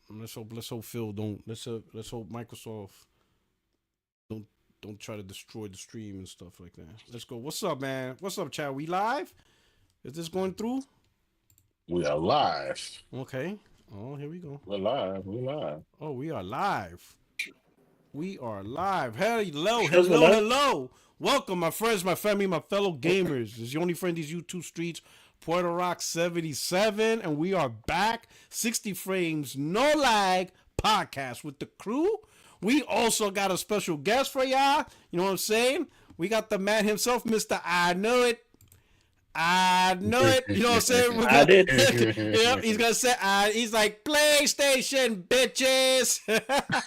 Let's hope Phil don't. Let's hope Microsoft don't don't try to destroy the stream and stuff like that. Let's go. What's up, man? What's up, Chad? We live? Is this going through? We are live. Okay. Oh, here we go. We're live. We're live. Oh, we are live. We are live. Hello, Shows the hello, light. hello. Welcome, my friends, my family, my fellow gamers. It's your only friend these YouTube streets, Puerto77, and we are back. 60 frames, no lag podcast with the crew. We also got a special guest for y'all. You know what I'm saying? We got the man himself, Mr. I Know It. I know it. You know what I'm saying? I did. Yep, he's gonna say, he's like, PlayStation, bitches.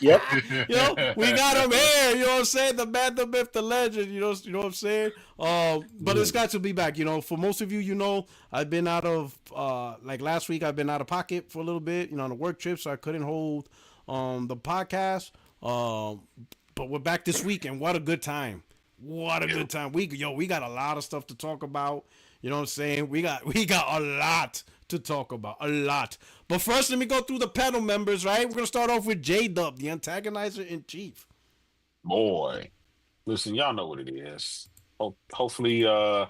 Yep. You know, we got him here. You know what I'm saying? The man, the myth, the legend. You know what I'm saying? But it's got to be back. You know, for most of you, you know, I've been out of like last week. I've been out of pocket for a little bit. You know, on a work trip, so I couldn't hold the podcast. But we're back this week, and what a good time! What a good time. We got a lot of stuff to talk about. You know what I'm saying? We got a lot to talk about. A lot. But first, let me go through the panel members, right? We're going to start off with J-Dub, the antagonizer in chief. Boy, listen, y'all know what it is. Hopefully, y'all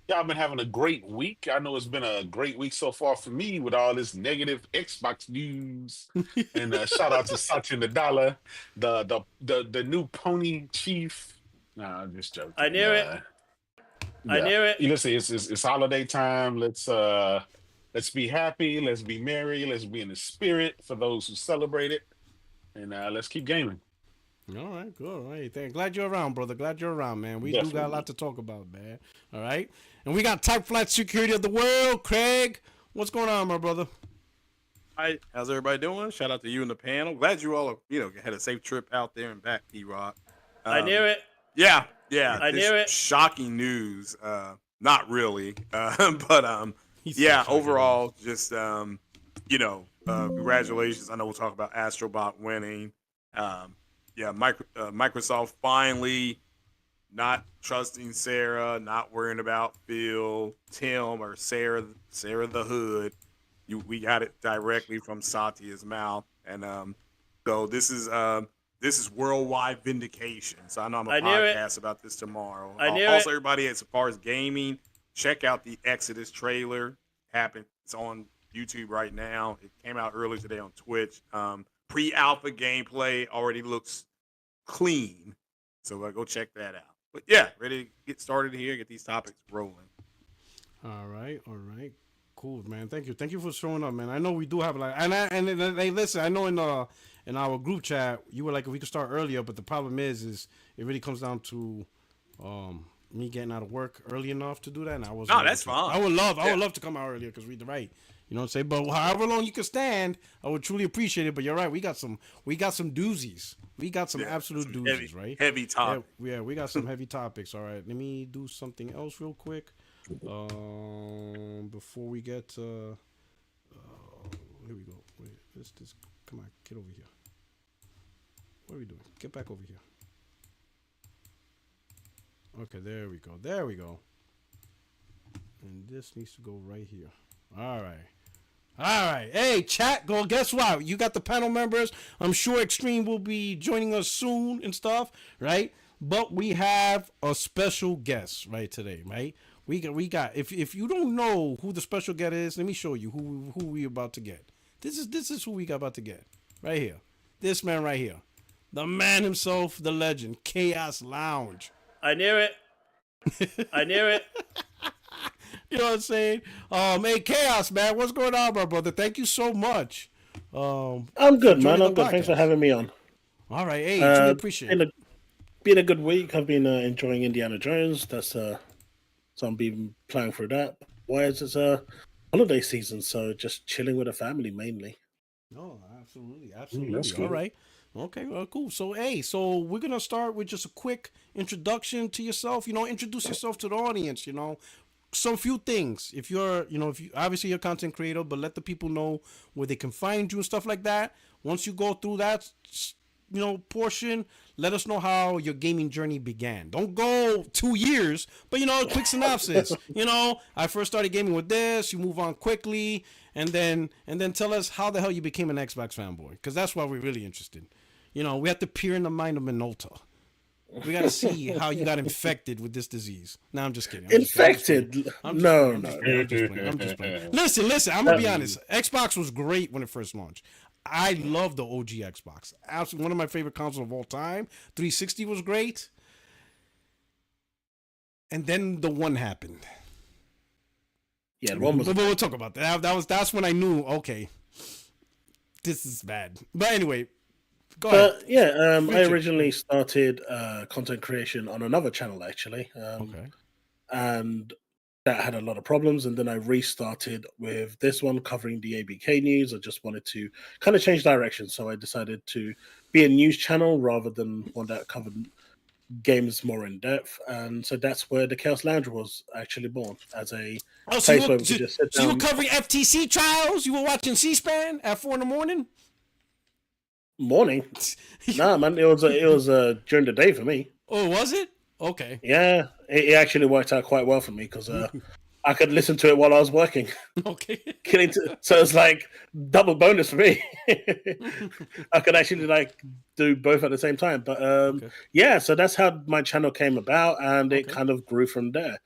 been having a great week. I know it's been a great week so far for me with all this negative Xbox news. And shout out to Satya Nadella, the new pony chief. Nah, I'm just joking. I knew it. I knew it. Listen, it's holiday time. Let's be happy. Let's be merry. Let's be in the spirit for those who celebrate it, and let's keep gaming. All right, good. All right, glad you're around, brother. Glad you're around, man. We do got a Definitely. lot to talk about, man. All right. And we got Type Flight Security of the World, Craig. What's going on, my brother? Hi, how's everybody doing? Shout out to you and the panel. Glad you all, had a safe trip out there and back, P-Rock. I knew it. Yeah. I this knew it. Shocking news. Not really, but He said yeah. shocking Overall, just congratulations. I know we'll talk about Astrobot winning. Microsoft finally not trusting Sarah, not worrying about Phil, Tim, or Sarah the Hood. We got it directly from Satya's mouth, and so this is worldwide vindication. So I know I'm a I knew it. podcast about this tomorrow. I knew also, it. everybody, as far as gaming, check out the Exodus trailer. It's on YouTube right now. It came out earlier today on Twitch. Pre-alpha gameplay already looks clean, so go check that out. But yeah, ready to get started here. Get these topics rolling. All right. Cool, man. Thank you for showing up, man. I know we do have like, hey, listen. I know in our group chat you were like, if we could start earlier, but the problem is it really comes down to me getting out of work early enough to do that. And I was No, that's fine. I would love to come out earlier because we're right. You know what I'm saying? But however long you can stand, I would truly appreciate it. But you're right. We got some doozies. We got some absolute some doozies, right? Heavy topic. Yeah, we got some heavy topics. All right, let me do something else real quick. Before we get here we go. Wait, this come on, get over here. What are we doing? Get back over here. Okay, there we go. And this needs to go right here. All right. Hey, chat, go. Guess what? You got the panel members. I'm sure Extreme will be joining us soon and stuff, right? But we have a special guest right today, right? We got. If you don't know who the special guest is, let me show you who we about to get. This is who we got about to get right here. This man right here, the man himself, the legend, Chaos Lounge. I knew it. I knew it. You know what I'm saying? Hey, Chaos, man, what's going on, my brother? Thank you so much. I'm good, man. I'm good. Thanks for having me on. All right, hey, truly appreciate it. Been a good week. I've been enjoying Indiana Jones. That's so I've been playing through that. Whereas it's holiday season, so just chilling with the family mainly. No, absolutely. That's good. All right. Okay, well, cool. So, hey, we're gonna start with just a quick introduction to yourself. You know, introduce yourself to the audience. You know, some few things. If you're obviously you're a content creator, but let the people know where they can find you and stuff like that. Once you go through that, portion, let us know how your gaming journey began. Don't go 2 years, but a quick synopsis. I first started gaming with this. You move on quickly, and then tell us how the hell you became an Xbox fanboy, because that's why we're really interested. We have to peer in the mind of Minolta. We got to see how you got infected with this disease. No, I'm just kidding. Infected? No. I'm just playing. Listen. I'm gonna be honest. Xbox was great when it first launched. I love the OG Xbox. Absolutely, one of my favorite consoles of all time. 360 was great, and then the one happened. Yeah, the one was. But we'll talk about that. That's when I knew. Okay, this is bad. But anyway. Go ahead. I originally started content creation on another channel, actually. Okay. And that had a lot of problems. And then I restarted with this one covering the ABK news. I just wanted to kind of change direction. So I decided to be a news channel rather than one that covered games more in depth. And so that's where the Chaos Lounge was actually born, as a place where we could just sit down. So you were covering FTC trials? You were watching C-SPAN at 4 a.m? Morning? Nah, man, it was during the day for me. Oh, was it? Okay. Yeah, it actually worked out quite well for me because I could listen to it while I was working. Okay. So it's like double bonus for me. I could actually do both at the same time. But so that's how my channel came about, and it kind of grew from there.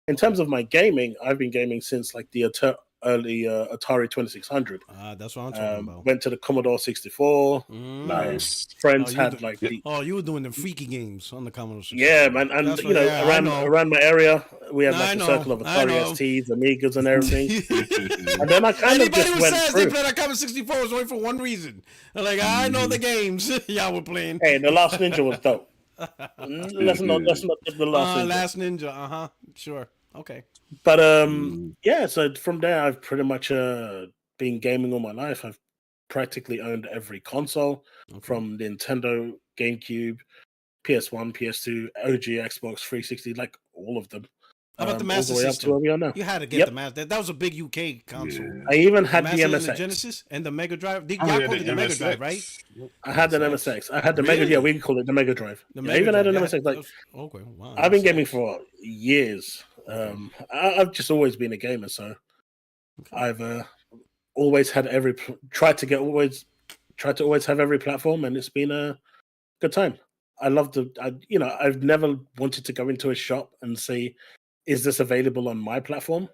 In terms of my gaming, I've been gaming since the early Atari 2600. That's what I'm talking about. Went to the Commodore 64. Nice. Friends had you were doing the freaky games on the Commodore 64. Yeah, man, and around my area, we had a circle of Atari STs, Amigas, and everything. And then I kind of just went through. They played on Commodore 64 was only for one reason. They're like, I know the games y'all were playing. Hey, the Last Ninja was dope. Let's not the Last Ninja. Sure. Okay. But so from there I've pretty much been gaming all my life. I've practically owned every console from Nintendo, GameCube, PS1, PS2, OG Xbox 360, all of them. How about the Master all the way System? Up to where we are now. You had to get the Master. That was a big UK console. Yeah. I even had the MSX. And the Genesis and the Mega Drive. Y'all called it the Mega Drive, right? I had the MSX. I had the Mega. Yeah, we can call it the Mega Drive. I even had an MSX. Okay, wow. I've been gaming for years. I've just always been a gamer, so I've always had tried to always have every platform, and it's been a good time. I love I've never wanted to go into a shop and see, is this available on my platform?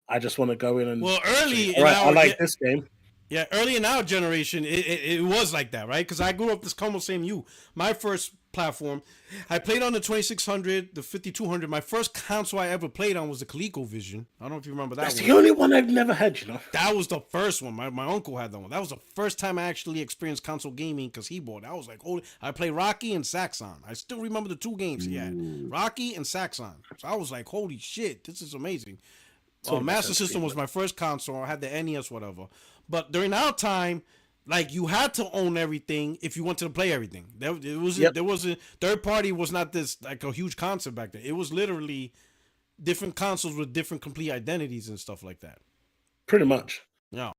I just want to go in and I like this game. Yeah, early in our generation, it was like that, right? Because I grew up almost same you. My first platform, I played on the 2600, the 5200. My first console I ever played on was the ColecoVision. I don't know if you remember that. That's the only one I've never had, That was the first one. My uncle had that one. That was the first time I actually experienced console gaming because he bought it. I was like, I played Rocky and Saxon. I still remember the two games he had, Rocky and Saxon. So I was like, holy shit, this is amazing. Master System was my first console. I had the NES, whatever. But during our time, you had to own everything if you wanted to play everything. There was a third party was not this a huge concept back then. It was literally different consoles with different complete identities and stuff like that. Pretty much. Yeah.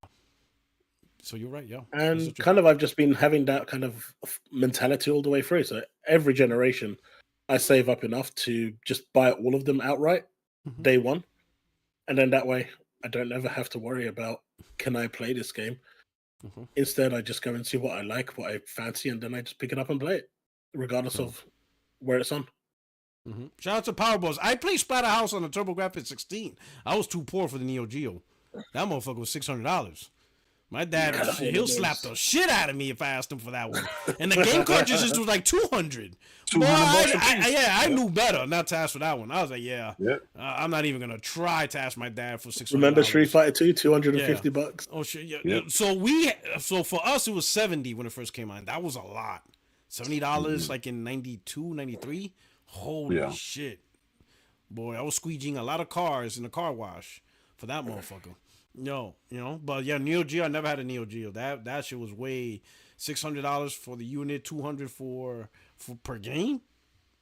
So you're right, yeah. And I've just been having that kind of mentality all the way through. So every generation, I save up enough to just buy all of them outright, day one. And then that way, I don't ever have to worry about, can I play this game? Instead, I just go and see what I like, what I fancy, and then I just pick it up and play it, regardless of where it's on. Shout out to Powerballs. I played Splatterhouse on the TurboGrafx 16. I was too poor for the Neo Geo. That motherfucker was $600. My dad, he'll slap the shit out of me if I asked him for that one. And the game cartridges was like $200. I knew better not to ask for that one. I was like, I'm not even gonna try to ask my dad for $600. Remember Street Fighter 2, $250? Oh shit, yeah. So for us it was $70 when it first came out. That was a lot. $70 like in 92, 93. Holy shit, boy! I was squeegeeing a lot of cars in the car wash for that motherfucker. But yeah, Neo Geo. I never had a Neo Geo. That shit was way $600 for the unit, $200 for per game.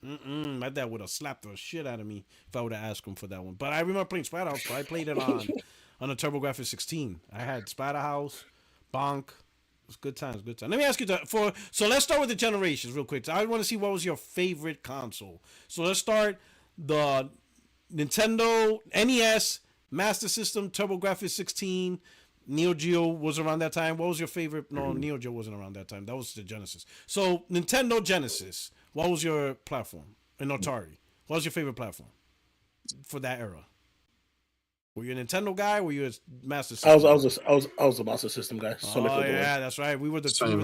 My dad would have slapped the shit out of me if I would have asked him for that one. But I remember playing Splatterhouse. So I played it on a TurboGrafx 16. I had Splatterhouse, Bonk, It's good times, good times. Let me ask you so let's start with the generations real quick. I want to see what was your favorite console. So let's start the Nintendo NES, Master System, TurboGrafx 16, Neo Geo was around that time. What was your favorite? No, Neo Geo wasn't around that time. That was the Genesis. So Nintendo Genesis, what was your platform? And Atari, what was your favorite platform for that era? Were you a Nintendo guy? Or were you a Master System? I was a Master System guy. Yeah, that's right. We were the chosen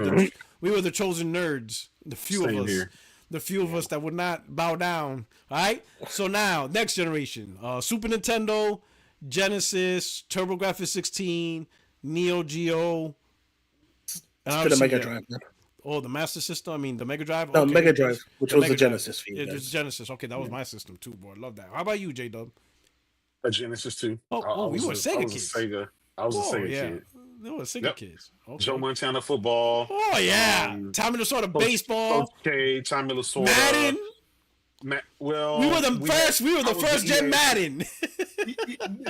nerds. The few of us. Here. The few of us that would not bow down. All right. So now, next generation: Super Nintendo, Genesis, TurboGrafx 16, Neo Geo. To the Mega Drive. Man. Oh, the Master System. I mean, the Mega Drive. No, Mega Drive, which was the Genesis for you. Yeah, it's Genesis. Okay, that was my system too, boy. I love that. How about you, J Dub? A Genesis too. We were Sega kids. I was a Sega kid. They were Sega kids. Okay. Joe Montana football. Oh yeah, Tommy Lasorda baseball. Okay, Tommy Lasorda. Madden. Well, we were the first gen Madden.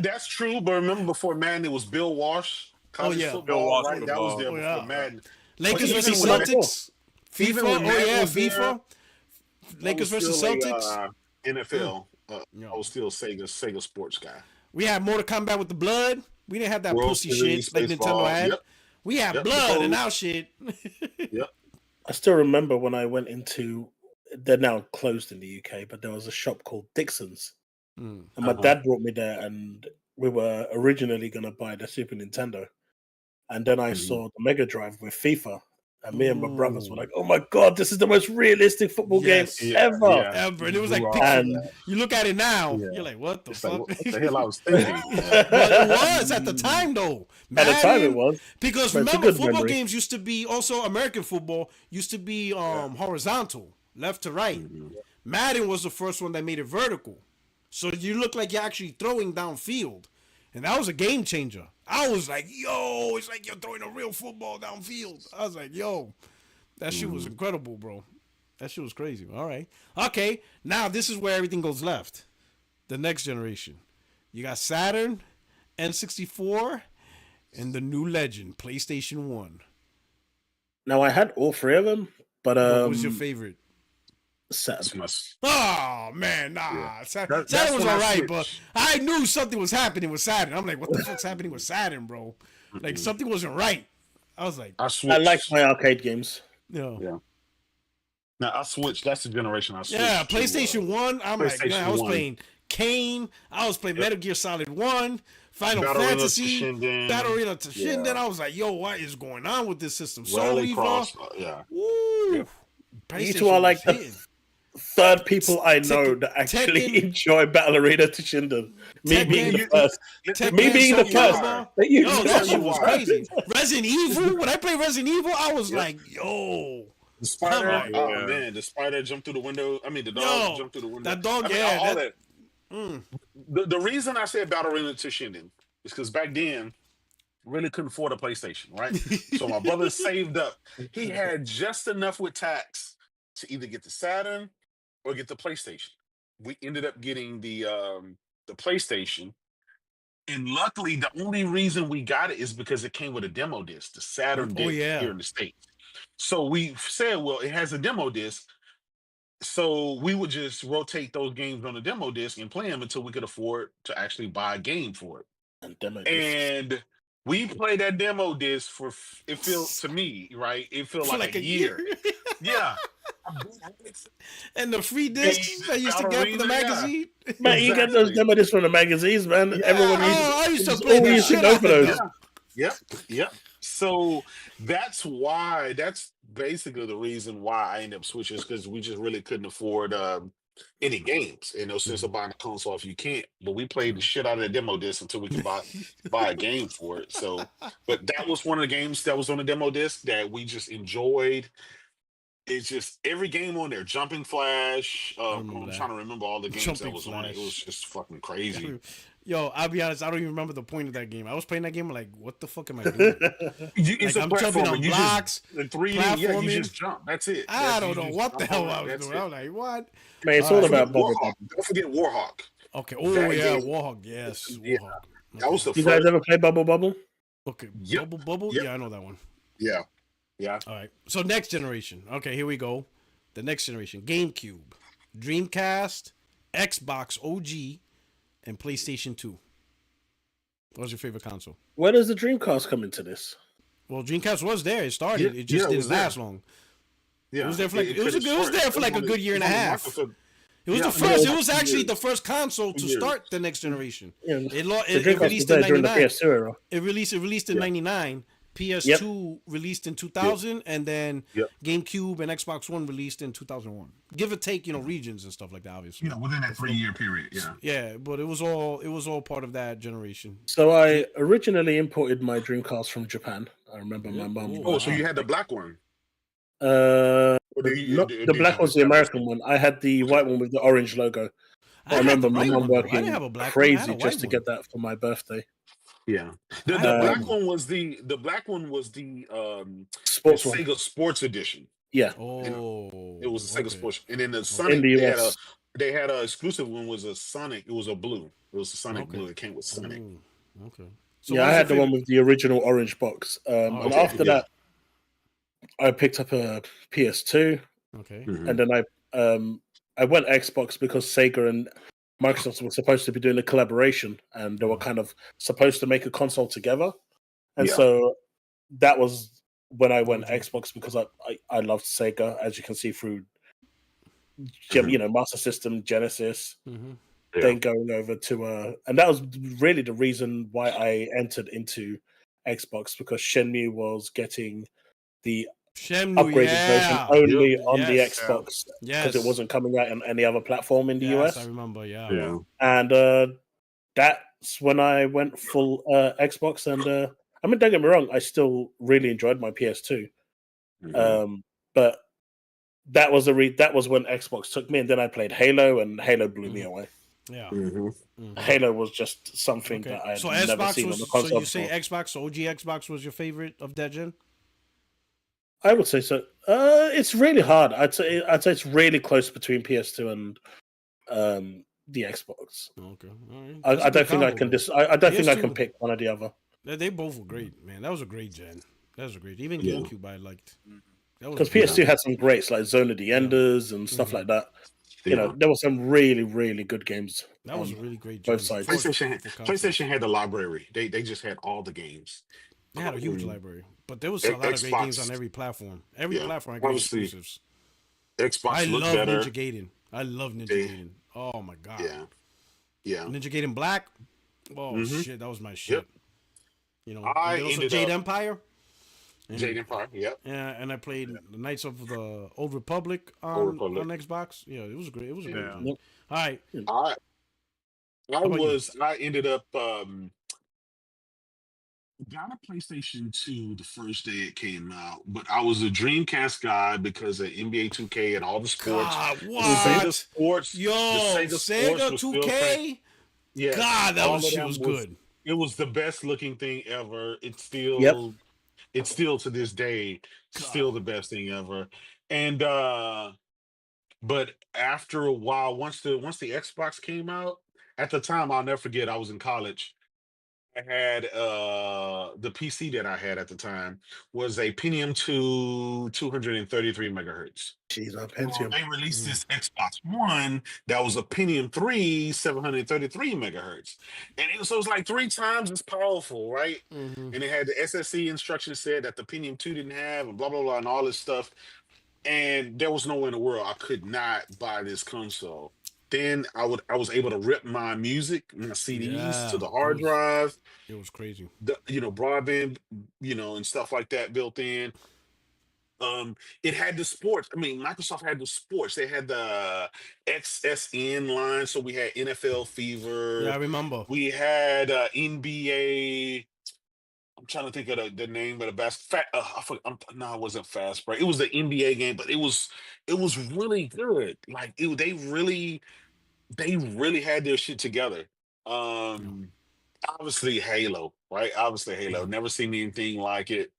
That's true, but remember before Madden, it was Bill Walsh. Football, Bill Walsh, right? That was there before Madden. Lakers versus Celtics. FIFA. Lakers versus Celtics. NFL. I was still Sega sports guy. We had Mortal Kombat with the blood. We didn't have that World pussy Series, shit like baseball. Nintendo had. Yep. We had blood in our shit. Yep. I still remember when I went into. They're now closed in the UK, but there was a shop called Dixon's, and my dad brought me there, and we were originally going to buy the Super Nintendo, and then I saw the Mega Drive with FIFA. And me and my brothers were like, "Oh my god, this is the most realistic football game ever!" Ever. And it was like, you look at it now, you're like, "What the fuck?" Like, what the hell I was thinking? But it was at the time, though. At the time, it was because remember, football games used to be also American football used to be horizontal, left to right. Madden was the first one that made it vertical, so you look like you're actually throwing downfield. And that was a game changer. I was like, yo, it's like you're throwing a real football downfield. I was like, yo, that shit was incredible, bro. That shit was crazy. All right. Okay, now this is where everything goes left. The next generation. You got Saturn, N64, and the new legend, PlayStation 1. Now, I had all three of them, but... what was your favorite? Saturn. Oh man, Saturn was alright, but I knew something was happening with Saturn. I'm like, what the fuck's happening with Saturn, bro? Like something wasn't right. I was like, I like my arcade games. Yeah. Now I switched. That's the generation I switched. Yeah, PlayStation 1. I'm like, man, I was playing Kane. I was playing Metal Gear Solid 1, Final Fantasy, Battle Arena to Shinden. I was like, yo, what is going on with this system? Soul Reaver. Woo. You two are like the third people I know that actually enjoy Battle Arena to Shinden. Me being the first. That shit was crazy. Resident Evil. When I played Resident Evil, I was like, yo. The spider, man, the spider jumped through the window. I mean, the dog jumped through the window. That dog, all that. The reason I said Battle Arena to Shinden is because back then, really couldn't afford a PlayStation, right? So my brother saved up. He had just enough with tax to either get the Saturn or get the PlayStation. We ended up getting the PlayStation, and luckily, the only reason we got it is because it came with a demo disc, the Saturn disc here in the States. So we said, well, it has a demo disc, so we would just rotate those games on the demo disc and play them until we could afford to actually buy a game for it. And we played that demo disc for, it feels to me, right? It felt like a year. Yeah. And the free discs I used to get from the magazine. Man, you get those demo discs from the magazines, man. Yeah. Everyone I used to play that shit out those. Yep. So that's basically the reason why I ended up switching, because we just really couldn't afford any games. In no sense of buying a console if you can't. But we played the shit out of the demo disc until we could buy a game for it. So, but that was one of the games that was on the demo disc that we just enjoyed. It's just every game on there. Jumping Flash. I'm trying to remember all the games that was on it. It was just fucking crazy. Yo, I'll be honest, I don't even remember the point of that game. I was playing that game, I'm like, what the fuck am I doing? It's like, I'm jumping on blocks, in 3D, you just jump. That's it. I don't know what the hell I was doing. I was like, what? Man, it's all about Warhawk. Don't forget Warhawk. Okay. Oh, yeah, Warhawk. Yes. Yeah. Warhawk. That was the You guys ever play Bubble Bubble? Okay. Bubble Bubble? Yeah, I know that one. Yeah. Yeah. All right. So next generation. Okay, here we go. The next generation: GameCube, Dreamcast, Xbox OG, and PlayStation 2. What was your favorite console? Where does the Dreamcast come into this? Well, Dreamcast was there. It started. It just it didn't was there. last long. Yeah, It was there for like it was there for like a good year and a half. It was the first. It was actually the first console to start the next generation. Yeah, It Dreamcast was released there in during the '99. PS2 era. It released in '99. PS2 released in 2000, and then GameCube and Xbox One released in 2001. Give or take, regions and stuff like that. Obviously, within that 3-year period. Yeah. Yeah, but it was all part of that generation. So I originally imported my Dreamcast from Japan. I remember my mum. Oh, so you had the black one? The did black you was the American one. I had the white one with the orange logo. I remember my mum working crazy just to get that for my birthday. Yeah, the black one was the sports one. Sega Sports Edition. Yeah. Oh, it was a Sega Sports, and then the Sonic they had a exclusive one was a Sonic. It was a blue. It was a Sonic blue. It came with Sonic. Okay. So I had the one with the original orange box. And after that, I picked up a PS2. Okay. And then I went Xbox because Sega and Microsoft were supposed to be doing a collaboration, and they were kind of supposed to make a console together. And so that was when I went Xbox, because I loved Sega, as you can see through Master System, Genesis, then going over to and that was really the reason why I entered into Xbox, because Shenmue was getting the upgraded version only on the Xbox, because it wasn't coming out on any other platform in the US. I remember, And that's when I went full Xbox. And I mean, don't get me wrong, I still really enjoyed my PS2, but that was when Xbox took me, and then I played Halo, and Halo blew me away. Yeah, Halo was just something that I had never seen on the console. So you say Xbox, OG Xbox was your favorite of that gen? I would say so. It's really hard. I'd say it's really close between PS2 and the Xbox. Okay, all right. I don't think I can. I don't think I can pick one or the other. They both were great, man. That was a great gen. That was a great. Even GameCube, I liked. Because PS2 had some greats like Zone of the Enders and stuff like that. There were some really, really good games. That was a really great both sides. PlayStation had the library. They just had all the games. They had a huge library, but there was a lot of great games on every platform. Every platform had great exclusives. Xbox looked better. I love Ninja Gaiden. Oh my god. Yeah. Ninja Gaiden Black. Oh shit, that was my shit. I also Jade Empire. Jade Empire, Yeah, and I played the Knights of the Old Republic on Xbox. Yeah, it was great. It was a great game. All right. I ended up got a PlayStation 2 the first day it came out, but I was a Dreamcast guy because of NBA 2K and all the sports. God, what? Sega Sports. Yo, Sega 2K? Yeah. God, that shit was good. It was the best looking thing ever. It's still to this day still the best thing ever. And but after a while, once the Xbox came out, at the time I'll never forget, I was in college. I had the PC that I had at the time was a Pentium 2 233 megahertz. Jeez, Pentium. They released this Xbox One that was a Pentium 3 733 megahertz, and it was like 3 times as powerful, right? And it had the SSC instruction set that the Pentium 2 didn't have, and blah blah blah, and all this stuff. And there was nowhere in the world I could not buy this console. Then I was able to rip my music, my CDs to the hard drive. It was crazy. Broadband, and stuff like that built in. It had the sports. I mean, Microsoft had the sports. They had the XSN line, so we had NFL Fever. Yeah, I remember. We had NBA. I'm trying to think of the name of the best. No, it wasn't Fast Break. It was the NBA game, but it was really good. Like they really had their shit together. Obviously Halo, right? Obviously Halo. Never seen anything like it.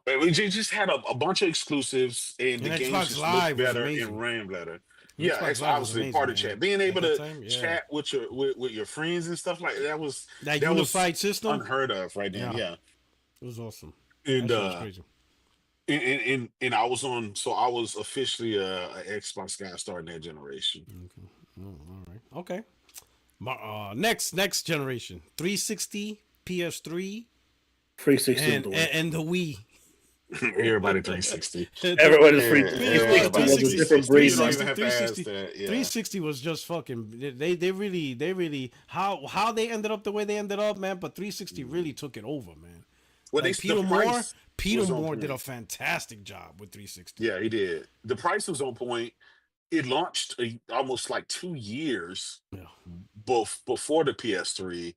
We just had a bunch of exclusives, and the games just looked better and ran better. Yeah, it's obviously part of chat. Being able to chat with your friends and stuff like that was unified system unheard of right then. Yeah. It was awesome. And That shit was crazy. and I was on, so I was officially a Xbox guy starting that generation. Okay. Oh, all right. Okay. Next generation, 360, PS3, 360 and the way. and the Wii. Everybody 360. Everyone is free. Yeah, 360 was a 360, different breed. You don't Man. even have to ask that. Yeah. 360 was just fucking. They really how they ended up the way they ended up, man. But 360 really took it over, man. Well, Like the price Peter was on Moore did a point. fantastic job with 360. Yeah, he did. The price was on point. It launched almost like 2 years Yeah. before the PS3,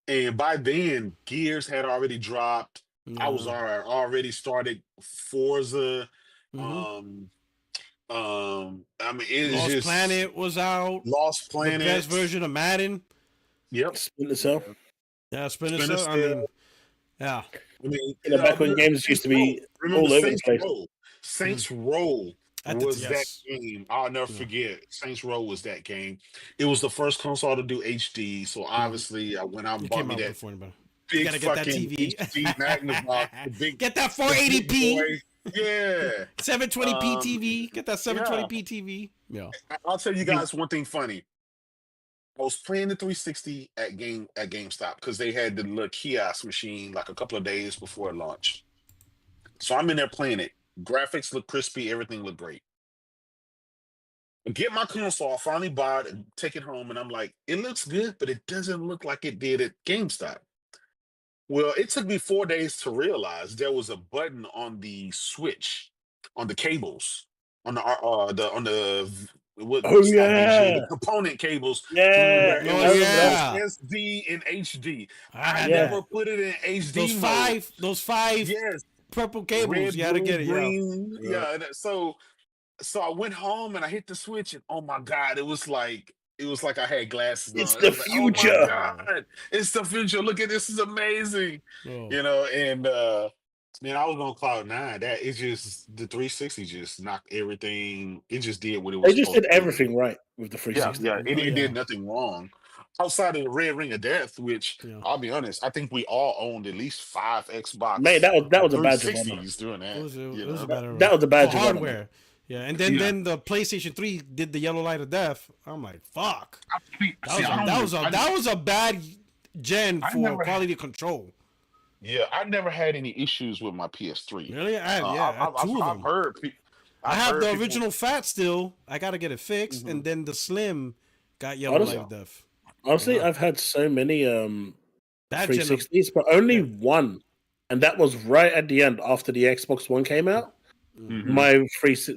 and by then Gears had already dropped. I was already started Forza. Mm-hmm. I mean, it's Lost just Planet was out. Lost The Planet. best version of Madden. Yep. Splinter Cell. Yeah, Splinter Splinter Cell. I Cell. mean, yeah. I mean, You know, back when games used to be remember all over the Saints place. Row. Saints Row At the was that yes. game. I'll never forget. Saints Row was that game. It was the first console to do HD, so obviously I went out and It bought came me out that before anybody. big You gotta get that fucking TV. HD magnifier. The big, Get that the big 480p, boy. Yeah. 720p TV. Get that 720p TV. Yeah. I'll tell you guys one thing funny. I was playing the 360 at GameStop because they had the little kiosk machine like a couple of days before it launched. So I'm in there playing it. Graphics look crispy, everything looked great. I get my console, I finally buy it and take it home, and I'm like, it looks good, but it doesn't look like it did at GameStop. Well, it took me 4 days to realize there was a button on the switch, on the cables, on Oh it's not VG, yeah, the component cables. yeah. Where it Oh I was remember that. yeah. SD and HD. I I had Yeah. never that. put it in HD mode. Those five Yes, purple cables. red, You had to blue, get it. Yeah. green. Yeah. And so I went home and I hit the switch, and oh my god, it was like I had glasses It's on. It the was like, oh my future. god, it's the future. Look at this, is amazing. Oh. And man, I was on cloud 9. That it's just the 360 just knocked everything. It just did what it was They just supposed did to do. everything right with the 360. Yeah. It yeah. did nothing wrong outside of the red ring of death, which Yeah. I'll be honest, I think we all owned at least 5 Xbox Man, that was a badge of honor. 360s doing that. It was you a know? better That was a badge for of honor. hardware. Yeah, and then the PlayStation 3 did the yellow light of death. I'm like, fuck. That was a bad gen for never- quality control. Yeah, I never had any issues with my PS3. Really? I have two of I've them. heard. I have the people- original fat still. I gotta get it fixed, and then the slim got yellow Honestly- light of death. Honestly, I've had so many Bad gen of- 360s, but only one, and that was right at the end after the Xbox One came out. Mhm.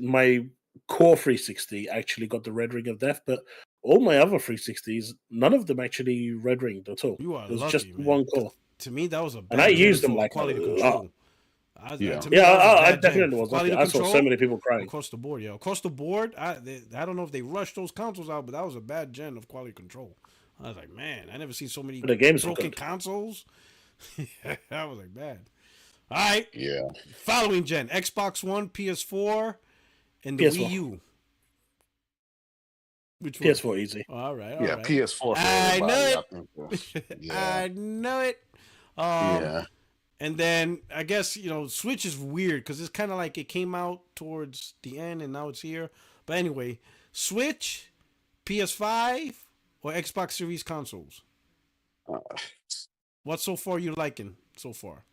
My core 360 actually got the red ring of death, but all my other 360s, none of them actually red ringed at all. You are It was lucky, just man. one core. To me, that was a bad And I gen used them for like quality a control. lot. Yeah. To me, Yeah, that was a I bad gen. definitely was Quality lucky. I saw so control, many people crying. across the board. Yeah, across the board. I don't know if they rushed those consoles out, but that was a bad gen of quality control. I was like, man, I never seen so many But the games were broken good. consoles. I was like, bad. All right, Yeah. following gen: Xbox One, PS4, and the PS4. Wii U. Which one? PS4 easy. All right. Yeah, PS4 for I know everybody. it. I think. Yeah. I know it. Yeah. And then I guess, Switch is weird because it's kind of like it came out towards the end and now it's here. But anyway, Switch, PS5, or Xbox Series consoles? What so far you liking so far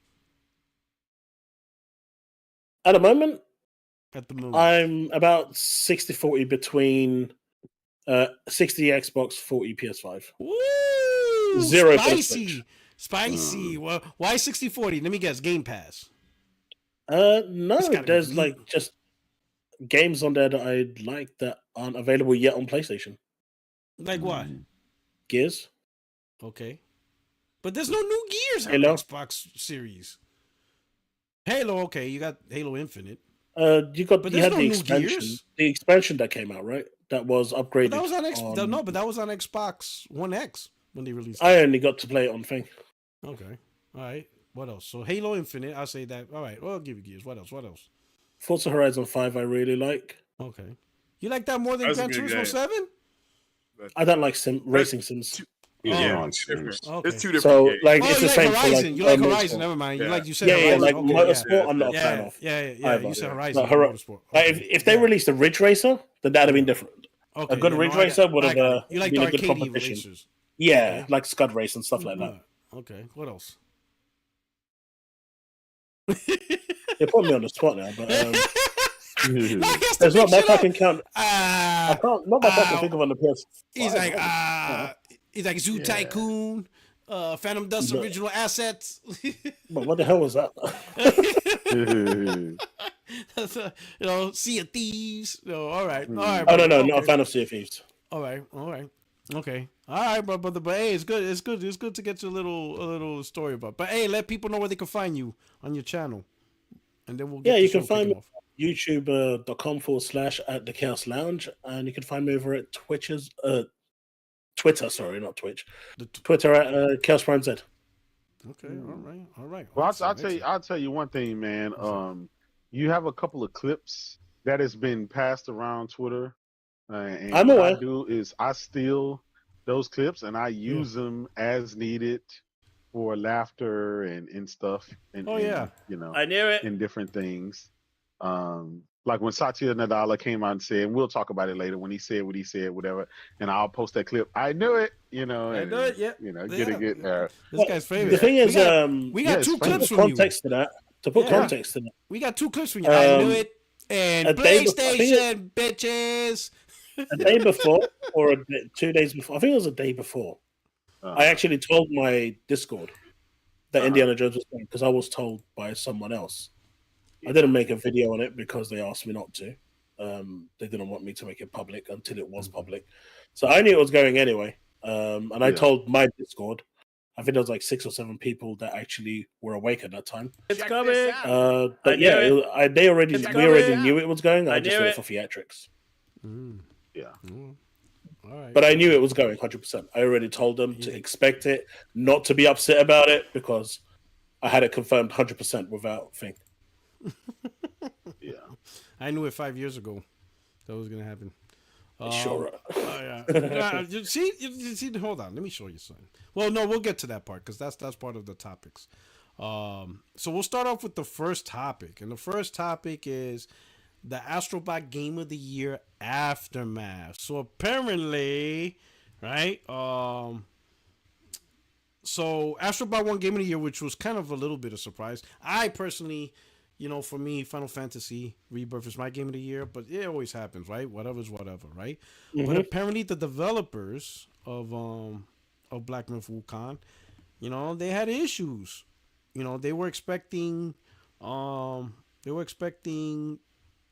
At the moment, at the moment? I'm about 60-40 between 60 Xbox, 40 PS5. Woo! Zero for Spicy. Spicy. Well, why 60-40? Let me guess. Game Pass. No, It's gotta there's be- like just games on there that I like that aren't available yet on PlayStation. Like what? Gears. Okay. But there's no new Gears on Halo. Xbox Series. Halo, okay. You got Halo Infinite. But But you there's had no the new expansion. Gears. The expansion that came out, right? That was upgraded. But that was on on- No, but that was on Xbox One X when they released it. I only got to play it on thing. Okay. All right. What else? So Halo Infinite, I'll say that. All right. Well, I'll give you Gears. What else? Forza Horizon 5 I really like. Okay. You like that more than That's a Gran good Turismo game. 7? I don't like racing sims. He's Yeah, nonsense. different. Okay. It's two different So games. like Oh, it's you the like same for Horizon? like You like Motorsport. Horizon? Never mind. Yeah. You said Yeah, Horizon. like Okay, Motorsport. I'm not a yeah, fan of. yeah. Either. You said Yeah. Horizon, But Motorsport. Like, Okay. if they released a Ridge Racer, then that'd have been different. Okay, A good yeah, Ridge no, I Racer got- would I got it. have You like been the a good arcade competition. racers? Yeah, Okay. like Scud Race and stuff like that. Okay. What else? They put me on the spot now, but No, he has to there's not mix much it I up. can count. I can't. Not much I can think of on the PS. He's like Zoo Yeah. Tycoon, Phantom Dust No. original assets. But what the hell was that? Sea of Thieves. No, all right. Oh brother. no, Okay. not a fan of Sea of Thieves. All right. Okay. All right, brother. But hey, it's good. It's good to get you a little story about. But hey, let people know where they can find you on your channel, and then we'll get Yeah, the you show can find me kicking off. youtube.com/at the Chaos Lounge, and you can find me over at Twitter, sorry, not Twitch. Twitter at Chaos Prime Z. Okay. All right. Well, Awesome, I'll tell you one thing, man. You have a couple of clips that has been passed around Twitter, and I'm what aware. I do is I steal those clips and I use them as needed for laughter and stuff. And, yeah. you know, I knew it. in different things. Like when Satya Nadella came out and said, and we'll talk about it later, when he said what he said, whatever, and I'll post that clip. I knew it, you know. I and, knew it, yeah. You know, Yeah. get This guy's favorite. The thing is, we got yeah, two it's funny. clips to from put context to that. To put Yeah. context to that. We got two clips from you. I knew it. And a day before- I think PlayStation, bitches. A day before, or 2 days before. I think it was a day before. I actually told my Discord that Indiana Jones was playing because I was told by someone else. I didn't make a video on it because they asked me not to. They didn't want me to make it public until it was public. So I knew it was going anyway. And I told my Discord. I think there was like 6 or 7 people that actually were awake at that time. It's coming. But yeah, we already knew it was going. I just did it for theatrics. Yeah. All right. But I knew it was going 100%. I already told them to expect it, not to be upset about it, because I had it confirmed 100% without think. Yeah. I knew it 5 years ago that was gonna happen. Sure. You see, hold on. Let me show you something. Well, no, we'll get to that part because that's part of the topics. So we'll start off with the first topic, and the first topic is the Astrobot Game of the Year aftermath. So apparently, right? So Astrobot won Game of the Year, which was kind of a little bit of surprise. I personally, for me, Final Fantasy Rebirth is my Game of the Year, but it always happens, right? Whatever's whatever, right? Mm-hmm. But apparently the developers of Black Myth Wukong, they had issues. They were expecting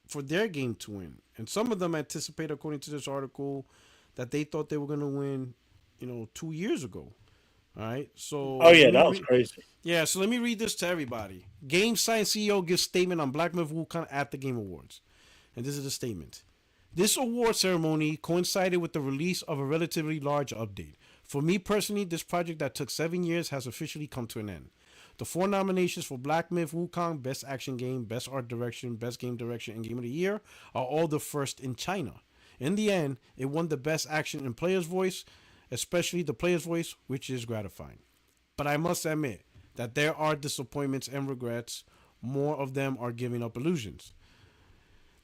for their game to win. And some of them anticipate, according to this article, that they thought they were going to win, 2 years ago. All right. So. Oh yeah, that was crazy. Yeah. So let me read this to everybody. Game Science CEO gives statement on Black Myth Wukong at the Game Awards, and this is the statement. This award ceremony coincided with the release of a relatively large update. For me personally, this project that took 7 years has officially come to an end. The 4 nominations for Black Myth Wukong, Best Action Game, Best Art Direction, Best Game Direction, and Game of the Year are all the first in China. In the end, it won the Best Action and Player's Voice, especially the Player's Voice, which is gratifying. But I must admit that there are disappointments and regrets. More of them are giving up illusions.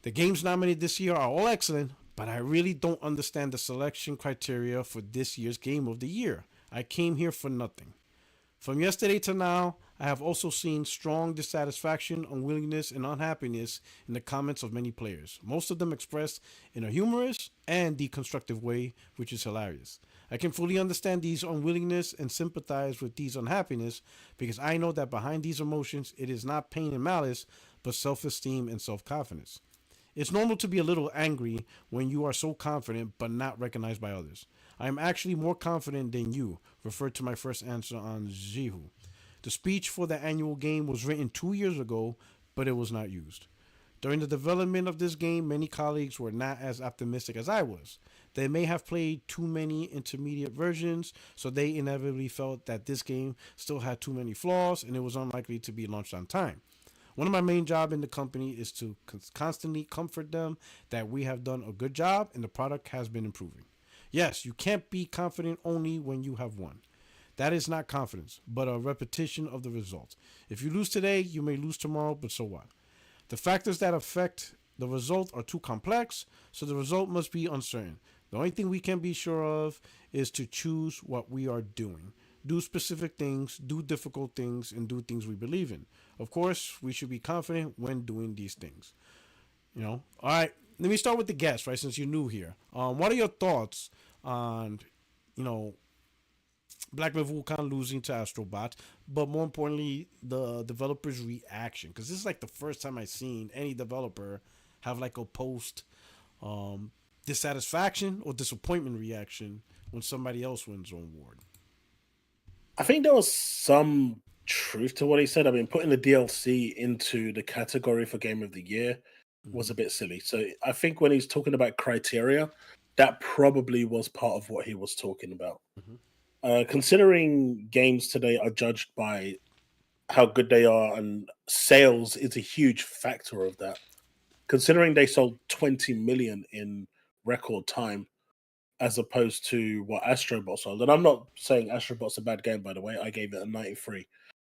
The games nominated this year are all excellent, but I really don't understand the selection criteria for this year's Game of the Year. I came here for nothing. From yesterday to now, I have also seen strong dissatisfaction, unwillingness, and unhappiness in the comments of many players. Most of them expressed in a humorous and deconstructive way, which is hilarious. I can fully understand these unwillingness and sympathize with these unhappiness because I know that behind these emotions, it is not pain and malice, but self-esteem and self-confidence. It's normal to be a little angry when you are so confident but not recognized by others. I am actually more confident than you, referred to my first answer on Jihu. The speech for the annual game was written 2 years ago, but it was not used. During the development of this game, many colleagues were not as optimistic as I was. They may have played too many intermediate versions, so they inevitably felt that this game still had too many flaws and it was unlikely to be launched on time. One of my main jobs in the company is to constantly comfort them that we have done a good job and the product has been improving. Yes, you can't be confident only when you have won. That is not confidence, but a repetition of the results. If you lose today, you may lose tomorrow, but so what? The factors that affect the result are too complex, so the result must be uncertain. The only thing we can be sure of is to choose what we are doing. Do specific things, do difficult things, and do things we believe in. Of course, we should be confident when doing these things. All right. Let me start with the guest, right? Since you're new here, what are your thoughts on, you know, Black Myth Wukong losing to Astrobot, but more importantly, the developer's reaction? Because this is like the first time I've seen any developer have like a post dissatisfaction or disappointment reaction when somebody else wins an award. I think there was some truth to what he said. I mean, putting the DLC into the category for Game of the Year was a bit silly. So I think when he's talking about criteria, that probably was part of what he was talking about. Considering games today are judged by how good they are, and sales is a huge factor of that. Considering they sold 20 million in record time, as opposed to what Astrobot sold. And I'm not saying Astrobot's a bad game, by the way. I gave it a 93.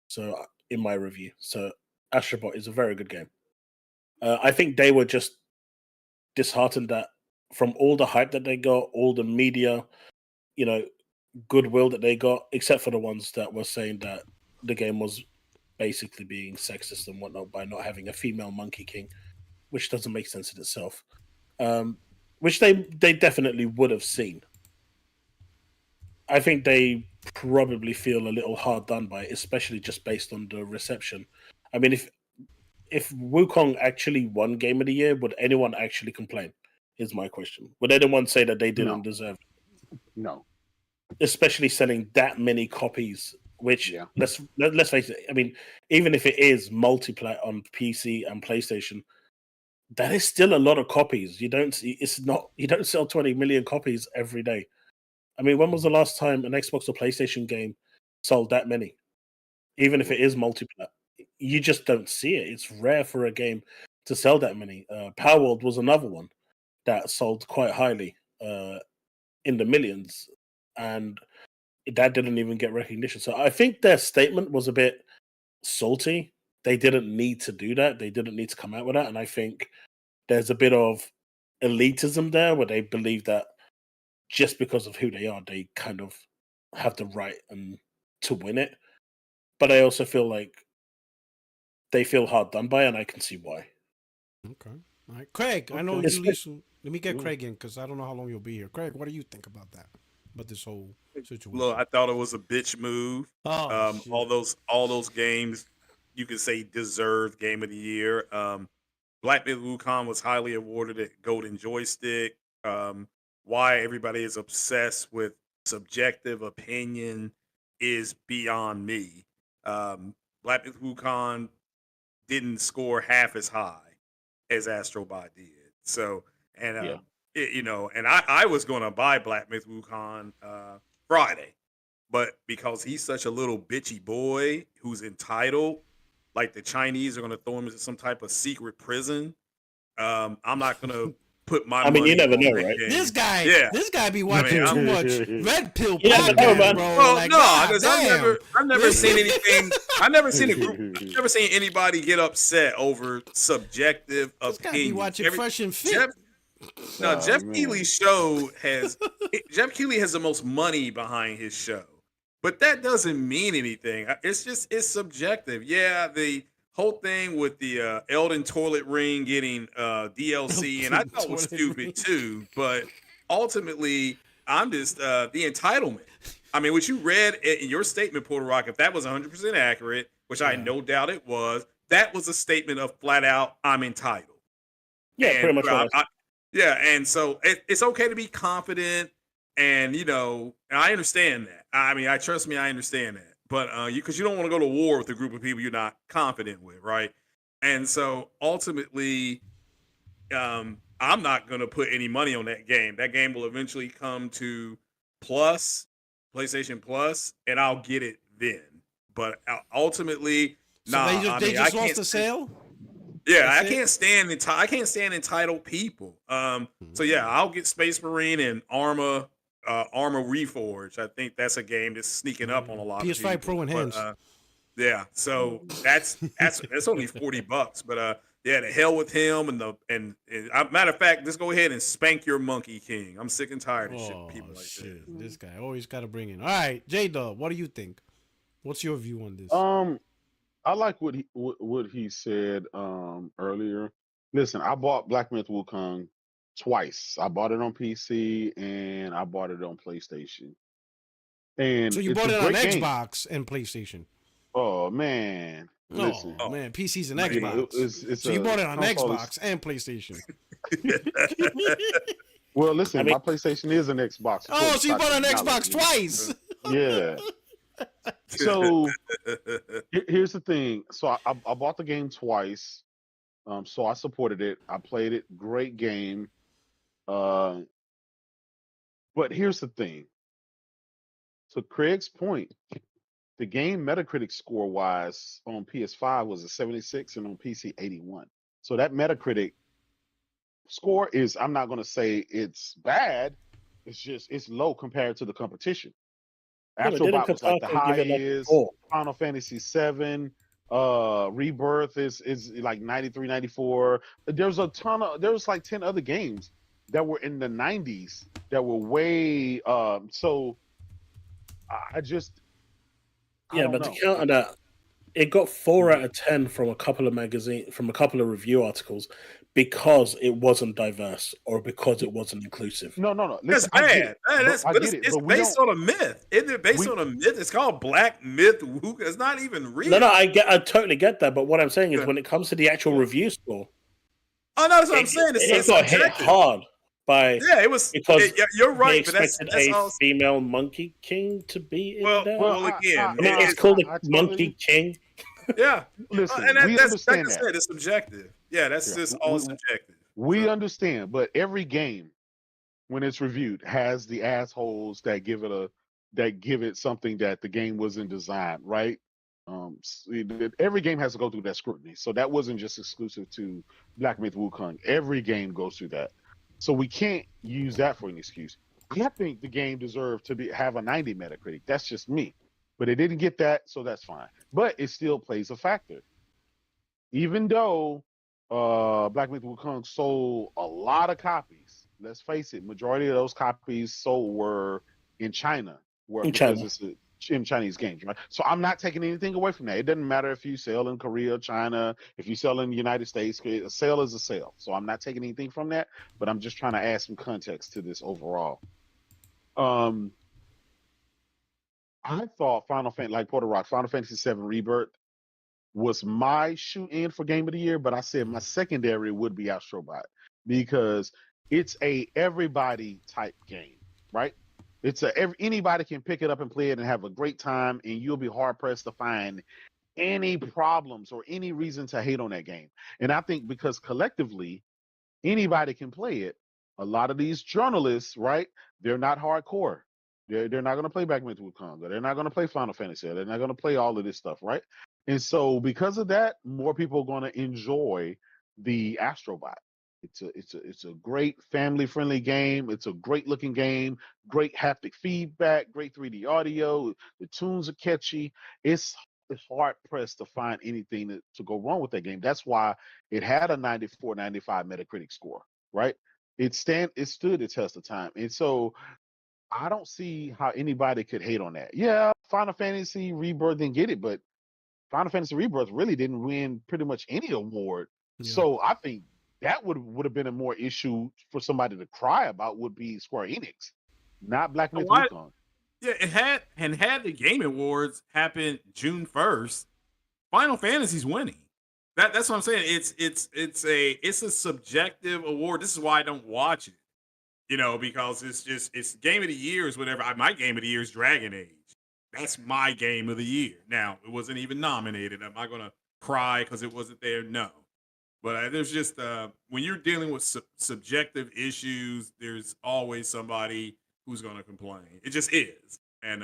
So in my review. So Astrobot is a very good game. I think they were just disheartened that from all the hype that they got, all the media, goodwill that they got, except for the ones that were saying that the game was basically being sexist and whatnot by not having a female Monkey King, which doesn't make sense in itself. Which they definitely would have seen. I think they probably feel a little hard done by it, especially just based on the reception. I mean, if Wukong actually won Game of the Year, would anyone actually complain? Is my question. Would anyone say that they didn't deserve it? No. Especially selling that many copies, which let's face it. I mean, even if it is multiplayer on PC and PlayStation, that is still a lot of copies. You don't sell 20 million copies every day. I mean, when was the last time an Xbox or PlayStation game sold that many? Even if it is multiplayer, you just don't see it. It's rare for a game to sell that many. Power World was another one that sold quite highly, in the millions, and that didn't even get recognition. So I think their statement was a bit salty. They didn't need to do that. They didn't need to come out with that. And I think there's a bit of elitism there where they believe that just because of who they are, they kind of have the right to win it. But I also feel like they feel hard done by, and I can see why. Okay. All right. Craig, I know you listen. Let me get Craig in because I don't know how long you'll be here. Craig, what do you think about that? About this whole situation? Look, I thought it was a bitch move. All those games you could say deserved Game of the Year. Black Myth Wukong was highly awarded at Golden Joystick. Why everybody is obsessed with subjective opinion is beyond me. Black Myth Wukong didn't score half as high as Astrobot did. So, and I was going to buy Black Myth Wukong Friday, but because he's such a little bitchy boy who's entitled, like the Chinese are going to throw him into some type of secret prison. I'm not going to put my money. I mean, you never know, right? Game. This guy be watching too much Red Pill podcast, bro. Well, like, no, because I've never seen anything. I've never seen a group. I've never seen anybody get upset over subjective this guy opinion. be watching Fresh and Fit. Jeff Keighley's show Jeff Keighley has the most money behind his show, but that doesn't mean anything. It's subjective. Yeah, the whole thing with the Elden toilet ring getting DLC, and I thought it was stupid too. But ultimately, I'm just the entitlement. I mean, what you read in your statement, Puerto Rock, if that was 100% accurate, which I no doubt it was, that was a statement of flat out, I'm entitled. Yeah, and pretty much. And so it's okay to be confident, and I understand that. I mean, I understand that. But because you don't want to go to war with a group of people you're not confident with, right? And so ultimately, I'm not going to put any money on that game. That game will eventually come to PlayStation Plus, and I'll get it then. But ultimately, they just lost the sale. Yeah, I can't stand entitled people. So yeah, I'll get Space Marine and Arma Armor Reforged. I think that's a game that's sneaking up on a lot of PS5 people. Pro enhanced. Yeah, so that's only $40, but yeah, the hell with him and matter of fact, just go ahead and spank your Monkey King. I'm sick and tired of people like shit. that. This guy always got to bring in. All right, J-Dub, what do you think? What's your view on this? I like what he said earlier. Listen, I bought Black Myth Wukong twice. I bought it on PC and I bought it on PlayStation. And so you it's bought a it on great game. Xbox and PlayStation. Oh man. Listen. Oh man, PC's and You know, Xbox. So you bought it on console Xbox and PlayStation. Well, listen, my PlayStation is an Xbox. Oh, so you bought an Xbox twice. Yeah. So here's the thing. So I bought the game twice. So I supported it. I played it. Great game. But here's the thing. To Craig's point, the game Metacritic score wise on PS5 was a 76 and on PC 81. So that Metacritic score is, I'm not going to say it's bad. It's low compared to the competition. Astrobot was like the high is. Final Fantasy 7, Rebirth is like 93, 94. There was like 10 other games that were in the 90s that were way so I just but to counter that, it got 4 out of 10 from a couple of review articles because it wasn't diverse or because it wasn't inclusive. No. Listen, that's bad. It's based on a myth. Isn't it based on a myth? It's called Black Myth Wukong. It's not even real. No, I totally get that. But what I'm saying is when it comes to the actual review score. Oh, no, that's what I'm saying. It got hit hard by. Yeah, it was. Because you're right, but that's a female Monkey King to be in there. Well, again, it's called a Monkey King. Yeah, listen, we understand that. It's subjective. Yeah, that's just all subjective. We understand, but every game, when it's reviewed, has the assholes that give it something that the game wasn't designed, right? Every game has to go through that scrutiny. So that wasn't just exclusive to Black Myth Wukong. Every game goes through that. So we can't use that for an excuse. I think the game deserved to have a 90 Metacritic. That's just me. But it didn't get that, so that's fine. But it still plays a factor. Even though Black Myth Wukong sold a lot of copies, let's face it, majority of those copies sold were in China. It's in Chinese games, right? So I'm not taking anything away from that. It doesn't matter if you sell in Korea, China, if you sell in the United States, a sale is a sale. So I'm not taking anything from that, but I'm just trying to add some context to this overall. I thought Final Fantasy 7 Rebirth was my shoot-in for Game of the Year, but I said my secondary would be Astrobot because it's a everybody type game, right? It's anybody can pick it up and play it and have a great time, and you'll be hard-pressed to find any problems or any reason to hate on that game. And I think because collectively, anybody can play it, a lot of these journalists, right, they're not hardcore. They're not going to play Black Myth Wukong. They're not going to play Final Fantasy. They're not going to play all of this stuff, right? And so because of that, more people are going to enjoy the Astrobot. It's a great family-friendly game. It's a great-looking game, great haptic feedback, great 3D audio. The tunes are catchy. It's hard-pressed to find anything to go wrong with that game. That's why it had a 94, 95 Metacritic score, right? It stood the test of time. And so I don't see how anybody could hate on that. Yeah, Final Fantasy Rebirth didn't get it, but Final Fantasy Rebirth really didn't win pretty much any award. Yeah. So I think that would have been a more issue for somebody to cry about would be Square Enix, not Black Myth Wukong. Yeah, it had the Game Awards happen June 1st. Final Fantasy's winning. That's what I'm saying. It's a subjective award. This is why I don't watch it. Because it's Game of the Year is whatever. My Game of the Year is Dragon Age. That's my Game of the Year. Now, it wasn't even nominated. Am I going to cry because it wasn't there? No. But there's just, when you're dealing with subjective issues, there's always somebody who's going to complain. It just is. And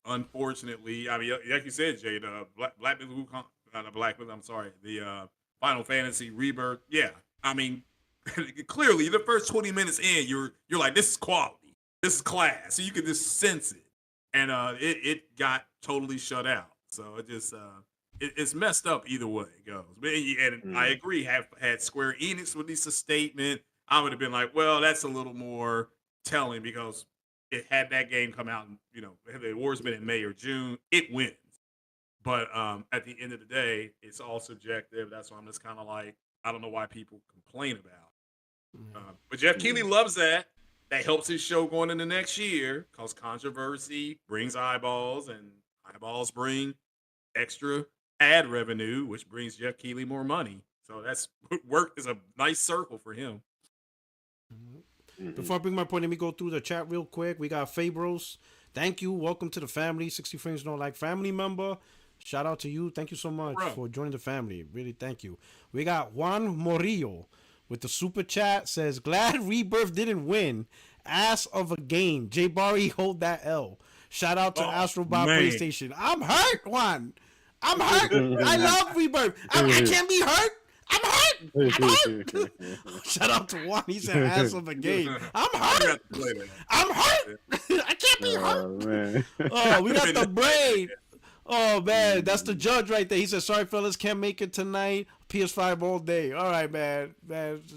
unfortunately, I mean, like you said, Jay, the Black Myth Wukong, not Black Myth, I'm sorry, the Final Fantasy Rebirth. Yeah. I mean, clearly, the first 20 minutes in, you're like, this is quality. this is class. So you could just sense it. And it got totally shut out. So it just it's messed up either way it goes. But and I agree, had Square Enix released a statement, I would have been like, well, that's a little more telling because it had that game come out, and had the awards been in May or June, it wins. But at the end of the day, it's all subjective. That's why I'm just kind of like, I don't know why people complain about it. But Jeff Keighley loves that. That helps his show going into next year because controversy brings eyeballs, and eyeballs bring extra ad revenue, which brings Jeff Keighley more money. So that's work is a nice circle for him. Before I bring my point, let me go through the chat real quick. We got Fabros. Thank you. Welcome to the family. 60 Frames Don't Like family member. Shout out to you. Thank you so much for joining the family. Really, thank you. We got Juan Morillo with the super chat. Says, glad Rebirth didn't win. Ass of a game. J Barry, hold that L. Shout out to Astrobot PlayStation. I'm hurt, Juan. I'm hurt. I love Rebirth. I can't be hurt. I'm hurt. Shout out to Juan. He said ass of a game. I'm hurt. I'm hurt. I can't be hurt. Man. Oh, we got the braid. Oh, man. That's the judge right there. He said, sorry, fellas, can't make it tonight. PS5 all day. All right, man.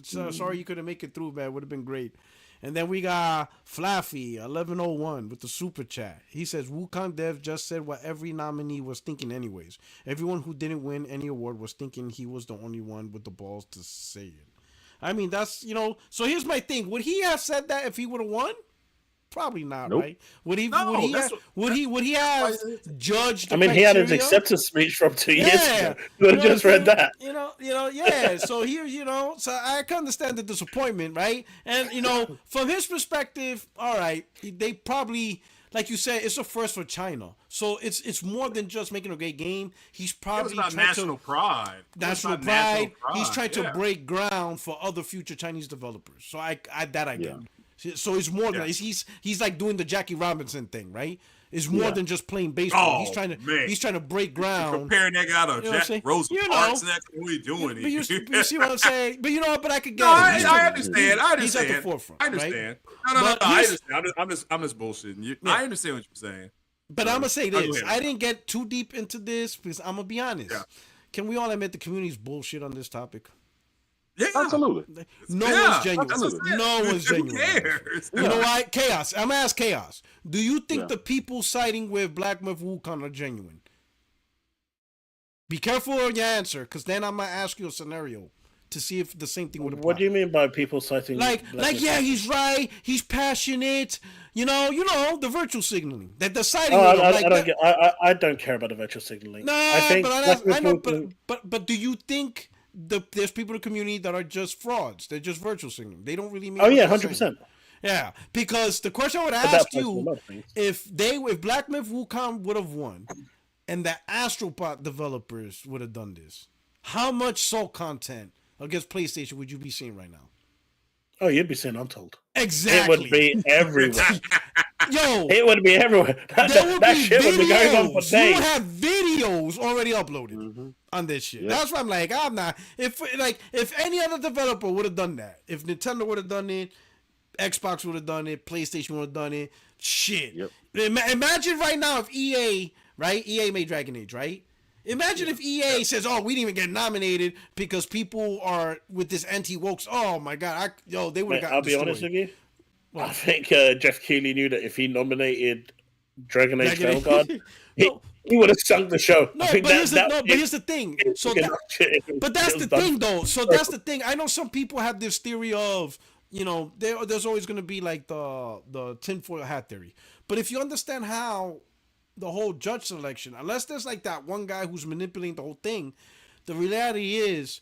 Sorry you couldn't make it through, man. Would have been great. And then we got Flaffy 1101 with the super chat. He says Wukong Dev just said what every nominee was thinking anyways. Everyone who didn't win any award was thinking he was the only one with the balls to say it. I mean, that's, so here's my thing. Would he have said that if he would have won? Probably not, Nope. right? Would he have judged? I mean, he had his acceptance speech from 2 years ago. You would have just read that. Yeah. So here, so I can understand the disappointment, right? And from his perspective, all right, they probably, like you said, it's a first for China. So it's more than just making a great game. He's probably trying national pride. National pride. He's trying to break ground for other future Chinese developers. So I get. So it's more than he's like doing the Jackie Robinson thing, right? It's more than just playing baseball. He's trying to break ground. Comparing that guy to Jack Rosa Parks next, what are you doing? But you see what I'm saying? But but I could get it. I understand. He's at the forefront. I understand. Right? No, I understand. I'm just bullshitting you. I understand what you're saying. But I'm gonna say this. I didn't get too deep into this because I'm gonna be honest. Yeah. Can we all admit the community's bullshit on this topic? Yeah, absolutely. No one's genuine. No one's genuine. Who cares? You know why? Chaos. I'm gonna ask Chaos. Do you think the people siding with Black Myth Wukong are genuine? Be careful on your answer, because then I'm gonna ask you a scenario to see if the same thing would apply. What do you mean by people citing? He's right. He's passionate. The virtual signaling that the siding. I don't care about the virtual signaling. No, I know. But do you think? There's people in the community that are just frauds. They're just virtual signaling. They don't really mean. Oh yeah, 100%. Yeah, because the question I would ask you, if Black Myth Wukong would have won, and the Astrobot developers would have done this, how much soul content against PlayStation would you be seeing right now? Oh, you'd be seeing Untold. Exactly. It would be everywhere. Yo, it would be everywhere. That shit would be going on for days. You would have videos already uploaded on this shit. Yep. That's why I'm like, I'm not. If any other developer would have done that, if Nintendo would have done it, Xbox would have done it, PlayStation would have done it, shit. Yep. Imagine right now if EA made Dragon Age, right? Imagine if EA says, "Oh, we didn't even get nominated because people are with this anti-wokes." Oh my god, they would have gotten. I'll be honest with you. I think Jeff Keighley knew that if he nominated Dragon Age Vanguard, he would have sunk the show. No, but here's the thing. So, but that's the thing, though. So that's the thing. I know some people have this theory of, there's always going to be like the tinfoil hat theory. But if you understand how the whole judge selection, unless there's like that one guy who's manipulating the whole thing, the reality is,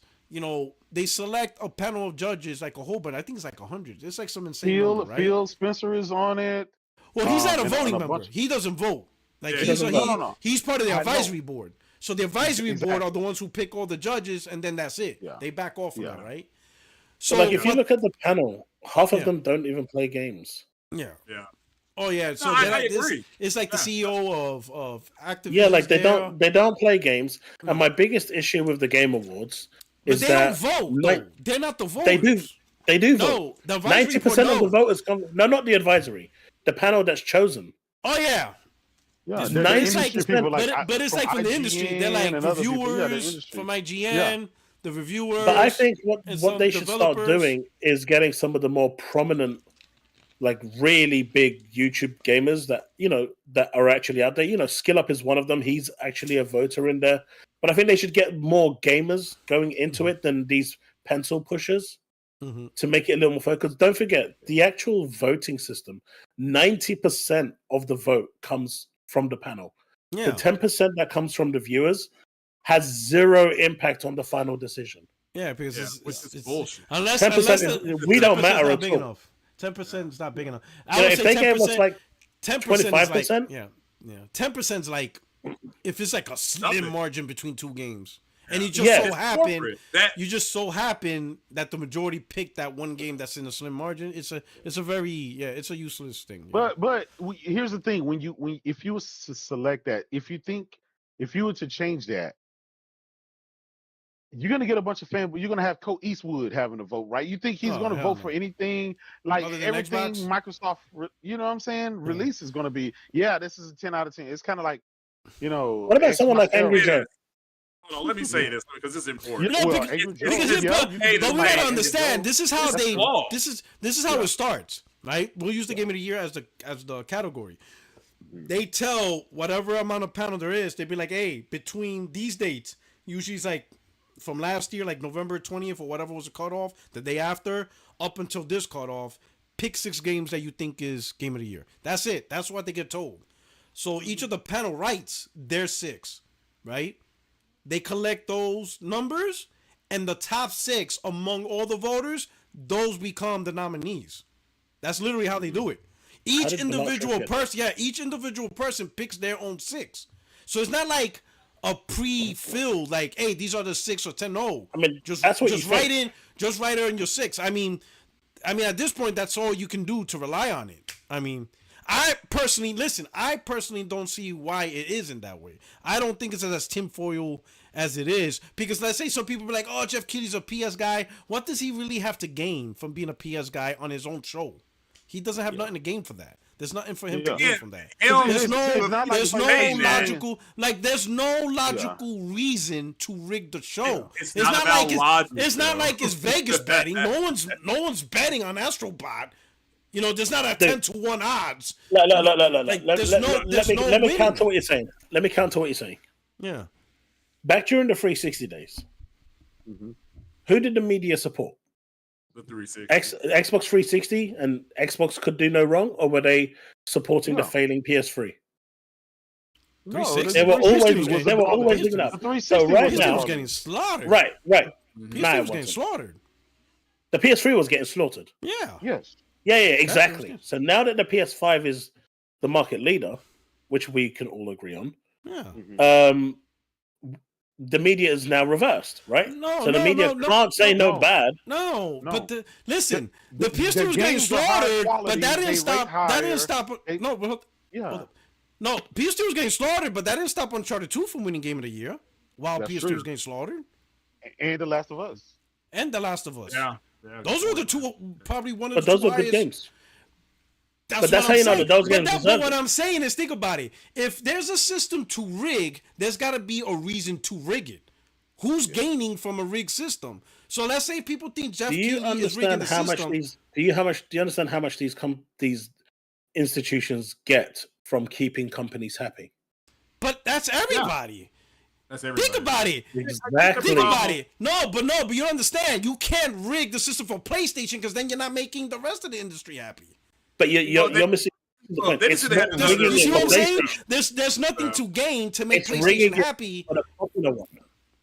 they select a panel of judges, like a whole bunch. I think it's like 100. It's like some insane number, right? Phil Spencer is on it. Well, he's not a voting member. He doesn't vote. He's part of the advisory board. So the advisory board are the ones who pick all the judges, and then that's it. Yeah. They back off of that, right? So, if you look at the panel, half of them don't even play games. Yeah. Yeah. Oh yeah, so I agree. It's like the CEO of Activision. Yeah, like they don't play games. And my biggest issue with the Game Awards is they that don't vote. They're not the voters. They do no, vote. 90% of the voters come. No, not the advisory. the panel that's chosen. Oh yeah. Yeah, It's they're the 90% industry people But it's like from the industry. They're like and other people. Yeah, the reviewers industry. from IGN, Yeah. the reviewers. But I think and what some they should start developers. doing is getting some of the more prominent, like really big YouTube gamers that that are actually out there. Skill Up is one of them. He's actually a voter in there. But I think they should get more gamers going into it than these pencil pushers to make it a little more focused. Don't forget the actual voting system. 90% of the vote comes from the panel. Yeah. The 10% that comes from the viewers has zero impact on the final decision. Yeah, because it's bullshit. Unless 10%, we don't matter at all. 10% is not big enough. If they gave us like 10%, 25%, yeah. 10% is like if it's like a slim margin between two games, and you just so happen that the majority picked that one game that's in a slim margin. It's a it's a useless thing. But here's the thing: if you was to select that, if you were to change that, you're gonna get a bunch of fans. You're gonna have Colt Eastwood having a vote, right? You think he's gonna vote for anything like everything Xbox? Microsoft? You know what I'm saying? Release is gonna be this is a 10 out of 10. It's kind of like What about someone like Angry Joe? Hold on, let me say this because it's important. But we gotta understand. This is how This is how it starts, right? We'll use the game of the year as the category. They tell whatever amount of panel there is. They'd be like, hey, between these dates, usually it's like from last year, like November 20th or whatever was the cutoff, the day after, up until this cutoff, pick 6 games that you think is game of the year. That's it. That's what they get told. So each of the panel writes their 6, right? They collect those numbers, and the top 6 among all the voters, those become the nominees. That's literally how they do it. Each individual person picks their own 6. So it's not like a pre-filled, like, hey, these are the 6 or 10. No, I mean, just write in your 6. I mean, at this point, that's all you can do to rely on it. I mean, I personally don't see why it isn't that way. I don't think it's as tinfoil as it is, because let's say some people be like, oh, Jeff Keighley's a PS guy. What does he really have to gain from being a PS guy on his own show? He doesn't have nothing to gain from that. There's nothing for him to gain from that. There's no logical reason to rig the show. It's not like it's Vegas betting. No one's betting on Astrobot. There's not a 10-1 odds. No. Let me counter what you're saying. Yeah. Back during the 360 days, who did the media support? The 360. Xbox 360 and Xbox could do no wrong, or were they supporting the failing PS3? No, they were always looking up. So right now, was getting slaughtered. Right. PS3 was getting slaughtered. The PS3 was getting slaughtered. Yeah. Yes. Yeah, exactly. So now that the PS5 is the market leader, which we can all agree on, the media is now reversed, right? The media can't say no bad. No. But listen, the PS2 was getting slaughtered, but that didn't stop. No, PS2 was getting slaughtered, but that didn't stop Uncharted 2 from winning Game of the Year. While PS2 was getting slaughtered, and The Last of Us, Yeah. Those were the two, probably one of but the those two were good games. That's how you know that those games. But what I'm saying is, think about it. If there's a system to rig, there's got to be a reason to rig it. Who's gaining from a rigged system? So let's say people think Jeff Keighley is rigging the system. Do you understand how much these institutions get from keeping companies happy? But that's everybody. Yeah. That's everybody. Think about it. Exactly. Think about it. No, but you understand. You can't rig the system for PlayStation because then you're not making the rest of the industry happy. But you're missing the point. You see what I'm saying? There's nothing to gain to make PlayStation happy. On a popular one.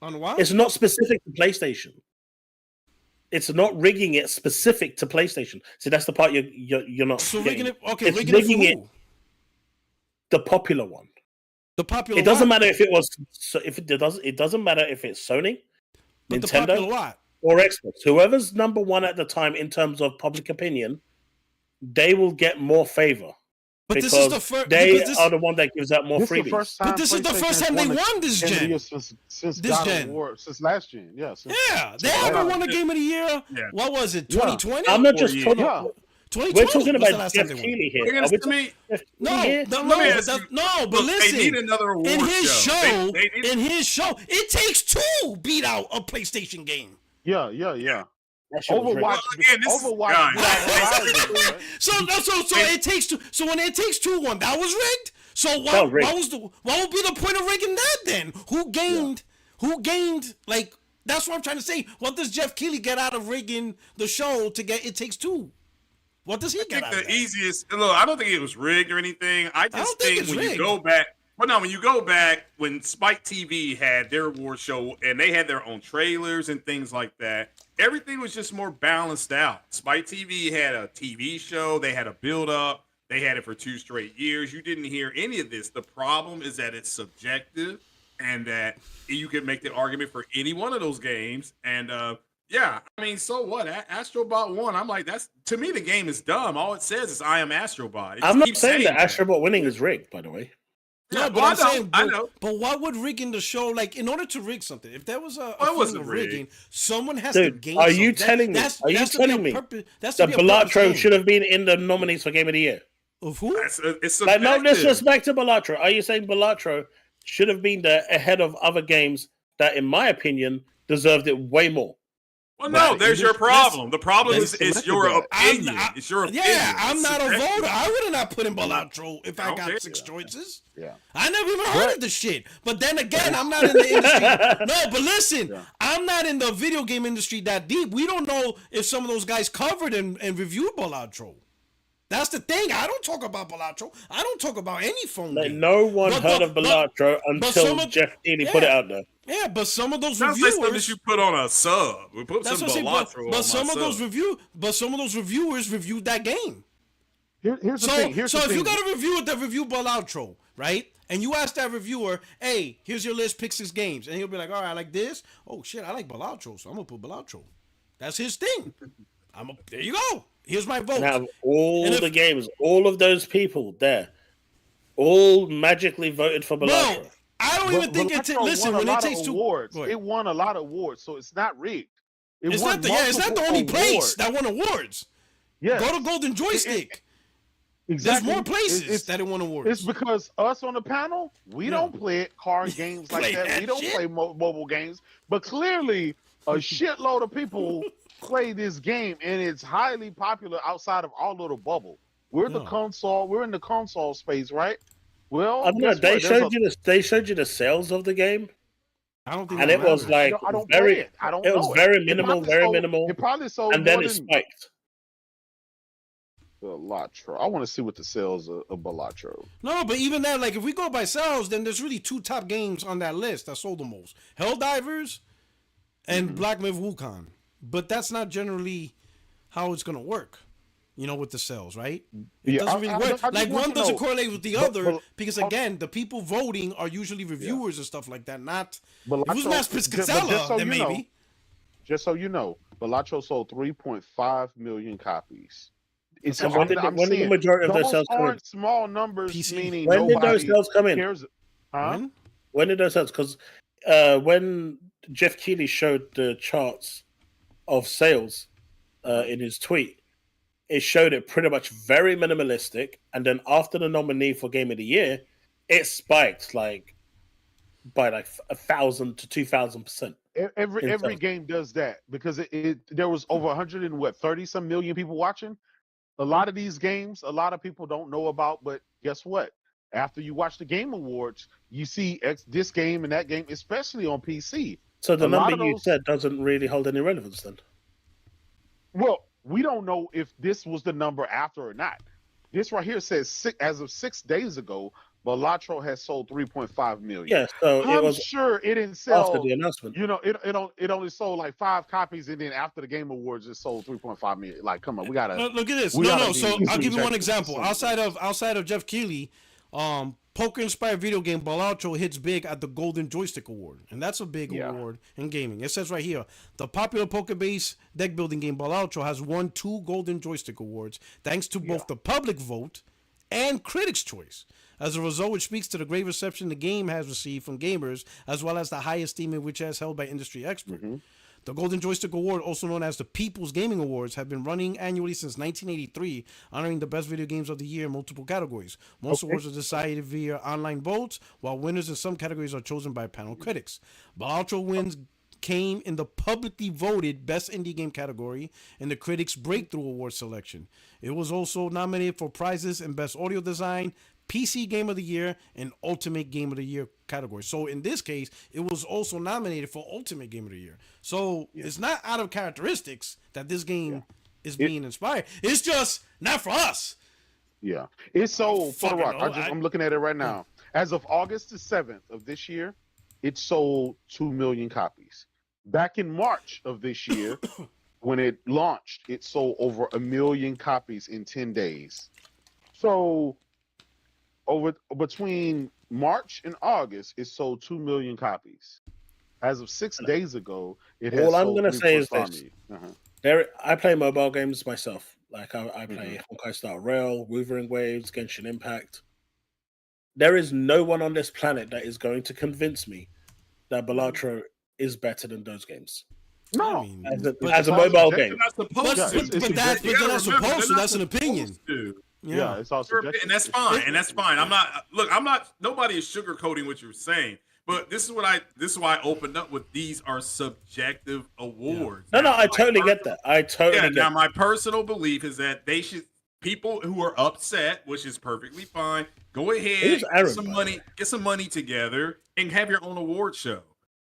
On what? It's not specific to PlayStation. It's not rigging it specific to PlayStation. See, that's the part you're not. So getting. rigging it. Okay, it's rigging it. The popular one. The popular. It doesn't matter if it was. It doesn't matter if it's Sony, but Nintendo, or Xbox. Whoever's number one at the time in terms of public opinion, they will get more favor. But this is the first. They are the one that gives out more freebies. But this is the first time they won this gen. Since God of War, since last gen. Yeah. They haven't won a Game of the Year. Yeah. What was it? 2020. I'm not just talking. 2020. We're talking was the about last time Jeff they won. Keighley here. Bring Are it we to me. No, me ask you- but Look, listen. they need another award in his show, They need- in his show, it takes 2 beat out a PlayStation game. Yeah. That shit was rigged. Overwatch. Well, again, this is- Overwatch. guys. beat out Horizon, right? So it takes 2. So when it takes 2 1, that was rigged. So That was rigged. what would be the point of rigging that then? Who gained? Like, that's what I'm trying to say. What does Jeff Keighley get out of rigging the show to get It Takes 2? What does he I get think out the of that? easiest. Look, I don't think it was rigged or anything. I just don't think think it's when you rigged. go back. But no, when you go back, when Spike TV had their award show and they had their own trailers and things like that, everything was just more balanced out. Spike TV had a TV show, they had a build up, they had it for 2 straight years. You didn't hear any of this. The problem is that it's subjective and that you can make the argument for any one of those games. And yeah, I mean, so what? Astrobot won. I'm like, that's to me, the game is dumb. All it says is I am Astrobot. It I'm just not keeps saying that that. Astrobot winning is rigged, by the way. No, Yeah, but well, I'm saying, I know. But why would rigging the show, like, in order to rig something, if there was a Well, it wasn't feeling of rigged. rigging, someone has Dude, to gain. are something. you telling me? Are you telling me That's that Balatro should have been in the nominees for Game of the Year? Of who? It's Like, no subjective. disrespect to Balatro. Are you saying Balatro should have been there ahead of other games that, in my opinion, deserved it way more? Well, no, Right. there's your problem. The problem is let's it's your select opinion. It's your opinion. Yeah, I'm It's not a subjective. voter. I would have not put in Balatro if I Okay. got 6 choices. Yeah. I never even heard of the shit. But then again, I'm not in the industry. No, but listen, Yeah. I'm not in the video game industry that deep. We don't know if some of those guys covered and reviewed Balatro. That's the thing. I don't talk about Balatro. I don't talk about any phone Like, game. no one But- heard of but- Balatro but some until of- Jeff Keighley put it yeah. out there. Yeah, but some of those Sounds like something reviewers. you put on a sub. We put That's some what I'm saying. Balatro on But some my of those sub. some of those reviewers reviewed that game. Here's the So, thing. Here's so the if thing. you got a reviewer that review Balatro, right? And you ask that reviewer, hey, here's your list, pick 6 games. And he'll be like, all right, I like this. Oh, shit, I like Balatro, so I'm going to put Balatro. That's his thing. There you go. Here's my vote. And out of all And if- the games, all of those people there, all magically voted for Bro, Balatro. I don't even think Balatro it listen, won a when it lot of takes 2 awards. Go ahead. It won a lot of awards, so it's not rigged. It It's won not it's not the multiple only place awards. that won awards. Yes. Go to Golden Joystick. Exactly. There's more places It's- that it won awards. It's because us on the panel, we don't play card games Play like that. that We don't shit. play mobile games. But clearly, a shitload of people play this game, and it's highly popular outside of our little bubble. We're the Yeah. console. We're in the console space, right? Well, I don't know. guess They what? showed you the sales of the game, I don't think and that it was matters. like I don't very. play it. I don't It was know very It minimal, probably very sold- minimal, It probably sold and then more it than spiked. Balatro. I want to see what the sales of Balatro. No, but even that, like, if we go by sales, then there's really 2 top games on that list that sold the most: Helldivers and Black Myth Wukong. But that's not generally how it's gonna work, you know, with the sales, right? It Yeah, doesn't I really just work. want Like, to one doesn't know- correlate with the but- other but- because, again, the people voting are usually reviewers and stuff like that. Not if it was Balatro- Mass but just Piscatella, so then you know, maybe. Just so you know, Balatro sold 3.5 million copies. It's And when did the majority of those sales come in? aren't small numbers, PC. meaning When did nobody those sales come in? cares. Huh? When? When did those sales? Because when Jeff Keighley showed the charts of sales in his tweet, it showed it pretty much very minimalistic. And then after the nominee for Game of the Year, it spiked like by like 1,000 to 2,000%. Every Insane. game does that because there was over 130 some million people watching. A lot of these games, a lot of people don't know about, but guess what? After you watch the Game Awards, you see this game and that game, especially on PC. So the A lot number of you those- said doesn't really hold any relevance then. Well, we don't know if this was the number after or not. This right here says as of 6 days ago, Balatro has sold 3.5 million. Yeah, so it I'm was sure it didn't sell. after the announcement. You know, it only sold like 5 copies, and then after the Game Awards, it sold 3.5 million. Like, come on, we gotta. Look at this. we No, gotta no. be So I'll give you one objective. example. Outside of Jeff Keighley, poker-inspired video game Balatro hits big at the Golden Joystick Award, and that's a big Yeah. award in gaming. It says right here, the popular poker-based deck-building game Balatro has won 2 Golden Joystick Awards thanks to both the public vote and critics' choice. As a result, which speaks to the great reception the game has received from gamers, as well as the high esteem in which it is held by industry experts. The Golden Joystick Award, also known as the People's Gaming Awards, have been running annually since 1983, honoring the best video games of the year in multiple categories. Most awards are decided via online votes, while winners in some categories are chosen by panel critics. Balatro wins came in the publicly voted Best Indie Game category in the Critics' Breakthrough Award selection. It was also nominated for prizes in Best Audio Design, PC Game of the Year, and Ultimate Game of the Year category. So in this case, it was also nominated for Ultimate Game of the Year. So it's not out of characteristics that this game is being inspired. It's just not for us. Yeah. It's sold for the Rock. know. I'm looking at it right now. As of August the 7th of this year, it sold 2 million copies. Back in March of this year, when it launched, it sold over 1 million copies in 10 days. So between March and August, it sold 2 million copies. As of 6 days ago, it has All I'm sold going to say is 3.5 this. million. I play mobile games myself. Like I play Honkai Star Rail, Wuthering Waves, Genshin Impact. There is no one on this planet that is going to convince me that Balatro is better than those games. No, I mean, as a mobile game. They're not supposed Yeah, to. it's- but that's You gotta not remember, supposed to. they're That's an not opinion. supposed to. Yeah, it's also And that's fine. And that's fine. I'm not. Nobody is sugarcoating what you're saying. But this is why I opened up with these are subjective awards. No, Now, I totally get that. I totally get now that. my personal belief is that people who are upset, which is perfectly fine, go ahead, Who's Aaron, get some money together and have your own award show.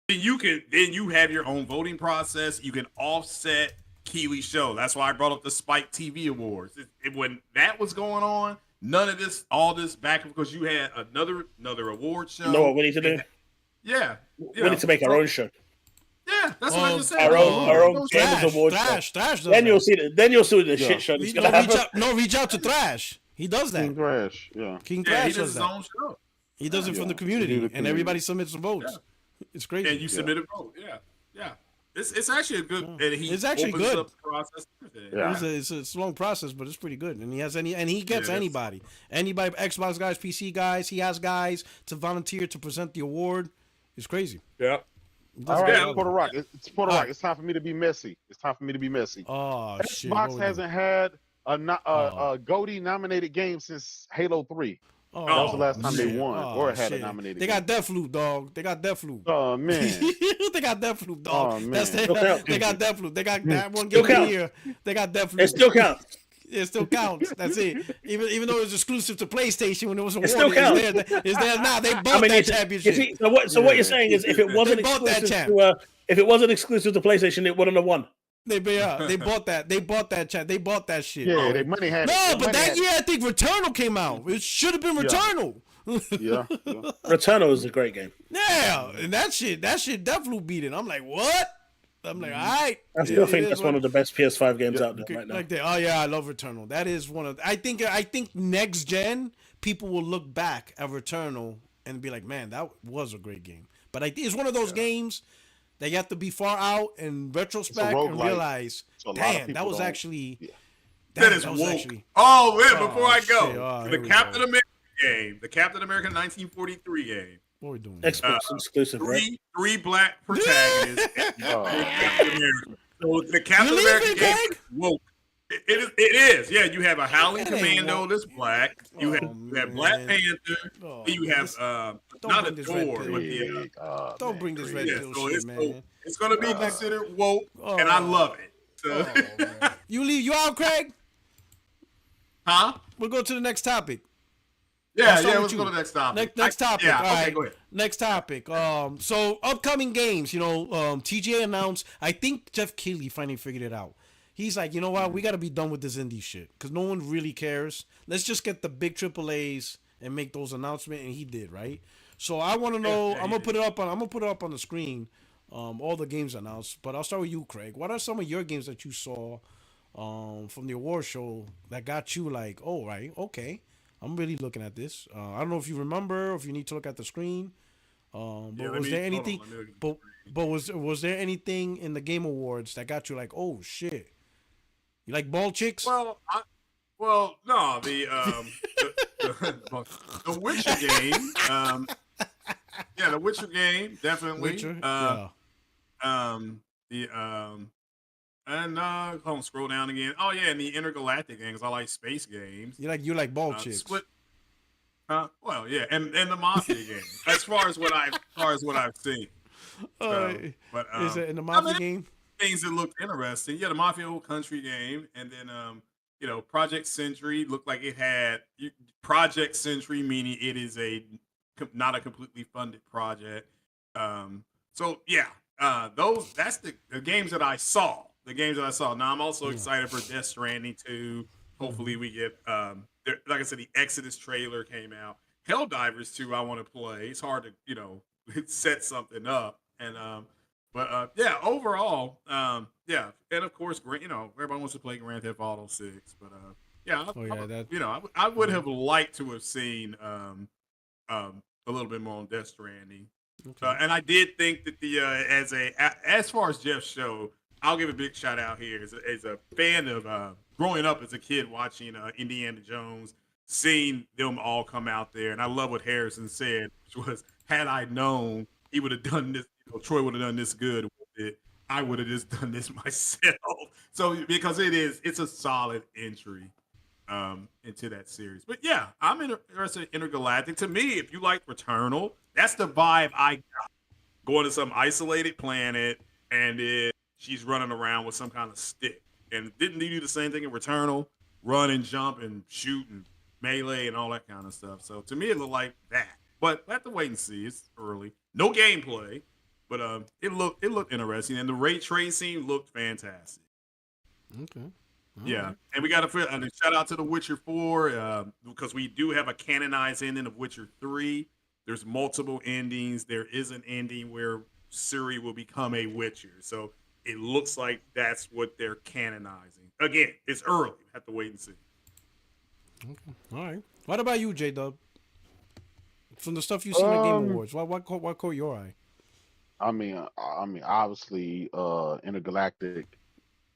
Then you have your own voting process. You can offset Keely's show. That's why I brought up the Spike TV Awards. When that was going on, none of this, all this back, because you had another award show. You know what we need to do? Yeah. We need to make our own show. Yeah, that's what I just said. Our own Gamers Award show. Thrash does Then you'll that. see the shit show that's gonna happen. Reach out to Thrash. He does that. King Thrash, yeah. King Yeah, Thrash he does does his that. own show. He does it from the community, and everybody submits some votes. It's crazy. And you submit a vote. Yeah. It's actually a good. And he It's actually opens good. up the process. Yeah. It's a long process, but it's pretty good. And he gets anybody, Xbox guys, PC guys. He has guys to volunteer to present the award. It's crazy. Yeah. All right, Yeah. Puerto Rock. It's Puerto Rock. It's time for me to be messy. Oh shit! Xbox hasn't had a GOTY nominated game since Halo 3. Oh, that was the last time they shit. won or had a nominated They game. got Deathloop, dog. They got Deathloop. Oh man. They got Deathloop, dog. Oh, man. They got Deathloop. They got that one game counts. here. They got Deathloop. It still counts. It still counts. That's it. Even though it was exclusive to PlayStation when it was awarded, still counts. It's there now. They bought that championship. You see, what you're saying is if it wasn't They bought that exclusive to PlayStation, it wouldn't have won. They bought that. They bought that chat. They bought that shit. Yeah, they money had it. No, Their but money that had year I think Returnal came out. It should have been Returnal. Yeah. Returnal is a great game. Yeah, and that shit Deathloop beat it. I'm like, what? I'm like, all right. I still think that's one of the best PS5 games out there right now. Like that. Oh yeah, I love Returnal. That is one of. I think next gen people will look back at Returnal and be like, man, that was a great game. But it's one of those games that you have to be far out in retrospect and realize, damn, that was actually. Yeah. That is woke. Oh man! Before I go, shit. the Captain America game, the Captain America 1943 game. What are we doing? Xbox exclusive, right? Three black protagonists. Captain America. So the Captain America game is woke. It is. Yeah, you have a Howling Commando that's black. You have Black Panther. You have not a Thor, but the don't bring this red pill shit, man. It's gonna be considered woke, and I love it. So. You out, Craig? Huh? We'll go to the next topic. Let's go to the next topic. Next topic. Yeah, all okay, right. go ahead. Next topic. So upcoming games. TGA announced. I think Jeff Keighley finally figured it out. He's like, you know what? We got to be done with this indie shit because no one really cares. Let's just get the big AAAs and make those announcements, and he did, right? So I want to know. I'm gonna put it up on the screen. All the games announced, but I'll start with you, Craig. What are some of your games that you saw from the award show that got you like, oh, right, okay, I'm really looking at this. I don't know if you remember or if you need to look at the screen. But was there anything? But was there anything in the Game Awards that got you like, oh shit? You like ball chicks? No, the Witcher game. The Witcher game definitely. Witcher, The and hold on, scroll down again. Oh yeah, and the Intergalactic games. I like space games. You like ball chicks. Split. Well, yeah, and the Mafia game. As far as what I've seen. So, but is it in the Mafia game? Things that looked interesting. Yeah, the Mafia Old Country game, and then Project Century looked like it had Project Century, meaning it is not a completely funded project. So yeah, that's the games that I saw. The games that I saw. Now I'm also excited for Death Stranding 2. Hopefully we get like I said, the Exodus trailer came out. Helldivers 2 I want to play. It's hard to set something up, and but yeah, overall, yeah, and of course, everybody wants to play Grand Theft Auto 6, but yeah, I would have liked to have seen a little bit more on Death Stranding, and I did think that as far as Jeff's show, I'll give a big shout out here as a fan of growing up as a kid watching Indiana Jones, seeing them all come out there, and I love what Harrison said, which was, had I known he would have done this, Troy would have done this good with it, I would have just done this myself. So because it's a solid entry into that series. But yeah, I'm interested in Intergalactic. To me, if you like Returnal, that's the vibe I got. Going to some isolated planet, and she's running around with some kind of stick. And didn't you do the same thing in Returnal? Run and jump and shoot and melee and all that kind of stuff. So to me, it looked like that. But I have to wait and see. It's early. No gameplay, but it looked interesting, and the ray tracing looked fantastic. Okay. Yeah, and we got a shout out to The Witcher 4 because we do have a canonized ending of Witcher 3. There's multiple endings. There is an ending where Ciri will become a Witcher. So it looks like that's what they're canonizing. Again, it's early. Have to wait and see. Okay. All right. What about you, J-Dub? From the stuff you seen at Game Awards, what caught your eye? I mean, obviously, Intergalactic.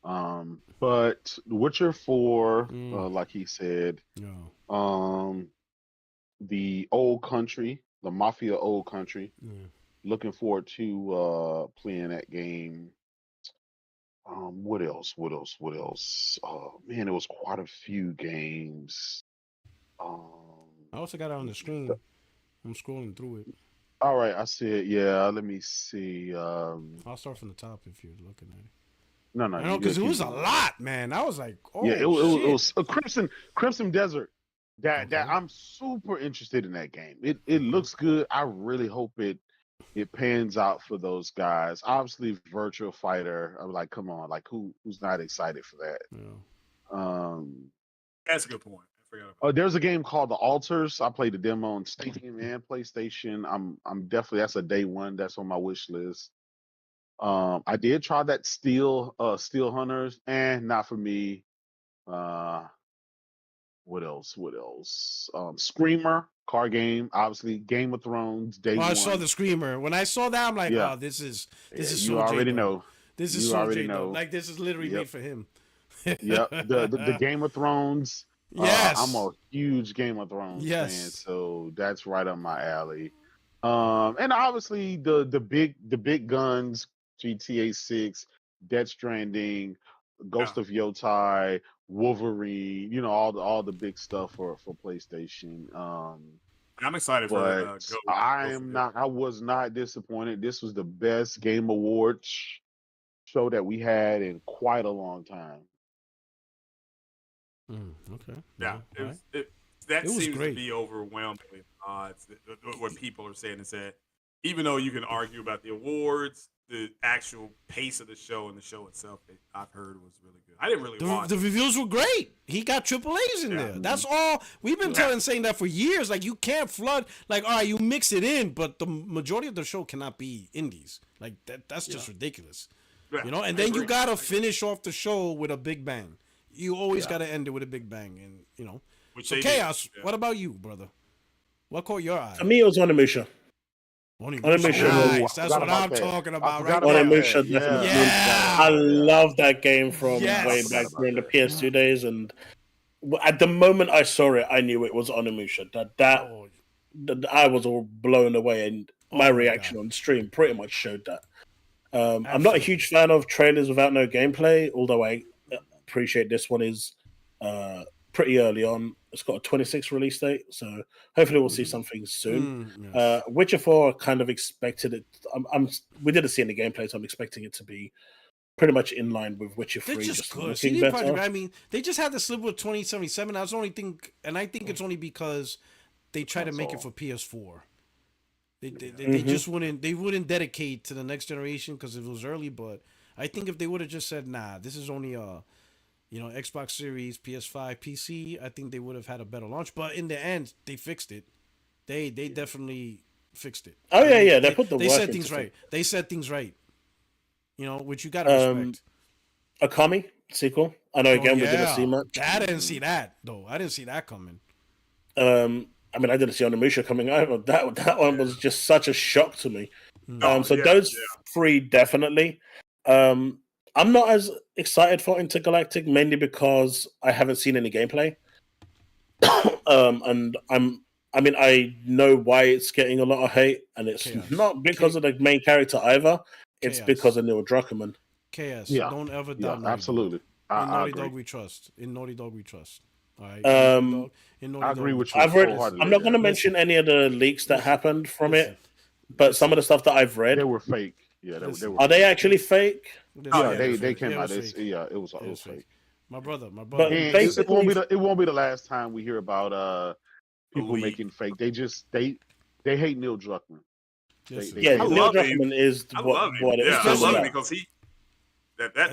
But The Witcher 4, like he said, the Old Country, the Mafia Old Country. Looking forward to playing that game. What else? Oh man, it was quite a few games. I also got it on the screen. I'm scrolling through it. All right, I see it. Yeah, let me see. I'll start from the top if you're looking at it. No, because it was a lot, man. I was like, oh, yeah, it was a Crimson Desert. That I'm super interested in that game. It looks good. I really hope it pans out for those guys. Obviously, Virtual Fighter. I'm like, come on, like who's not excited for that? Yeah. That's a good point. I forgot about there's a game called The Altars. I played the demo on Steam and PlayStation. I'm definitely, that's a day one. That's on my wish list. I did try that Steel Hunters, and not for me. What else? Screamer car game, obviously Game of Thrones day one. I saw the Screamer. When I saw that, I'm like, oh, this is you so already J-Dub. know. This is so J-Dub. Like this is literally made for him. Yep. The Game of Thrones. Yes. I'm a huge Game of Thrones fan, so that's right up my alley. And obviously the big guns, GTA 6, Death Stranding, Ghost of Yotai, Wolverine, all the big stuff for PlayStation. I'm excited for I was not disappointed. This was the best Game Awards show that we had in quite a long time. Okay. Yeah, that seems to be overwhelmingly odds. What people are saying is that even though you can argue about the awards, the actual pace of the show and the show itself, I've heard was really good. I didn't really watch the reviews were great. He got AAAs in there. That's all. We've been saying that for years. Like, you can't flood. Like, all right, you mix it in, but the majority of the show cannot be indies. Like, that's just ridiculous. Yeah, and then you got to finish off the show with a big bang. You always got to end it with a big bang. And, so Chaos, what about you, brother? What caught your eye? For me, it was Onimusha. Nice. That's what I'm talking about right now. Onimusha, definitely. Yeah. I love that game from way back during the PS2 days, and at the moment I saw it, I knew it was Onimusha. That I was all blown away, and my reaction on stream pretty much showed that. I'm not a huge fan of trailers without no gameplay, although I appreciate this one is pretty early on. It's got a 26 release date, so hopefully we'll see something soon. Yes. Witcher 4 kind of expected it. We didn't see any gameplay, so I'm expecting it to be pretty much in line with Witcher 3. They're just good. looking CD better. Projekt, I mean, they just had to slip with 2077. I think it's only because they try to make it for PS4. They just wouldn't dedicate to the next generation because it was early. But I think if they would have just said, nah, this is only Xbox Series, PS5, PC, I think they would have had a better launch. But in the end, they fixed it. They definitely fixed it. Oh yeah, they put the they work said into things it. right. They said things right. Which you gotta respect. Okami sequel. I know again we didn't see much. I didn't see that though. I didn't see that coming. I mean, I didn't see Onimusha coming over. That one was just such a shock to me. Those three definitely. I'm not as excited for Intergalactic mainly because I haven't seen any gameplay. And I know why it's getting a lot of hate, and it's not because of the main character either. It's because of Neil Druckmann. KS, Yeah. don't ever doubt Yeah, absolutely. In I Naughty agree. Dog we trust. In Naughty Dog we trust. All right. I agree with you. I'm wholeheartedly. not going to mention any of the leaks that happened from it, but some of the stuff that I've read, They were fake. Yeah, they were. are they actually fake? Yeah, they came out. It was fake. My brother. But And basically, it won't be the last time we hear about people making fake. They hate Neil Druckmann. Neil love him. Druckmann is I what love him. it is. Yeah, I love him about. because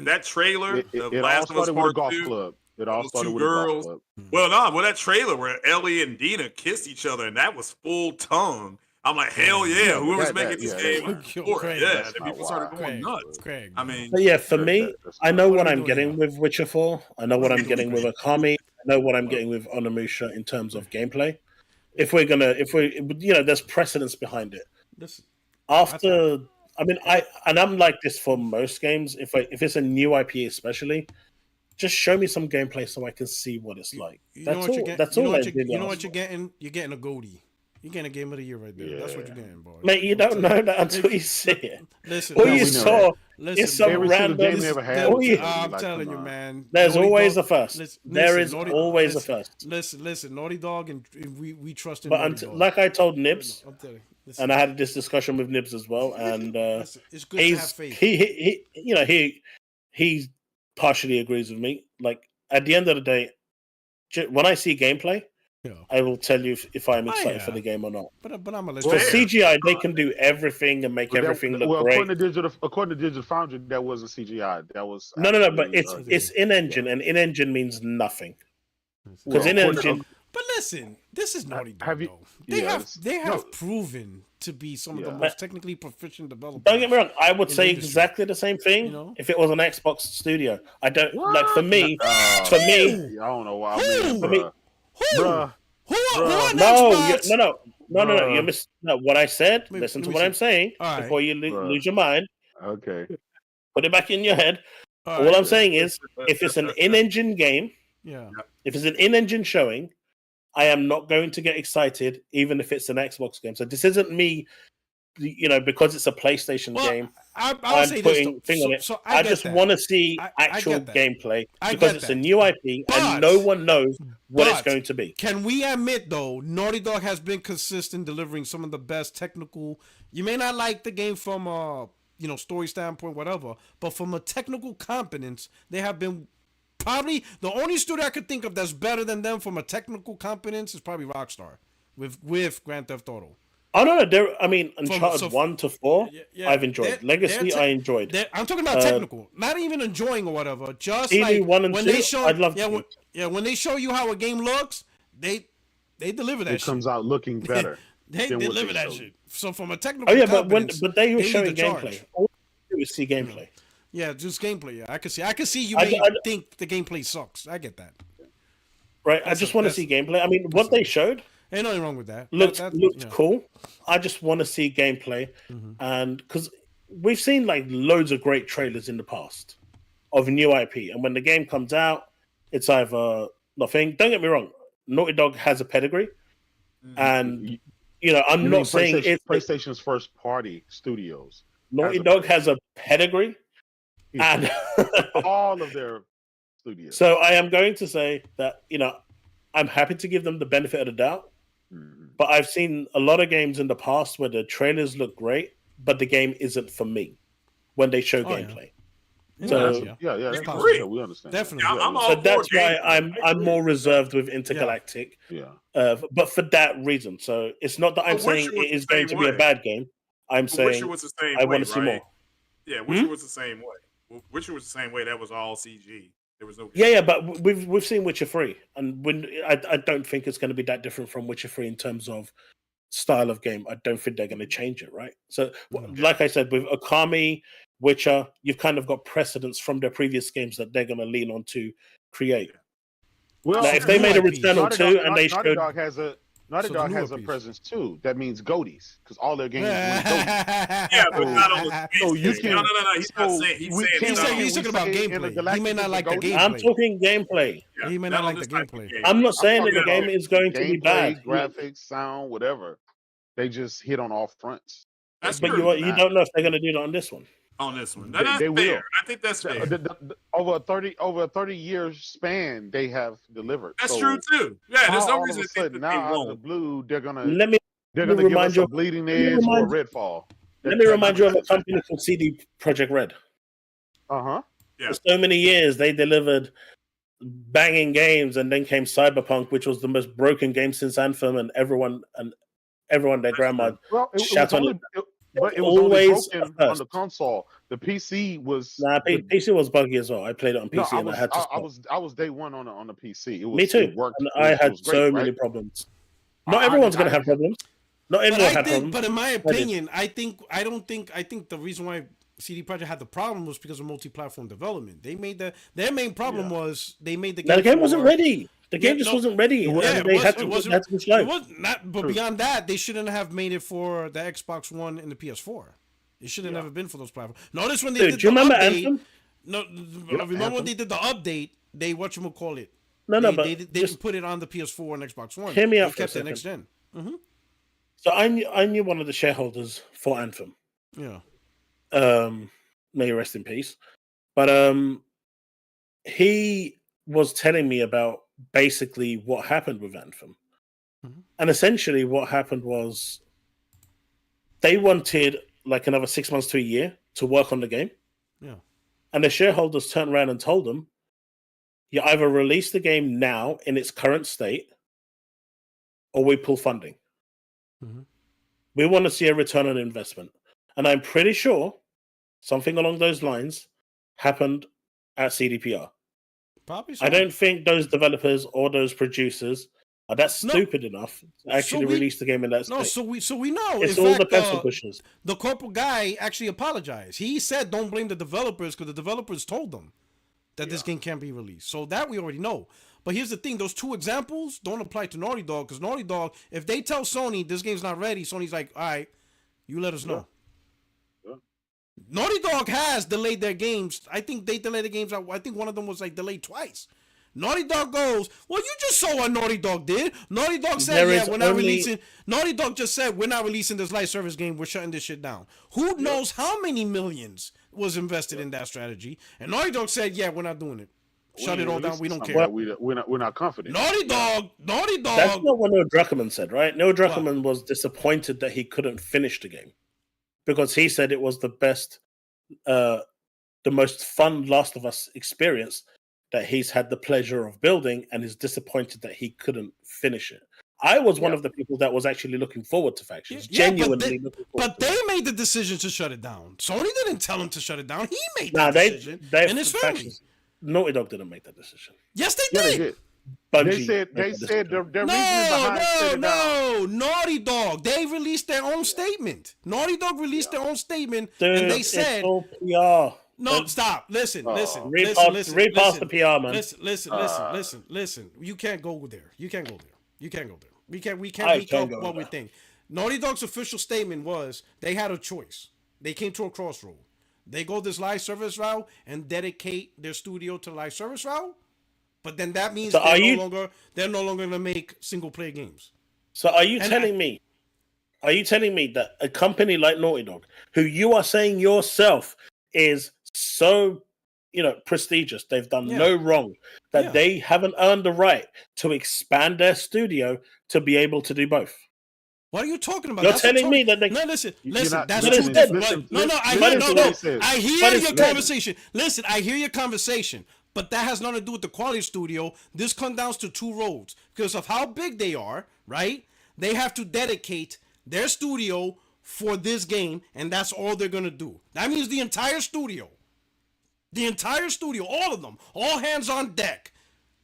that trailer, It the all Last of Us started with a Part golf 2. club. It all those started two with a golf girls. club. Well, that trailer where Ellie and Dina kissed each other, and that was full tongue. I'm like, hell yeah! Yeah, whoever's that- making that- this yeah, game, that- for it. Craig, Yeah, that's the not people started going wild. nuts. Craig. I mean, But yeah, for me, I know what I'm doing getting here? with Witcher 4. I know what I'm getting with Okami. I know what I'm getting with Onimusha in terms of gameplay. If we there's precedence behind it. I'm like this for most games. If it's a new IP, especially, just show me some gameplay so I can see what it's like. That's all. You know what you're getting? You're getting a GOTY. You're getting a Game of the Year right there. Yeah. That's what you're getting, boy. Mate, you don't know that until you see it. Listen, all you saw is some every random. game they ever had. I'm telling you, man. There's Naughty always Dog, a first. There is always a first. Listen, Naughty Dog, and we trust in but Naughty Dog. like I told Nibs, I'm telling you, and I had this discussion with Nibs as well, and it's good to have faith. He partially agrees with me. Like at the end of the day, when I see gameplay, I will tell you if I'm excited for the game or not. But I'm gonna let you. For CGI, they can do everything and make everything look great. According to Digital Foundry, that wasn't CGI. That was no. But it's in engine, and in engine means nothing. Because in engine. But listen, this is Naughty Dog. They have proven to be some of the most technically proficient developers. Don't get me wrong. I would say exactly the same thing if it was an Xbox studio. I don't like for me. I don't know why. No. You missed. No, what I said. Listen to what I'm saying before you lose your mind. Okay. Put it back in your head. All I'm saying is, if it's an in-engine game, if it's an in-engine showing, I am not going to get excited, even if it's an Xbox game. So this isn't me, because it's a PlayStation game. I'm putting thing on it. So I just want to see actual gameplay because it's a new IP and no one knows what it's going to be. Can we admit, though, Naughty Dog has been consistent delivering some of the best technical. You may not like the game from story standpoint, whatever, but from a technical competence, they have been. Probably the only studio I could think of that's better than them from a technical competence is probably Rockstar with Grand Theft Auto. Oh no! Uncharted 1 to 4, I've enjoyed. Legacy, I enjoyed. I'm talking about technical, not even enjoying or whatever. Just like 1 and when 2, they show, I'd love when they show you how a game looks, they deliver that. It comes out looking better. They deliver that shit. So from a technical, but they were showing gameplay. All you do is see gameplay. Yeah, just gameplay. Yeah, I can see you think the gameplay sucks. I get that. Right, I just want to see gameplay. I mean, what they showed, ain't nothing wrong with that. Looked cool. I just want to see gameplay, and because we've seen like loads of great trailers in the past of new IP, and when the game comes out, it's either nothing. Don't get me wrong, Naughty Dog has a pedigree, and I'm not saying it's PlayStation's first party studios. Naughty Dog has a pedigree, and all of their studios. so I am going to say that I'm happy to give them the benefit of the doubt. But I've seen a lot of games in the past where the trailers look great, but the game isn't for me when they show gameplay. Yeah. So We understand. Definitely. I'm all so for that's why gameplay. I'm more reserved with Intergalactic. But for that reason. So it's not that I'm saying it is going to be a bad game. I'm saying Witcher was the same I way, want to see more. Yeah, Witcher was the same way. Witcher was the same way. That was all CG. There was no. Yeah, but we've seen Witcher 3, and I don't think it's going to be that different from Witcher 3 in terms of style of game. I don't think they're going to change it, right? So, like I said, with Okami, Witcher, you've kind of got precedents from their previous games that they're going to lean on to create. Well, now, if they made a Returnal 2 and they Naughty showed... Dog has a presence too. That means GOTYs because all their games win GOTYs. Yeah, but not on the So you can. No. He's not saying. He's talking about gameplay. He may not like the gameplay. I'm talking gameplay. Yeah, he may not like the gameplay. I'm not saying that the game is going to be bad. Graphics, sound, whatever. They just hit on all fronts. But you don't know if they're going to do that on this one. On this one, They fair. will. I think that's fair. Over a 30-year span, they have delivered. That's true too. Yeah, there's no reason to think that now out of the blue they're gonna give us a Bleeding Edge or a Redfall. Let me remind you of a company called CD Projekt Red. Yeah. For so many years, they delivered banging games, and then came Cyberpunk, which was the most broken game since Anthem, and everyone their grandma shat on it. But it was always broken on the console. The PC was PC was buggy as well. I played it on PC and I had to stop. I was day one on the PC. It was, Me too. It worked. And I had so many problems. Not everyone's going to have problems. Not everyone had problems. But in my opinion, I think the reason why CD Projekt had the problem was because of multi-platform development. They made their main problem was they made the game. The game wasn't ready. The game just wasn't ready. They had to be slow. It was not, but beyond that, they shouldn't have made it for the Xbox One and the PS4. It should have never been for those platforms. Notice when they did the update. Anthem? No, remember when they did the update? They whatchamacallit. They didn't put it on the PS4 and Xbox One. Hear me out. They kept it next gen. So I knew one of the shareholders for Anthem. Yeah. May he rest in peace. But he was telling me about basically what happened with Anthem. And essentially what happened was they wanted like another 6 months to a year to work on the game. Yeah. And the shareholders turned around and told them, you either release the game now in its current state or we pull funding. We want to see a return on investment. And I'm pretty sure something along those lines happened at CDPR. Probably so. I don't think those developers or those producers are that stupid enough to actually release the game in that state. No, so we know. It's in all fact, the pencil pushers. The corporate guy actually apologized. He said, "Don't blame the developers," because the developers told them that this game can't be released. So that we already know. But here's the thing: those two examples don't apply to Naughty Dog, because Naughty Dog, if they tell Sony this game's not ready, Sony's like, "All right, you let us know." Naughty Dog has delayed their games. I think they delayed the games. I think one of them was like delayed twice. Naughty Dog goes, well, you just saw what Naughty Dog did. Naughty Dog said, we're not releasing. Naughty Dog just said, we're not releasing this live service game. We're shutting this shit down. Who knows how many millions was invested in that strategy? And Naughty Dog said, yeah, we're not doing it. Shut it all down. We don't care. We're not confident. Naughty Dog. That's not what Neil Druckmann said, right? Neil Druckmann was disappointed that he couldn't finish the game because he said it was the best, the most fun Last of Us experience that he's had the pleasure of building, and is disappointed that he couldn't finish it. I was one of the people that was actually looking forward to Factions, genuinely looking forward. But they made the decision to shut it down. Sony didn't tell him to shut it down. He made that decision. And his family. Naughty Dog didn't make that decision. Yes, they did. They did. They said their reasoning behind shutting it down. Naughty Dog. They released their own statement. Naughty Dog released their own statement, and they said, it's all PR. No, stop. Listen. Read past the PR, man. Listen. You can't go there. We can't talk what we think. Naughty Dog's official statement was they had a choice. They came to a crossroad. They go this live service route and dedicate their studio to live service route, but then that means they're no longer going to make single player games. So are you telling me Are you telling me that a company like Naughty Dog, who you are saying yourself is so, prestigious, they've done no wrong, that they haven't earned the right to expand their studio to be able to do both? What are you talking about? You're telling me that they... No, listen. not- That's but two instead- different. listen, I listen hear. to what he says. I hear But your instead- conversation. Listen, I hear your conversation, but that has nothing to do with the quality studio. This comes down to two roads because of how big they are. Right? They have to dedicate their studio for this game, and that's all they're gonna do. That means the entire studio, all of them, all hands on deck.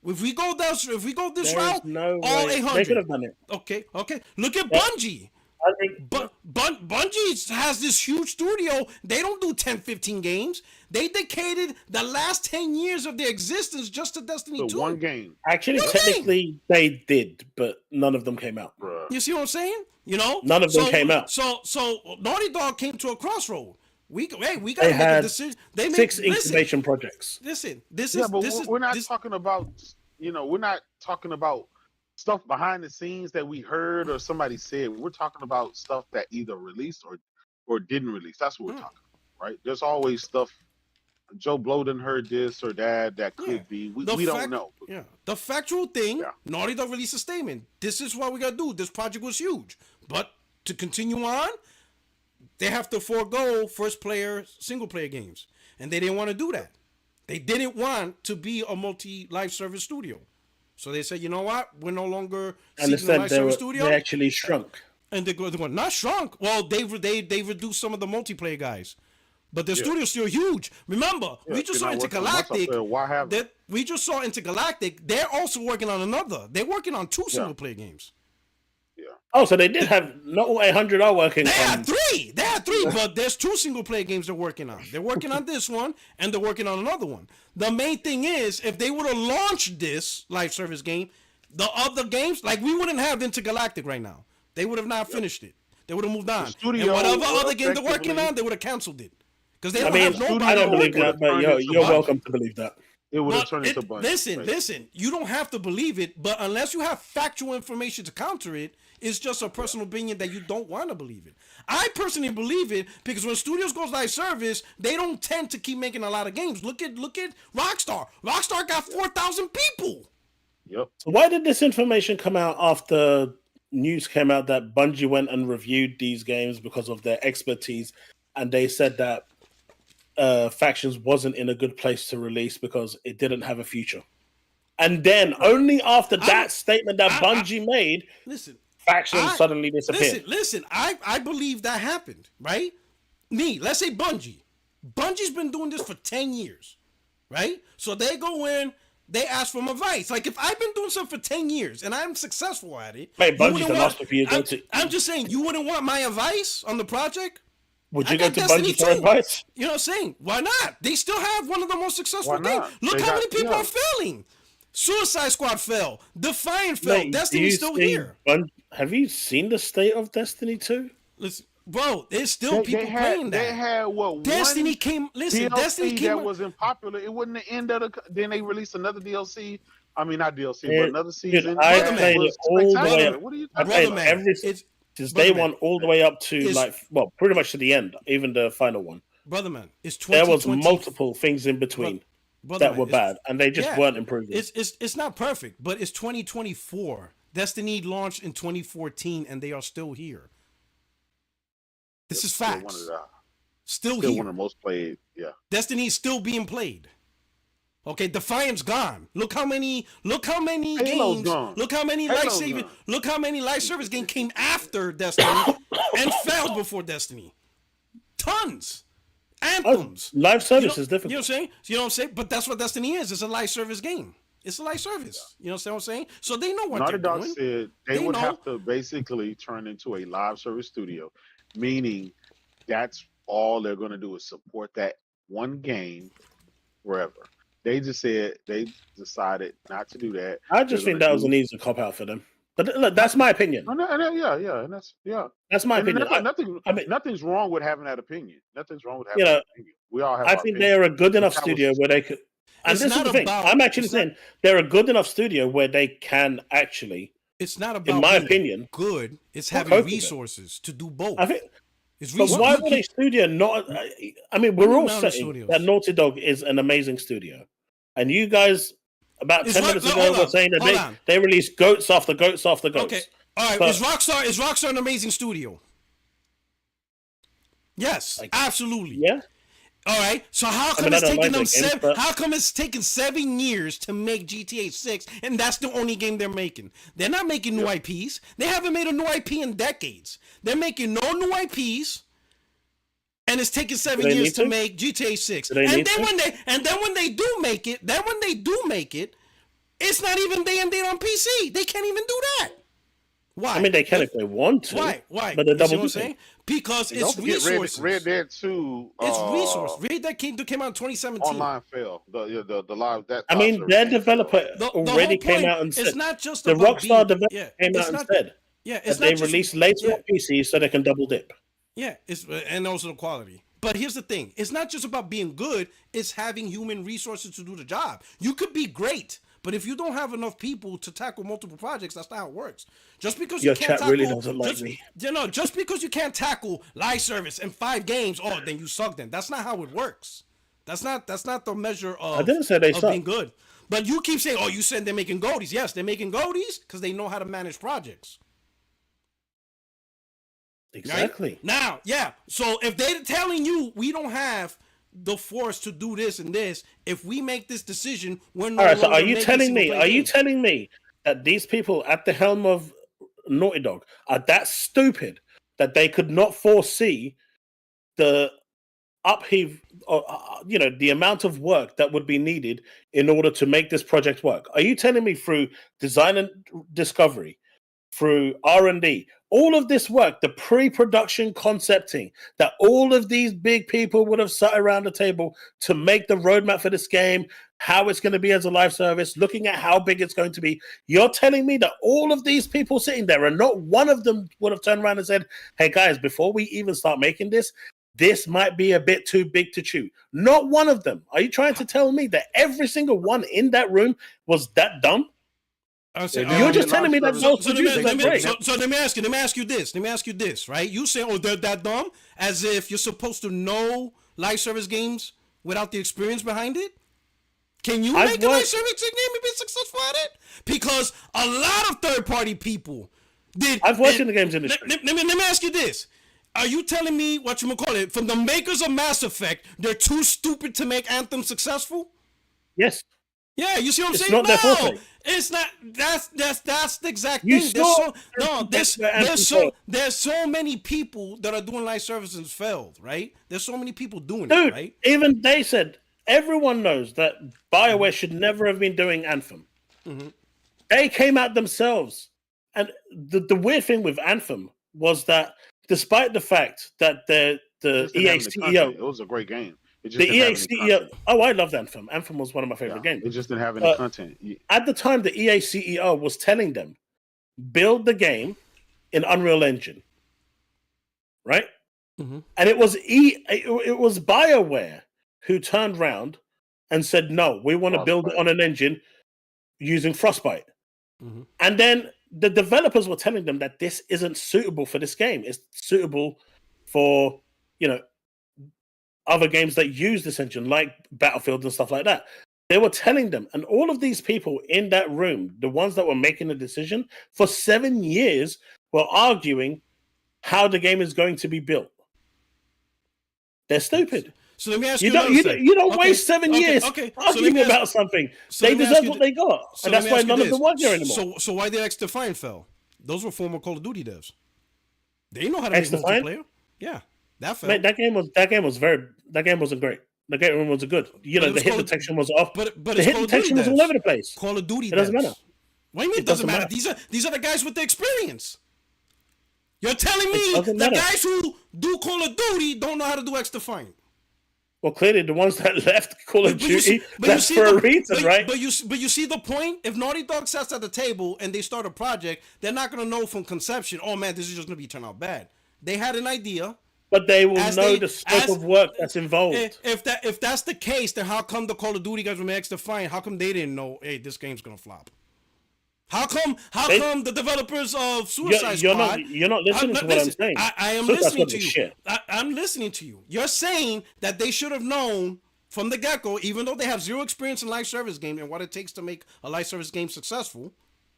If we go this route, all 800. They could have done it. Okay. Look at Bungie. I think Bungie has this huge studio. They don't do 10, 15 games. They dedicated the last 10 years of their existence just to Destiny 2. One game. actually, technically, they did, but none of them came out. Bruh. You see what I'm saying? None of them came out. So Naughty Dog came to a crossroad. We got They to make a had decision. They made 6 incubation projects. Listen, We're not talking about, we're not talking about stuff behind the scenes that we heard or somebody said. We're talking about stuff that either released or didn't release. That's what we're talking about, right? There's always stuff. Joe Bloden heard this or that could be. We don't know. Yeah, the factual thing. Yeah. Naughty Dog released a statement. This is what we gotta do. This project was huge, but to continue on, they have to forego single player games, and they didn't want to do that. They didn't want to be a live service studio, so they said, you know what, we're no longer And seeking a live service they studio. actually shrunk. And they're going, not shrunk. Well, they reduced some of the multiplayer guys, but the studio's still huge. Remember, we just saw Intergalactic. We just saw Intergalactic. They're also working on another. They're working on 2 single player games. Yeah. Oh, so they did have not all 800 are working. They had 3. They had 3, but there's 2 single player games they're working on. They're working on this one, and they're working on another one. The main thing is, if they would have launched this live service game, the other games, like we wouldn't have Intergalactic right now. They would have not finished it. They would have moved on. And whatever other game they're working on, they would have canceled it. Because they don't have nobody. I don't believe that, but you're welcome to believe that. It would have turned into Bungie. Listen. You don't have to believe it, but unless you have factual information to counter it, it's just a personal opinion that you don't want to believe it. I personally believe it because when studios goes live service, they don't tend to keep making a lot of games. Look at Rockstar. Rockstar got 4,000 people. Yep. So why did this information come out after news came out that Bungie went and reviewed these games because of their expertise, and they said that Factions wasn't in a good place to release because it didn't have a future? And then only after that statement that Bungie made, Factions suddenly disappeared. Listen, I believe that happened, right? Let's say Bungie's been doing this for 10 years, right? So they go in, they ask for my advice. Like, if I've been doing something for 10 years and I'm successful at it, hey, Bungie's the master for you. I'm just saying, you wouldn't want my advice on the project? Would you go to Bungie for advice? You know what I'm saying? Why not? They still have one of the most successful games. Look how many people are failing. Suicide Squad fell. Defiant fell. Destiny's still here. Have you seen the state of Destiny 2? Listen, bro, there's still people playing that. They had Destiny one came. Listen, DLC Destiny came. That wasn't popular. It wasn't the end of the. Then they released another DLC. I mean, not DLC, but another season. I played it all the way up. What are you I talking played about? since day one all the way up to pretty much to the end, even the final one. Brother man, it's there was multiple things in between that were bad, and they just weren't improving. It's not perfect, but it's 2024. Destiny launched in 2014, and they are still here. This is facts. Still here. One of the most played. Yeah. Destiny is still being played. Okay, Defiant's gone. Look how many games. Gone. Look how many live service games came after Destiny and failed before Destiny. Tons. Anthems. Live service is difficult. You know what I'm saying? But that's what Destiny is. It's a live service game. It's a live service. You know what I'm saying? So they know what Naughty they're Dog doing. said they would have to basically turn into a live service studio, meaning that's all they're going to do is support that one game wherever. They just said they decided not to do that. I just think that was an easy cop out for them. But look, that's my opinion. That's my opinion. Nothing's wrong with having that opinion. Nothing's wrong with having that opinion. We all have. I think they're a good enough studio where they could. And this is the thing. I'm actually saying they're a good enough studio where they can actually It's not about in my being opinion, good. It's We'll having cope with it. resources to do both. I think. It's But why would a studio not? I mean, What do we're you all mean other saying studios? that Naughty Dog is an amazing studio, and you guys about Is 10 Rock- minutes no, ago hold were on, saying that hold on. they released goats after goats after goats. Okay. All right. But- Is Rockstar an amazing studio? Yes, absolutely. Yeah. All right. So how come mean, I it's don't taking like them that game, seven? but- How come it's taken 7 years to make GTA 6, and that's the only game they're making? They're not making new IPs. They haven't made a new IP in decades. They're making no new IPs, and it's taking 7 they years need to to? make GTA 6. Do they And need then to? when they do make it, it's not even day and date on PC. They can't even do that. Why? I mean, they can if they want to. Why? But they're You see double what I'm dipping. saying? Because Don't it's forget resources. Red Dead 2. It's resources. Red Dead came out in 2017. Online fail. The live that. I mean, their developer The already whole came point out and is said not just the about Rockstar being, developer came it's out and not- said Yeah, that it's they not just, release later on PC so they can double dip. Yeah, and also the quality. But here's the thing: it's not just about being good; it's having human resources to do the job. You could be great, but if you don't have enough people to tackle multiple projects, that's not how it works. Just because Your you can't chat really tackle, doesn't like me. just because you can't tackle live service in 5 games, then you suck. Then that's not how it works. That's not the measure of. I didn't say they of suck. being good. But you keep saying, you said they're making GOTYs. Yes, they're making GOTYs because they know how to manage projects. Exactly. Right? Now, yeah. So if they're telling you we don't have the force to do this and this, if we make this decision, we're no All right. So longer are you making telling me? single-player Are you games. telling me that these people at the helm of Naughty Dog are that stupid that they could not foresee the upheave, or the amount of work that would be needed in order to make this project work? Are you telling me through design and discovery, through R&D, all of this work, the pre-production concepting, that all of these big people would have sat around the table to make the roadmap for this game, how it's going to be as a live service, looking at how big it's going to be? You're telling me that all of these people sitting there and not one of them would have turned around and said, hey guys, before we even start making this might be a bit too big to chew? Not one of them. Are you trying to tell me that every single one in that room was that dumb? You're just telling me that those producers are great. So let me ask you this. Let me ask you this, right? You say, they're that dumb, as if you're supposed to know live service games without the experience behind it? Can you make a live service game and be successful at it? Because a lot of third-party people did. I've worked in the games industry. Let me ask you this. Are you telling me, from the makers of Mass Effect, they're too stupid to make Anthem successful? Yes. Yeah, you see what I'm saying? Not their forte. It's not. That's the exact You thing. saw There's so many people that are doing live services failed, right? There's so many people doing Dude, it, right? even they said everyone knows that BioWare should never have been doing Anthem. Mm-hmm. They came out themselves, and the weird thing with Anthem was that despite the fact that the EA CEO, it was a great game. The EA CEO. Oh, I loved Anthem. Anthem was one of my favorite games. It just didn't have any content. At the time, the EA CEO was telling them, build the game in Unreal Engine. Right? Mm-hmm. And it was BioWare who turned around and said, no, we want to build it on an engine using Frostbite. Mm-hmm. And then the developers were telling them that this isn't suitable for this game. It's suitable for, other games that use this engine, like Battlefield and stuff like that. They were telling them, and all of these people in that room, the ones that were making the decision, for 7 years were arguing how the game is going to be built. They're stupid. So let me ask you. You don't waste 7 years arguing about something. They deserve what they got, and that's why none of them work here anymore. So why did X-Defiant fail? Those were former Call of Duty devs. They know how to make multiplayer. Yeah. That wasn't great. The game wasn't good. The hit detection was off. But the hit detection was all over the place. Call of Duty. It doesn't matter. What do you mean it doesn't matter? These are the guys with the experience. You're telling me the guys who do Call of Duty don't know how to do X-Defiant. Well, clearly the ones that left Call of Duty, that's for a reason, right? But you see the point? If Naughty Dog sits at the table and they start a project, they're not going to know from conception, oh man, this is just going to be turn out bad. They had an idea. But they will know the scope of work that's involved. If that's the case, then how come the Call of Duty guys from X-Defiant, how come they didn't know, hey, this game's going to flop? How come the developers of Suicide you're Squad? you're not listening to what I'm saying. I am Suicide listening Squad to is you. shit. I'm listening to you. You're saying that they should have known from the get-go, even though they have zero experience in live service games and what it takes to make a live service game successful,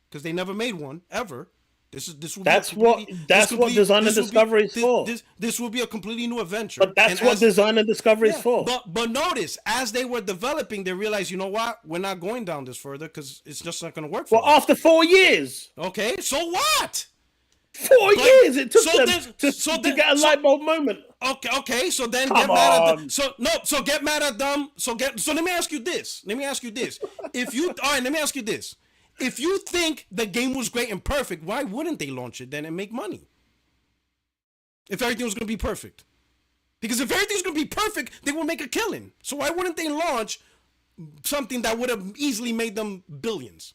because they never made one ever. That's what design and discovery is for. This will be a completely new adventure. But that's what design and discovery is for. But notice, as they were developing, they realized, you know what? We're not going down this further because it's just not going to work for us. After 4 years. Okay, so what? 4 years it took them to get a light bulb moment. Okay. So then get mad at them. So get mad at them. So let me ask you this. Let me ask you this. If you think the game was great and perfect, why wouldn't they launch it then and make money? If everything was going to be perfect. Because if everything's going to be perfect, they will make a killing. So why wouldn't they launch something that would have easily made them billions?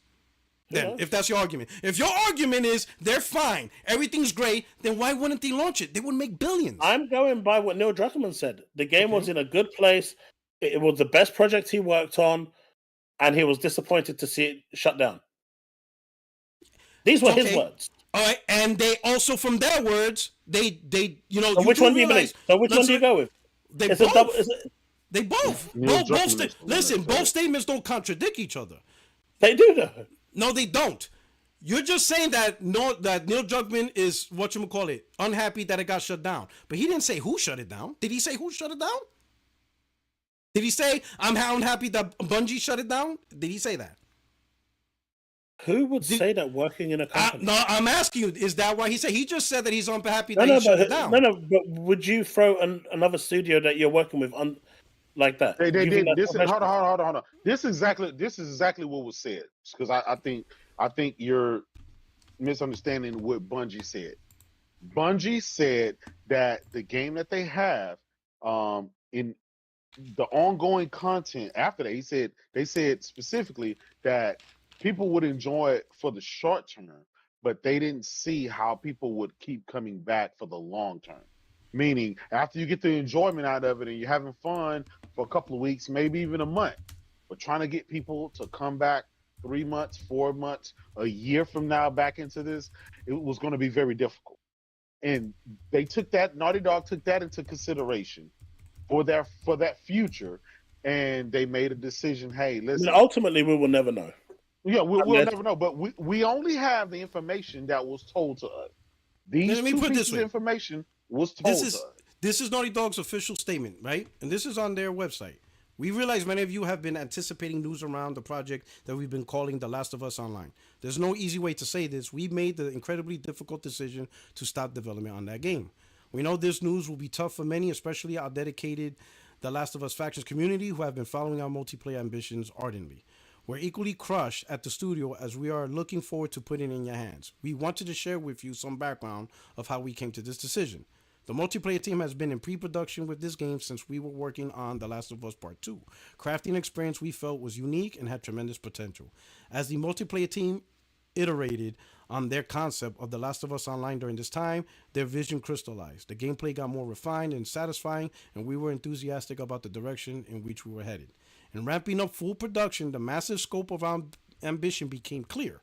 Then, if that's your argument. If your argument is they're fine, everything's great, then why wouldn't they launch it? They would make billions. I'm going by what Neil Druckmann said. The game was in a good place. It was the best project he worked on, and he was disappointed to see it shut down. These were his words. All right, and they also, from their words, they So which one do you believe? So which one do you go with? They both. Both statements don't contradict each other. They do, though. No, they don't. You're just saying that Neil Druckmann is unhappy that it got shut down. But he didn't say who shut it down. Did he say who shut it down? Did he say I'm unhappy that Bungie shut it down? Did he say that? Who would say that working in a company? No, I'm asking you, is that why he said? He just said that he's unhappy that he shut it down. No, but would you throw another studio that you're working with on like that? They did. Hold on. This is exactly what was said. Because I think you're misunderstanding what Bungie said. Bungie said that the game that they have, in the ongoing content after that, they said specifically that people would enjoy it for the short term, but they didn't see how people would keep coming back for the long term. Meaning, after you get the enjoyment out of it and you're having fun for a couple of weeks, maybe even a month, but trying to get people to come back 3 months, 4 months, a year from now back into this, it was going to be very difficult. And Naughty Dog took that into consideration for that future, and they made a decision. Hey, listen. Ultimately, we will never know. Yeah, we'll never know. But we only have the information that was told to us. These two pieces of information was told to us. This is Naughty Dog's official statement, right? And this is on their website. We realize many of you have been anticipating news around the project that we've been calling The Last of Us Online. There's no easy way to say this. We made the incredibly difficult decision to stop development on that game. We know this news will be tough for many, especially our dedicated The Last of Us factions community who have been following our multiplayer ambitions ardently. We're equally crushed at the studio as we are looking forward to putting it in your hands. We wanted to share with you some background of how we came to this decision. The multiplayer team has been in pre-production with this game since we were working on The Last of Us Part 2, crafting an experience we felt was unique and had tremendous potential. As the multiplayer team iterated on their concept of The Last of Us Online during this time, their vision crystallized. The gameplay got more refined and satisfying, and we were enthusiastic about the direction in which we were headed. In ramping up full production, the massive scope of our ambition became clear.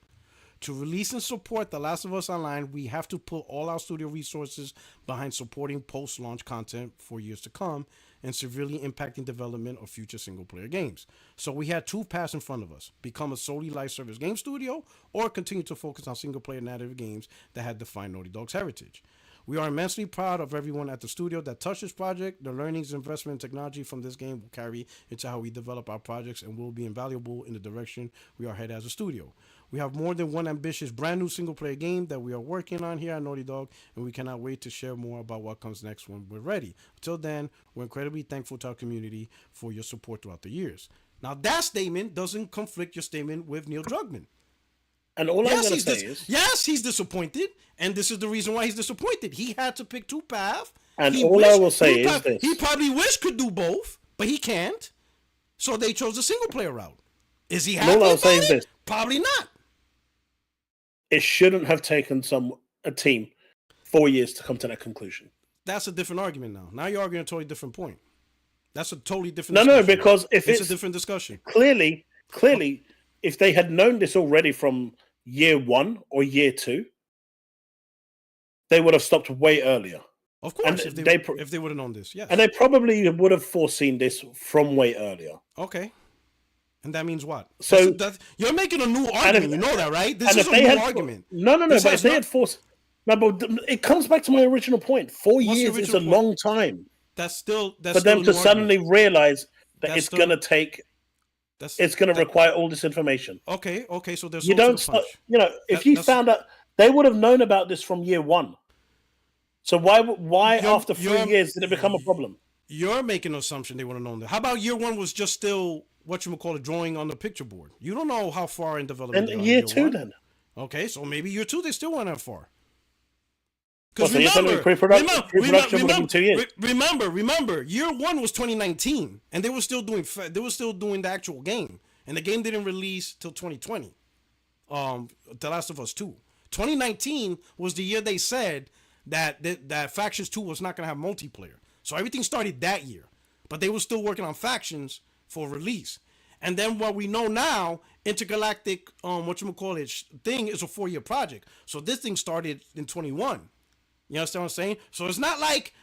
To release and support The Last of Us Online, we have to put all our studio resources behind supporting post-launch content for years to come and severely impacting development of future single-player games. So we had two paths in front of us: become a solely live service game studio or continue to focus on single-player narrative games that had defined Naughty Dog's heritage. We are immensely proud of everyone at the studio that touched this project. The learnings, investment, and technology from this game will carry into how we develop our projects and will be invaluable in the direction we are headed as a studio. We have more than one ambitious brand new single player game that we are working on here at Naughty Dog, and we cannot wait to share more about what comes next when we're ready. Until then, we're incredibly thankful to our community for your support throughout the years. Now, that statement doesn't conflict your statement with Neil Druckmann. And all I'm going to say is... Yes, he's disappointed, and this is the reason why he's disappointed. He had to pick two paths. And all I will say is this. He probably wished could do both, but he can't. So they chose the single-player route. Is he happy about it? Probably not. It shouldn't have taken a team 4 years to come to that conclusion. That's a different argument now. Now you're arguing a totally different point. That's a totally different discussion. No, because if it's a different discussion. Clearly, if they had known this already from year 1 or year 2, they would have stopped way earlier. Of course, And if they would have known this, yes. And they probably would have foreseen this from way earlier. Okay. And that means what? So you're making a new argument. You know that, right? This is a new argument. No. But if they had forced, no, but it comes back to my original point. 4 years is a long time. That's still for them to suddenly realize that it's going to take. It's going to require all this information. Okay. So there's you don't. If you found out, they would have known about this from year 1. So why after 3 years did it become a problem? You're making an assumption they would have known that. How about year 1 was just still drawing on the picture board? You don't know how far in development. And year 2 then. Okay, so maybe year 2 they still weren't that far. Because remember, pre-production would have been 2 years. Remember, year 1 was 2019, and they were still doing the actual game, and the game didn't release till 2020. The Last of Us 2. 2019 was the year they said that Factions 2 was not going to have multiplayer. So everything started that year. But they were still working on Factions for release. And then what we know now, Intergalactic, thing is a 4-year project. So this thing started in 21. You understand what I'm saying? So it's not like,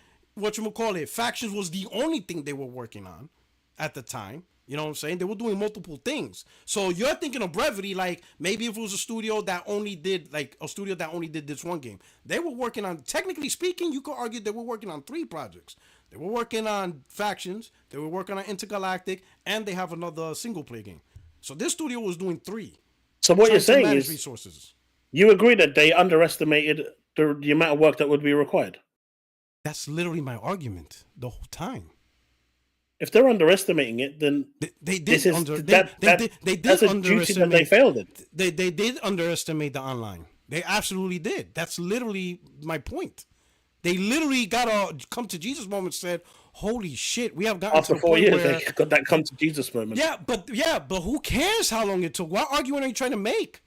Factions was the only thing they were working on at the time. You know what I'm saying? They were doing multiple things. So you're thinking of brevity, like maybe if it was a studio that only did this one game. They were working on, technically speaking, you could argue they were working on 3 projects. They were working on Factions, they were working on Intergalactic, and they have another single player game. So this studio was doing 3. So what you're saying is resources. You agree that they underestimated the amount of work that would be required? That's literally my argument the whole time. If they're underestimating it, then they did. That's a duty that they failed it. They did underestimate the online. They absolutely did. That's literally my point. They literally got a come to Jesus moment. Said, "Holy shit, we have gotten after to the 4 point years where they got that come to Jesus moment." Yeah, but who cares how long it took? What argument are you trying to make?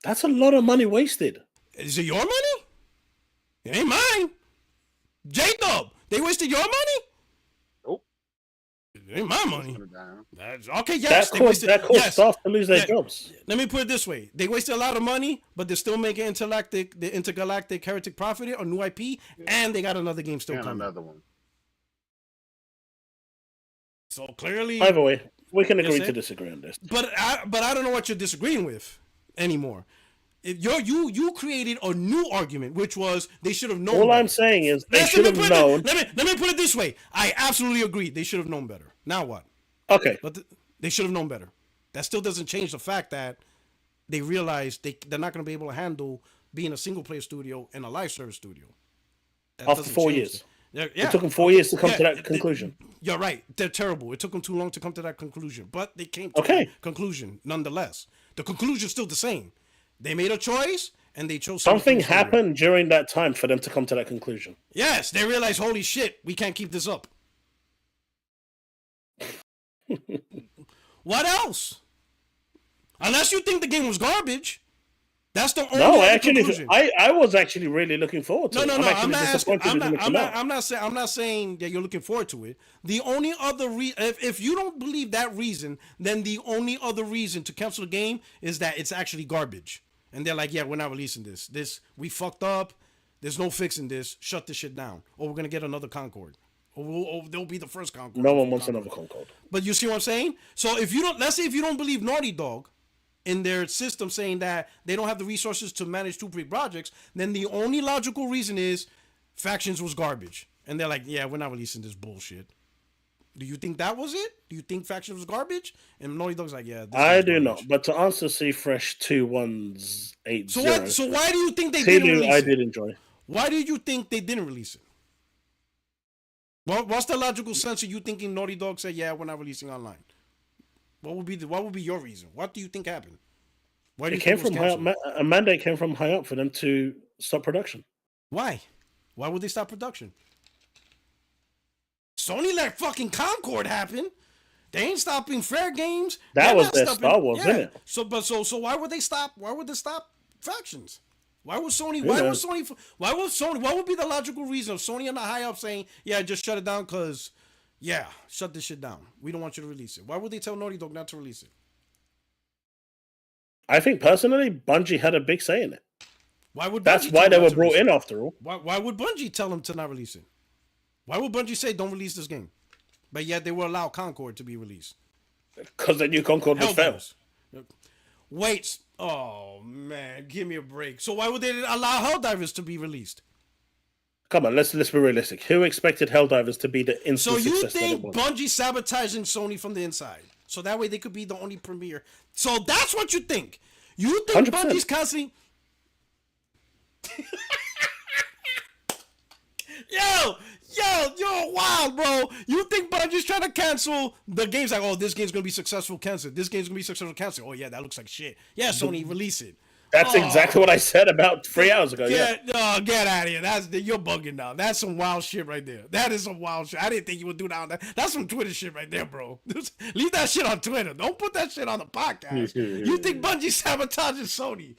That's a lot of money wasted. Is it your money? It ain't mine. Jacob, they wasted your money? Nope. It ain't my money. That's, okay, yes. That caused staff to lose their jobs. Let me put it this way. They wasted a lot of money, but they're still making the Intergalactic Heretic Prophet, a new IP, and they got another game still coming. Another one. So clearly... Either way, we can agree to disagree on this. But I don't know what you're disagreeing with anymore. You created a new argument, which was they should have known. All better. I'm saying is they should have known. Let me put it this way. I absolutely agree. They should have known better. Now what? Okay. But they should have known better. That still doesn't change the fact that they realized they're not going to be able to handle being a single-player studio and a live service studio. After 4 years. Yeah. It took them 4 years to come to that conclusion. You're right. They're terrible. It took them too long to come to that conclusion. But they came to that conclusion nonetheless. The conclusion's still the same. They made a choice, and they chose something happened during that time for them to come to that conclusion. Yes, they realized, holy shit, we can't keep this up. What else? Unless you think the game was garbage, that's the only conclusion. I was actually really looking forward to it. No. I'm not saying that you're looking forward to it. The only other if you don't believe that reason, then the only other reason to cancel the game is that it's actually garbage. And they're like, yeah, we're not releasing this. We fucked up. There's no fixing this. Shut this shit down. Or we're gonna get another Concord. Or they'll be the first Concord. No one wants another Concord. But you see what I'm saying? So let's say if you don't believe Naughty Dog in their system saying that they don't have the resources to manage 2 projects, then the only logical reason is Factions was garbage. And they're like, yeah, we're not releasing this bullshit. Do you think that was it? Do you think Factions was garbage? And Naughty Dog's like, yeah. I do not. But to answer C-Fresh 2180. So why do you think they didn't release it? I did enjoy. Why do you think they didn't release it? What's the logical sense of you thinking Naughty Dog said, yeah, we're not releasing online? What would be your reason? What do you think happened? Why do you think it came from high up? A mandate came from high up for them to stop production. Why? Why would they stop production? Sony let fucking Concord happen. They ain't stopping Fair Games. That was their Star Wars, isn't it? So why would they stop? Why would they stop Factions? Why would Sony? What would be the logical reason of Sony and the high up saying, "Yeah, just shut it down"? Because, yeah, shut this shit down. We don't want you to release it. Why would they tell Naughty Dog not to release it? I think personally, Bungie had a big say in it. Why would That's Bungie why tell they them were to brought release in it? after all. Why would Bungie tell them to not release it? Why would Bungie say don't release this game? But yet they will allow Concord to be released. Because the new Concord was failed. Helldivers. Wait. Oh, man. Give me a break. So why would they allow Helldivers to be released? Come on, let's be realistic. Who expected Helldivers to be the instant So you success that it think was? Bungie sabotaging Sony from the inside? So that way they could be the only premiere. So that's what you think. You think 100%. Bungie's constantly... Yo, wild, bro. You think Bungie's trying to cancel the games like, oh, this game's going to be successful, cancel it. This game's going to be successful, cancel it. Oh, yeah, that looks like shit. Yeah, Sony, release it. That's exactly what I said about 3 hours ago. Yeah. Get out of here. You're bugging now. That's some wild shit right there. That is some wild shit. I didn't think you would do that. That's some Twitter shit right there, bro. Leave that shit on Twitter. Don't put that shit on the podcast. You think Bungie sabotaging Sony?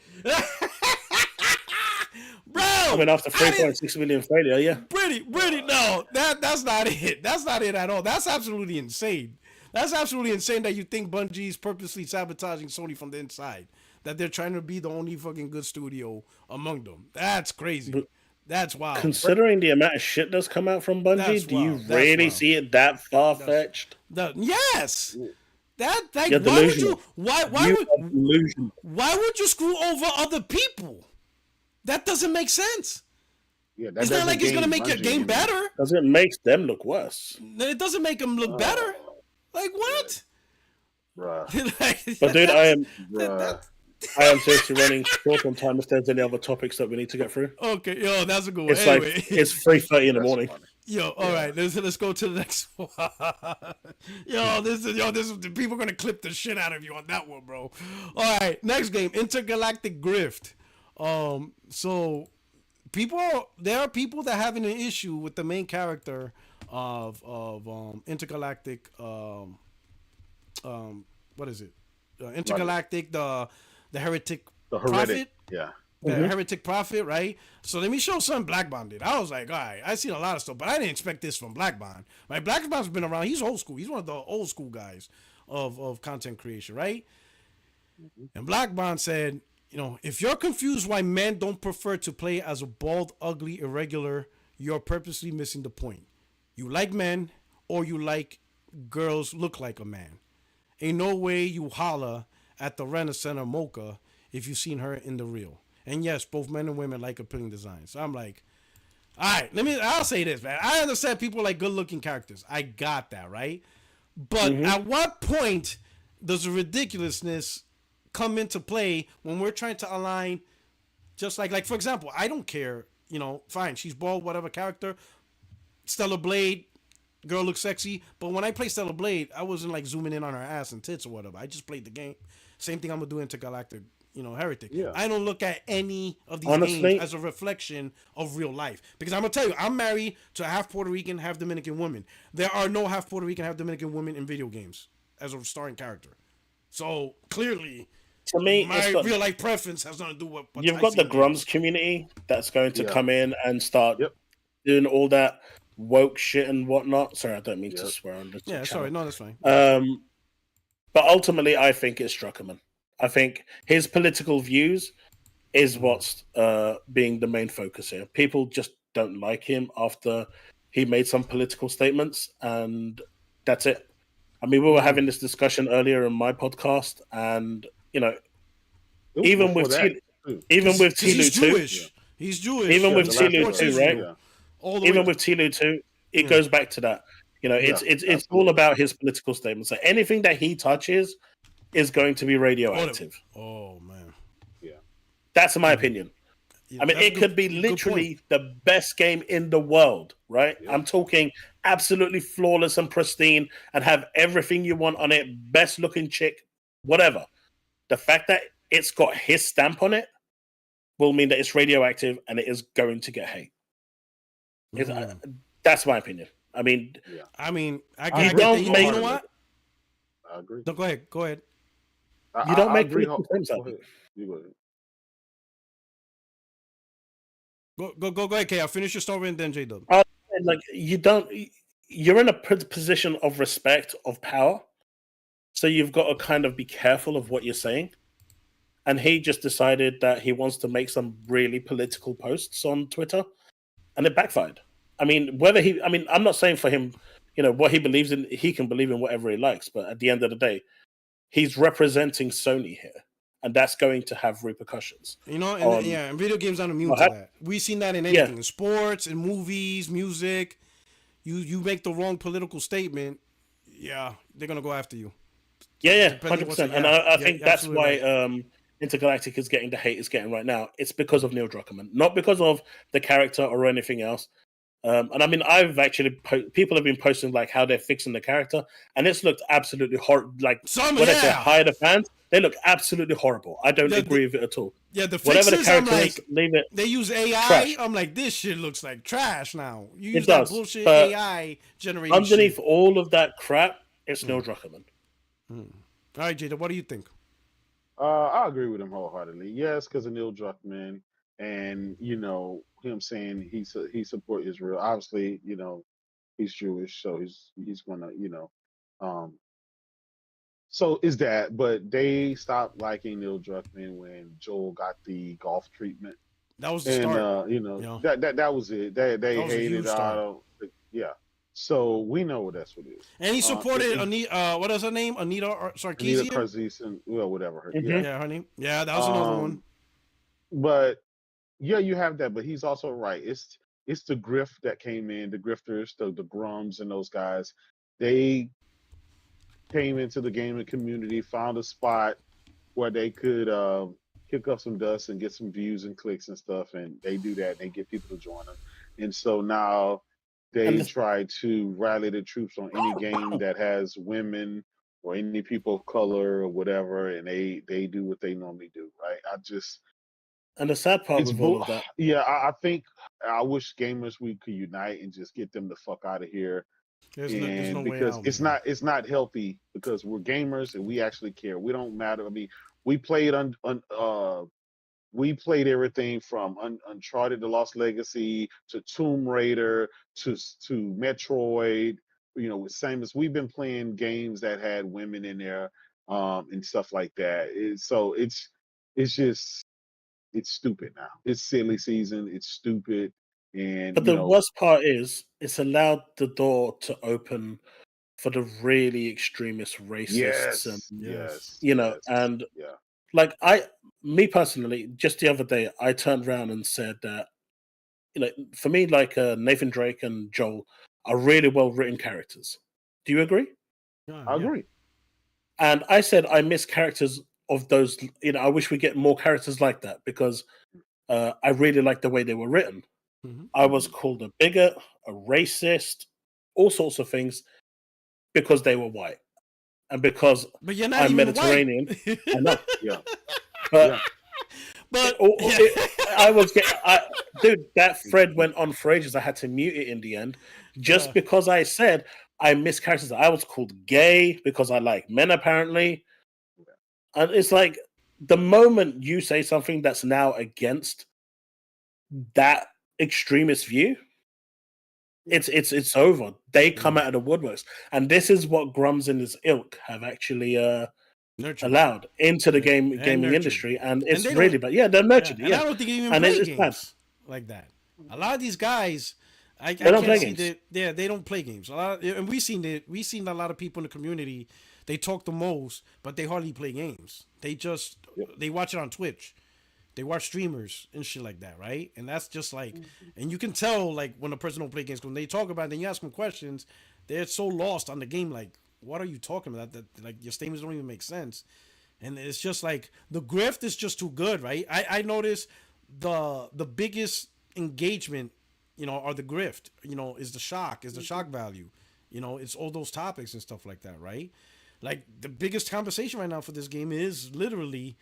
Bro, I mean, after 3.6 million failure, yeah. Pretty, no. That's not it. That's not it at all. That's absolutely insane. That's absolutely insane that you think Bungie's purposely sabotaging Sony from the inside. That they're trying to be the only fucking good studio among them. That's crazy. But that's wild. Considering the amount of shit that's come out from Bungie, That's do you wild. That's really wild. see it that far-fetched? Yes. That like You're why would delusional. you why You are delusional. why would you screw over other people? That doesn't make sense. Yeah, that It's not doesn't like it's gonna gain make your Bungie game any- better. Because it makes them look worse. It doesn't make them look better. Like what? Bruh. Like, But dude, Bruh. I am seriously running short on time. If there's any other topics that we need to get through, okay, yo, that's a good one. it's Anyway. like it's 3:30 in the That's morning. funny. Yo, all right, let's go to the next one. This is people are gonna clip the shit out of you on that one, bro. All right, next game, Intergalactic Grift. So there are people that having an issue with the main character of Intergalactic. What is it? Intergalactic, the heretic The prophet. heretic. Yeah. The heretic prophet, right? So let me show something Black Bond did. I was like, all right, I seen a lot of stuff, but I didn't expect this from Black Bond. Right? Black Bond's been around. He's old school. He's one of the old school guys of content creation, right? And Black Bond said, if you're confused why men don't prefer to play as a bald, ugly, irregular, you're purposely missing the point. You like men or you like girls look like a man. Ain't no way you holla at the Renaissance Mocha if you've seen her in the real. And yes, both men and women like appealing designs. So I'm like, all right, I'll say this, man. I understand people like good looking characters. I got that, right? But at what point does the ridiculousness come into play when we're trying to align just like for example, I don't care, fine, she's bald, whatever character. Stellar Blade, girl looks sexy, but when I play Stellar Blade, I wasn't like zooming in on her ass and tits or whatever. I just played the game. Same thing I'm gonna do Intergalactic, Heretic. Yeah. I don't look at any of these Honestly, games as a reflection of real life. Because I'm gonna tell you, I'm married to a half Puerto Rican, half Dominican woman. There are no half Puerto Rican, half Dominican women in video games as a starring character. So clearly, To me, my real life preference has nothing to do with what you've I got see the in games. Grums community that's going to Yeah. come in and start Yep. doing all that woke shit and whatnot. Sorry, I don't mean to Yep. swear on this. Yeah, sorry, no, that's fine. But ultimately, I think it's Struckerman. I think his political views is what's being the main focus here. People just don't like him after he made some political statements, and that's it. I mean, we were having this discussion earlier in my podcast, and even with even with 'Cause he's Tilu too, Jewish. He's Jewish. Even with He Tilu supports too, Israel. right? Yeah. All the even way. with Tilu too, it Yeah. goes back to that. It's Yeah, all about his political statements. So anything that he touches is going to be radioactive. Oh man. That's my opinion. Yeah, I mean, that's it a could be good literally point. the best game in the world, right? Yeah. I'm talking absolutely flawless and pristine and have everything you want on it, best looking chick, whatever. The fact that it's got his stamp on it will mean that it's radioactive and it is going to get hate. That's my opinion. I mean, I mean, I I get that. don't You make- know what? I agree. No, go ahead. Go ahead. you don't I make agree. political claims Go like ahead. You go ahead. Go ahead, Kay. I'll finish your story and then J Dub. like you're in a position of respect, of power. So you've got to kind of be careful of what you're saying. and he just decided that he wants to make some really political posts on Twitter, and it backfired. I mean, I'm not saying for him, what he believes in, he can believe in whatever he likes, but at the end of the day, he's representing Sony here, and that's going to have repercussions. And video games aren't immune to that. We've seen that in anything, in sports, in movies, music. You make the wrong political statement, they're gonna go after you. 100%. And I think that's why Intergalactic is getting the hate it's getting right now. It's because of Neil Druckmann, not because of the character or anything else. And I mean, I've actually people have been posting like how they're fixing the character, and it's looked absolutely horrible. Like when they say hire the fans, they look absolutely horrible. I don't agree with it at all. Yeah, the whatever fixes, the character I'm like, is, leave it. They use AI. Trash. I'm like, this shit looks like trash now. You It use that does, bullshit but AI generated underneath shit. all of that crap, it's Neil Druckmann. All right, Jada, what do you think? I agree with him wholeheartedly. Yes, because of Neil Druckmann, and him saying he support Israel. Obviously, he's Jewish, so he's gonna So is that, but they stopped liking Neil Druckmann when Joel got the golf treatment. That was the start. That was it. They was a huge hated start. So we know that's what it is. And he supported Anita. What is her name? Anita Sarkeesian. Anita Sarkeesian, well, whatever. Her, Yeah, her name. Yeah, that was another one. But you have that. But he's also right. It's the grift that came in, the grifters, the grums, and those guys. They came into the gaming community, found a spot where they could kick up some dust and get some views and clicks and stuff, and they do that. And they get people to join them, and so now they try to rally the troops on any game that has women or any people of color or whatever, and they do what they normally do, right? And the sad part with all of that, I think I wish gamers we could unite and just get them the fuck out of here. There's no because way out, it's not healthy, because we're gamers and we actually care. We don't matter. I mean, we played we played everything from Uncharted: The Lost Legacy to Tomb Raider to Metroid. With Samus, we've been playing games that had women in there and stuff like that. It's stupid now. It's silly season. It's stupid. And but the worst part is it's allowed the door to open for the really extremist racists and like me personally, just the other day I turned around and said that for me, like Nathan Drake and Joel are really well written characters. Do you agree? I agree. And I said I miss characters of those. I wish we get more characters like that, because I really like the way they were written. I was called a bigot, a racist, all sorts of things because they were white, and because I'm Mediterranean. I know, but I was dude. That thread went on for ages. I had to mute it in the end, just because I said I miss characters. I was called gay because I like men, apparently, and it's like the moment you say something that's now against that extremist view, it's over. They come out of the woodworks, and this is what Grums in his ilk have actually allowed into the gaming industry, and it's really bad. Yeah, they're nurtured. And I don't think they even play games like that. A lot of these guys, I can't see that. Yeah, they don't play games. And we've seen it. We've seen a lot of people in the community. They talk the most, but they hardly play games. They just they watch it on Twitch. They watch streamers and shit like that, right? And that's just like, and you can tell like when a person don't play games, when they talk about it, then you ask them questions, they're so lost on the game. Like, what are you talking about? That like your statements don't even make sense. And it's just like the grift is just too good, right? I noticed the biggest engagement, are the grift, is the shock value. It's all those topics and stuff like that, right? Like the biggest conversation right now for this game is literally,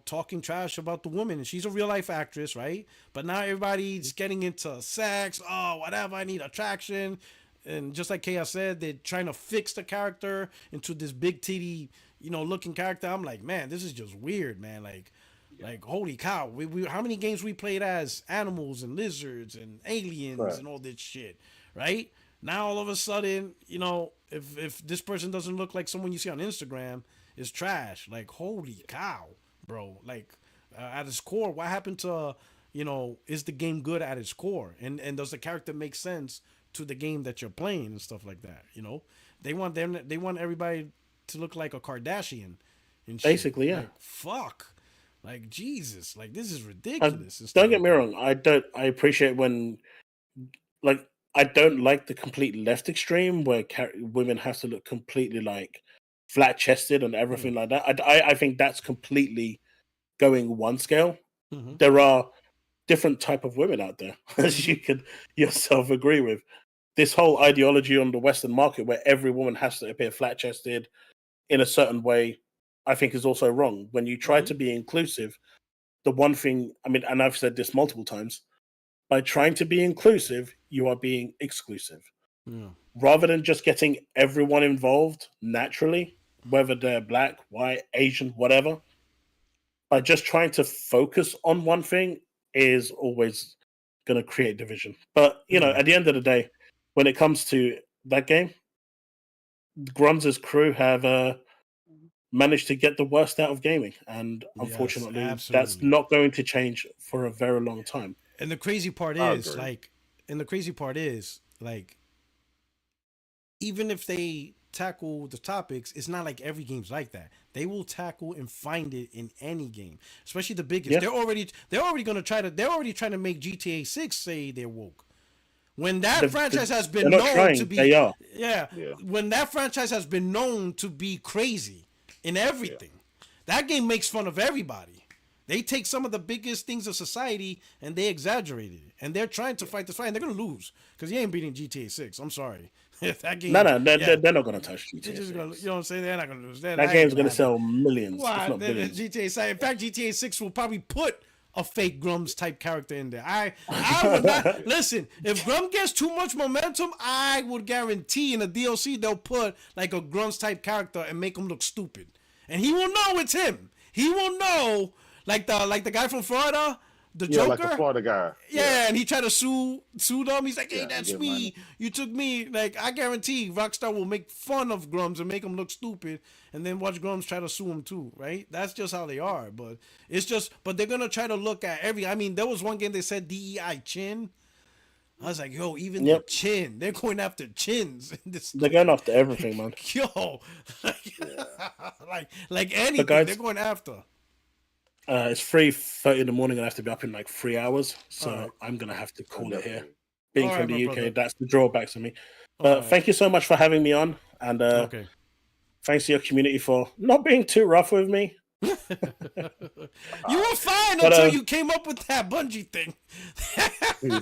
talking trash about the woman, and she's a real life actress, right? But now everybody's getting into sex. Oh, whatever. I need attraction. And just like Chaos said, they're trying to fix the character into this big titty, looking character. I'm like, man, this is just weird, man. Like holy cow. We how many games we played as animals and lizards and aliens and all this shit, right? Now all of a sudden, if this person doesn't look like someone you see on Instagram, is trash. Like, holy cow. bro. Like at its core, what happened to is the game good at its core, and does the character make sense to the game that you're playing and stuff like that? They want everybody to look like a Kardashian and shit. Basically, yeah. Like fuck, like Jesus, like this is And ridiculous. and don't stuff get me like wrong. I appreciate when, like, I don't like the complete left extreme where women have to look completely like flat chested and everything like that. I think that's completely going one scale. that. Mhm. There are different type of women out there, as you could yourself agree with. This whole ideology on the Western market where every woman has to appear flat chested in a certain way, I think is also wrong. When you try to be inclusive, the one thing, I mean, and I've said this multiple times, by trying to be inclusive, you are being exclusive. Yeah. Rather than just getting everyone involved naturally, whether they're black, white, Asian, whatever, by just trying to focus on one thing is always going to create division. But, at the end of the day, when it comes to that game, Grunz's crew have managed to get the worst out of gaming. And unfortunately, that's absolutely. not going to change for a very long time. And the crazy part I is, agree. like, even if they tackle the topics, it's not like every game's like that. They will tackle and find it in any game, especially the biggest. Yeah. They're already trying to make GTA 6 say they're woke. When that franchise has been they're not known trying, to be, they are. yeah, when that franchise has been known to be crazy in everything, that game makes fun of everybody. They take some of the biggest things of society and they exaggerate it, and they're trying to fight this fight, and they're gonna lose because you ain't beating GTA 6. I'm sorry, that game. No, they're not going to touch They're GTA. just gonna, you know what I'm saying? They're not gonna lose. That game's going to sell millions, Why? if not billions. GTA 6. In fact, GTA 6 will probably put a fake Grums type character in there. I would not listen. If Grum gets too much momentum, I would guarantee in the DLC they'll put like a Grums type character and make him look stupid, and he will know it's him. He will know, like the guy from Florida, the Joker. Like the Florida guy. Yeah, and he tried to sue them. He's like, "Hey, that's get me. money. You took me." Like, I guarantee Rockstar will make fun of Grums and make him look stupid, and then watch Grums try to sue him too. Right? That's just how they are. But but they're gonna try to look at every. I mean, there was one game they said DEI chin. I was like, yo, even the chin. They're going after chins. They're going after everything, man. Yo, like anything, guys, they're going after. It's 3:30 in the morning, and I have to be up in like 3 hours, so I'm gonna have to call it here. Being All from right, the my UK, brother. that's the drawbacks of me. But thank you so much for having me on, and Okay. thanks to your community for not being too rough with me. You were fine until you came up with that bungee thing.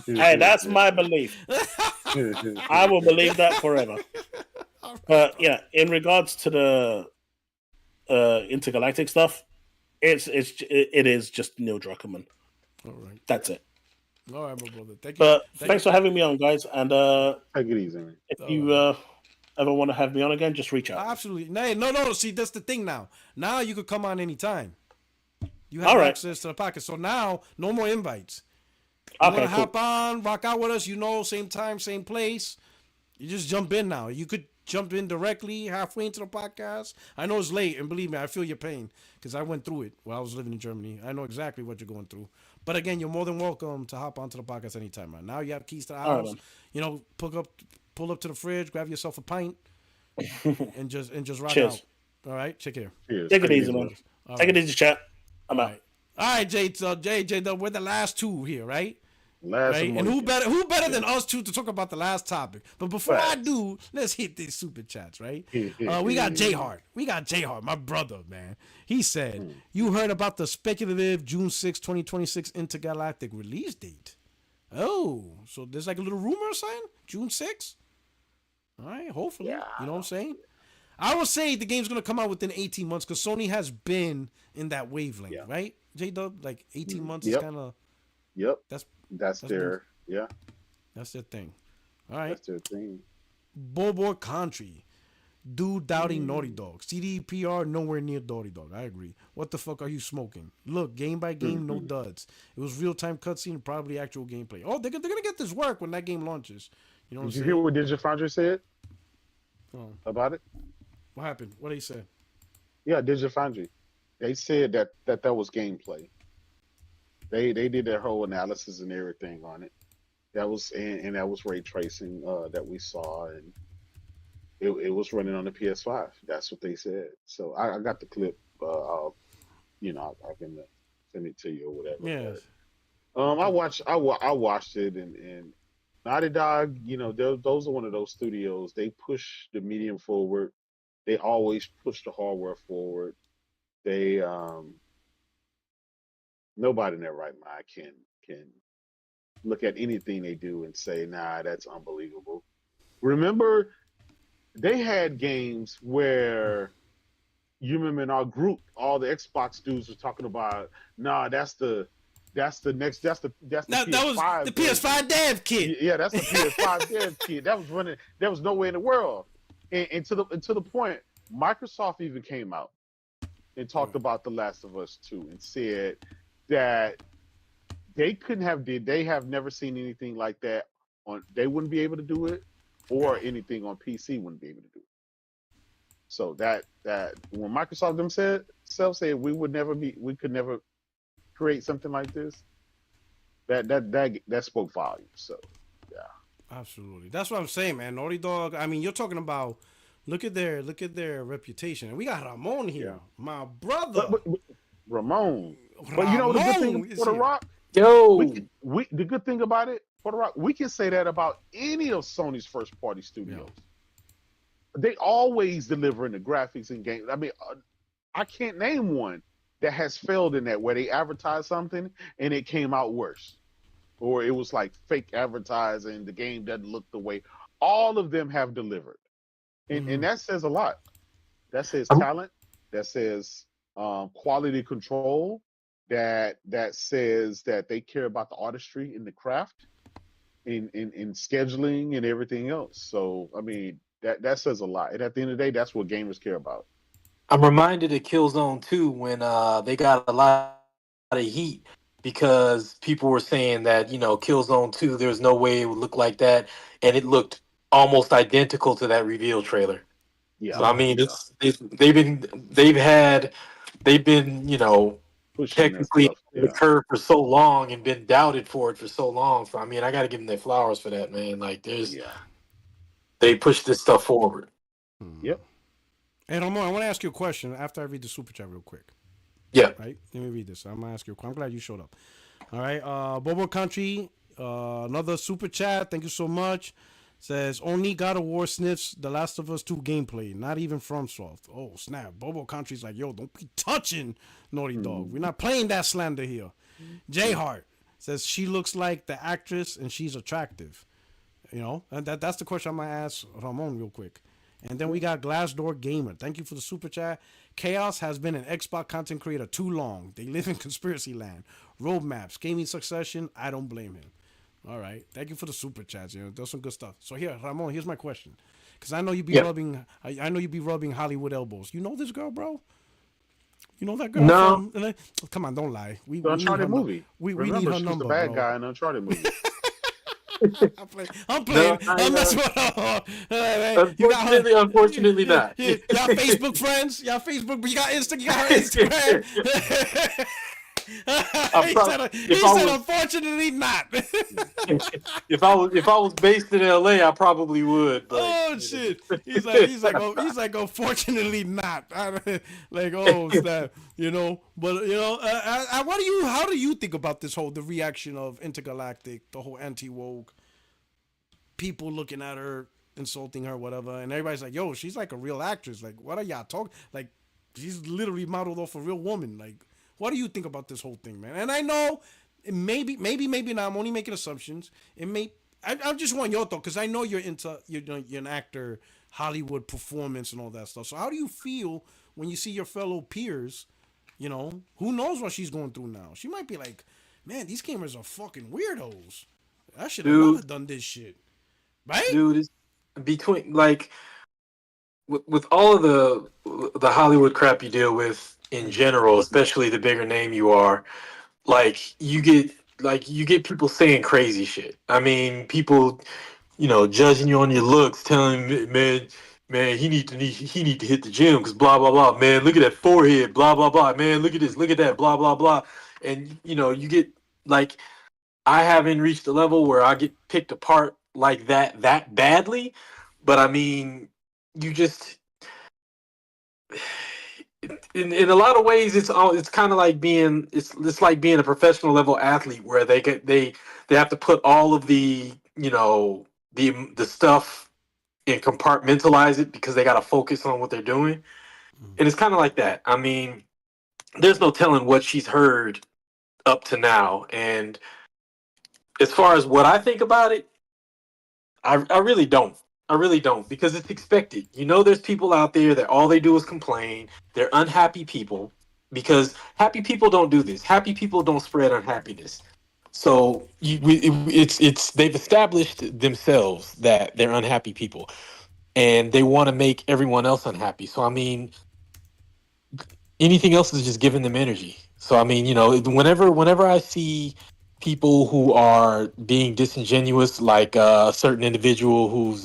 Hey, that's my belief. I will believe that forever. But yeah, in regards to the intergalactic stuff, it is just Neil Druckmann. All right. That's it. All right, my brother. Thank you. But thanks for having me on, guys. And Take it easy, man. if you ever want to have me on again, just reach out. Absolutely. No. See, that's the thing now. Now you could come on anytime. You have All right. access to the pocket. So now, no more invites. You Okay, want to cool. hop on, rock out with us, same time, same place. You just jump in now. You could jump in directly halfway into the podcast. I know it's late, and believe me, I feel your pain because I went through it while I was living in Germany. I know exactly what you're going through. But again, you're more than welcome to hop onto the podcast anytime, man. Now you have keys to the All right, house. man. Pull up to the fridge, grab yourself a pint, and just rock Cheers. out. All right, check here. Cheers. Take it easy, man. All Take right. it easy, chat. I'm All out. right. All right, Jay. So Jay, we're the last two here, right? Last Right? of And Mohican. who better than us two to talk about the last topic? But before I Facts. do, let's hit these super chats, right? We got Jay Hart. My brother, man. He said, you heard about the speculative June 6, 2026 Intergalactic release date. Oh, so there's like a little rumor or something? June 6? All right, hopefully. You know what I'm saying? I would say the game's going to come out within 18 months because Sony has been in that wavelength, right? J-Dub, like 18 months is Yep. kind of... Yep. That's That's their That's their thing. All right. that's their thing. Bobo Country. Dude doubting Naughty Dog. CDPR nowhere near Naughty Dog. I agree. What the fuck are you smoking? Look, game by game, no duds. It was real-time cutscene and probably actual gameplay. Oh, they're going to get this work when that game launches. You know what Did I'm you saying? hear what Digifoundry said Oh, about it? what happened? What did he say? Yeah, Digifoundry. They said that was gameplay. They did their whole analysis and everything on it. That was and that was ray tracing that we saw, and it was running on the PS5. That's what they said. So I got the clip. I can send it to you or whatever. Yes. But I watched it, and Naughty Dog. Those are one of those studios. They push the medium forward. They always push the hardware forward. They nobody in their right mind can look at anything they do and say, nah, that's unbelievable. Remember, they had games where you remember in our group, all the Xbox dudes were talking about, nah, that's the next that's the That was PS5 the version. PS5 dev kit. Yeah, that's the PS5 dev kit. That was running. There was nowhere in the world. And to the point, Microsoft even came out and talked about The Last of Us 2 and said that they have never seen anything like that they wouldn't be able to do it, or anything on PC wouldn't be able to do it. So that when Microsoft themselves said we could never create something like this, that spoke volumes. So yeah. Absolutely. That's what I'm saying, man. Naughty Dog, I mean, you're talking about look at their reputation. And we got Ramon here. My brother. But Ramon. But you know the good thing for The Rock? Yo, The good thing about it, for The Rock, we can say that about any of Sony's first party studios. Yeah. They always deliver in the graphics and games. I mean, I can't name one that has failed in that, where they advertised something and it came out worse, or it was like fake advertising. The game doesn't look the way. All of them have delivered, and that says a lot. That says talent. That says quality control. That says that they care about the artistry in the craft, in scheduling and everything else. So I mean, that says a lot. And at the end of the day, that's what gamers care about. I'm reminded of Killzone 2 when they got a lot of heat because people were saying that, Killzone 2, there's no way it would look like that. And it looked almost identical to that reveal trailer. Yeah. So, I mean, they've been, technically the curve for so long and been doubted for it for so long. So, I mean, I got to give them their flowers for that, man. Like, they pushed this stuff forward. Yep. Hey, Ramon, I want to ask you a question after I read the super chat real quick. Yeah. Right? Let me read this. I'm going to ask you a question. I'm glad you showed up. All right. Bobo Country, another super chat. Thank you so much. Says, only God of War sniffs The Last of Us 2 gameplay. Not even FromSoft. Oh, snap. Bobo Country's like, yo, don't be touching Naughty Dog. We're not playing that slander here. J Hart says, she looks like the actress and she's attractive. And that's the question I'm going to ask Ramon real quick. And then we got Glassdoor Gamer. Thank you for the super chat. Chaos has been an Xbox content creator too long. They live in conspiracy land. Roadmaps, gaming succession. I don't blame him. All right. Thank you for the super chats. There's some good stuff. So here, Ramon, here's my question. Because I know you be rubbing. I know you be rubbing Hollywood elbows. You know this girl, bro? You know that girl? No. Come on, don't lie. The Uncharted movie. We need her number, the bad bro. guy in the Uncharted movie. I'm playing. I'm messing with Unfortunately not. Y'all Facebook friends? Y'all Facebook? You got Insta? You got her Instagram? He said, unfortunately not. If I was based in LA, I probably would. But, shit! He's like, unfortunately not. Like, oh, snap. But how do you think about the reaction of Intergalactic, the whole anti-woke, people looking at her, insulting her, whatever, and everybody's like, yo, she's like a real actress. Like, what are y'all talking? Like, she's literally modeled off a real woman. Like, what do you think about this whole thing, man? And I know maybe not. I'm only making assumptions. I just want your thought because I know you're an actor, Hollywood performance and all that stuff. So how do you feel when you see your fellow peers? Who knows what she's going through now? She might be like, man, these gamers are fucking weirdos. I should have never done this shit. Right? Dude, it's between with all of the Hollywood crap you deal with in general, especially the bigger name you are, you get people saying crazy shit. I mean, people, judging you on your looks, telling man, man, he need to hit the gym because blah blah blah. Man, look at that forehead, blah blah blah. Man, look at this, look at that, blah blah blah. And you get like I haven't reached the level where I get picked apart like that badly, but I mean, you just in a lot of ways it's kind of like being it's like being a professional level athlete where they have to put all of the the stuff and compartmentalize it because they got to focus on what they're doing, and it's kind of like that. I mean, there's no telling what she's heard up to now, and as far as what I think about it, I really don't. I really don't because it's expected. There's people out there that all they do is complain. They're unhappy people because happy people don't do this. Happy people don't spread unhappiness. So it's they've established themselves that they're unhappy people, and they want to make everyone else unhappy. So I mean, anything else is just giving them energy. So I mean, whenever I see people who are being disingenuous, like a certain individual who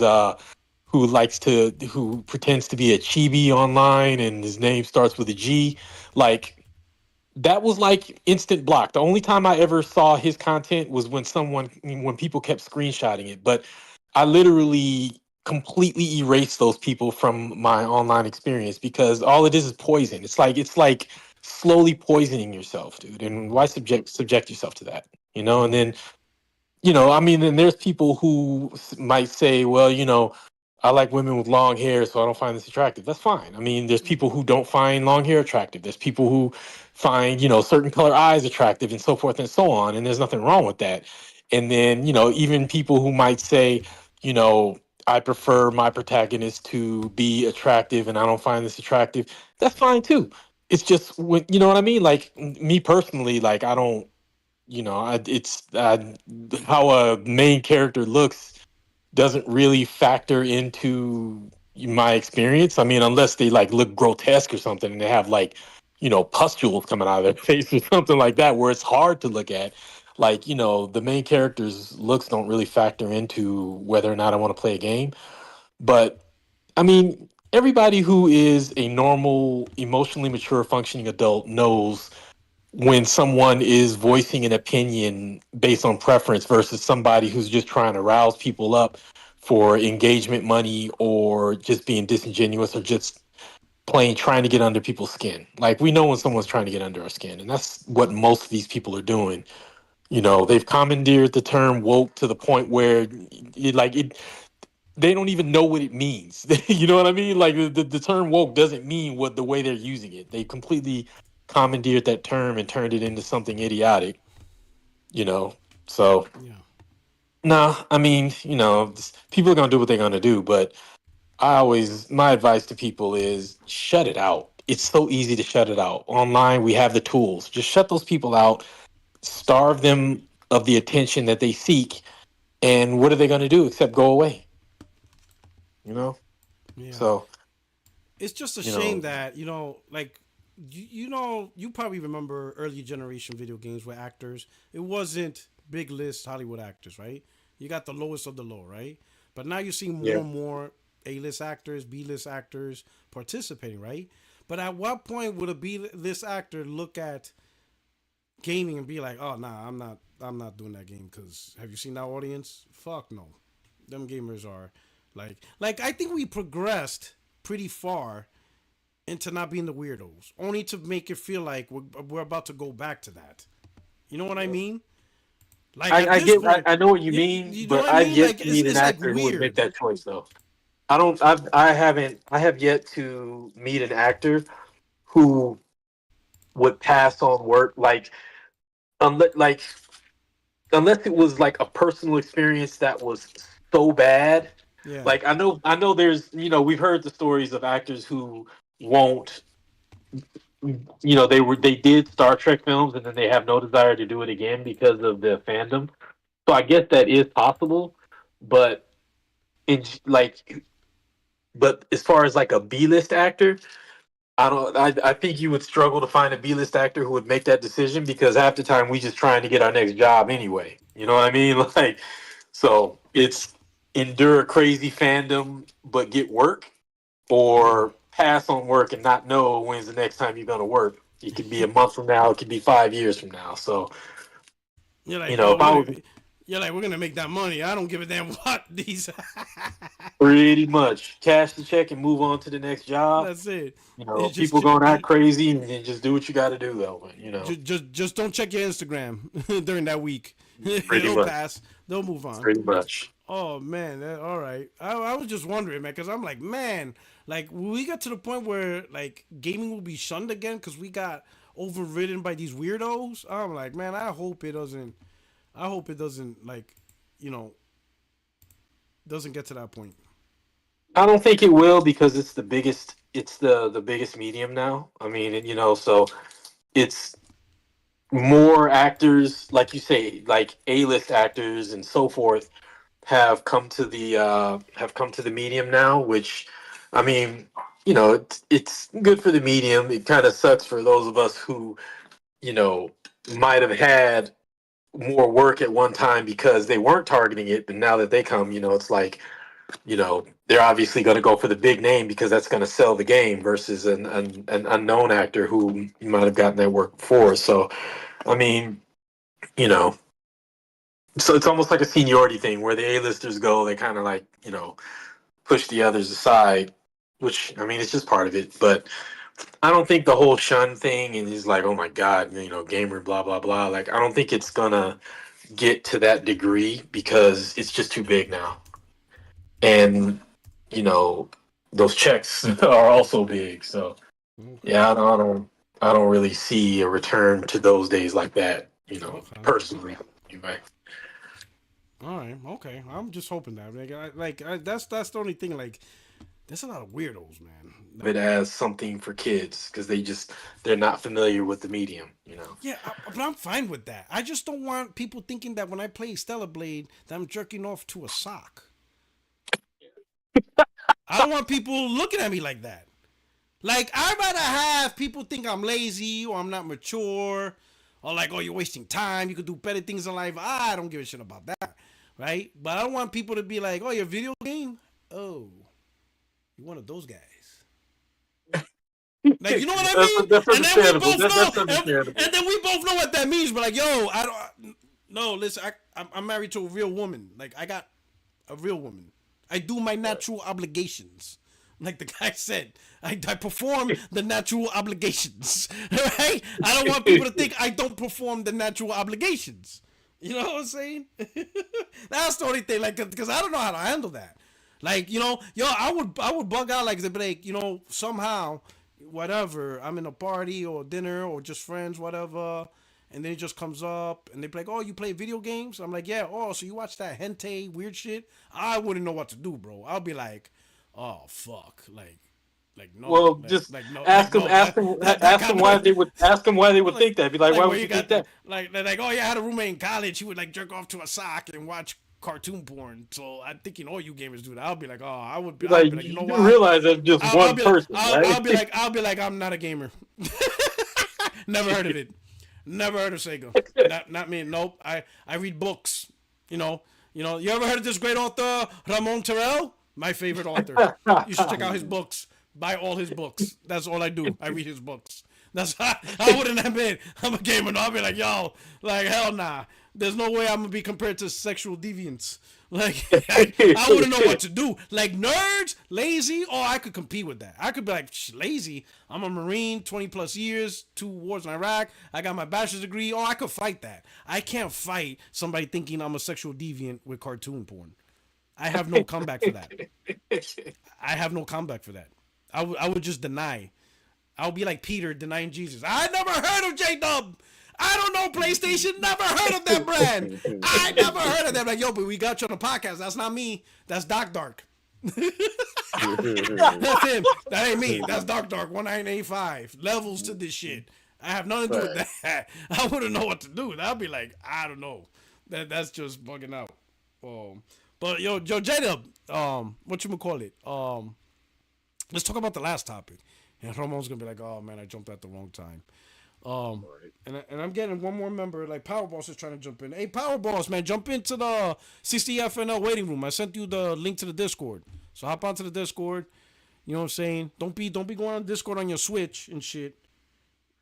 pretends to be a chibi online and his name starts with a G, like that was like instant block. The only time I ever saw his content was when people kept screenshotting it. But I literally completely erased those people from my online experience because all it is poison. It's like slowly poisoning yourself, dude. And why subject yourself to that? And then I mean, then there's people who might say, well, I like women with long hair, so I don't find this attractive. That's fine. I mean, there's people who don't find long hair attractive. There's people who find, certain color eyes attractive and so forth and so on. And there's nothing wrong with that. And then, even people who might say, you know, I prefer my protagonist to be attractive and I don't find this attractive. That's fine too. It's just when, you know what I mean? Like me personally, like I don't, it's how a main character looks doesn't really factor into my experience. I mean, unless they like look grotesque or something and they have like, pustules coming out of their face or something like that, where it's hard to look at. Like, the main character's looks don't really factor into whether or not I want to play a game. But I mean, everybody who is a normal, emotionally mature, functioning adult knows when someone is voicing an opinion based on preference versus somebody who's just trying to rouse people up for engagement money or just being disingenuous or just plain trying to get under people's skin. Like we know when someone's trying to get under our skin, and that's what most of these people are doing. They've commandeered the term woke to the point where they don't even know what it means. You know what I mean? Like the term woke doesn't mean what the way they're using it. They completely commandeered that term and turned it into something idiotic. So Yeah. nah, I mean, people are gonna do what they're gonna do, but my advice to people is shut it out. It's so easy to shut it out. Online, we have the tools. Just shut those people out, starve them of the attention that they seek, and what are they gonna do except go away? Yeah. So It's just a you shame know, that like you probably remember early generation video games where actors, it wasn't big list Hollywood actors, right? You got the lowest of the low, right? But now you're seeing more yeah. and more A-list actors, B-list actors participating, right? But at what point would a B-list actor look at gaming and be like, "Oh, nah, I'm not doing that game because have you seen that audience? Fuck no, them gamers are like I think we progressed pretty far into not being the weirdos, only to make it feel like we're about to go back to that. You know what I mean? Like I, at I this get point, I know what you you, mean, you know but what I I've mean? yet Like to meet an it's like actor who would make weird. that choice though. I haven't I have yet to meet an actor who would pass on work unless unless it was like a personal experience that was so bad. Yeah, Like I know there's we've heard the stories of actors who won't they did Star Trek films and then they have no desire to do it again because of the fandom. So I guess that is possible, but in like but as far as like a B-list actor, I think you would struggle to find a B-list actor who would make that decision because half the time we just trying to get our next job anyway. You know what I mean? Like so it's endure a crazy fandom but get work or pass on work and not know when's the next time you're going to work. It could be a month from now. It could be 5 years from now. So, You're like, you know, yo, if I was we're gonna make that money. I don't give a damn what these. pretty much cash the check and move on to the next job, That's it. you know, It's people going to act crazy and then just do what you got to do, though. But, you know, just don't check your Instagram during that week. Pretty It'll much. pass. They'll move on. pretty much. Oh man, all right. I was just wondering, man, because I'm like, man, like we got to the point where like gaming will be shunned again because we got overridden by these weirdos. I'm like, man, I hope it doesn't. I hope it doesn't like, you know, doesn't get to that point. I don't think it will because it's the biggest. It's the biggest medium now. I mean, you know, so it's more actors, like you say, like A-list actors and so forth, have come to the medium now. Which, I mean, you know, it's good for the medium. It kind of sucks for those of us who, you know, might have had more work at one time because they weren't targeting it, but now that they come, you know, it's like, you know, they're obviously going to go for the big name because that's going to sell the game versus an unknown actor who you might have gotten that work before. So, I mean, you know, so it's almost like a seniority thing where the A-listers go, they kind of like, you know, push the others aside, which, I mean, it's just part of it. But I don't think the whole shun thing and he's like, oh my God, you know, gamer, blah, blah, blah. Like, I don't think it's going to get to that degree because it's just too big now. And, you know, those checks are also big. So, yeah, I don't really see a return to those days like that, you know, Okay. personally. Anyway. All right, okay. I'm just hoping that that's the only thing. Like, there's a lot of weirdos, man. It as something for kids because they're not familiar with the medium, you know. Yeah, but I'm fine with that. I just don't want people thinking that when I play Stellar Blade, that I'm jerking off to a sock. I don't want people looking at me like that. Like, I'd rather have people think I'm lazy or I'm not mature or like, oh, you're wasting time. You could do better things in life. I don't give a shit about that, right? But I don't want people to be like, oh, your video game? Oh, you're one of those guys. Like, you know what I mean? That's And then we understandable. both That's know, understandable. and then we both know what that means. But like, yo, I don't. No, listen, I'm married to a real woman. Like, I got a real woman. I do my natural obligations. Like the guy said, I perform the natural obligations. Right? I don't want people to think I don't perform the natural obligations. You know what I'm saying? That's the only thing. Like, because I don't know how to handle that. Like, you know, yo, I would bug out like, like, you know, somehow, whatever, I'm in a party or dinner or just friends, whatever, and then it just comes up and they be like, oh, you play video games? I'm like, yeah. Oh, so you watch that hentai weird shit? I wouldn't know what to do, bro. I'll be like, oh fuck, like no. Well, like, just like, no, ask like, them, no, ask them why they would think that. Be like, why where would you got think that? Like, oh yeah, I had a roommate in college. He would like jerk off to a sock and watch cartoon porn. So I'm thinking all you gamers do that. I'll be like, oh, I would be Like, like, you know you what? realize that's just I'll one be person, like, right? I'll be like, I'm not a gamer. Never heard of it. Never heard of Sega. Not me. Nope. I read books. You know. You ever heard of this great author Ramon Terrell? My favorite author. You should check out his books. Buy all his books. That's all I do. I read his books. That's how I wouldn't admit I'm a gamer. No, I'll be like, yo, like hell nah. There's no way I'm gonna be compared to sexual deviants. Like I wouldn't know what to do. Like nerds, lazy. Oh, I could compete with that. I could be like lazy. I'm a Marine, 20 plus years, 2 wars in Iraq. I got my bachelor's degree. Oh, I could fight that. I can't fight somebody thinking I'm a sexual deviant with cartoon porn. I have no comeback for that. I have no comeback for that. I would just deny. I'll be like Peter denying Jesus. I never heard of J-Dub. I don't know PlayStation. Never heard of that brand. I never heard of that. Like, yo, but we got you on the podcast. That's not me. That's Doc Dark. That's him. That ain't me. That's Dark 1985. Levels to this shit. I have nothing to do with that. I wouldn't know what to do. I'd be like, I don't know. That's just bugging out. But yo, J-Dub, whatchamacallit? Let's talk about the last topic. And Ramon's gonna be like, oh man, I jumped at the wrong time. And I'm getting one more member, like Powerboss is trying to jump in. Hey, Powerboss, man, jump into the 60FNL waiting room. I sent you the link to the Discord. So hop onto the Discord. You know what I'm saying? Don't be going on Discord on your Switch and shit.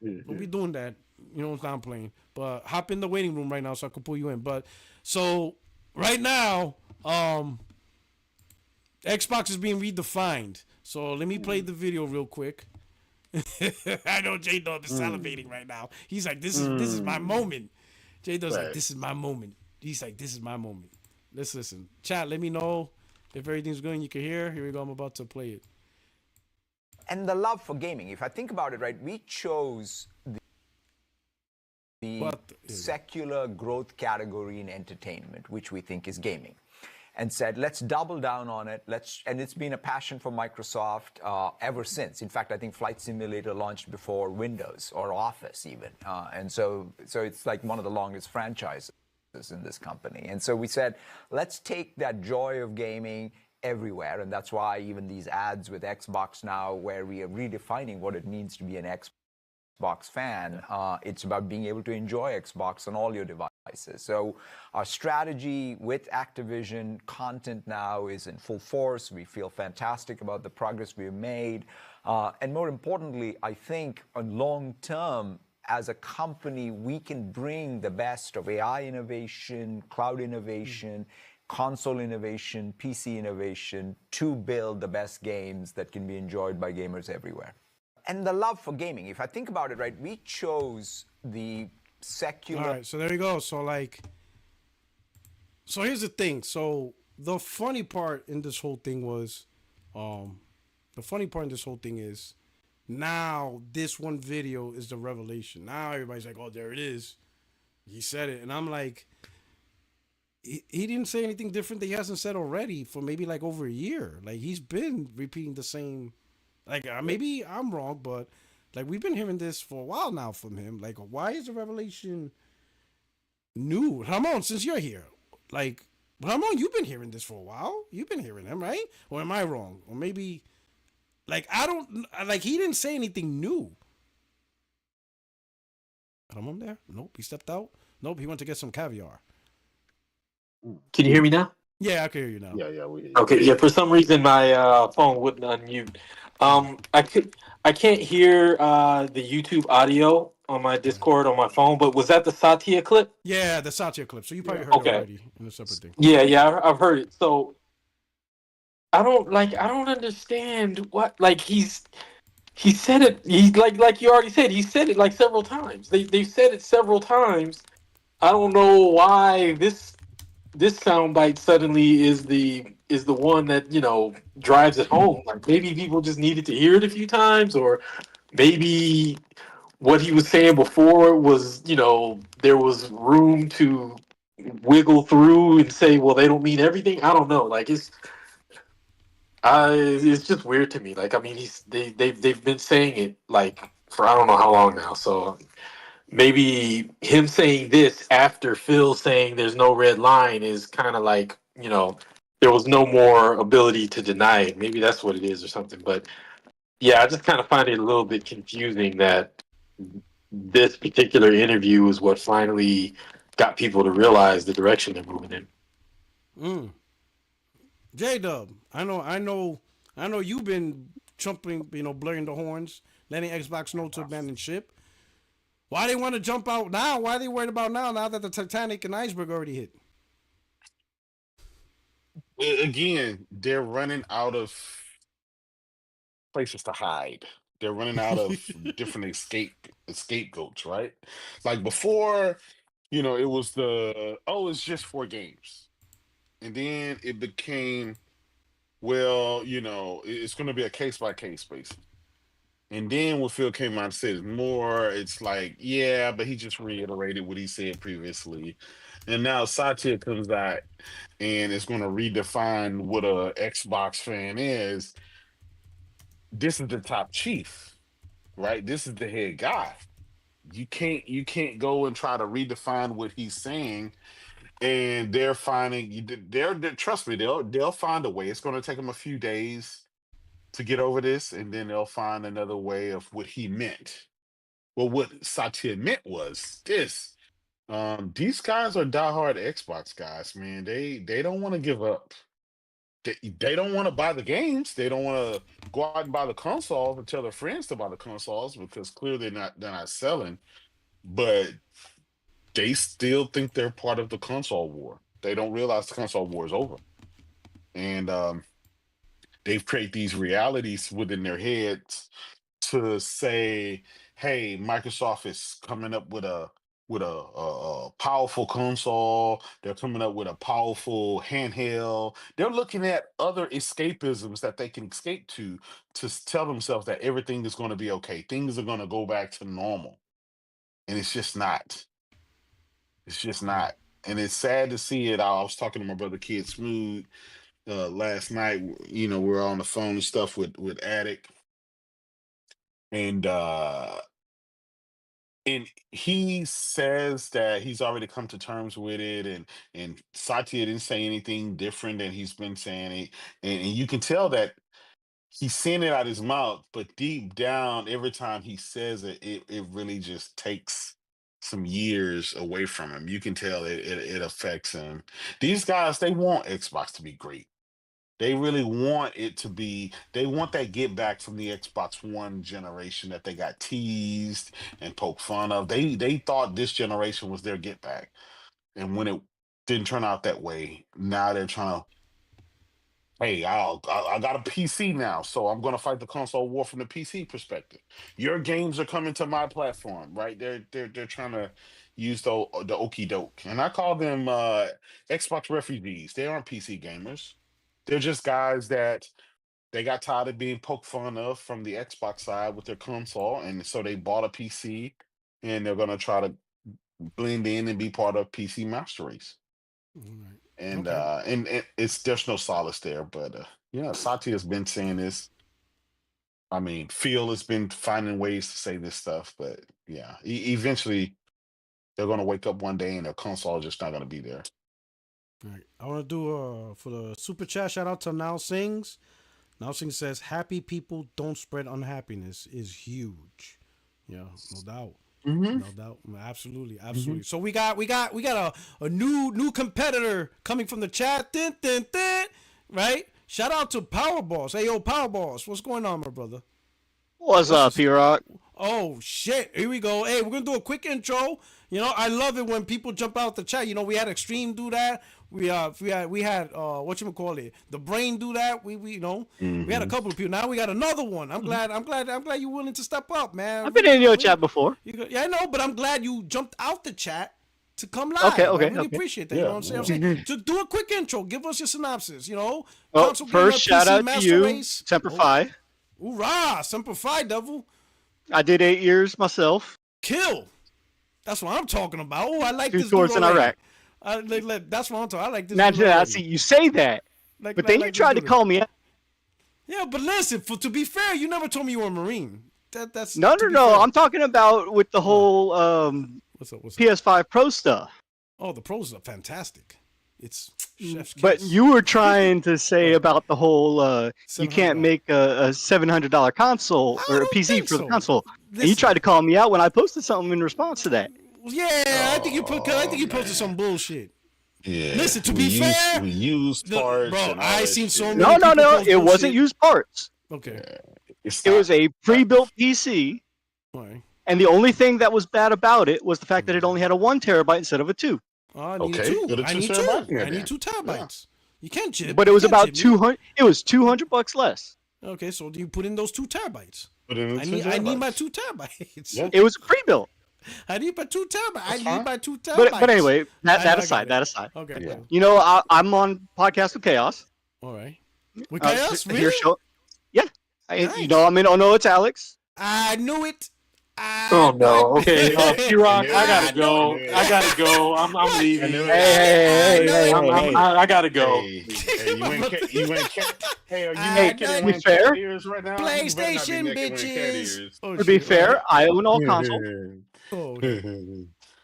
Don't be doing that. You know what I'm playing. But hop in the waiting room right now so I can pull you in. But so right now, Xbox is being redefined. So let me play the video real quick. I know J Dub is salivating right now. He's like, this is my moment. J Dub's like, this is my moment. He's like, this is my moment. Let's listen. Chat, let me know if everything's good and you can hear. Here we go. I'm about to play it. And the love for gaming. If I think about it, right, we chose the secular growth category in entertainment, which we think is gaming, and said, let's double down on it. And it's been a passion for Microsoft ever since. In fact, I think Flight Simulator launched before Windows or Office even. And so it's like one of the longest franchises in this company. And so we said, let's take that joy of gaming everywhere. And that's why even these ads with Xbox now, where we are redefining what it means to be an Xbox fan, it's about being able to enjoy Xbox on all your devices. So our strategy with Activision content now is in full force. We feel fantastic about the progress we've made. And more importantly, I think on long term, as a company, we can bring the best of AI innovation, cloud innovation, console innovation, PC innovation to build the best games that can be enjoyed by gamers everywhere. And the love for gaming, if I think about it, right, we chose the secular... All right, so there you go. So, so here's the thing. So the funny part in this whole thing was, is now this one video is the revelation. Now everybody's like, oh, there it is. He said it. And I'm like... He didn't say anything different that he hasn't said already for maybe like over a year. Like he's been repeating the same, like maybe I'm wrong, but like we've been hearing this for a while now from him. Like why is the revelation new? Ramon, since you're here, like Ramon, you've been hearing this for a while. You've been hearing him, right? Or am I wrong? Or maybe like I don't like he didn't say anything new. Ramon there? Nope, he stepped out. Nope, he went to get some caviar. Can you hear me now? Yeah, I can hear you now. Yeah. Okay, yeah. For some reason, my phone wouldn't unmute. I can't hear the YouTube audio on my Discord on my phone. But was that the Satya clip? Yeah, the Satya clip. So you probably heard it already in a separate thing. Yeah, I've heard it. So I don't understand what he said it. He like you already said. He said it like several times. They've said it several times. I don't know why this soundbite suddenly is the one that drives it home. Like maybe people just needed to hear it a few times, or maybe what he was saying before was there was room to wiggle through and say, well, they don't mean everything. I don't know. Like it's just weird to me. Like I mean, they've been saying it like for I don't know how long now. So maybe him saying this after Phil saying there's no red line is kind of like, there was no more ability to deny it. Maybe that's what it is or something. But yeah, I just kind of find it a little bit confusing that this particular interview is what finally got people to realize the direction they're moving in. J-Dub, I know you've been trumping, blurring the horns, letting Xbox know to abandon ship. Why they want to jump out now? Why are they worried about now that the Titanic and iceberg already hit? Again, they're running out of places to hide. They're running out of different scapegoats, right? Like before, it was it's just 4 games. And then it became, well, it's going to be a case by case basis. And then when Phil came out and said more, it's like, yeah, but he just reiterated what he said previously. And now Satya comes out and is going to redefine what a Xbox fan is. This is the top chief, right? This is the head guy. You can't go and try to redefine what he's saying. And they're finding they're trust me, they'll find a way. It's going to take them a few days to get over this, and then they'll find another way of what he meant. Well, what Satya meant was this. These guys are diehard Xbox guys, man. They don't want to give up. they don't want to buy the games. They don't want to go out and buy the consoles and tell their friends to buy the consoles because clearly they're not selling. But they still think they're part of the console war. They don't realize the console war is over, and they've created these realities within their heads to say, "Hey, Microsoft is coming up with a powerful console. They're coming up with a powerful handheld. They're looking at other escapisms that they can escape to tell themselves that everything is going to be okay. Things are going to go back to normal, and it's just not. It's just not." And it's sad to see it. I was talking to my brother Kid Smooth last night. You know, we were on the phone and stuff with Attic, and he says that he's already come to terms with it, and Satya didn't say anything different than he's been saying it, and you can tell that he's saying it out his mouth, but deep down, every time he says it, it really just takes some years away from him. You can tell it affects him. These guys, they want Xbox to be great. They really want it to be, they want that get back from the Xbox One generation that they got teased and poked fun of. They thought this generation was their get back. And when it didn't turn out that way, now they're trying to, hey, I got a PC now, so I'm gonna fight the console war from the PC perspective. Your games are coming to my platform, right? They're trying to use the okey doke. And I call them Xbox refugees. They aren't PC gamers. They're just guys that they got tired of being poked fun of from the Xbox side with their console, and so they bought a PC, and they're gonna try to blend in and be part of PC master race. Right. And Okay. and it's there's no solace there, but yeah, Satya's been saying this. I mean, Phil has been finding ways to say this stuff, but yeah, eventually they're gonna wake up one day and their console is just not gonna be there. Right. I want to do for the super chat. Shout out to Now Sings. Now Sings says, "Happy people don't spread unhappiness" is huge. Yeah, no doubt. Mm-hmm. No doubt. Absolutely. Absolutely. So we got a new competitor coming from the chat. Din, din, din, right? Shout out to Power Boss. Hey, yo, Power Boss. What's going on, my brother? What's up, P-Rock? Oh, shit. Here we go. Hey, we're going to do a quick intro. You know, I love it when people jump out the chat. You know, we had Extreme do that. We had whatchamacallit, the Brain do that. We you know, we had a couple of people. Now we got another one. I'm glad you're willing to step up, man. I've been in your chat before. Yeah, I know, but I'm glad you jumped out the chat to come live. Okay. I really appreciate that. Yeah. You know what I'm saying? So do a quick intro. Give us your synopsis. You know, Well, console first, gamer, shout PC out to master you, race. Semper Fi. Hoorah, Semper Fi, devil. I did 8 years myself. Kill. That's what I'm talking about. Oh, I like 2 this tours dude in Iraq. that's what I'm talking. I like this. Now, dude already. see, you say that, but then you tried to call me out. Yeah, but listen. To be fair, you never told me you were a Marine. That's No. fair. I'm talking about with the whole What's up? PS5 Pro stuff. Oh, the pros are fantastic. It's chef's kiss. But you were trying to say about the whole you can't $700. make a $700 console I or a don't PC think for the so. console. And you Listen. tried to call me out when I posted something in response to that. Yeah, I think you posted some bullshit. Yeah. Listen, to be fair, we use parts. bro, and all I that seen shit. so many. No. people post It bullshit. wasn't used parts. Okay. It's It not- was a pre-built PC. Why? And the only thing that was bad about it was the fact that it only had a 1 terabyte instead of a 2. Oh, I need Okay, two. go to I 2 need terabyte two. here I need then. 2 terabytes. You can't chip. But it You was can't about chip me. 200. It was $200 less. Okay, so do you put in those 2 terabytes? Put it in I 2 need my terabytes. 2 terabytes. Yeah. It was pre-built. I need my 2 terabytes. I That's need fine. my 2 terabytes. But anyway, I that got aside. it. Okay. Yeah. You know, I'm on Podcast with Chaos. All right. With Uh, chaos, here really? show- Yeah. Nice. You know, I'm in. Oh no, it's Alex. I knew it. Oh no. Okay, P-Rock, I gotta go. Yeah. I gotta go. I'm leaving. Hey. I gotta go. Hey, you ain't cat. Hey, are you Hey, making to it be in fair, cat ears right now? You better not be PlayStation, making it in cat bitches. ears. Oh, To be shit. fair, I own all consoles. Oh,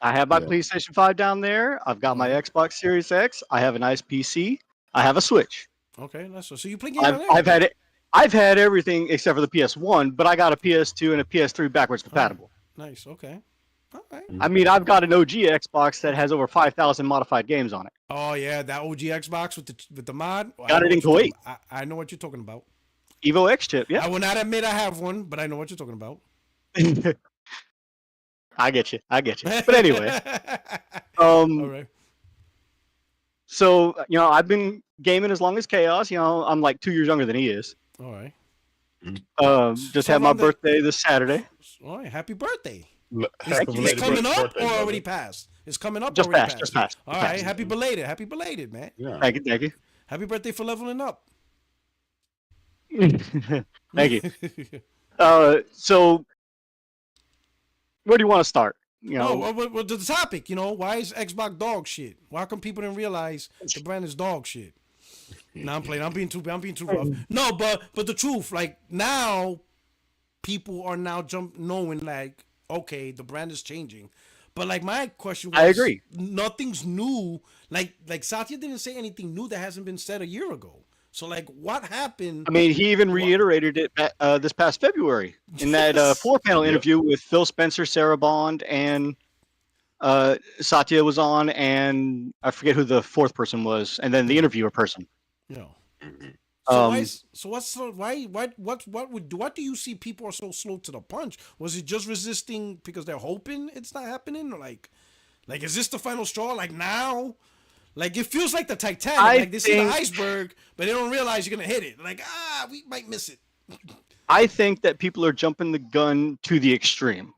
I have my Yeah. PlayStation 5 down there. I've got my Xbox Series X. I have a nice PC. I have a Switch. okay, that's so you play games on I've had it. I've had everything except for the PS1, but I got a PS2 and a PS3 backwards compatible. Nice. Okay. All right. I mean, I've got an OG Xbox that has over 5,000 modified games on it. Oh yeah, that OG Xbox with the mod. Got it in Kuwait. I know what you're talking about. Evo X chip, yeah. I will not admit I have one, but I know what you're talking about. I get you. But anyway, All right. so I've been gaming as long as Chaos. I'm like 2 years younger than he is. All right. Just had my birthday this Saturday. All right. Happy birthday. Happy It's belated coming up birthday, or brother. already passed? It's coming up. Just or already passed. Just passed. All right. Happy belated, man. Yeah. Thank you. Happy birthday for leveling up. Thank you. So where do you want to start? Well, the topic, why is Xbox dog shit? Why come people didn't realize the brand is dog shit? No, I'm playing. I'm being too rough. No, but the truth, like now, people are now knowing like, okay, the brand is changing. But like my question was, I agree. Nothing's new. Like Satya didn't say anything new that hasn't been said a year ago. So like, what happened? I mean, he even reiterated it this past February in that 4-panel interview with Phil Spencer, Sarah Bond, and Satya was on, and I forget who the fourth person was, and then the interviewer person. What do you see people are so slow to the punch? Was it just resisting because they're hoping it's not happening, or like is this the final straw? Like now, like it feels like the Titanic. Like they see the iceberg, but they don't realize you're gonna hit it. Like we might miss it. I think that people are jumping the gun to the extreme.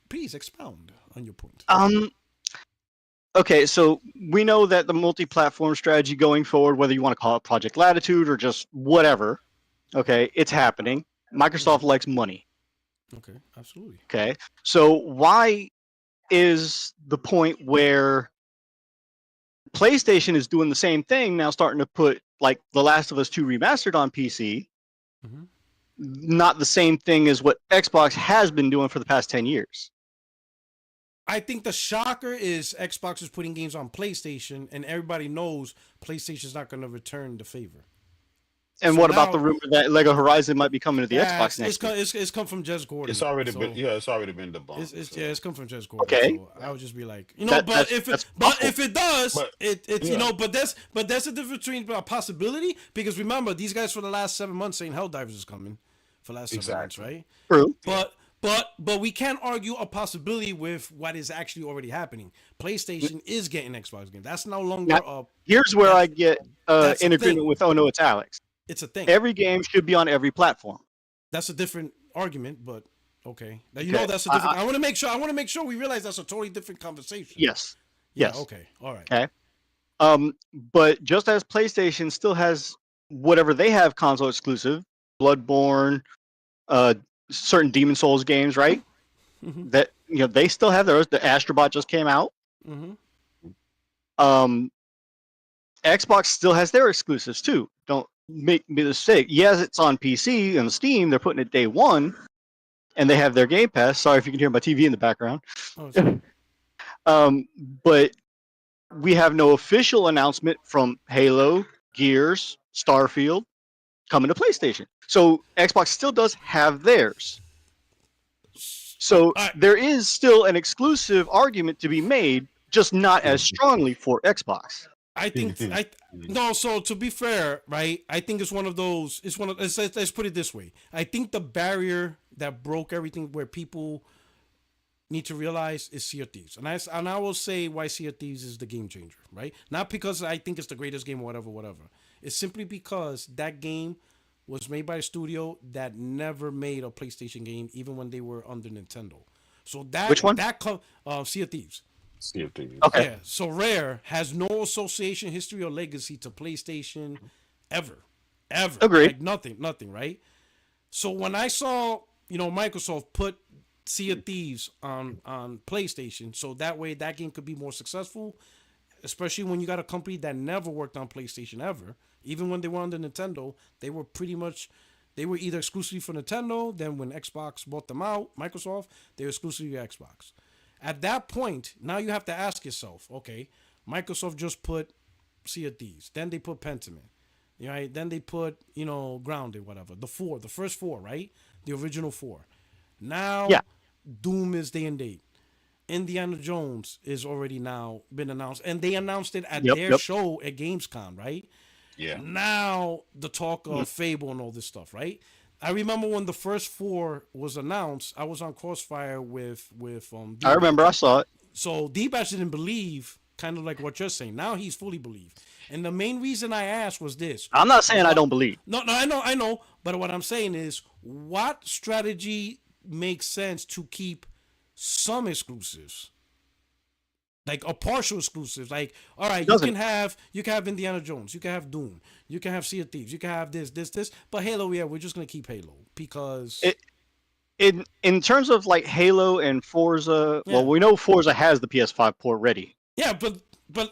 Please expound on your point. Okay, so we know that the multi-platform strategy going forward, whether you want to call it Project Latitude or just whatever, okay, it's happening. Microsoft likes money. Okay, absolutely. Okay, so why is the point where PlayStation is doing the same thing now, starting to put like The Last of Us 2 remastered on PC, not the same thing as what Xbox has been doing for the past 10 years? I think the shocker is Xbox is putting games on PlayStation, and everybody knows PlayStation's not going to return the favor. And so what about the rumor that Lego Horizon might be coming to the Xbox next year? It's come from Jez Gordon. It's already been debunked. It's come from Jez Gordon. Okay. So I would just be like, if it does, but that's the difference between a possibility, because remember, these guys for the last 7 months saying Helldivers is coming for the last 7 months, right? True. But we can't argue a possibility with what is actually already happening. PlayStation is getting Xbox games. That's no longer Here's where I get in agreement with Oh No, It's Alex. It's a thing. Every game should be on every platform. That's a different argument, but okay. Now know that's a different. I want to make sure we realize that's a totally different conversation. Yes. Yeah, Yes. okay. All right. Okay. But just as PlayStation still has whatever they have console exclusive, Bloodborne, certain Demon Souls games, right? That they still have theirs. The Astrobot just came out. Xbox still has their exclusives too. Don't make me the mistake. Yes, it's on PC and Steam. They're putting it day one, and they have their Game Pass. Sorry if you can hear my TV in the background. But we have no official announcement from Halo, Gears, Starfield coming to PlayStation. So Xbox still does have theirs. So there is still an exclusive argument to be made, just not as strongly for Xbox. I think so to be fair, right? I think it's one of those. Let's put it this way. I think the barrier that broke everything, where people need to realize, is Sea of Thieves, and I will say why Sea of Thieves is the game changer, right? Not because I think it's the greatest game, or whatever. It's simply because that game was made by a studio that never made a PlayStation game, even when they were under Nintendo. So that which one? Sea of Thieves. Okay. Yeah. So Rare has no association, history, or legacy to PlayStation ever. Agreed. Like nothing, right? So when I saw, Microsoft put Sea of Thieves on PlayStation, so that way that game could be more successful, especially when you got a company that never worked on PlayStation ever. Even when they were under Nintendo, they were either exclusively for Nintendo. Then when Xbox bought them out, Microsoft, they were exclusively Xbox. At that point, now you have to ask yourself, okay, Microsoft just put Sea of Thieves. Then they put Pentiment. Right? Then they put, Grounded, whatever. The first four, right? The original four. Now, Doom is day and date. Indiana Jones is already now been announced, and they announced it at their show at Gamescom, right? Yeah. Now the talk of Fable and all this stuff, right? I remember when the first 4 was announced, I was on Crossfire with I remember, I saw it. So D-Bash didn't believe, kind of like what you're saying. Now he's fully believed. And the main reason I asked was this. I'm not saying I don't believe. No, I know. But what I'm saying is, what strategy makes sense to keep some exclusives? Like a partial exclusives. Like, all right, you can have Indiana Jones, you can have Doom, you can have Sea of Thieves, you can have this. But Halo, yeah, we're just gonna keep Halo because in terms of like Halo and Forza, well, we know Forza has the PS5 port ready. Yeah, but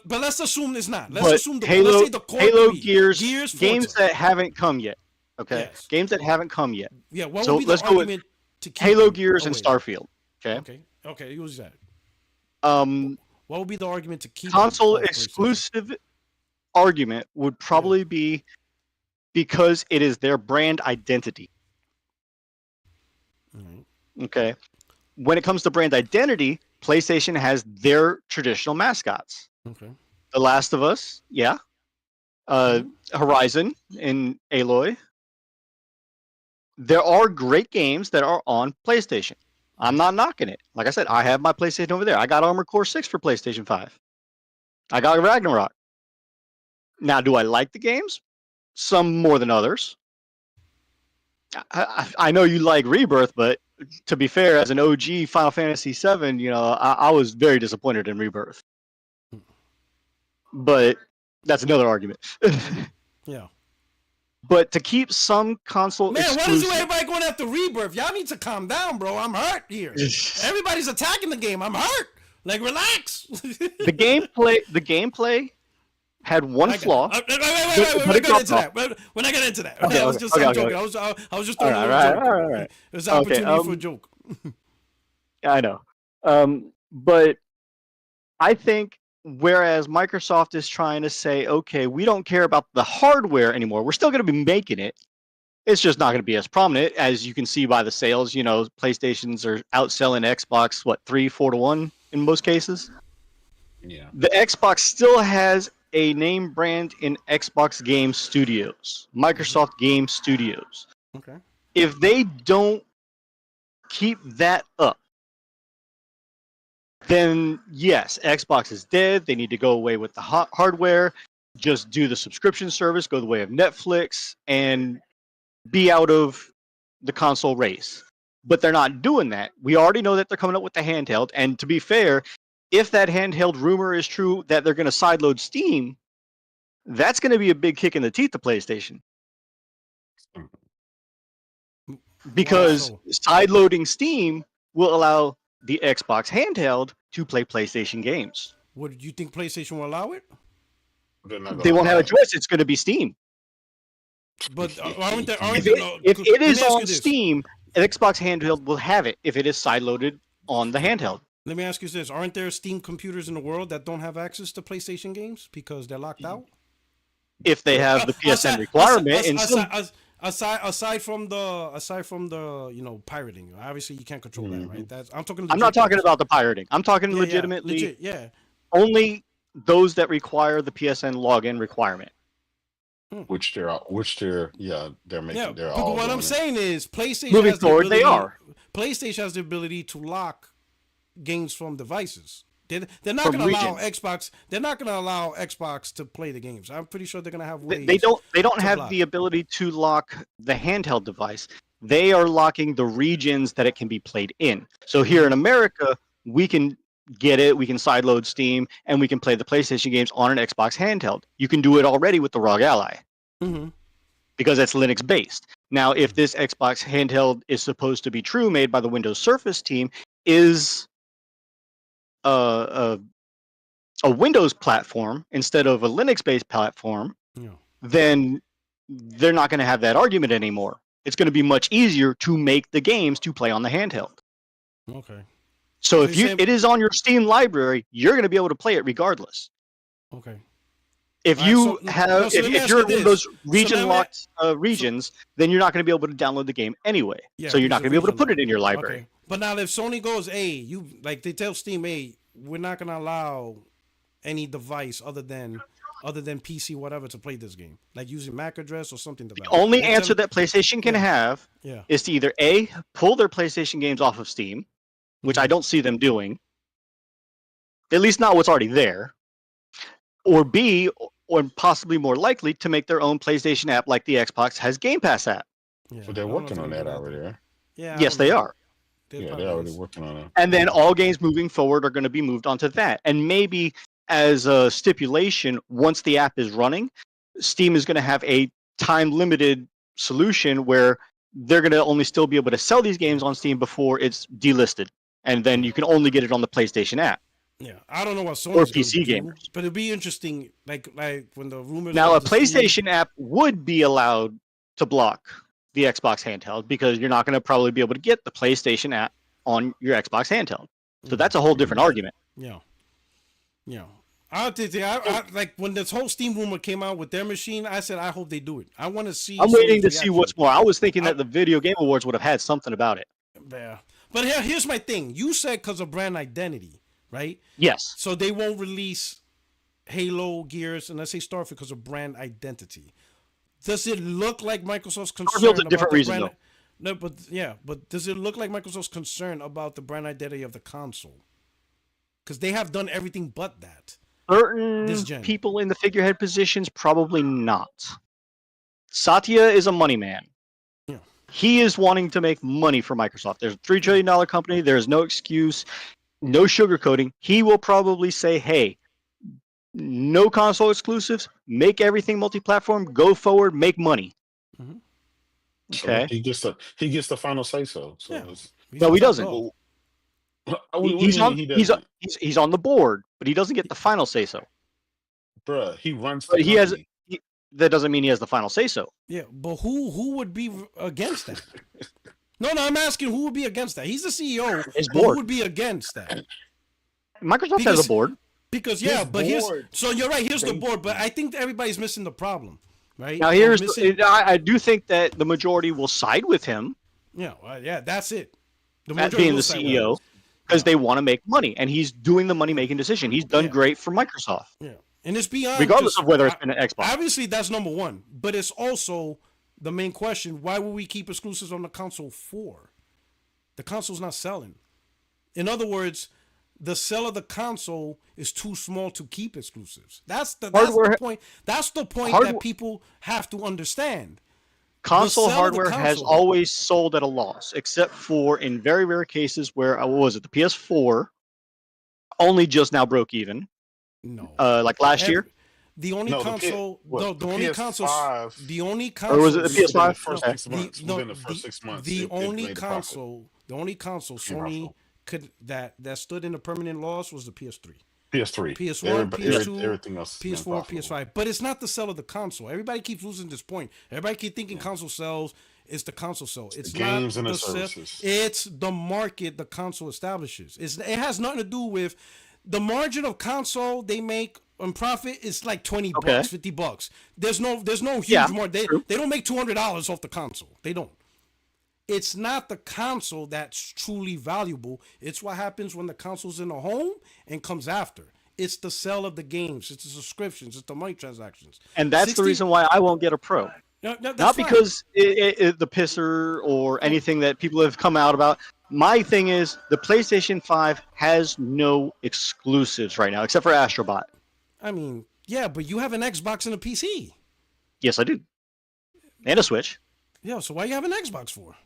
let's assume it's not. Let's assume Halo, let's say the core Halo, 3, Gears Forza. games that haven't come yet. Okay, yes. Games that haven't come yet. Yeah, what would be the argument to keep Halo, Gears, and Starfield? Okay, use that. What would be the argument to keep console exclusive? Argument would probably be because it is their brand identity. Okay. When it comes to brand identity, PlayStation has their traditional mascots. Okay. The Last of Us, yeah. Horizon and Aloy. There are great games that are on PlayStation. I'm not knocking it. Like I said, I have my PlayStation over there. I got Armored Core 6 for PlayStation 5. I got Ragnarok. Now, do I like the games? Some more than others. I know you like Rebirth, but to be fair, as an OG Final Fantasy VII, I was very disappointed in Rebirth. But that's another argument. Yeah. But to keep some console exclusive... Man, what is everybody going after Rebirth? Y'all need to calm down, bro. I'm hurt here. Everybody's attacking the game. I'm hurt. Like, relax. The gameplay had one flaw. Wait. We're not getting into that. We're not getting into that. Okay, I was just joking. I was just throwing a little joke. All right. It was an opportunity for a joke. I know. But I think whereas Microsoft is trying to say, okay, we don't care about the hardware anymore. We're still going to be making it. It's just not going to be as prominent, as you can see by the sales. PlayStations are outselling Xbox, 3-4 to 1 in most cases. Yeah. The Xbox still has a name brand in Xbox Game Studios, Microsoft Game Studios. Okay. If they don't keep that up, then yes, Xbox is dead. They need to go away with the hardware, just do the subscription service, go the way of Netflix, and be out of the console race. But they're not doing that. We already know that they're coming up with the handheld. And to be fair, if that handheld rumor is true that they're going to sideload Steam, that's going to be a big kick in the teeth to PlayStation. Because sideloading Steam will allow the Xbox handheld to play PlayStation games. What, do you think PlayStation will allow it? They won't have a choice. It's going to be Steam. But if it is on Steam, an Xbox handheld will have it if it is sideloaded on the handheld. Let me ask you this. Aren't there Steam computers in the world that don't have access to PlayStation games because they're locked out? If they have the PSN requirement. Aside from the pirating, obviously you can't control that, right? I'm not talking about the pirating. I'm talking legitimately. Legit, yeah. Only those that require the PSN login requirement. Which they're making. Yeah, they're but all what I'm saying is PlayStation moving has forward, the ability, they are. PlayStation has the ability to lock games from devices. They're not going to allow Xbox. They're not going to allow Xbox to play the games. I'm pretty sure they're going to have ways. They don't have the ability to lock the handheld device. They are locking the regions that it can be played in. So here in America, we can get it. We can sideload Steam, and we can play the PlayStation games on an Xbox handheld. You can do it already with the ROG Ally because it's Linux based. Now, if this Xbox handheld is supposed to be true, made by the Windows Surface team, is a Windows platform instead of a Linux-based platform, then they're not going to have that argument anymore. It's going to be much easier to make the games to play on the handheld. Okay. So if it is on your Steam library, you're going to be able to play it regardless. Okay. If Right, you so- have, no, so let me if ask you're you in one of this. those region let me- locked regions, then you're not going to be able to download the game anyway. Yeah, So you're not because going to be of able to put region it in your library. Okay. But now if Sony goes, hey, you like they tell Steam, hey, we're not gonna allow any device other than PC whatever to play this game, like using MAC address or something to that. The only They answer tell- that PlayStation can Yeah. have Yeah. is to either A, pull their PlayStation games off of Steam, which I don't see them doing, at least not what's already there, or B, or possibly more likely, to make their own PlayStation app like the Xbox has Game Pass app. Yeah, But they're I don't know if working they on can that do already. though. Right? Yeah. I Yes, don't they know. are. They Yeah, probably they're already is. working on it. And then all games moving forward are going to be moved onto that. And maybe as a stipulation, once the app is running, Steam is going to have a time-limited solution where they're going to only still be able to sell these games on Steam before it's delisted. And then you can only get it on the PlayStation app. Yeah, I don't know what Or Sony's PC gonna do, gamers. but it'd be interesting. Like when the rumors. Now, a of the Steam- PlayStation app would be allowed to block the Xbox handheld because you're not going to probably be able to get the PlayStation app on your Xbox handheld. So that's a whole different argument. Yeah. Yeah. I like when this whole Steam rumor came out with their machine. I said I hope they do it. I want to see. I'm waiting to Sony's see what's reaction. more. I was thinking that the Video Game Awards would have had something about it. Yeah. But here's my thing. You said because of brand identity, right? Yes. So they won't release Halo, Gears, and let's say Starfield because of brand identity. Does it look like Microsoft's concerned Starfield's a about different the reason, brand? No, but does it look like Microsoft's concerned about the brand identity of the console? Because they have done everything but that. This Certain gen. people in the figurehead positions, probably not. Satya is a money man. Yeah. He is wanting to make money for Microsoft. There's a $3 trillion company. There's no excuse, no sugarcoating. He will probably say, hey, no console exclusives, make everything multi-platform, go forward, make money. Mhm. Okay. He gets the final say so. So Yeah. it's, No, he doesn't. Oh, what do you He's mean on. he doesn't? He's on the board, but he doesn't get the final say so. Bruh, he runs the But he has. company. That doesn't mean he has the final say so. yeah, but who would be against that? No, I'm asking who would be against that. He's the CEO. His but Who board. would be against that? Microsoft has Because- a board. Because yeah, His but here's board. so you're right. Here's the board, but I think everybody's missing the problem, right? Now They're here's. missing, I do think that the majority will side with him yeah, that's it. The at majority being will the side with CEO us. because they want to make money, and he's doing the money-making decision. He's done Yeah. great for Microsoft, Yeah, and it's beyond regardless just- of whether it's been an Xbox. Obviously, that's number one, but it's also the main question: why would we keep exclusives on the console for? The console's not selling. In other words, the sell of the console is too small to keep exclusives. That's the point. That's the point that people have to understand. Console sell of the hardware has console. always sold at a loss, except for in very rare cases where what was it? The PS4 only just now broke even, No, like last year, the only No, console, the the only console, PS5 the only console, or was it the Within the PS5? first Okay. 6 months. Within the first 6 months. The it only made a profit. console, the only console Became Sony profitable. could that stood in a permanent loss was the PS3. PS3. PS1, PS2, everything else. has been PS4, profitable. PS5. But it's not the sell of the console. Everybody keeps losing this point. Everybody keep thinking console sells. It's the console sell. It's the not games and the sell- services. It's the market the console establishes. It has nothing to do with the margin of console they make on profit is like $20, Okay. $50. There's no huge Yeah, margin. true. They don't make $200 off the console. They don't. It's not the console that's truly valuable. It's what happens when the console's in the home and comes after. It's the sale of the games. It's the subscriptions. It's the money transactions. And that's 60 the reason why I won't get a Pro. No, that's Not fine. because the pisser or anything that people have come out about. My thing is the PlayStation 5 has no exclusives right now, except for Astrobot. I mean, yeah, but you have an Xbox and a PC. Yes, I do. And a Switch. Yeah, so why you have an Xbox for?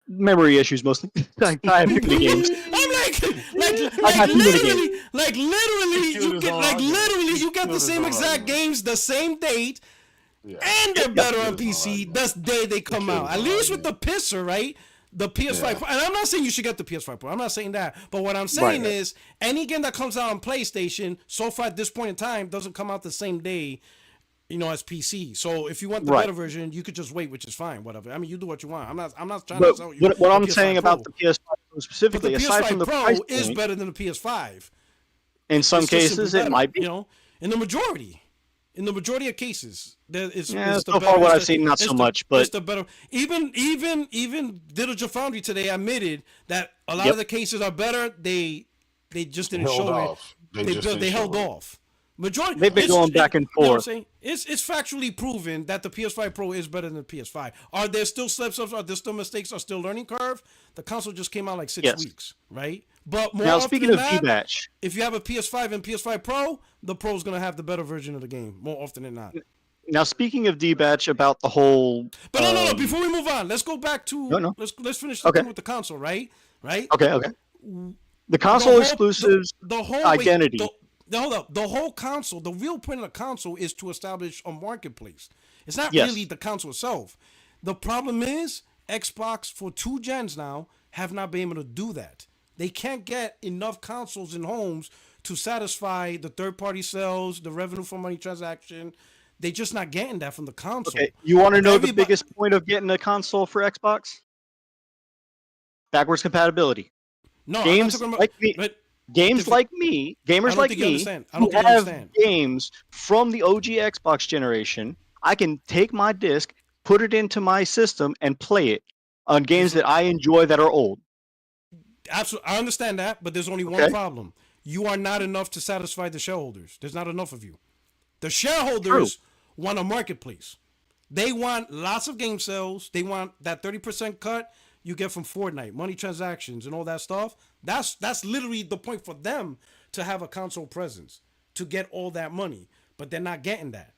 Memory issues mostly. I have too many games. I'm I got too many games. literally, you get, you get the Computers same are exact hard. games, the same date, Yeah. and they're better on Computers are PC. hard. That's the day they come out. Computers At are least hard, with the pisser, right? The PS5 Pro. And I'm not saying you should get the PS5 Pro. I'm not saying that. But what I'm saying Right. is any game that comes out on PlayStation, so far at this point in time, doesn't come out the same day, as PC. So if you want the Right. better version, you could just wait, which is fine. Whatever. I mean, you do what you want. I'm not trying But to sell you. what the I'm PS5 saying Pro. about the PS5 But the specifically, aside from PS5 the Pro price is point, better than the PS5. In some It's just simply cases, it better, might be. You know, in the majority of cases, it's Yeah, it's the so better. far what It's I've the, seen, not it's so the, much, it's but the better. Even Digital Foundry today admitted that a lot Yep. of the cases are better. They just didn't Held show off. it. They just didn't They show held it. off. Majority. they've been going back and You know what I'm forth. saying? It's factually proven that the PS5 Pro is better than the PS5. Are there still slips-ups? Are there still mistakes? Are still learning curve? The console just came out like 6 Yes. weeks, right? But more Now, often speaking than of not, D-Batch, if you have a PS5 and PS5 Pro, the Pro's gonna have the better version of the game more often than not. about the whole. But no. Before we move on, let's go back to No. let's finish the Okay. thing with the console, right? Right. Okay. The console exclusives The whole identity. Hold up. The whole console. The real point of the console is to establish a marketplace. It's not Yes. really the console itself. The problem is Xbox for 2 gens now have not been able to do that. They can't get enough consoles in homes to satisfy the third-party sales, the revenue from money transaction. They're just not getting that from the console. Okay, you want to know the Everybody- biggest point of getting a console for Xbox? Backwards compatibility. No, Games I'm not talking about. like me, But gamers if- like me, gamers don't like think you me, understand. I who don't think you have understand. games from the OG Xbox generation, I can take my disc, put it into my system, and play it on games that I enjoy that are old. Absolutely, I understand that, but there's only one Okay. problem. You are not enough to satisfy the shareholders. There's not enough of you. The shareholders want a marketplace. They want lots of game sales. They want that 30% cut you get from Fortnite, money transactions, and all that stuff. That's literally the point for them to have a console presence, to get all that money. But they're not getting that.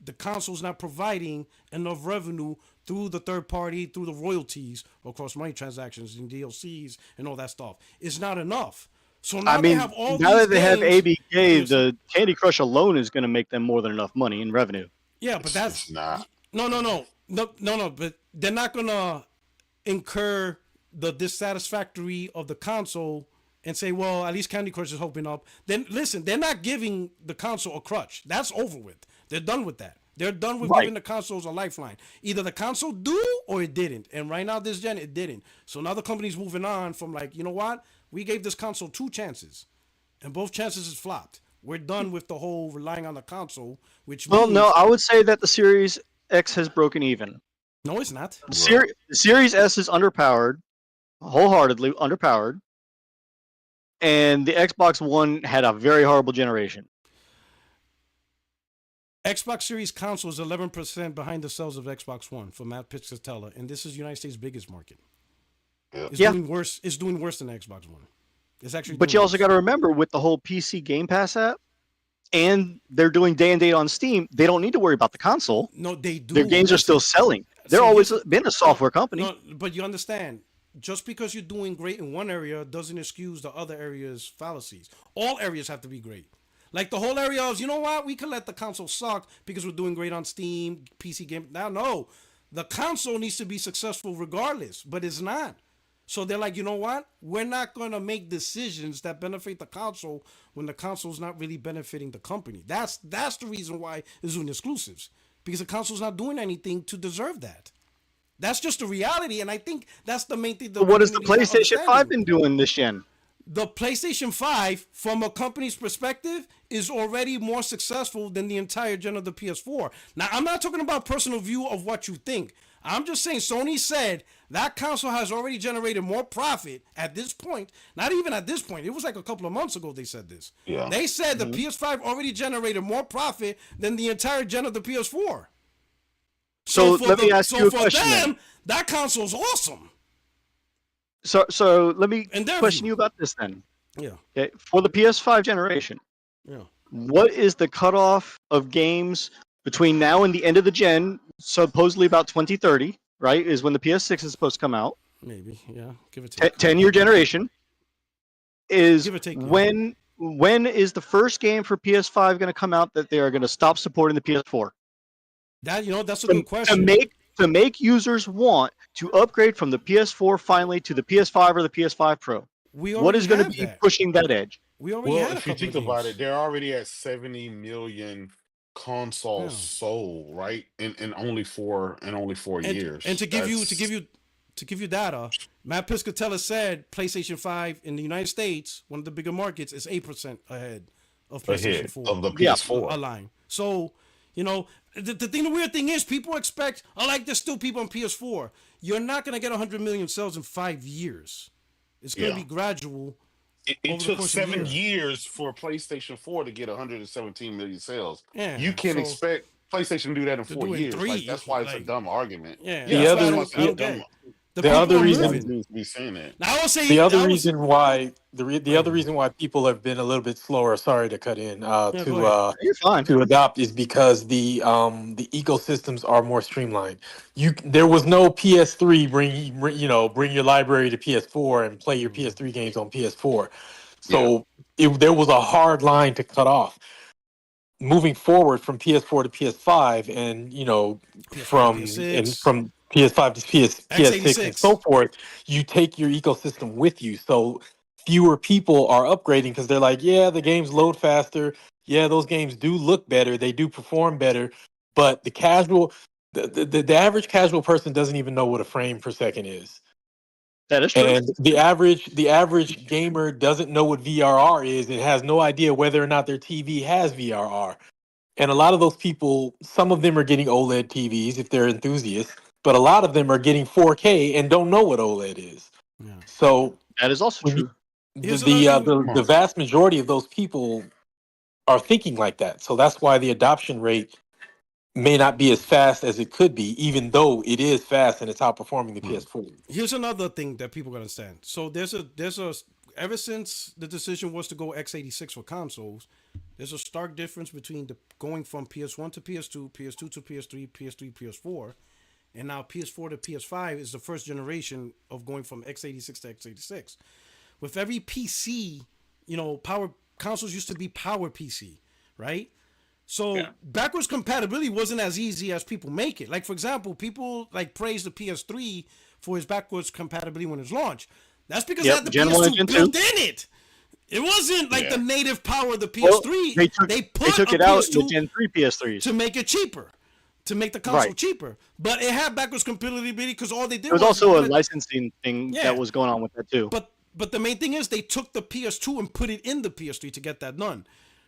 The console's not providing enough revenue through the third party, through the royalties, of course, money transactions and DLCs and all that stuff. It's not enough. So now I mean, they have all now these that they have games- ABK, the Candy Crush alone is going to make them more than enough money in revenue. Yeah, but that's It's not. no. But they're not gonna incur the dissatisfactory of the console and say, well, at least Candy Crush is hoping up. Then listen, they're not giving the console a crutch. That's over with. They're done with that. They're done with Right. giving the consoles a lifeline. Either the console do or it didn't. And right now, this gen, it didn't. So now the company's moving on from like, you know what? We gave this console 2 chances, and both chances is flopped. We're done with the whole relying on the console, which Well, means, no, I would say that the Series X has broken even. no, it's not. The Series S is underpowered, wholeheartedly underpowered, and the Xbox One had a very horrible generation. Xbox Series console is 11% behind the sales of Xbox One for Matt Pizzatella, and this is United States' biggest market. It's Yeah. doing worse. It's doing worse than the Xbox One. It's actually. But doing you also worse. got to remember with the whole PC Game Pass app, and they're doing day and date on Steam, they don't need to worry about the console. No, they do. Their games are still selling. They're See, always here's- been a software company. No, but you understand. Just because you're doing great in one area doesn't excuse the other areas' fallacies. All areas have to be great. Like the whole area of, you know what, we could let the console suck because we're doing great on Steam, PC game. Now, no, the console needs to be successful regardless, but it's not. So they're like, you know what, we're not going to make decisions that benefit the console when the console's not really benefiting the company. That's the reason why it's doing exclusives, because the console's not doing anything to deserve that. That's just the reality, and I think that's the main thing. But what has the community's not PlayStation 5 understanding. been doing this gen? The PlayStation 5, from a company's perspective, is already more successful than the entire gen of the PS4. Now, I'm not talking about personal view of what you think. I'm just saying Sony said that console has already generated more profit at this point. Not even at this point. It was like a couple of months ago they said this. Yeah. They said the PS5 already generated more profit than the entire gen of the PS4. So let me ask you a question for then. them, that console's awesome. So let me In their question view. you about this then. Yeah, Okay, for the PS5 generation, yeah. what is the cutoff of games between now and the end of the gen? Supposedly about 2030, right? Is when the PS6 is supposed to come out. Maybe, yeah. Give it to 10-year generation is Give or take, yeah. when is the first game for PS5 going to come out that they are going to stop supporting the PS4? That, that's a good To question. make users want to upgrade from the PS4 finally to the PS5 or the PS5 Pro. We What is going to have be that. pushing that edge? We already Well, had a if you couple think of about games. it, they're already at 70 million consoles Yeah. sold, right? In only 4 years. And to give you to give you data, Matt Piscatella said PlayStation 5 in the United States, one of the bigger markets, is 8% ahead of PlayStation 4. Of the Yeah. PS4. A line. So, the weird thing is people expect, there's still people on PS4. You're not going to get 100 million sales in 5 years. It's going to be gradual. It took 7 years for PlayStation 4 to get 117 million sales. Yeah, You can't so expect PlayStation to do that in to 4 do it in years. 3, Like, that's why it's a like- dumb argument. Yeah, The that's other- why I don't get it. The the people other are reason- moving. News to be saying that. Now, I will say The other I was- reason why the other reason why people have been a little bit slower, sorry to cut in, go ahead. You're fine. to adopt is because the ecosystems are more streamlined. There was no PS3 bring your library to PS4 and play your PS3 games on PS4. So there was a hard line to cut off. Moving forward from PS4 to PS5 and from PS5 to PS6 and so forth, you take your ecosystem with you. So fewer people are upgrading because they're like, yeah, the games load faster. Yeah, those games do look better. They do perform better. But the average casual person doesn't even know what a frame per second is. That is true. And the average gamer doesn't know what VRR is and has no idea whether or not their TV has VRR. And a lot of those people, some of them are getting OLED TVs if they're enthusiasts, but a lot of them are getting 4K and don't know what OLED is. Yeah. So That is also true. the vast majority of those people are thinking like that. So that's why the adoption rate may not be as fast as it could be, even though it is fast and it's outperforming the PS4. Here's another thing that people gotta understand. So there's a ever since the decision was to go x86 for consoles, there's a stark difference between going from PS1 to PS2, PS2 to PS3, PS3, PS4, and now PS4 to PS5 is the first generation of going from x86 to x86. With every PC, power consoles used to be power PC, right? So backwards compatibility wasn't as easy as people make it. Like, for example, people praise the PS3 for its backwards compatibility when it's launched. That's because it had the Gen 1 and PS2 Gen 2. built in it. It wasn't the native power of the PS3. Well, they took a it out PS2 in the Gen 3 PS3s. to make it cheaper, to make the console cheaper. But it had backwards compatibility because all they did There was also a licensing thing that was going on with that too. But the main thing is they took the PS2 and put it in the PS3 to get that done.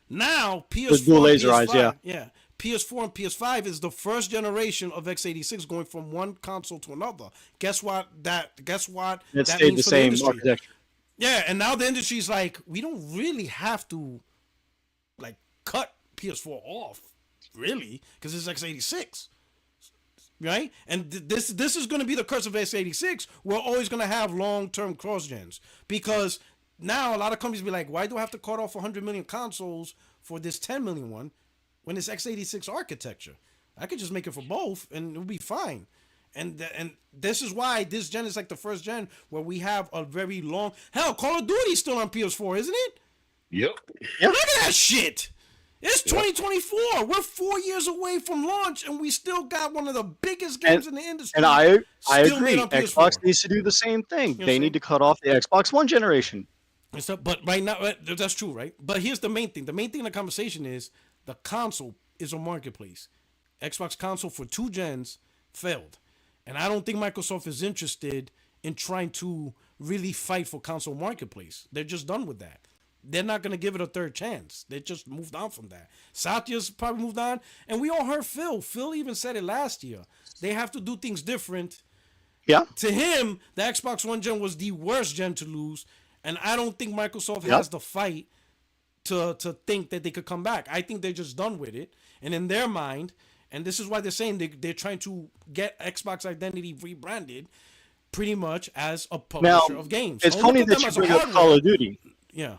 Now PS4 dual laser PS5, eyes, PS4 and PS5 is the first generation of x86 going from one console to another. Guess what? That stayed means the for same industry. architecture. Yeah, and now the industry's like, we don't really have to cut PS4 off, really, because it's x86. Right? And this is going to be the curse of x86. We're always going to have long-term cross-gens because now a lot of companies be like, why do I have to cut off 100 million consoles for this 10 million one when it's x86 architecture? I could just make it for both and it'll be fine. And this is why this gen is the first gen where we have a very long... Hell, Call of Duty's still on PS4, isn't it? Yep. Look at that shit! It's 2024. We're 4 years away from launch, and we still got one of the biggest games in the industry. And I still agree. made on PS4. Xbox needs to do the same thing. You know They need to cut off the Xbox One generation. But right now, that's true, right? But here's the main thing. The main thing in the conversation is the console is a marketplace. Xbox console for 2 gens failed. And I don't think Microsoft is interested in trying to really fight for console marketplace. They're just done with that. They're not going to give it a third chance. They just moved on from that. Satya's probably moved on. And we all heard Phil. Phil even said it last year. They have to do things different. Yeah. To him, the Xbox One gen was the worst gen to lose. And I don't think Microsoft has the fight to think that they could come back. I think they're just done with it. And in their mind, and this is why they're saying they're trying to get Xbox identity rebranded pretty much as a publisher of games. It's funny that you bring up Call of Duty. Yeah.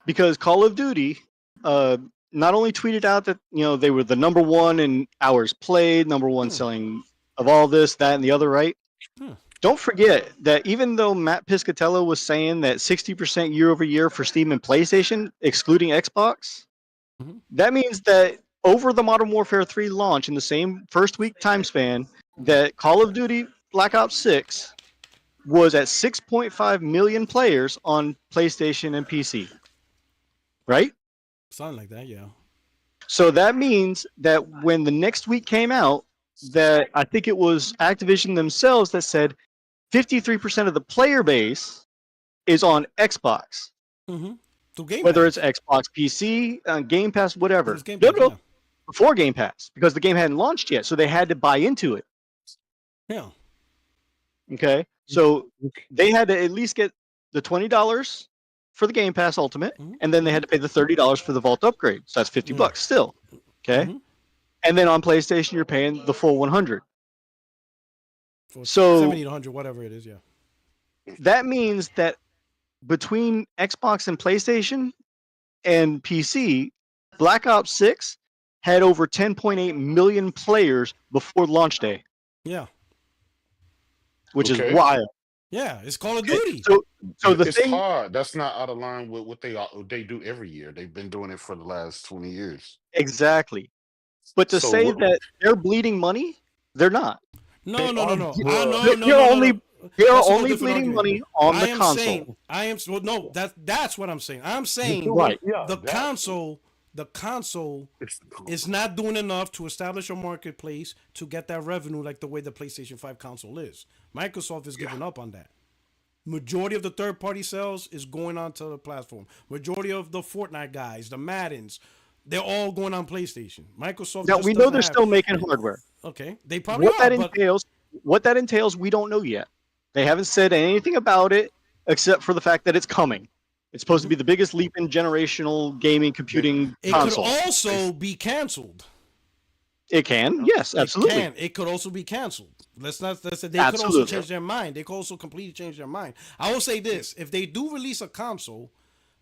Because Call of Duty not only tweeted out that they were the number one in hours played, number one selling of all this, that, and the other, right? Don't forget that even though Matt Piscatella was saying that 60% year over year for Steam and PlayStation, excluding Xbox, that means that over the Modern Warfare 3 launch in the same first week time span, that Call of Duty Black Ops 6 was at 6.5 million players on PlayStation and PC. Right? Something like that, yeah. So that means that when the next week came out, that I think it was Activision themselves that said, 53% of the player base is on Xbox. Mm-hmm. So Game Whether Pass. it's Xbox PC, Game Pass, whatever. It's Game No, Pass, no, yeah. before Game Pass, because the game hadn't launched yet, so they had to buy into it. Yeah. Okay, so they had to at least get the $20 for the Game Pass Ultimate, and then they had to pay the $30 for the Vault upgrade. So that's $50 still. Okay, and then on PlayStation you're paying the full 100. So 70 to 100, whatever it is, yeah. that means that between Xbox and PlayStation and PC, Black Ops 6 had over 10.8 million players before launch day. Yeah. Which is wild. Yeah, it's Call of Duty. So the it's thing, hard. That's not out of line with what they do every year. They've been doing it for the last 20 years. exactly. But to say that they're bleeding money, they're not. No. They're That's a only different bleeding argument. money on the I am console. saying, no, that's what I'm saying. I'm saying Right. the console is not doing enough to establish a marketplace to get that revenue like the way the PlayStation 5 console is. Microsoft is giving up on that. Majority of the third-party sales is going onto the platform. Majority of the Fortnite guys, the Maddens, they're all going on PlayStation. Microsoft. Now just we know doesn't they're have- still making hardware. Okay, they probably What are. that entails, we don't know yet. They haven't said anything about it except for the fact that it's coming. It's supposed to be the biggest leap in generational gaming computing It console. could also be canceled. It can, yes, absolutely. It could also be canceled. Let's say they could also Absolutely. change their mind. They could also completely change their mind. I will say this: if they do release a console,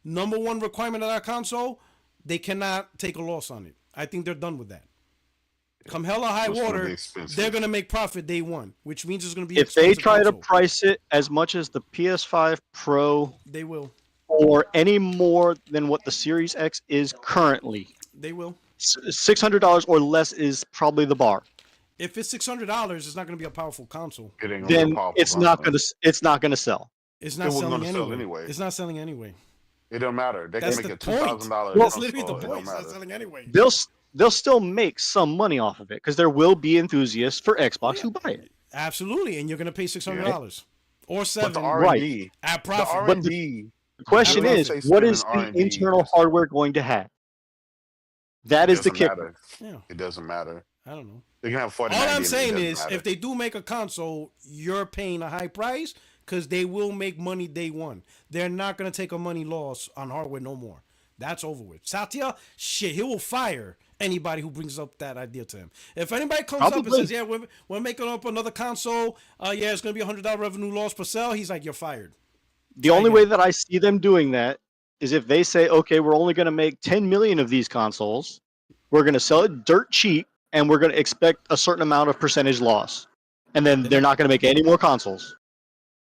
number one requirement of that console, they cannot take a loss on it. I think they're done with that. Come hell or high It's gonna be water, expensive. they're gonna make profit day one, which means it's gonna be. If they expensive try to console. price it as much as the PS5 Pro they will. or any more than what the Series X is currently, They will. $600 or less is probably the bar. If it's $600, it's not gonna be a powerful console. It ain't gonna be Then a powerful it's not console. gonna sell. It's It not wasn't selling gonna sell anyway. anyway. It's not selling anyway. It don't matter. They That's can make the a point. $2,000. That's literally the console. It point. don't It's not matter. selling anyway. They'll still make some money off of it because there will be enthusiasts for Xbox who buy it. Absolutely, and you're gonna pay $600 or But the $7 R&D, at the profit. R&D. The question I is, don't say what spending is the R&D internal is- hardware going to have? That It is the doesn't kicker. matter. Yeah, It doesn't matter. I don't know. They can have 40. All I'm saying is, if they do make a console, you're paying a high price because they will make money day one. They're not gonna take a money loss on hardware no more. That's over with. Satya, shit, he will fire anybody who brings up that idea to him. If anybody comes up and Probably. says, "Yeah, we're making up another console. Yeah, it's gonna be $100 revenue loss per sell," he's like, "You're fired." The only way that I see them doing that is if they say, okay, we're only going to make 10 million of these consoles, we're going to sell it dirt cheap, and we're going to expect a certain amount of percentage loss. And then they're not going to make any more consoles.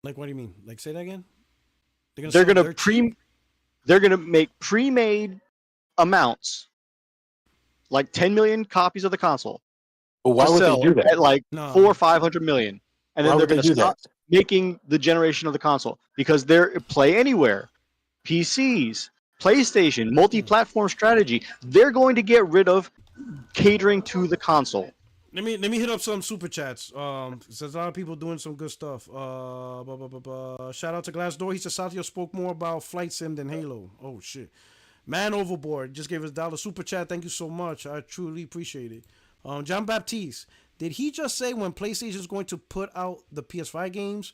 Like, what do you mean? Like, say that again? They're sell going to dirt cheap? they're going to make pre-made amounts, like 10 million copies of the console. But why to would sell they do that? at like No. 400 or 500 million, and Why then they're would they going to do stop that? making the generation of the console because they're play anywhere, PCs, PlayStation, multi-platform strategy. They're going to get rid of catering to the console. Let me hit up some super chats. There's a lot of people doing some good stuff. Shout out to Glassdoor. He said Satya spoke more about Flight Sim than Halo. Oh shit. Man Overboard just gave us $1 super chat. Thank you so much. I truly appreciate it. John Baptiste, did he just say when PlayStation is going to put out the PS5 games?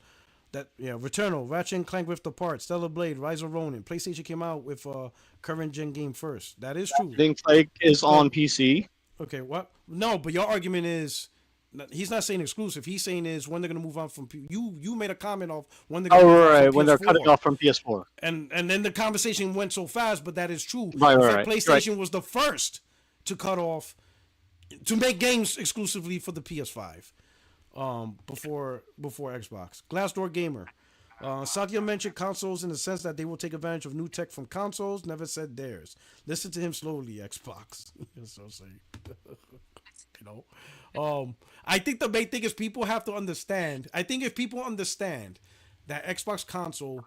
That Returnal, Ratchet and Clank Rift Apart, Stellar Blade, Rise of Ronin. PlayStation came out with a current gen game first. That is true. Think like is on PC. Okay, what? No, but your argument is he's not saying exclusive. He's saying is when they're gonna move on from you made a comment of when they're gonna move on right, from when they're PS4. cutting off from PS4. And then the conversation went so fast, but that is true. Right, In right, fact, right. PlayStation was the first to cut off to make games exclusively for the PS5. Before Xbox. Glassdoor Gamer. Satya mentioned consoles in the sense that they will take advantage of new tech from consoles. Never said theirs. Listen to him slowly, Xbox. So saying. I think the main thing is people have to understand. I think if people understand that Xbox console,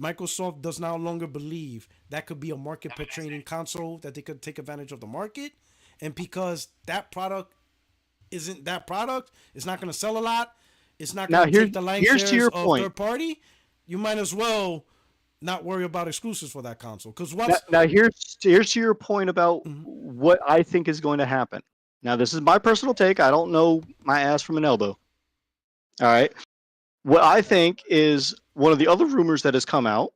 Microsoft does no longer believe that could be a market penetrating console that they could take advantage of the market, and because that product isn't that product, it's not going to sell a lot. it's not Now going to take the line here's to shares your of point. third party. You might as well not worry about exclusives for that console. Because what's Now here's to your point about Mhm. what I think is going to happen. Now this is my personal take. I don't know my ass from an elbow. All right. What I think is one of the other rumors that has come out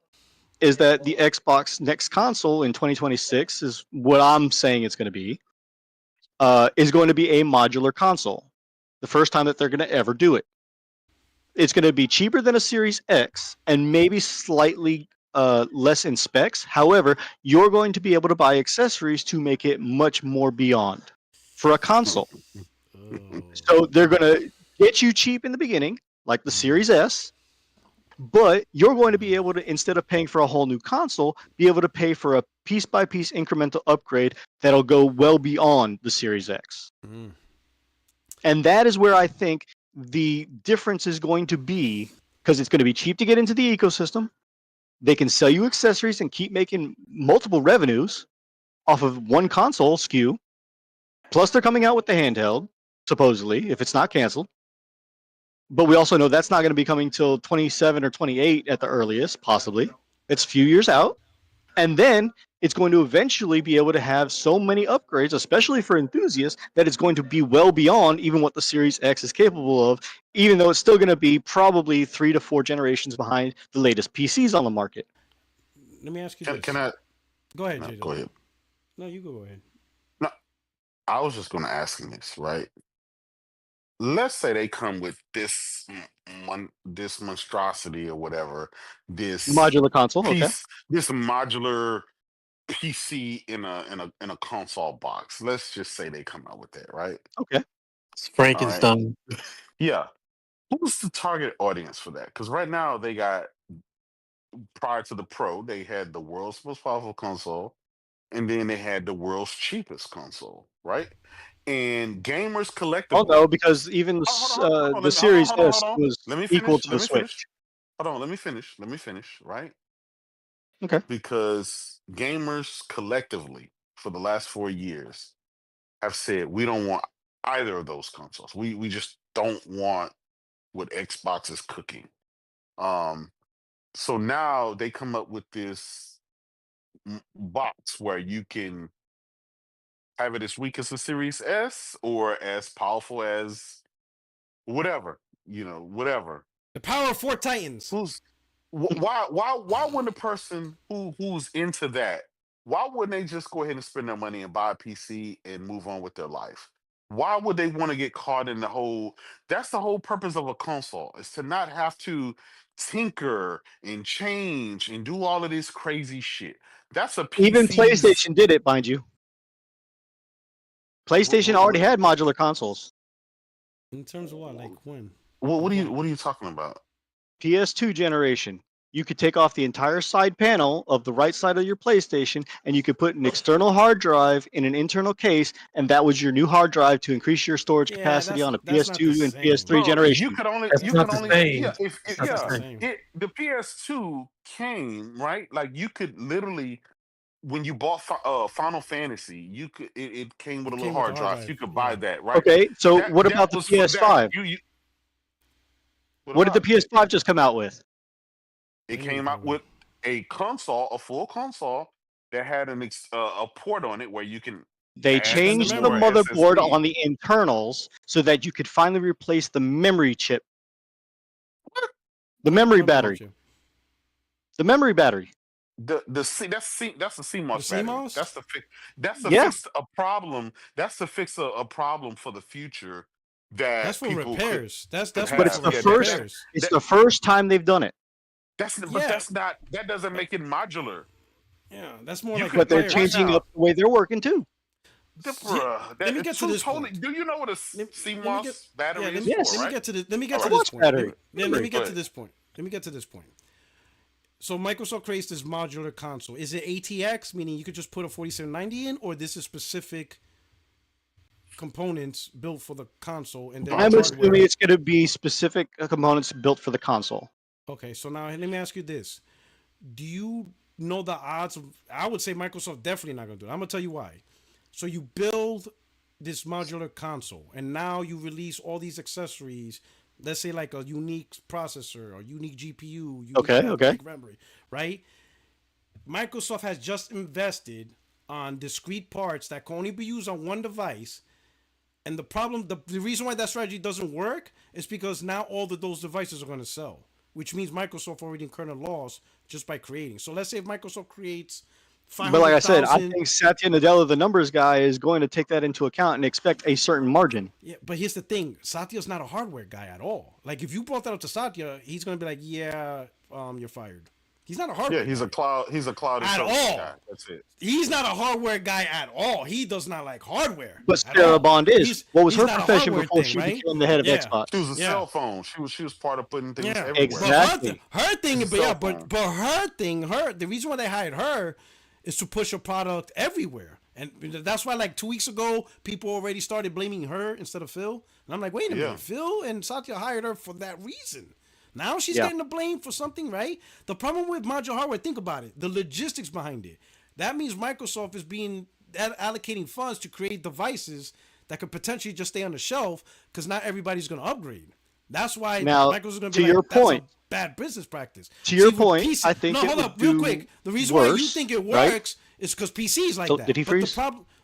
is that the Xbox next console in 2026 is what I'm saying it's going to be. Is going to be a modular console. The first time that they're going to ever do it. It's going to be cheaper than a Series X and maybe slightly less in specs. However, you're going to be able to buy accessories to make it much more beyond for a console. So they're going to get you cheap in the beginning, like the Series S, but you're going to be able to, instead of paying for a whole new console, be able to pay for a piece-by-piece incremental upgrade that'll go well beyond the Series X. Mhm. And that is where I think the difference is going to be, because it's going to be cheap to get into the ecosystem. They can sell you accessories and keep making multiple revenues off of one console SKU. Plus, they're coming out with the handheld, supposedly, if it's not canceled. But we also know that's not going to be coming till 27 or 28 at the earliest, possibly. It's a few years out. And then it's going to eventually be able to have so many upgrades, especially for enthusiasts, that it's going to be well beyond even what the Series X is capable of, even though it's still going to be probably 3 to 4 generations behind the latest PCs on the market. Let me ask you Can, this. can I? Go ahead, No, JJ. go ahead. No, you go ahead. No, I was just going to ask him this, right? Let's say they come with this monstrosity or whatever, this Modular console, okay. this modular PC in a console box. Let's just say they come out with that, right? Okay. It's All right. Frankenstein. Yeah. Who's the target audience for that? Because right now they got, prior to the Pro, they had the world's most powerful console, and then they had the world's cheapest console, right? And gamers Oh no, collectively. because even Hold on, the let me, hold on, Series hold on, hold S on. was Let me equal finish. to Let the me finish. Switch. Hold on, let me finish. Let me finish, right? Okay. Because gamers collectively for the last 4 years have said we don't want either of those consoles. We just don't want what Xbox is cooking. Um, so now they come up with this box where you can have it as weak as the Series S or as powerful as whatever, whatever. The power of four titans. Who's why wouldn't a person who's into that, why wouldn't they just go ahead and spend their money and buy a PC and move on with their life? Why would they want to get caught in the whole, that's the whole purpose of a console, is to not have to tinker and change and do all of this crazy shit. That's a Even PC's. PlayStation did it, mind you. PlayStation already had modular consoles. In terms of what? Like when? what are you talking about? PS2 generation. You could take off the entire side panel of the right side of your PlayStation, and you could put an external hard drive in an internal case, and that was your new hard drive to increase your storage Yeah, capacity on a that's not the PS2 and same. PS3 Bro, generation. That's not the same. yeah, if That's It's not not the the yeah, same. same. the PS2 came, right? Like you could literally, when you bought Final Fantasy, it came with It a little came with the hard hard drive. drive. You could buy Yeah. that, right? Okay, so what That about the was for that. PS5? What What did the about PS5 just come out with? it? I know what you're Came out talking about. with a full console that had a port on it where you can They add Extend the some changed the more memory. motherboard SSD. on the internals so that you could finally replace the memory chip, the memory Motherboard battery, chip. the memory battery. That's the The CMOS battery. CMOS? That's to Yeah, fix a problem. That's to fix a problem for the future That's that for people could repairs. That's could more but it's for have. the Yeah, repairs. it's the first time they've done it. but Yeah. that's not, that doesn't That, make it modular. yeah. That's more You like could, But they're like, right repairs. changing now, up the way they're working too. Yeah, bruh, let that me it's get to two this totally. point. Do you know what a Let me get. CMOS Yeah. battery Let is me. for, Yes, Let me right? get to this. Let me get All to it's a right, this watch point. battery. Let Memory. me go get to ahead. this point. Let me get to this point. So Microsoft creates this modular console. Is it ATX, meaning you could just put a 4790 in, or this is specific components built for the console and then the I'm assuming hardware? it's going to be specific components built for the console. Okay, so now let me ask you this: do you know the odds of? I would say Microsoft definitely not going to do it. I'm going to tell you why. So you build this modular console, and now you release all these accessories let's say like a unique processor or unique GPU, Okay. memory, right? Microsoft has just invested on discrete parts that can only be used on one device. And the reason why that strategy doesn't work is because now all of those devices are going to sell, which means Microsoft already incurred a loss just by creating. So let's say if Microsoft creates But like I said, I 500,000. think Satya Nadella, the numbers guy, is going to take that into account and expect a certain margin. Yeah, but here's the thing: Satya's not a hardware guy at all. Like if you brought that up to Satya, he's going to be like, "Yeah, you're fired." He's not a hardware. Yeah, he's guy. a cloud. He's a cloud and At services all. guy. That's it. He's not a hardware guy at all. He does not like hardware. But Sarah Bond is. What was he's her not a profession hardware before thing, she right? became the head of Yeah. Xbox? She was a cell phone. She was part of putting things everywhere. Exactly. But her thing, She's a but yeah, cell but phone. her thing, the reason why they hired her is to push a product everywhere. And that's why, like 2 weeks ago, people already started blaming her instead of Phil. And I'm like, wait a minute, Phil and Satya hired her for that reason. Now she's getting the blame for something, right? The problem with modular hardware, think about it, the logistics behind it. That means Microsoft is allocating funds to create devices that could potentially just stay on the shelf because not everybody's going to upgrade. That's why now, Microsoft is going to be like, your point, that's a bad business practice. To your point, I think hold up, real quick. The reason why you think it works is because PCs like that. Did he freeze?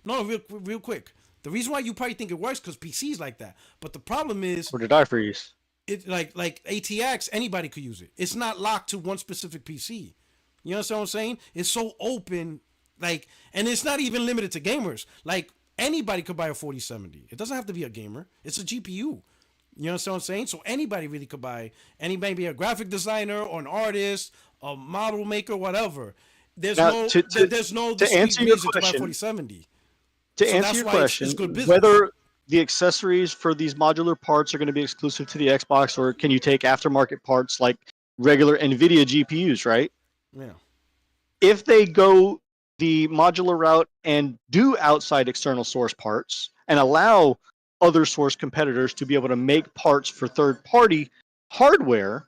Real quick. The reason why you probably think it works because PCs like that. But the problem is, or did I freeze? It like ATX, anybody could use it. It's not locked to one specific PC. You understand what I'm saying? It's so open, like, and it's not even limited to gamers. Like anybody could buy a 4070. It doesn't have to be a gamer. It's a GPU. You understand what I'm saying? So anybody really could buy. Anybody, be a graphic designer or an artist, a model maker, whatever. There's no to answer your reason to buy question. 4070. To So answer that's your why question, it's good business. whether the accessories for these modular parts are going to be exclusive to the Xbox, or can you take aftermarket parts like regular NVIDIA GPUs, right? Yeah. If they go the modular route and do outside external source parts and allow other source competitors to be able to make parts for third-party hardware,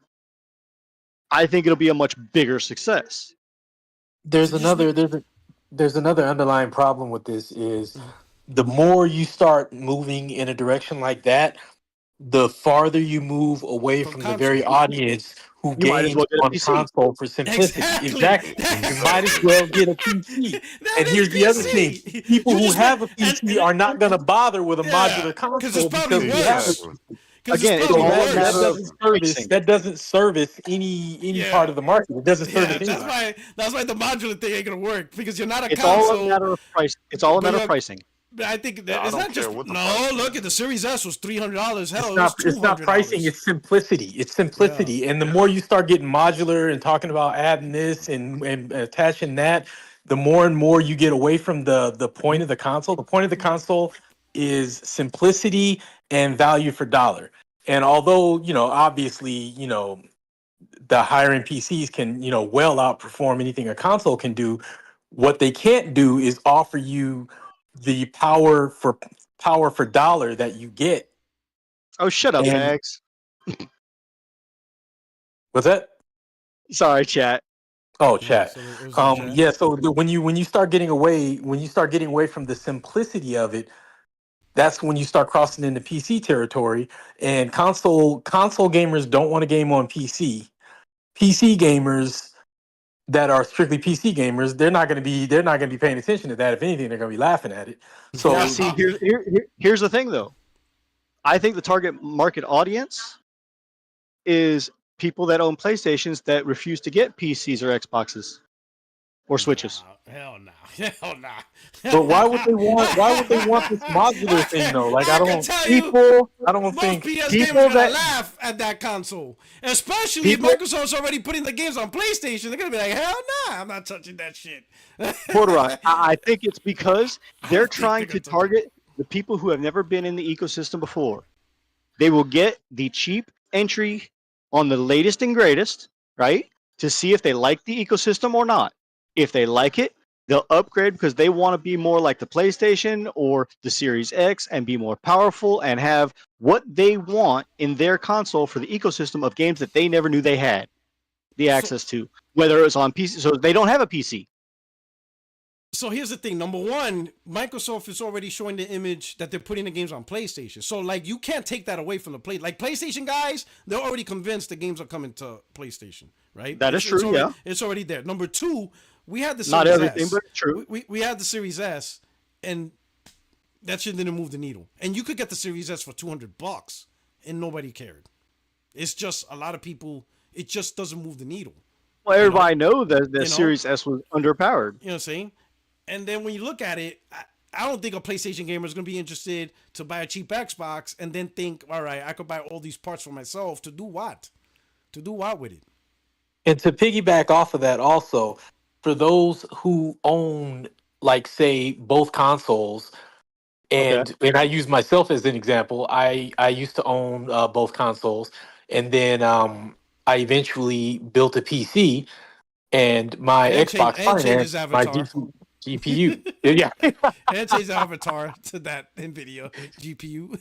I think it'll be a much bigger success. There's another underlying problem with this is the more you start moving in a direction like that, the farther you move away from the very audience who You might as games well get a on PC. console for simplicity. Exactly. You might as well get a PC. And here's the other thing. People who have a PC are not going to bother with a modular console because we have a Again, it's all a matter of pricing. that doesn't service any part of the market. It doesn't service Yeah, that's why the modular thing ain't gonna work because you're not a It's console. all a matter of price. It's all a matter of pricing. But I think I it's don't not care just what the no. price Look at the Series S was $300. Hell, it's not pricing, it's simplicity. It's simplicity. And the more you start getting modular and talking about adding this and attaching that, the more and more you get away from the point of the console. The point of the console is simplicity and value for dollar. And although, obviously, the higher end PCs can, well outperform anything a console can do, what they can't do is offer you the power for dollar that you get. Oh, shut up, Hags. What's that? Sorry, chat. Oh, chat. Yeah, So when you start getting away from the simplicity of it, that's when you start crossing into PC territory. And console gamers don't want to game on PC. PC gamers that are strictly PC gamers, they're not going to be paying attention to that. If anything, they're going to be laughing at it. So Now, see, here's the thing, though. I think the target market audience is people that own PlayStations that refuse to get PCs or Xboxes or Switches. Hell no. Hell no. But why would they want this modular thing though? Like I don't most think PS people gamers gonna that laugh at that console, especially if Microsoft's already putting the games on PlayStation. They're gonna be like, hell nah, I'm not touching that shit. Porter, I think it's because they're trying to target the people who have never been in the ecosystem before. They will get the cheap entry on the latest and greatest, right? To see if they like the ecosystem or not. If they like it, they'll upgrade because they want to be more like the PlayStation or the Series X and be more powerful and have what they want in their console for the ecosystem of games that they never knew they had the access to, whether it's on PC. So they don't have a PC. So here's the thing. Number one, Microsoft is already showing the image that they're putting the games on PlayStation. So like you can't take that away from the like PlayStation guys, they're already convinced the games are coming to PlayStation, right? That is true, yeah. It's already there. Number two, we had the Not Series everything, S. but true. We had the Series S, and that shit didn't move the needle. And you could get the Series S for $200, and nobody cared. It's just a lot of people. It just doesn't move the needle. Well, everybody know that the Series S was underpowered. You know what I'm saying? And then when you look at it, I don't think a PlayStation gamer is going to be interested to buy a cheap Xbox and then think, all right, I could buy all these parts for myself to do what? To do what with it? And to piggyback off of that, also, for those who own, like, say, both consoles, and I use myself as an example, I used to own both consoles, and then I eventually built a PC, and my Xbox financed my GPU. Yeah. And change the avatar to that NVIDIA GPU.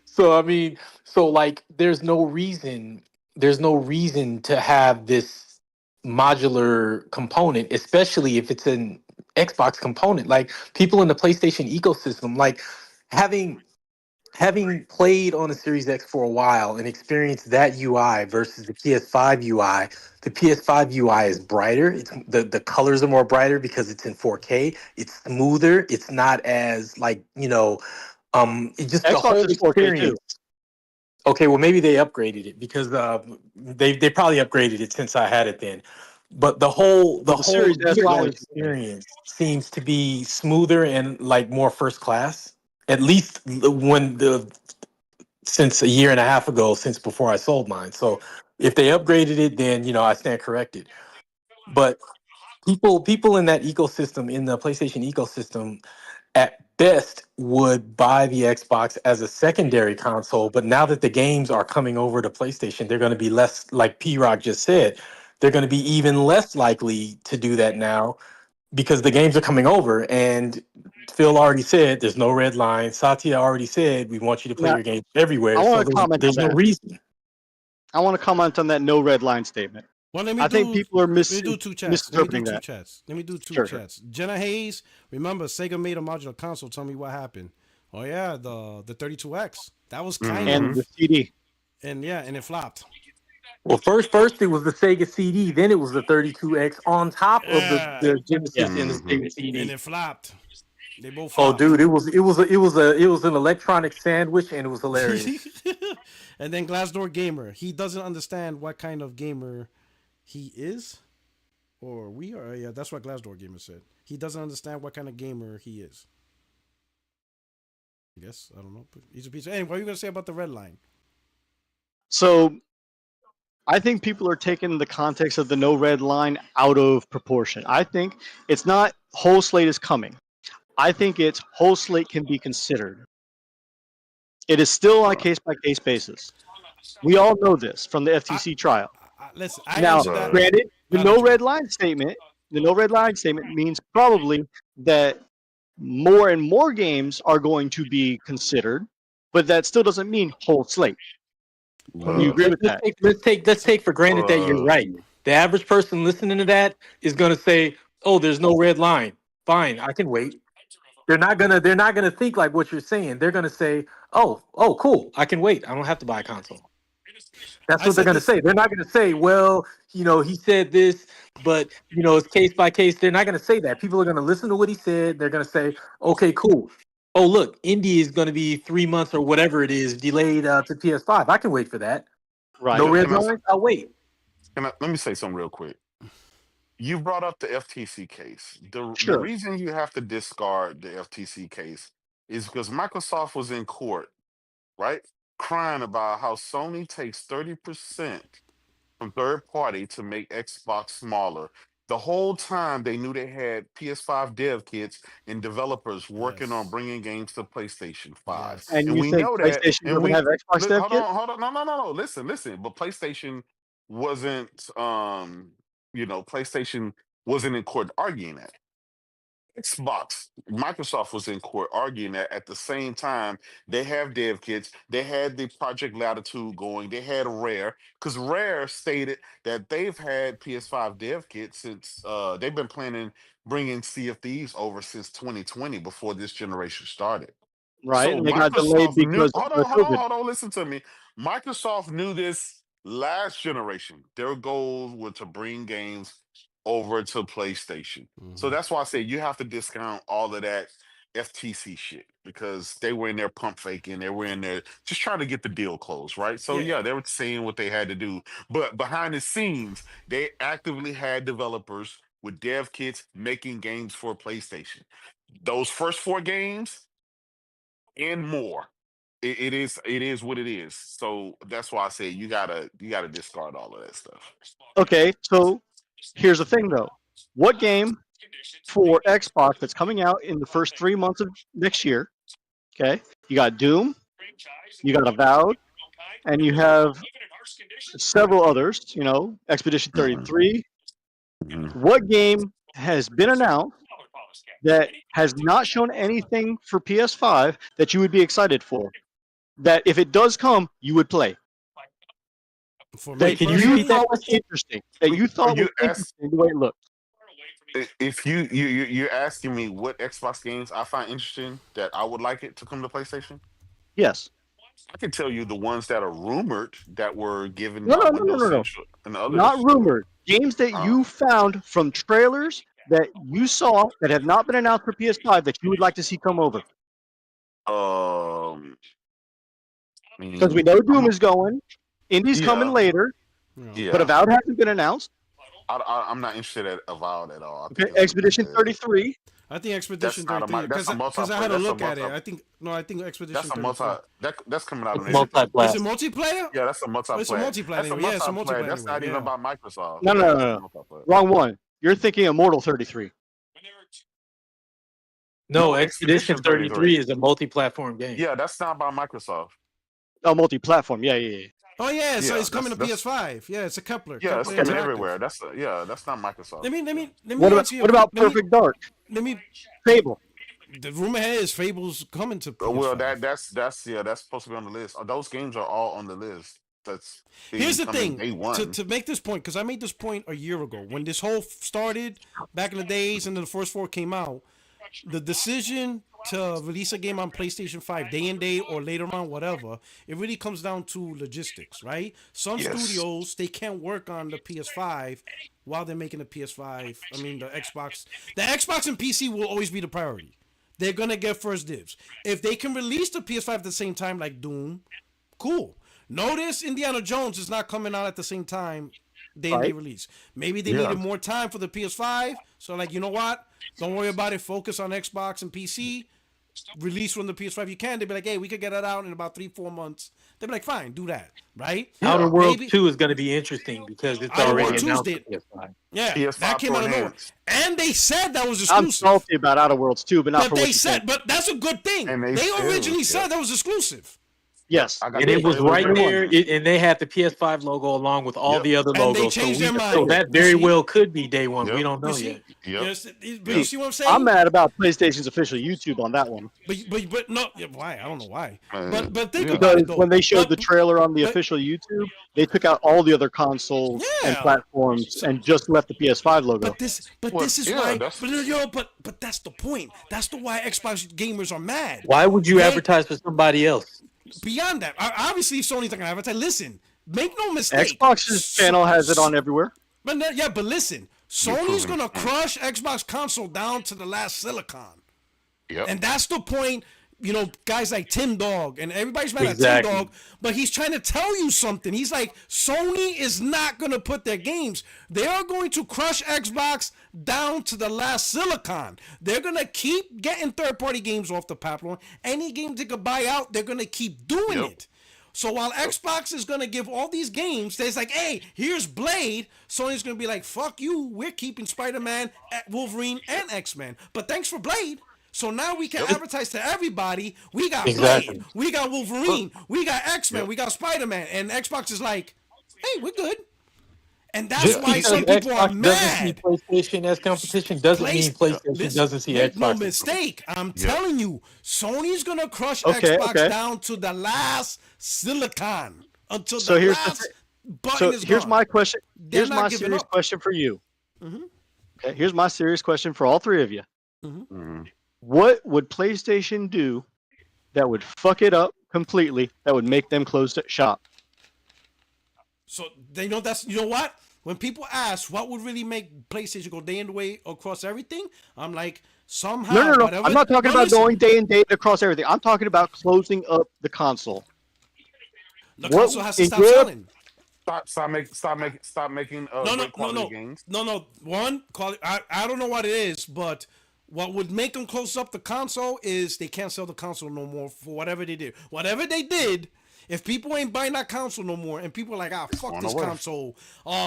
So I mean, like there's no reason to have this modular component, especially if it's an Xbox component. Like people in the PlayStation ecosystem, like having played on the Series X for a while and experienced that UI versus the PS5 UI, the PS5 UI is brighter. It's the colors are more brighter because it's in 4K. It's smoother. It's not as like, it just Xbox the whole is 4K too. experience. Okay, well maybe they upgraded it because they probably upgraded it since I had it then. But the whole Series S UI experience seems to be smoother and like more first class. At least since a year and a half ago, since before I sold mine. So if they upgraded it, then I stand corrected. But people in that ecosystem, in the PlayStation ecosystem, at best would buy the Xbox as a secondary console. But now that the games are coming over to PlayStation, they're going to be less, like P-Rock just said, they're going to be even less likely to do that now because the games are coming over. And Phil already said there's no red line. Satya already said we want you to play your games everywhere. So there's no reason. I want to comment on that no red line statement. Well, I think people are misinterpreting that. Let me do two chats. Jenna Hayes, remember Sega made a modular console. Tell me what happened. Oh yeah, the 32X. That was kind of and the CD. And it flopped. Well, first it was the Sega CD, then it was the 32X on top of the Genesis and the Sega CD, and it flopped. They both flopped. Oh, dude, it was an electronic sandwich, and it was hilarious. And then Glassdoor Gamer, he doesn't understand what kind of gamer he is, or we are. Yeah, that's what Glassdoor Gamer said. He doesn't understand what kind of gamer he is. I guess I don't know. He's a piece. Hey, what are you gonna say about the red line? So, I think people are taking the context of the no red line out of proportion. I think it's not whole slate is coming. I think it's whole slate can be considered. It is still on a case-by-case basis. We all know this from the FTC trial. Listen, granted, the no red line statement means probably that more and more games are going to be considered, but that still doesn't mean whole slate. You agree with that? Let's take for granted that you're right. The average person listening to that is going to say, "Oh, there's no red line. Fine, I can wait." They're not gonna think like what you're saying. They're gonna say, "Oh, cool, I can wait. I don't have to buy a console." That's what they're gonna say. They're not gonna say, "Well, he said this, but it's case by case." They're not gonna say that. People are gonna listen to what he said. They're gonna say, "Okay, cool. Oh, look, Indy is gonna be 3 months or whatever it is delayed to PS5. I can wait for that. Right? No red line. I'll wait." Let me say something real quick. You brought up the FTC case. The reason you have to discard the FTC case is because Microsoft was in court, right? Crying about how Sony takes 30% from third party to make Xbox smaller. The whole time they knew they had PS5 dev kits and developers working on bringing games to PlayStation 5. Yes. And we know that. PlayStation doesn't have Xbox dev kits? Hold on. No. Listen. But PlayStation wasn't PlayStation wasn't in court arguing that. Xbox, Microsoft was in court arguing that at the same time they have dev kits, they had the Project Latitude going, they had Rare, because Rare stated that they've had PS5 dev kits since they've been planning bringing Sea of Thieves over since 2020 before this generation started. Right, So and they got delayed Microsoft knew. because of COVID. Hold on. Listen to me. Microsoft knew this last generation. Their goals were to bring games over to PlayStation. So that's why I say you have to discount all of that FTC shit because they were in there pump faking. They were in there just trying to get the deal closed, right? So yeah, they were saying what they had to do, but behind the scenes, they actively had developers with dev kits making games for PlayStation. Those first 4 games and more. It is what it is. So that's why I say you gotta discard all of that stuff. Okay, so here's the thing though. What game for Xbox that's coming out in the first 3 months of next year? Okay, you got Doom, you got Avowed, and you have several others. You know, Expedition 33. What game has been announced that has not shown anything for PS5 that you would be excited for? That if it does come, you would play. For me, That Can you you repeat that thought was question? interesting. That you thought was interesting the way it looked. If you're asking me what Xbox games I find interesting that I would like it to come to PlayStation, Yes. I can tell you the ones that are rumored that were given No, by no, no, Windows no, no, no. Central and others. Not rumored. Games that you found from trailers that you saw that have not been announced for PS5 that you would like to see come over. Because we know Doom is going, Indie's coming later, Yeah, but Avowed hasn't been announced. I'm not interested at Avowed at all. I Okay, think it's Expedition dead. 33. I think Expedition That's not a 33 that's a because I had multiplayer. a That's a look at it. multi- I think Expedition That's a 33. that's coming out It's on everything. Is multi-blast. it multiplayer? Yeah, that's a multiplayer. It's a multiplayer That's a anyway. Yeah, it's a multiplayer. multiplayer That's not anyway, even yeah. by Microsoft. No, Yeah, no, that's no, a no. multiplayer. Wrong one. You're thinking Immortal 33. No, No, Expedition Expedition 33 is a multi-platform game. Yeah, that's not by Microsoft. Oh, multi-platform. Yeah, yeah, yeah. Oh yeah, so Yeah, it's coming to that's- PS5. Yeah, it's a Kepler. Yeah, it's Kepler coming Interactive. everywhere. That's not Microsoft. Let me What ask you. about let me- Perfect Dark? Let me. Fable. The rumor is Fable's coming to PS5. Well, that's supposed to be on the list. Those games are all on the list. That's Here's the coming thing. Day one. To make this point, because I made this point a year ago when this whole started back in the days, and then the first 4 came out. The decision to release a game on PlayStation 5 day and day or later on, whatever, it really comes down to logistics, right? Some studios, they can't work on the PS5 while they're making the PS5. I mean, the Xbox and PC will always be the priority. They're going to get first dibs. If they can release the PS5 at the same time, like Doom, cool. Notice Indiana Jones is not coming out at the same time they release. Maybe they needed more time for the PS5. So, like, you know what? Don't worry about it. Focus on Xbox and PC. Release from the PS5 you can. They'd be like, hey, we could get that out in about 3-4 months. They'd be like, fine, do that, right? Outer Worlds 2 is going to be interesting because it's Outer already Worlds 2 announced did. for PS5. Yeah, PS5 that came out of nowhere. enhanced. And they said that was I'm exclusive. salty about Outer Worlds 2, but not But for what they you said, said. but that's a good thing. And They they originally said, said that was exclusive. Yes. I got And it was the- right there, and they had the PS5 logo along with all the other And logos. they changed their mind. So that very well could be day one. Yep. We don't know You see? yet. Yes, but you see what I'm saying? I'm mad about PlayStation's official YouTube on that one. But no, why? I don't know why. Man. But think Yeah. about Because it though. when they showed the But- trailer on the but- official YouTube, they took out all the other consoles and Yeah. platforms and just left the PS5 logo. But this Well, is yeah, why. that's- But that's the point. That's the why Xbox gamers are mad. Why would you They- advertise for somebody else? Beyond that, obviously Sony's not gonna advertise. Listen, make no mistake. Xbox's channel has it on everywhere. But listen, Sony's gonna crush Xbox console down to the last silicon. Yep. And that's the point, you know, guys like Tim Dog and everybody's mad Exactly. at Tim Dog, but he's trying to tell you something. He's like, Sony is not going to put their games. They are going to crush Xbox down to the last silicon. They're going to keep getting third-party games off the platform. Any game they could buy out, they're going to keep doing it. So while Xbox is going to give all these games, there's like, hey, here's Blade. Sony's going to be like, fuck you. We're keeping Spider-Man, Wolverine, and X-Men. But thanks for Blade. So now we can advertise to everybody. We got Exactly. Blade, we got Wolverine, we got X-Men, we got Spider-Man, and Xbox is like, hey, we're good. And that's Just why because some people are Xbox doesn't see mad. PlayStation as competition doesn't mean PlayStation Listen, doesn't see make no Xbox. mistake. I'm telling you, Sony's gonna crush Okay, Xbox okay. down to the last silicon until So the here's the last button is here's gone. my question. They're Here's not my giving serious up. question for you. Mhm. Okay, here's my serious question for all three of you. Mhm. What would PlayStation do that would fuck it up completely? That would make them close shop? So they know that's, you know what? When people ask what would really make PlayStation go day and way across everything, I'm like, somehow. No. Whatever, I'm not talking about listen, going day and day across everything. I'm talking about closing up the console. the what console has to in stop your- selling. Stop making No, great quality games. No. One, quality. I don't know what it is, but what would make them close up the console is they can't sell the console no more for whatever they did. Whatever they did, if people ain't buying that console no more, and people are like, fuck On this the way. console.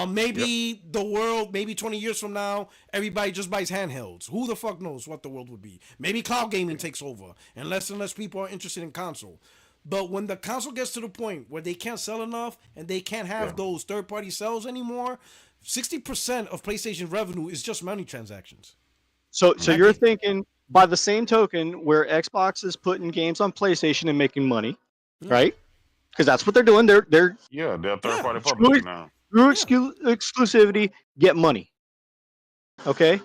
Maybe the world, maybe 20 years from now, everybody just buys handhelds. Who the fuck knows what the world would be? Maybe cloud gaming takes over, and less people are interested in console. But when the console gets to the point where they can't sell enough and they can't have those third-party sales anymore, 60% of PlayStation revenue is just money transactions. So you're thinking by the same token, where Xbox is putting games on PlayStation and making money, right? Because that's what they're doing. They're They're third-party publishers now. through exclusivity, get money. Okay.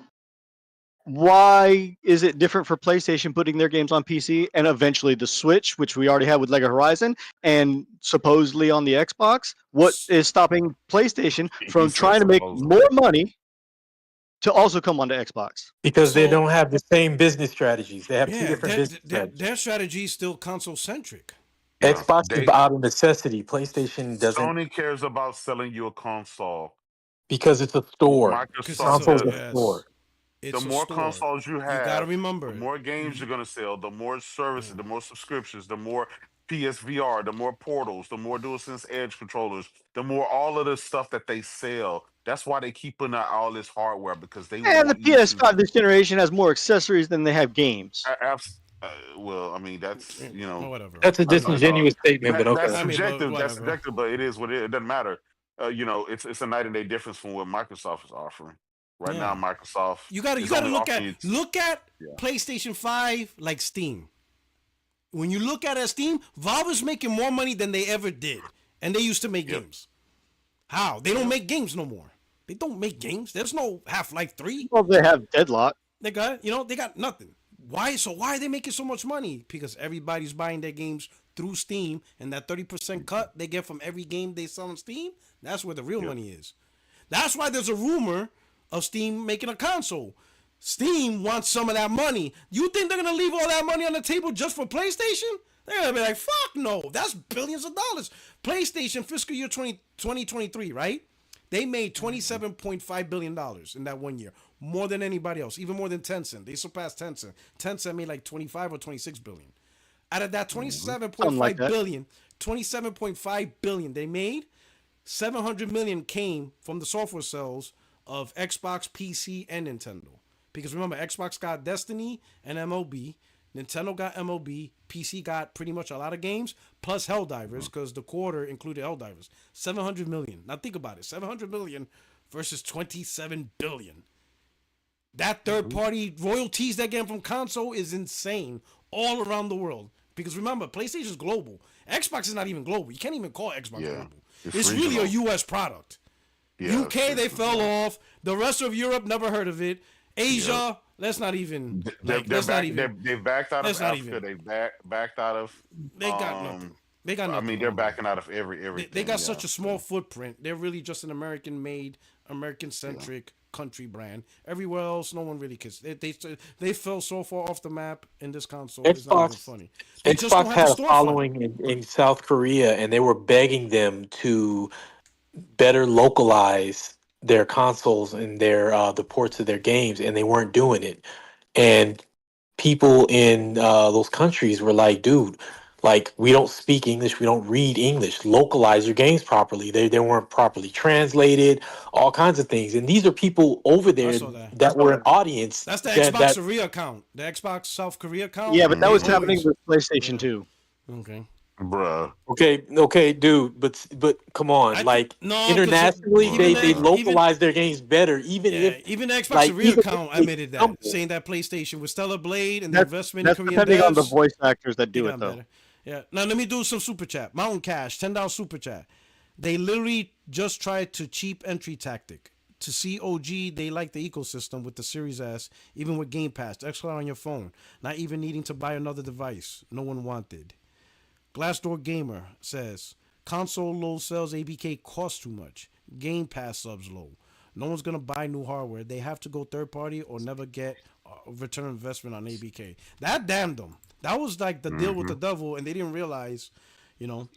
Why is it different for PlayStation putting their games on PC and eventually the Switch, which we already have with Lego Horizon, and supposedly on the Xbox? What is stopping PlayStation from trying to make more money to also come onto Xbox? Because they don't have the same business strategies. They have two different business strategies. Their strategy is still console-centric. Xbox is out of necessity. PlayStation doesn't. Sony cares about selling you a console. Because it's a store. Microsoft is a store. The more consoles you have, gotta remember, the more games you're gonna sell, the more services, the more subscriptions, the more PSVR, the more portals, the more DualSense Edge controllers, the more all of the stuff that they sell. That's why they keep putting out all this hardware, because they And the want you PS5 this generation has more accessories than they have games. well, I mean, that's whatever. That's a disingenuous statement, but okay. That's subjective. That's subjective, but it is what it doesn't matter. It's a night and day difference from what Microsoft is offering. Right now, Microsoft. You gotta look at PlayStation 5 like Steam. When you look at Steam, Valve is making more money than they ever did, and they used to make games. How? They don't make games no more. They don't make games. There's no Half-Life 3. Well, they have Deadlock. They got nothing. Why? So why are they making so much money? Because everybody's buying their games through Steam, and that 30% cut they get from every game they sell on Steam, that's where the real money is. That's why there's a rumor of Steam making a console. Steam wants some of that money. You think they're gonna leave all that money on the table just for PlayStation? They're gonna be like, fuck no, that's billions of dollars. PlayStation fiscal year 2023, right? They made $27.5 billion in that 1 year. More than anybody else, even more than Tencent. They surpassed Tencent. Tencent made like 25 or 26 billion. Out of that 27.5 billion, 27.5 billion they made, 700 million came from the software sales of Xbox, PC, and Nintendo. Because remember, Xbox got Destiny and MLB, Nintendo got MLB, PC got pretty much a lot of games, plus Helldivers, because the quarter included Helldivers. 700 million. Now think about it. 700 million versus 27 billion. That third-party royalties they get from console is insane all around the world. Because remember, PlayStation is global. Xbox is not even global. You can't even call Xbox global. It's really a U.S. product. UK, they fell off. The rest of Europe, never heard of it. Asia, let's not even. They backed out of Africa. They backed out of. They got nothing. They got nothing. I mean, they're backing out of everything. They got such a small footprint. They're really just an American-made, American-centric country brand. Everywhere else, no one really cares. They fell so far off the map in this console. It's not even funny. Xbox had a following in South Korea, and they were begging them to better localize their consoles and their the ports of their games, and they weren't doing it. And people in those countries were like, dude, like, we don't speak English, we don't read English, localize your games properly. They weren't properly translated, all kinds of things. And these are people over there that were an audience. That's the Xbox Korea account. The Xbox South Korea account. Yeah, but that was happening with PlayStation 2. Okay. bruh. Okay, dude, but come on, like no, internationally, even they the localize their games better, even if even the Xbox like Korea even if account they admitted that, stumble. saying that PlayStation with Stellar Blade and the That's investment in Korean depending on the devs, voice actors that they do it got though. better. Yeah. Now let me do some super chat. Mountain Cash, $10 super chat. They literally just tried to cheap entry tactic. To see OG, they like the ecosystem with the Series S, even with Game Pass, xCloud on your phone, not even needing to buy another device. No one wanted. Glassdoor Gamer says, console low sales ABK cost too much. Game Pass subs low. No one's gonna buy new hardware. They have to go third party or never get a return on investment on ABK. That damned them. That was like the deal with the devil, and they didn't realize, you know.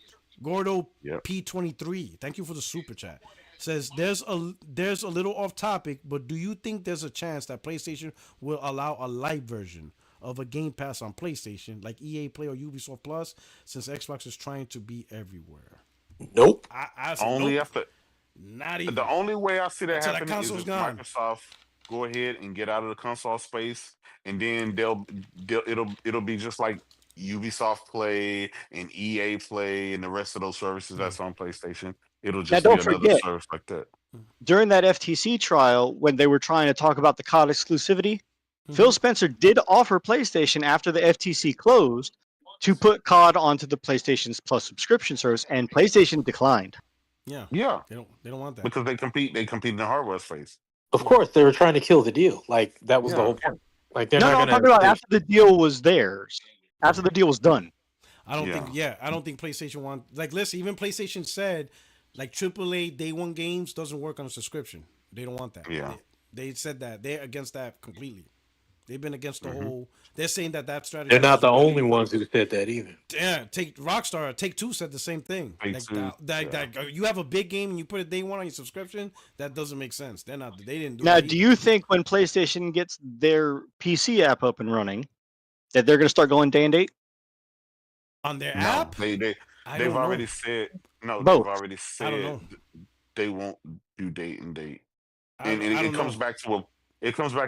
Gordo Yep. P23, thank you for the super chat. Says there's a little off topic, but do you think there's a chance that PlayStation will allow a light version of a Game Pass on PlayStation, like EA Play or Ubisoft Plus, since Xbox is trying to be everywhere? Nope. I said Only nope, after not even. the only way I see that Until that happening is console's if gone. Microsoft go ahead and get out of the console space, and then it'll be just like Ubisoft Play and EA Play and the rest of those services that's on PlayStation. It'll Now just be don't another forget, service like that. during that FTC trial when they were trying to talk about the COD exclusivity, Phil Spencer did offer PlayStation after the FTC closed to put COD onto the PlayStation's Plus subscription service, and PlayStation declined. Yeah, Yeah, they don't want that. because they compete in the hardware space. Of course, they were trying to kill the deal. Like that was the Yeah. whole point. Like they're No, not I'm gonna. talking about after the deal was theirs, after the deal was done. I don't think PlayStation want, like, listen, even PlayStation said like AAA day one games doesn't work on a subscription. They don't want that. Yeah. They said that they're against that completely. They've been against the whole. They're saying that strategy. They're not the doesn't only really- ones who said that either. Yeah, take Rockstar. Take Two said the same thing. Take-Two, That you have a big game and you put it day one on your subscription. That doesn't make sense. They didn't do Now, that do either. you think when PlayStation gets their PC app up and running, that they're going to start going day and date? On their No, app? they've don't already know. said no. Both. They've already I don't said know. they won't do date and date, I and don't it comes know. back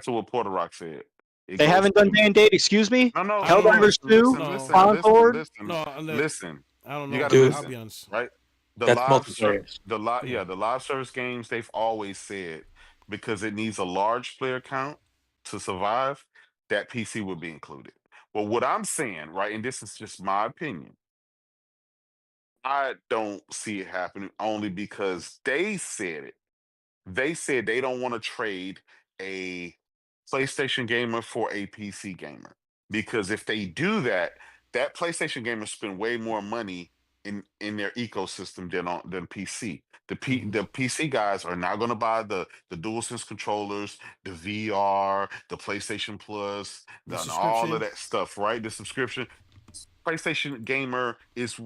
to what Porter Rock said. They haven't done day and date. Excuse me. No. Helldivers 2, Concord. Listen. I don't know. You gotta Dude. I'll listen, be honest. right? The That's live, multiplayer. the live service games. They've always said because it needs a large player count to survive, that PC would be included. But what I'm saying, right, and this is just my opinion, I don't see it happening only because they said it. They said they don't want to trade a PlayStation gamer for a PC gamer because if they do that, that PlayStation gamer spend way more money in their ecosystem than PC. The PC guys are not going to buy the DualSense controllers, the VR, the PlayStation Plus, The and all subscription. of that stuff, right? The subscription. PlayStation gamer is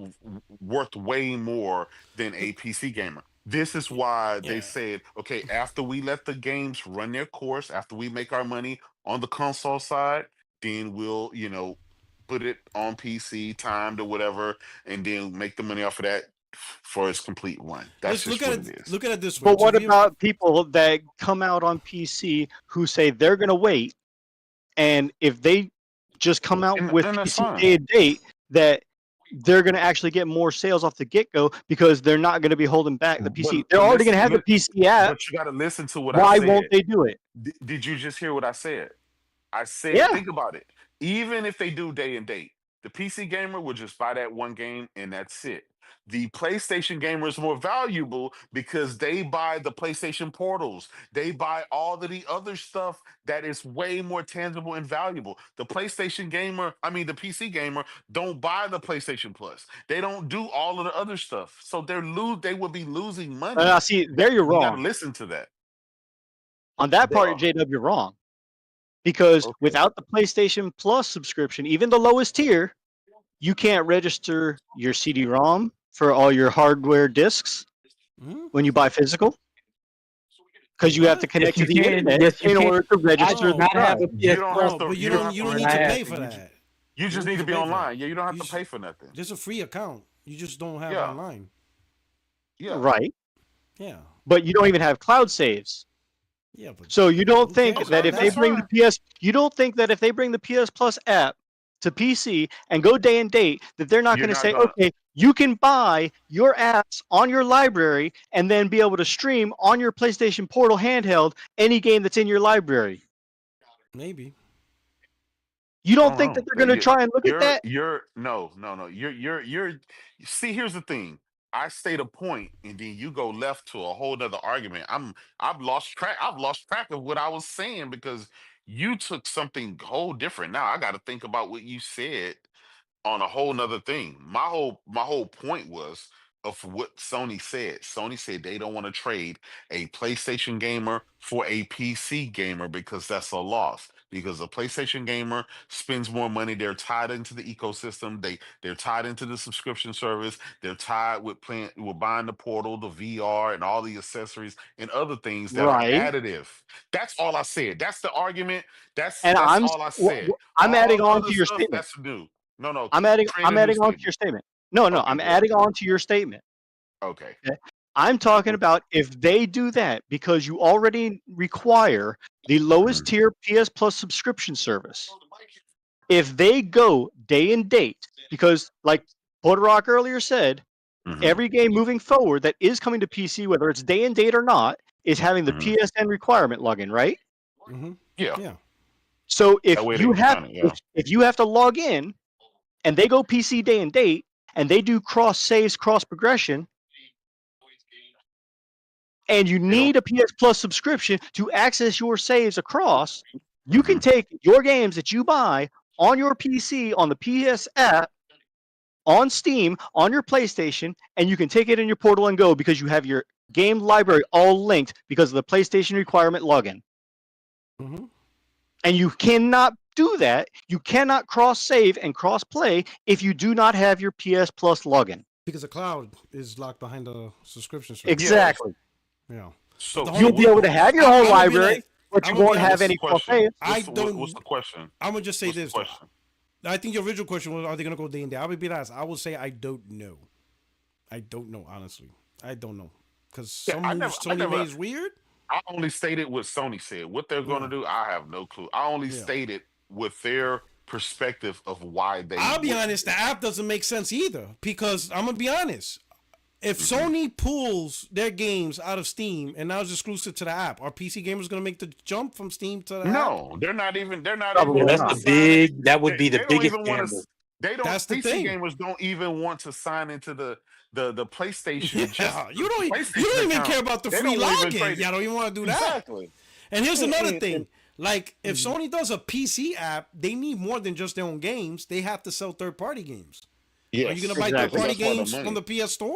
worth way more than a PC gamer. This is why they said, okay, after we let the games run their course, after we make our money on the console side, then we'll, put it on PC timed or whatever, and then make the money off of that for its complete run. That's Look just at what it. it is. Look at it this way. But what about people that come out on PC who say they're going to wait, and if they just come out with and that's PC fine. day and date, that they're going to actually get more sales off the get-go because they're not going to be holding back the PC. They're already going to have the PC app. But you got to listen to what I Why said. won't they do it? Did you just hear what I said? I said, Yeah. think about it. Even if they do day and date, the PC gamer will just buy that one game and that's it. The PlayStation gamer is more valuable because they buy the PlayStation portals. They buy all of the other stuff that is way more tangible and valuable. The PC gamer don't buy the PlayStation Plus. They don't do all of the other stuff. So they would be losing money. See, there you're You got to wrong. listen to that. On that part, JW, you're wrong. Because Okay. without the PlayStation Plus subscription, even the lowest tier, you can't register your CD-ROM for all your hardware discs when you buy physical. Because you have to connect to the internet in order to register the drive. You don't have to. But you don't need to pay for that. You just need to be online. Yeah, you don't have to pay for nothing. Just a free account. You just don't have Yeah. online. Yeah. Right. Yeah. But you don't even have cloud saves. Yeah. But So you don't who think cares? that if they That's bring fine. the PS, you don't think that if they bring the PS Plus app to PC and go day and date, that they're not You're going to not say, gonna. okay, you can buy your apps on your library and then be able to stream on your PlayStation Portal handheld any game that's in your library. Maybe. You I don't don't think know. that they're going to try and look at that? No. You're. See, here's the thing. I state a point, and then you go left to a whole nother argument. I've lost track. I've lost track of what I was saying because you took something whole different. Now I got to think about what you said on a whole nother thing. My whole point was of what Sony said. Sony said they don't want to trade a PlayStation gamer for a PC gamer because that's a loss. Because a PlayStation gamer spends more money, they're tied into the ecosystem. They're tied into the subscription service. They're tied with buying the portal, the VR, and all the accessories and other things that are Right. additive. That's all I said. That's the argument. That's And all I said. I'm All adding the on other to your stuff statement. that's new. No. I'm adding Create a new on to statement. your statement. No, Okay, I'm good. adding on to your statement. Okay. I'm talking about if they do that because you already require the lowest tier PS Plus subscription service. If they go day and date, because like Puerto Rock earlier said, every game moving forward that is coming to PC, whether it's day and date or not, is having the PSN requirement login, right? Yeah. Yeah. So if That way you they have define it, yeah. if you have to log in and they go PC day and date and they do cross saves, cross progression, and you need a PS Plus subscription to access your saves across, you can take your games that you buy on your PC, on the PS app, on Steam, on your PlayStation, and you can take it in your portal and go because you have your game library all linked because of the PlayStation requirement login. And you cannot do that. You cannot cross save and cross play if you do not have your PS Plus login. Because the cloud is locked behind the subscription service. Exactly. Yeah. So You'll be able to have your own library, but you won't have any cross save. What's the question? I'm gonna just say What's the this. question? I think your original question was, are they gonna go day and day? I would be honest. I would say I don't know. I don't know, honestly. I don't know because some moves Sony made is weird. I only stated what Sony said. What they're going to do, I have no clue. I only stated with their perspective of why they. I'll be honest. The app doesn't make sense either because I'm gonna be honest. If Sony pulls their games out of Steam and now it's exclusive to the app, are PC gamers going to make the jump from Steam to the app? No, they're not even. They're not. Probably even that's the big. That would be the biggest gamble. They don't. That's the PC thing. gamers don't even want to sign into the PlayStation. Yeah, you don't even care about the free login. Y'all don't even want to do that. Exactly. And here's another thing. Like, if Sony does a PC app, they need more than just their own games. They have to sell third-party games. Yes, Are you going to buy third-party games from the PS Store?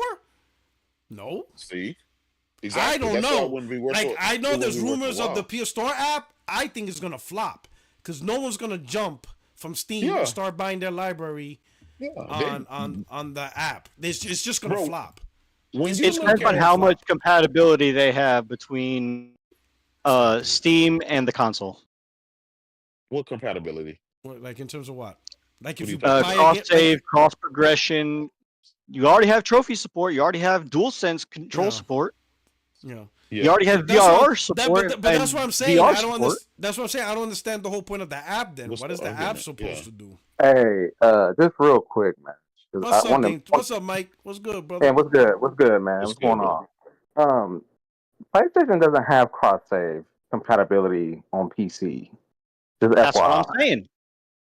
No. See? Exactly. I don't That's know. why it wouldn't be worth like, it. I know It there's wouldn't be worth rumors the of the while. PS Store app. I think it's going to flop because no one's going to jump from Steam and start buying their library on the app. It's just going to flop. It depends on how much compatibility they have between Steam and the console. What compatibility? Like in terms of what? Like if you cross save, cross progression. You already have trophy support. You already have DualSense control support. Yeah. You already have VR support. But that's what I'm saying. That's what I'm saying. I don't understand the whole point of the app then. What is the app supposed to do? Hey, just real quick, man. What's up, Mike? What's good, brother? Hey, what's good? What's good, man? What's going on? PlayStation doesn't have cross save compatibility on PC. Just that's FYI. what I'm saying.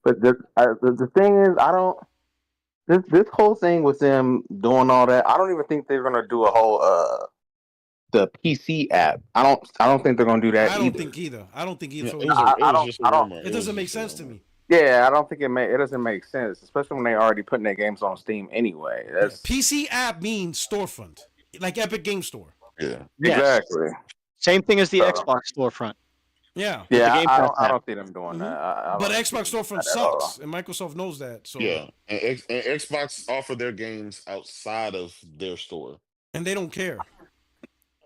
But the thing is, I don't. This whole thing with them doing all that, I don't even think they're gonna do a whole the PC app. I don't think they're gonna do that. I don't think either. It doesn't make sense to me. Yeah, I don't think it doesn't make sense, especially when they already putting their games on Steam anyway. PC app means storefront, like Epic Game Store. Yeah, exactly. Same thing as the Xbox storefront. Yeah, I don't see them doing that. But Xbox storefront sucks, and Microsoft knows that. So yeah, and Xbox offer their games outside of their store, and they don't care.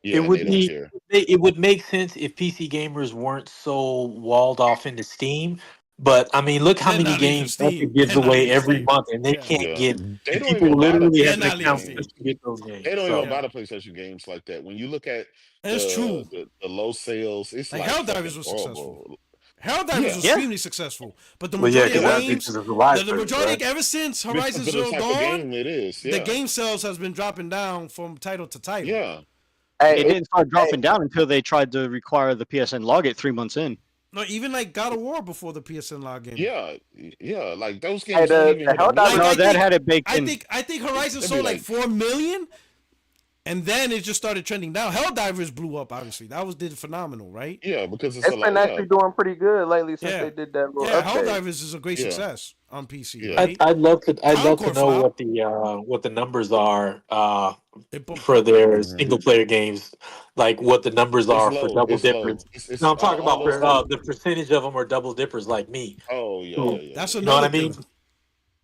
Yeah, it would make sense if PC gamers weren't so walled off into Steam. But I mean, look how many games Epic gives away every month, and they can't get. People literally have an account just to get those games. They don't even buy the PlayStation games like that. When you look at the low sales, it's like Helldivers was successful. Helldivers Yeah. was Yeah. extremely successful, but the Well, yeah, majority of because games, it's a live the service, majority right? ever since Horizon Because of the Zero type of Dawn, game it is. the Yeah. game sales has been dropping down from title to title. Yeah. Hey, It didn't start dropping down until they tried to require the PSN log it 3 months in. No, even like God of War before the PSN login. Yeah. Yeah. Like those Hey, games don't the even hit a Helldivers- Like, No, I that think- had it baked I in. think Horizon That'd sold be like like- 4 million, and then it just started trending down. Helldivers blew up. Obviously, did phenomenal, right? Yeah, because it's it's a been lot. actually doing pretty good lately since Yeah. they did that little Yeah, update. Helldivers is a great Yeah. success on PC. Yeah. Right? I'd love to Concord know flop. what the numbers are It bumped for up. their Mhm. single player games, like what the numbers It's are low. for double It's low. dippers. It's No, I'm talking about almost low. the percentage of them are double dippers like me. Oh yeah, Who- yeah, yeah. That's yeah. You know what I another mean? thing.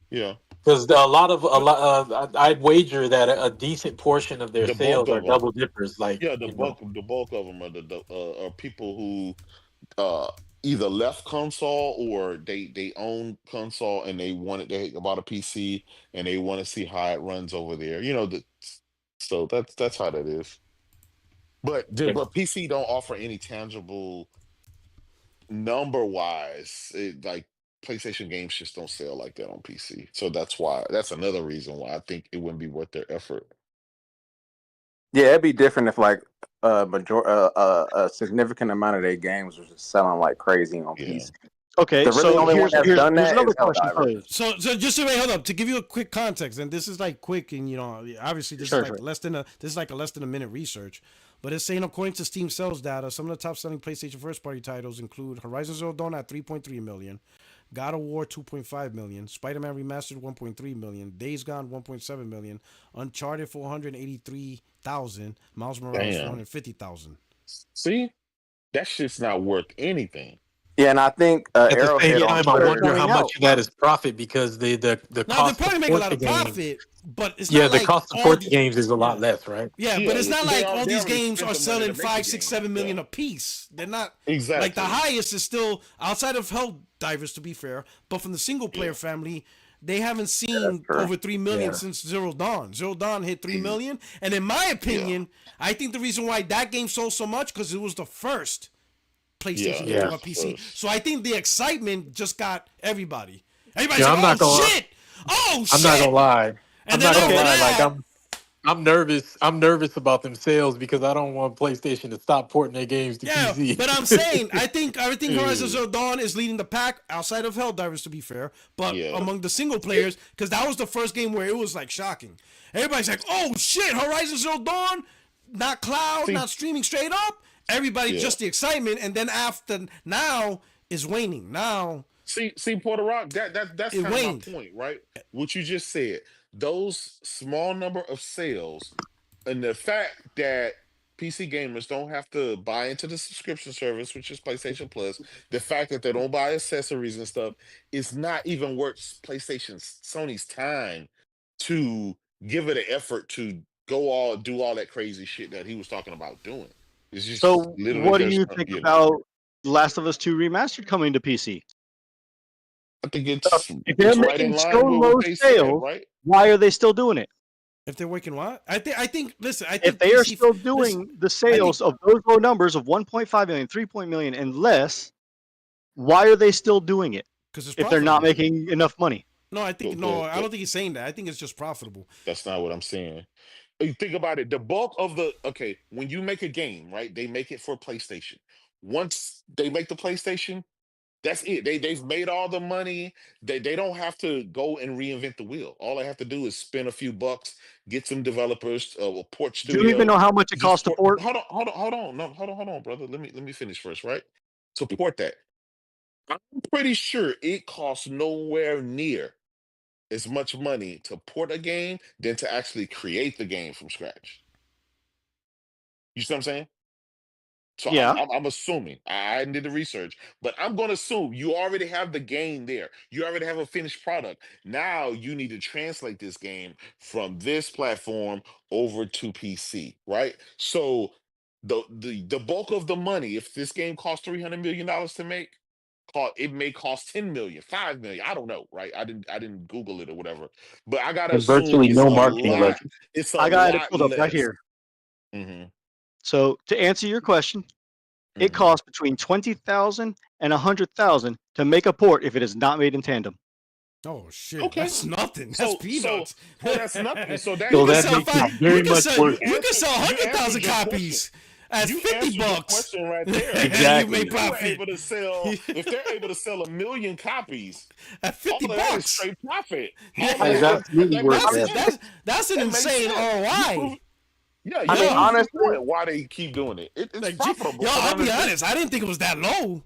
Yeah. Because I'd wager that a decent portion of their The bulk sales are of 'em. double dippers. Like, Yeah, the you know. bulk of them are people who either left console or they own console and they bought a PC and they want to see how it runs over there. So that's how that is. But Yeah. but PC don't offer any tangible number wise. Like PlayStation games just don't sell like that on PC. So that's another reason why I think it wouldn't be worth their effort. Yeah, it'd be different if like a significant amount of their games was just selling like crazy on Yeah. PC. Okay, The really so only one here's, that's here's, done here's that another is question for Helldivers. you. So just to wait, hold up, to give you a quick context, and this is like quick, and obviously this Sure, is like sure. less than a minute research, but it's saying according to Steam sales data, some of the top selling PlayStation first party titles include Horizon Zero Dawn at 3.3 million, God of War 2.5 million, Spider-Man Remastered 1.3 million, Days Gone 1.7 million, Uncharted 483,000, Miles Morales Damn. 450,000. See, that shit's not worth anything. Yeah, and I think At the same Arrowhead on time, I Twitter. wonder how going much out. of that is profit because the Now cost they probably to make a port lot the of game. profit, but it's Yeah, not the like cost to all port the the games is a lot yeah. less, right? Yeah, but it's not they like all they these already games spent are the money to selling make the 5, 6, game. 7 million Yeah. a piece. They're not Exactly. like the highest is still outside of Helldivers, to be fair. But from the single player family, they haven't seen true. over 3 million Yeah. since Zero Dawn. Zero Dawn hit 3 million, and in my opinion, I think the reason why that game sold so much because it was the first PlayStation game Yeah. on PC. First. So I think the excitement just got everybody. Everybody's Yeah, like, I'm not "Oh gonna- shit! Oh shit!" I'm not gonna lie. And I'm then not gonna after lie. that, Like I'm nervous. I'm nervous about them sales because I don't want PlayStation to stop porting their games to yeah, PC. but I'm saying I think Horizon Zero Dawn is leading the pack outside of Helldivers, to be fair, but Yeah. among the single players, because that was the first game where it was like shocking. Everybody's like, "Oh shit, Horizon Zero Dawn, not cloud, See- not streaming straight up." Everybody Yeah. just the excitement, and then after now is waning. Now See, Porter Rock, that's It kind of my waned. point, right? What you just said, those small number of sales, and the fact that PC gamers don't have to buy into the subscription service, which is PlayStation Plus, the fact that they don't buy accessories and stuff, is not even worth Sony's time to give it an effort to do all that crazy shit that he was talking about doing. It's just So literally what do there's you no- think know. about Last of Us 2 Remastered coming to PC? I think it's If they're right in making line so with low what they said, sales, right? why are they still doing it? if they're working what? I think listen, I think If they are PC still doing the sales of those low numbers of 1.5 million, 3 million and less, why are they still doing it because it's if they're not profitable. making enough money? No, I think Go- I don't think he's saying that. I think it's just profitable. That's not what I'm saying. You think about it. The bulk of when you make a game, right? They make it for PlayStation. Once they make the PlayStation, that's it. They've made all the money. They don't have to go and reinvent the wheel. All they have to do is spend a few bucks, get some developers, a port Do studio. you even know how much it just costs to port? Hold on. No, hold on, brother. Let me finish first, right? To port that, I'm pretty sure it costs nowhere near as much money to port a game than to actually create the game from scratch. You see what I'm saying? So Yeah. I'm assuming I did the research, but I'm going to assume you already have the game there. You already have a finished product. Now you need to translate this game from this platform over to PC, right? So the bulk of the money, if this game costs $300 million to make, it may cost 10 million, 5 million. I don't know, right? I didn't Google it or whatever, but I gotta And assume virtually it's no a marketing lot. budget. It's a I got it lot pulled up right less. here. Mhm. So to answer your question, It costs between 20,000 and 100,000 to make a port if it is not made in tandem. Oh shit, Okay. that's nothing. So- That's peanuts. that's nothing. So that So you can that sell makes five, it very you can much sell, worse. you can sell You 100,000 answered your copies at you $50 answered your bucks. question right there. Exactly. You If make they were profit able to sell, if they're able to sell 1 million copies, at 50 all of that is bucks. straight profit. Yeah. All of Like, that- that's really that worth makes it. sense. That's an That makes insane sense. ROI. Yeah, I you mean, proved honestly- your point why they keep doing it. It's Like, profitable. yo, for I'll them be to do. honest. I didn't think it was that low.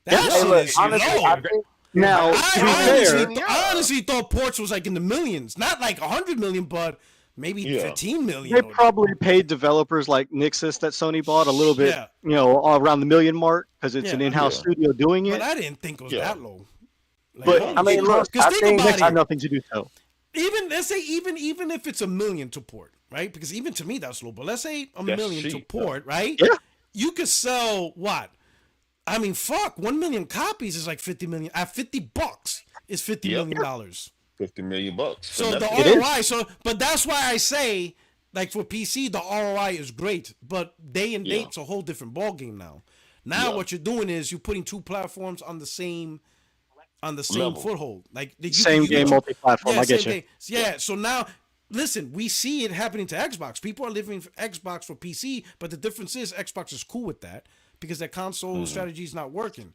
That Hey, shit look, is honestly, low. I think Now, to be fair, I honestly thought ports was like in the millions, not like 100 million, but maybe Yeah. 15 million. they probably paid developers like Nixus that Sony bought a little bit, Yeah. around the million mark because it's an Yeah. in-house Yeah. studio doing But it. I didn't think it was Yeah. that low. Like, But holy I mean, shit. look, 'Cause I think think about That's got it. nothing to do so. Even let's say even if it's $1 million to port, right? Because even to me that's low. But let's say $1 That's million to cheap, port, right? Yeah. You could sell what? I mean, fuck, 1 million copies is like 50 million. At $50, is $50 Yep. million dollars. $50 million bucks. So the nothing. It is. ROI. But that's why I say, like for PC, the ROI is great, but day and Yeah. date's a whole different ballgame now. Now Yeah. what you're doing is you're putting two platforms on the same Level. foothold. Like you Same can game, use- multi-platform. Yeah, I get same you. thing. Yeah. So now, listen, we see it happening to Xbox. People are living for Xbox for PC, but the difference is Xbox is cool with that because their console strategy is not working.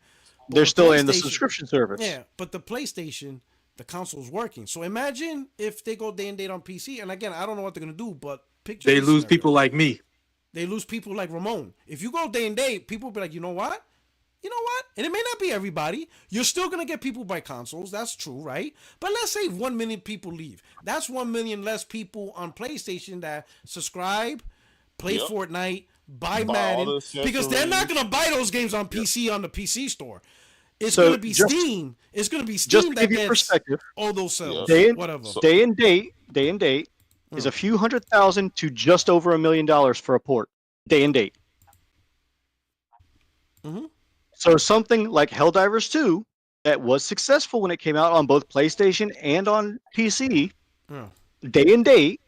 But They're with still in the PlayStation- subscription service. Yeah, but the PlayStation, the console's working. So imagine if they go day and date on PC. And again, I don't know what they're gonna do, but picture They this lose scenario. people like me. They lose people like Ramon. If you go day and date, people will be like, you know what? And it may not be everybody. You're still gonna get people buy consoles. That's true, right? But let's say 1 million people leave. That's 1 million less people on PlayStation that subscribe, play Yep. Fortnite, buy Buy Madden, all the because they're not accessories. gonna buy those games on PC on the PC store. It's So gonna be just- Steam. It's gonna be Just Steam to that give you gets perspective, all those sales. Day and- Whatever. day and date is a few $100,000 to just over $1 million for a port. Day and date. Mhm. So something like Helldivers 2 that was successful when it came out on both PlayStation and on PC, Yeah. day and date,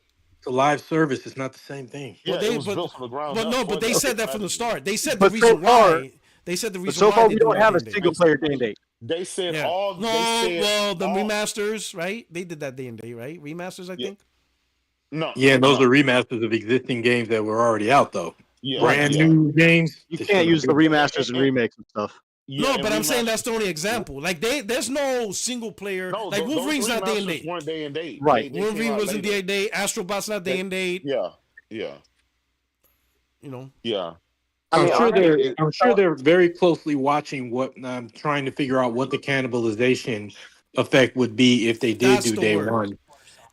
The live service is not the same thing. Yeah, they- it was built from the ground But up. no, for but they that said that from the strategy. start. They said the But reason so far- why. They said the but reason so why far they we do don't it have a day and date. single player day and date. They said Yeah. all. No, they said well, the all, remasters, right? They did that day and day, right? Remasters, I Yeah. think. No. Yeah, and those no. are remasters of existing games that were already out, though. Yeah, Brand yeah. new games. You just can't shouldn't use the do that. remasters and remakes and stuff. Yeah, No, and but I'm saying remasters- that's the only example. Like there's no single player. No, like those Wolverine's not day and remasters date. weren't day and date. Right. They came Wolverine out wasn't day later. and date. Astrobot's not day and date. Yeah, yeah, You know. yeah. I I'm mean, sure honestly, they're. I'm sure they're very closely watching what. Trying to figure out what the cannibalization effect would be if they did That's do the day word. one.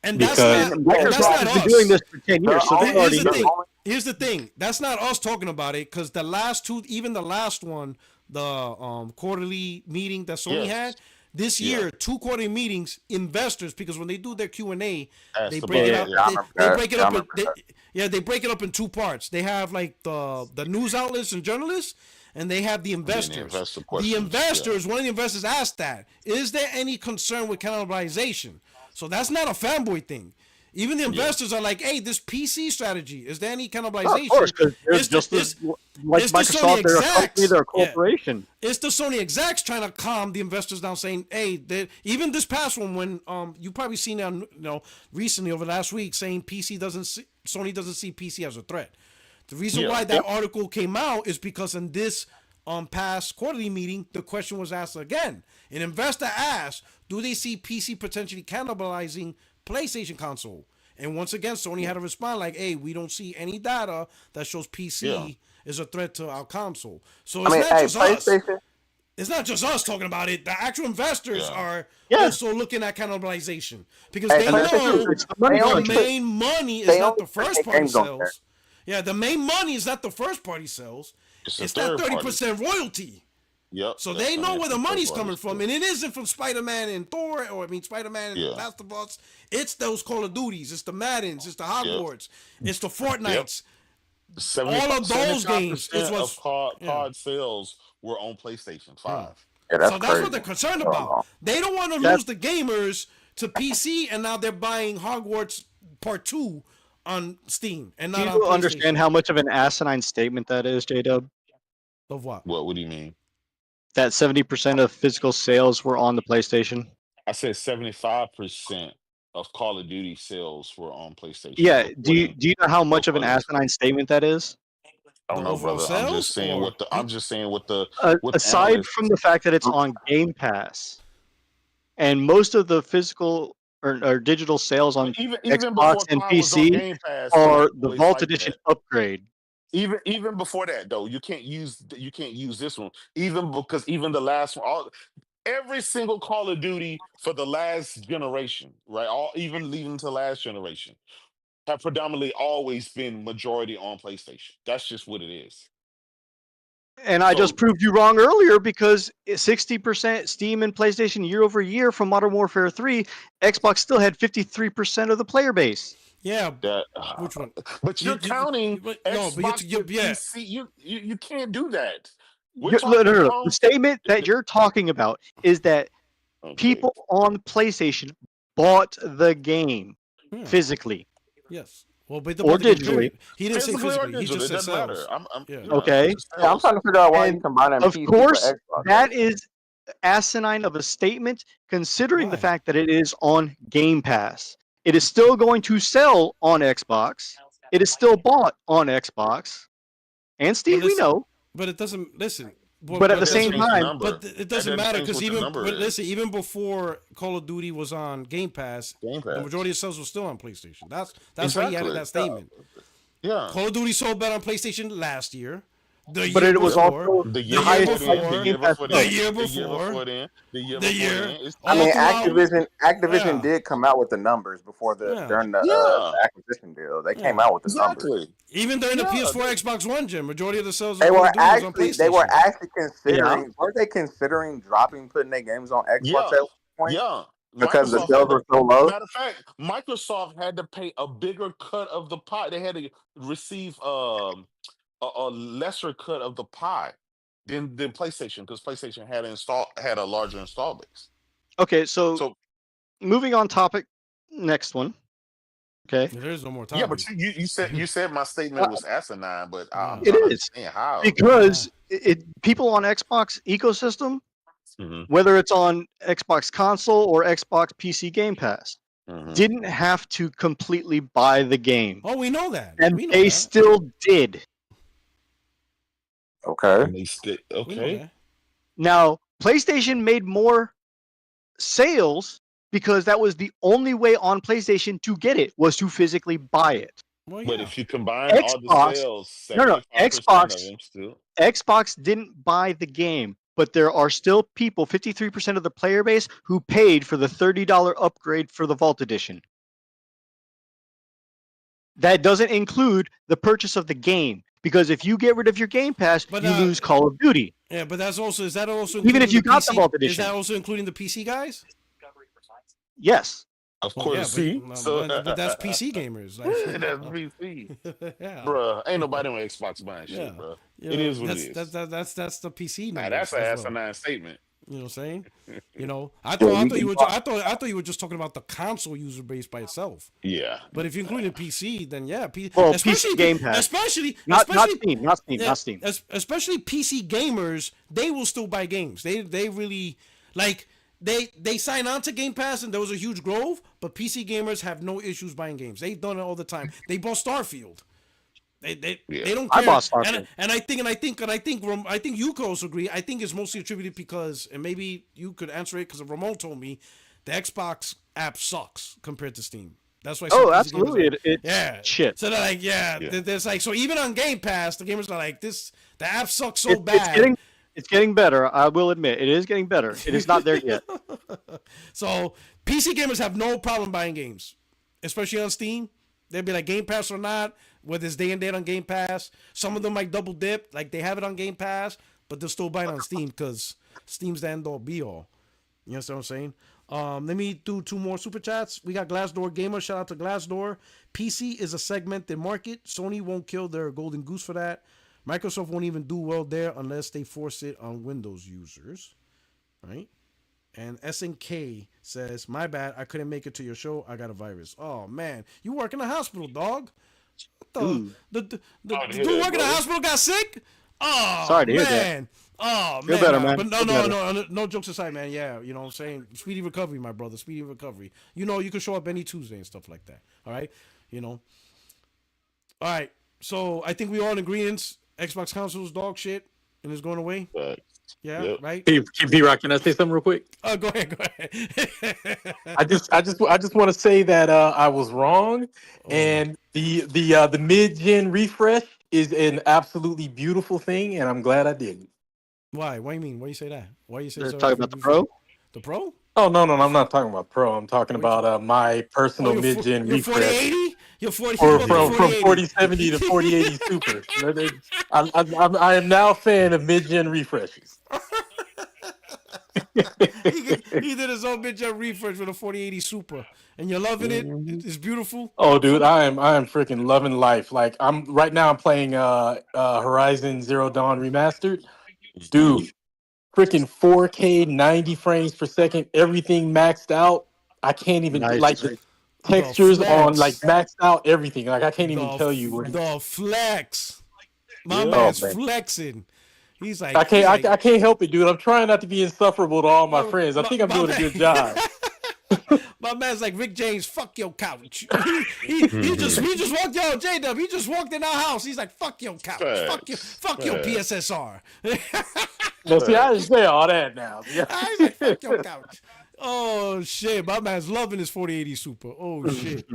And Because- that's And not Microsoft has been us. doing this for 10 years, so they've Here's already the done thing. it. Here's the thing. That's not us talking about it because the last two, even the last one, the quarterly meeting that Sony Yes. had this Yeah. year, 2 quarterly meetings, investors, because when they do their Q&A, Ask they the break it budget, up. yeah. They break it I up. remember that. They break it up in 2 parts. They have like the news outlets and journalists, and they have the investors. investor The questions, investors, one of the investors asked that, is there any concern with cannibalization? So that's not a fanboy thing. Even the investors are like, hey, this PC strategy, is there any cannibalization? Of course, because they're It's the- just it's- like it's the Microsoft, Sony they're a execs. company, they're a Yeah. corporation. It's the Sony execs trying to calm the investors down, saying, "Hey, even this past one, when you probably seen it, recently over the last week, saying Sony doesn't see PC as a threat." The reason Yeah. why that article came out is because in this past quarterly meeting, the question was asked again. An investor asked, "Do they see PC potentially cannibalizing PlayStation console?" And once again, Sony had to respond like, "Hey, we don't see any data that shows PC Yeah. is a threat to our console." So I it's mean, not hey, just us. PlayStation. It's not just us talking about it. The actual investors Yeah. are Yeah. also looking at cannibalization because Hey, they that's know true. It's the money They the only crunch. put- main money is they not only the put first their party games on there. sales. Yeah, the main money is not the first party sales. It's the It's that third party. 30% royalty. Yep. So that's they know coming where the from money's third coming parties, from, too. and it isn't from Spider-Man and Thor, Spider-Man and Yeah. Last of Us. It's those Call of Duties, it's the Maddens, it's the Hogwarts, it's the Fortnites. all of those games is 75% what's- of card, yeah. card sales were on PlayStation 5. Yeah, that's So that's crazy. what they're concerned Oh, about. no. They don't want to That- lose the gamers to PC, and now they're buying Hogwarts Part 2 on Steam and Do not on you PlayStation. understand how much of an asinine statement that is, J-Dub? Of what? What do you mean? That 70% of physical sales were on the PlayStation. I said 75% of Call of Duty sales were on PlayStation. Yeah. Do you know how much of an according to- asinine statement that is? I don't The know, overall brother. I'm sales, just saying or what the I'm just saying what the Aside analysts. from the fact that it's on Game Pass, and most of the physical or digital sales on Even Xbox before and COD was on PC Game Pass, it are was the always Vault like Edition that. upgrade. Even before that though, you can't use this one. Even because even the last one, every single Call of Duty for the last generation, right? Even leading to last generation, have predominantly always been majority on PlayStation. That's just what it is. And I just So proved you wrong earlier because 60% Steam and PlayStation year over year from Modern Warfare 3, Xbox still had 53% of the player base. yeah, that, which one? but you're counting no, but Xbox with yeah. PC. You can't do that. We're No, no, talking no. The phones. statement that you're talking about is that Okay. people on PlayStation bought the game Yeah. physically. Yes. Well, but or digitally. He didn't say Physically or physically. He digital, just it said doesn't matter. sales. Yeah, Okay. just Yeah, I'm sales. trying to figure out why you And combining of PC course, for Xbox. that is asinine of a statement, considering the Why? fact that it is on Game Pass. It is still going to sell on Xbox. It is still bought on Xbox and Steam. We listen, know, But it doesn't listen. but at the That doesn't same change the time, number. But it That doesn't doesn't matter change because what the number is. even before Call of Duty was on Game Pass, Game the Pass. majority of sales were still on PlayStation. That's why he added that statement. Yeah. Call of Duty sold better on PlayStation last year. The but year it was before, also The the year highest before then, priced the Game year Pass before sale. the then, year the year before, before then, the year the before year. then. It's I mean, throughout- Activision Yeah. did come out with the numbers before Yeah. during the Yeah. acquisition deal. They came Yeah. out with the numbers. Exactly. Even during the Yeah. PS4, Xbox One, Jim, majority of the sales of They Call were of Duty was on actually PlayStation. considering weren't they considering putting their games on Xbox Yeah. at one point Yeah. because the Microsoft sales had to, were so low? matter of fact, Microsoft had to pay a bigger cut of the pie. They had to receive a lesser cut of the pie than PlayStation because PlayStation had a larger install base. Okay, so So moving on topic, next one. Okay, There's no more yeah, topic. but you said my statement was asinine, but I'm it trying to is understand how. because people on Xbox ecosystem, Mhm, whether it's on Xbox console or Xbox PC Game Pass, mhm. didn't have to completely buy the game, Oh, we know that. and We know they that. still did. Okay. And they We know okay. that. Now, PlayStation made more sales because that was the only way on PlayStation to get it was to physically buy it. Well, But yeah. if you combine all the Xbox, sales, no, 75% of them still. Xbox didn't buy the game, but there are still people, 53% of the player base, who paid for the $30 upgrade for the Vault Edition. That doesn't include the purchase of the game, because if you get rid of your Game Pass, But, you lose Call of Duty. Yeah, but is that also Even including if you the got PC? the Vault Is Edition. that also including the PC guys? Yes. Of Well, course, yeah, see, so but that's PC gamers. Like, that's PC, yeah. bruh. Ain't nobody on Xbox buying shit, Yeah. bruh. You it know, is what it is. That's the PC Now, numbers that's an as well. asinine statement. You know what I'm saying? You know, I thought you were just talking about the console user base by itself. Yeah. But if you include the PC, then yeah, Well, PC Game Pass. especially Not Steam. Especially PC gamers, they will still buy games. They really like they sign on to Game Pass and there was a huge growth, but PC gamers have no issues buying games. They've done it all the time. They bought Starfield. They don't care. I bought Starfield. And I think you could also agree. I think it's mostly attributed because, and maybe you could answer it because Ramon told me the Xbox app sucks compared to Steam. That's why. Oh, absolutely. It's shit. So they're like, there's like, so even on Game Pass, the gamers are like, the app sucks so bad. It's getting better. I will admit, it is getting better. It is not there yet. So PC gamers have no problem buying games, especially on Steam. They'd be like Game Pass or not, whether it's day and date on Game Pass. Some of them might double dip, like they have it on Game Pass, but they're still buying on Steam because Steam's the end all be all. You know what I'm saying? Let me do 2 more super chats. We got Glassdoor Gamer. Shout out to Glassdoor. PC is a segmented market. Sony won't kill their golden goose for that. Microsoft won't even do well there unless they force it on Windows users. Right? And SNK says, my bad, I couldn't make it to your show. I got a virus. Oh, man. You work in a hospital, dog. The dude working in a hospital got sick? Oh, Sorry to hear that. man. Oh, Feel man. better, man. But Feel better. no jokes aside, man. Yeah, you know what I'm saying? Speedy recovery, my brother. Speedy recovery. You know, you can show up any Tuesday and stuff like that. All right? You know? All right. So I think we all in agreement. Xbox consoles, dog shit, and it's going away. Yeah, Yep. right? Hey, B-Rock, can I say something real quick? Go ahead. I just want to say that I was wrong, and the mid-gen refresh is an absolutely beautiful thing, and I'm glad I did. Why? What do you mean? Why you say that? Why you say so? Talking about the Pro? The Pro? Oh no, I'm not talking about Pro. I'm talking about my personal your mid-gen your refresh. 4080? Your 40 Or from from 4070 to 4080 Super. I am now a fan of mid-gen refreshes. he did his own mid-gen refresh with a 4080 Super, and you're loving it. It's beautiful. Oh, dude, I am freaking loving life. Like I'm playing Horizon Zero Dawn Remastered. Dude, freaking 4K 90 frames per second, everything maxed out. I can't even like the textures on like maxed out everything. Like I can't even tell you what the flex. My man's flexing. He's like I can't help it, dude. I'm trying not to be insufferable to all my friends. I think I'm doing a good job. My man's like Rick James, fuck your couch. he just walked, yo, J-Dub, he just walked in our house. He's like, fuck your couch. Fuck your PSSR. No, see, I didn't say all that now. He's like, fuck your couch. Oh shit, my man's loving his 4080 Super. Oh shit.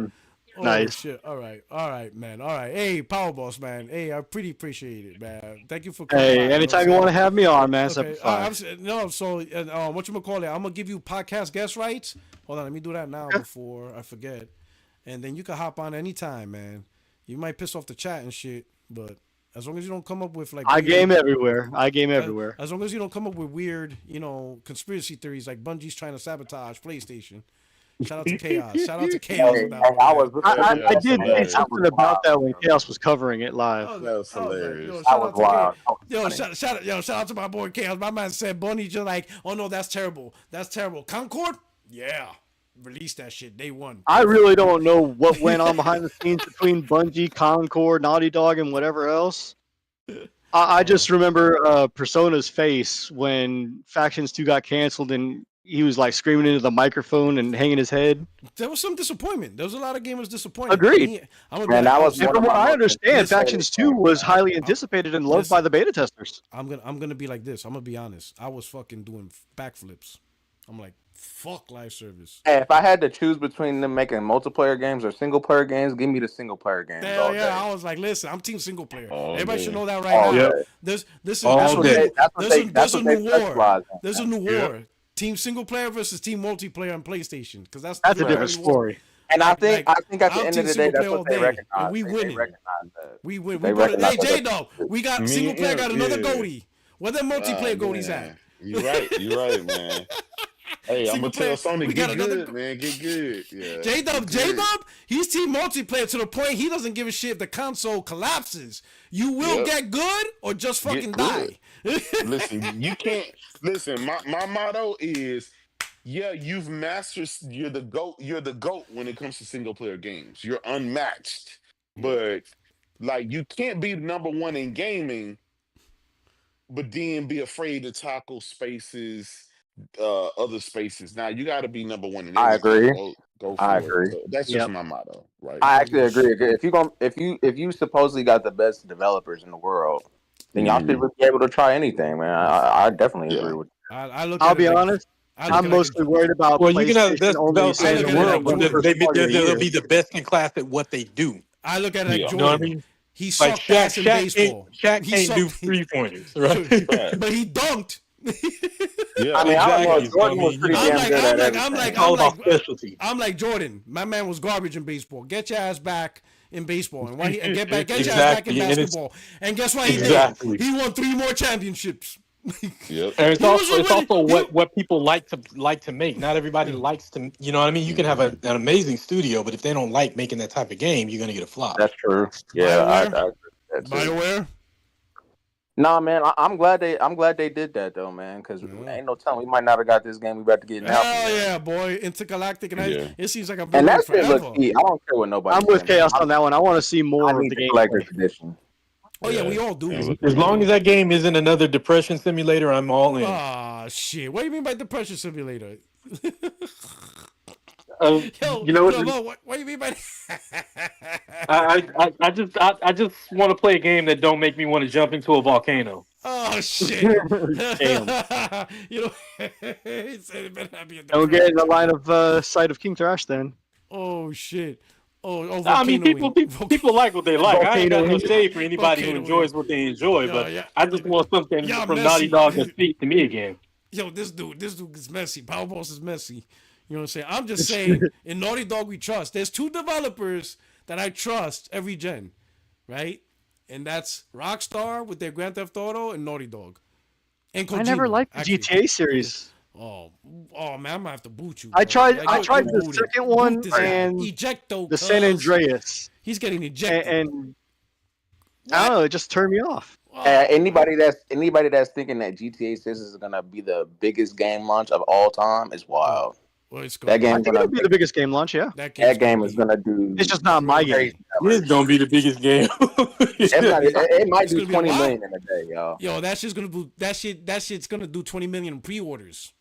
Oh, nice. Shit. All right, man. All right. Hey, Power Boss, man. Hey, I pretty appreciate it, man. Thank you for coming. Hey, anytime you want to have me on, man. Okay. What you call it? I'm gonna give you podcast guest rights. Hold on, let me do that now before I forget, and then you can hop on anytime, man. You might piss off the chat and shit, but as long as you don't come up with like I game everywhere. As long as you don't come up with weird, conspiracy theories like Bungie's trying to sabotage PlayStation. Shout out to Chaos. Shout out to Chaos. I did say something about that when Chaos was covering it live. That was hilarious. That was wild. Shout out to my boy Chaos. My man said Bunny just like, oh no, that's terrible. That's terrible. Concord? Yeah. Release that shit day one. I really don't know what went on behind the scenes between Bungie, Concord, Naughty Dog, and whatever else. I just remember Persona's face when Factions 2 got canceled and he was like screaming into the microphone and hanging his head. There was some disappointment. There was a lot of gamers disappointed. Agreed. And from what I understand, Factions 2 was highly anticipated and loved by the beta testers. I'm gonna be like this. I'm gonna be honest. I was fucking doing backflips. I'm like, fuck live service. Hey, if I had to choose between them making multiplayer games or single player games, give me the single player games. Yeah, I was like, listen, I'm team single player. Everybody should know that right now. Yeah. There's a new war. There's a new war. Team single player versus team multiplayer on PlayStation, because that's a different story. And I think at the end of the day, that's what they recognize. And we winning. We win. Hey, J-Dog, we got single player got another GOTY. Where the multiplayer GOTYs at? You're right, man. Hey, I'm gonna tell Sony, get good, man. Get good. Yeah. J-Dub, he's team multiplayer to the point he doesn't give a shit if the console collapses. You will get good or just fucking die. Listen, you can't. Listen, my motto is, you've mastered. You're the GOAT. You're the GOAT when it comes to single player games. You're unmatched. But like, you can't be number one in gaming, but then be afraid to tackle spaces. Other spaces. Now you got to be number one in everything. I agree. Go for I it. agree. So that's just my motto, right? I actually agree. If you supposedly got the best developers in the world, then y'all should be able to try anything, man. I definitely agree with you. I'll be honest. I'm mostly worried about. Well, you can have the best developers in the world, but they'll be the best in class at what they do. I look at it like Jordan. You know what I mean? He sucked ass in baseball. Shaq can't do 3-pointers, right? But he dunked. I mean, I don't know. Jordan was pretty damn good at everything. I'm like Jordan. My man was garbage in baseball. Get your ass back in baseball and get your ass back in basketball. And guess what he did? He won 3 more championships. Yep. And it's also what people like to make. Not everybody likes to. You know what I mean? You can have an amazing studio, but if they don't like making that type of game, you're gonna get a flop. That's true. Yeah, BioWare. Nah, man, I'm glad they did that though, man. Because ain't no telling we might not have got this game. We about to get now. Hell yeah, boy! Intergalactic, and it seems like I'm. And that's it. Look, I don't care what nobody. I'm with Chaos on that one. I want to see more of the game. Collector's edition. Oh yeah, we all do. As long as that game isn't another depression simulator, I'm all in. Ah, shit. What do you mean by depression simulator? Yo, You know what? Mo, what do you mean by I just want to play a game that don't make me want to jump into a volcano. Oh shit! Damn. You know, he said it better not be a Don't get in the line of sight of King Thrash then. Oh shit! Oh, I mean, people like what they like. I ain't got no Volcanoing. shade for anybody who Volcanoing. enjoys what they enjoy, but yeah. I just want something Yeah, from messy. Naughty Dog to speak to me again. Yo, this dude is messy. Power Boss is messy. You know what I'm saying? I'm just saying, in Naughty Dog we trust. There's two developers that I trust every gen, right? And that's Rockstar with their Grand Theft Auto and Naughty Dog. And Kojima, I never liked the actually. GTA series. Oh man, I'm gonna have to boot you. I bro. tried. Like, I yo, tried yo, the boot it. second one Boot this guy. and Ejecto, the San cuz. Andreas, He's getting ejected. and I don't know. It just turned me off. Anybody that's thinking that GTA 6 is gonna be the biggest game launch of all time is wild. Well, it's That game I think it'll be the biggest game launch. Yeah, That That game is gonna do. it's just not my game. crazy This is gonna be the biggest game. It might It's do gonna be 20 wild. million in a day, y'all. Yo, that shit's gonna do that shit's gonna do 20 million in pre-orders.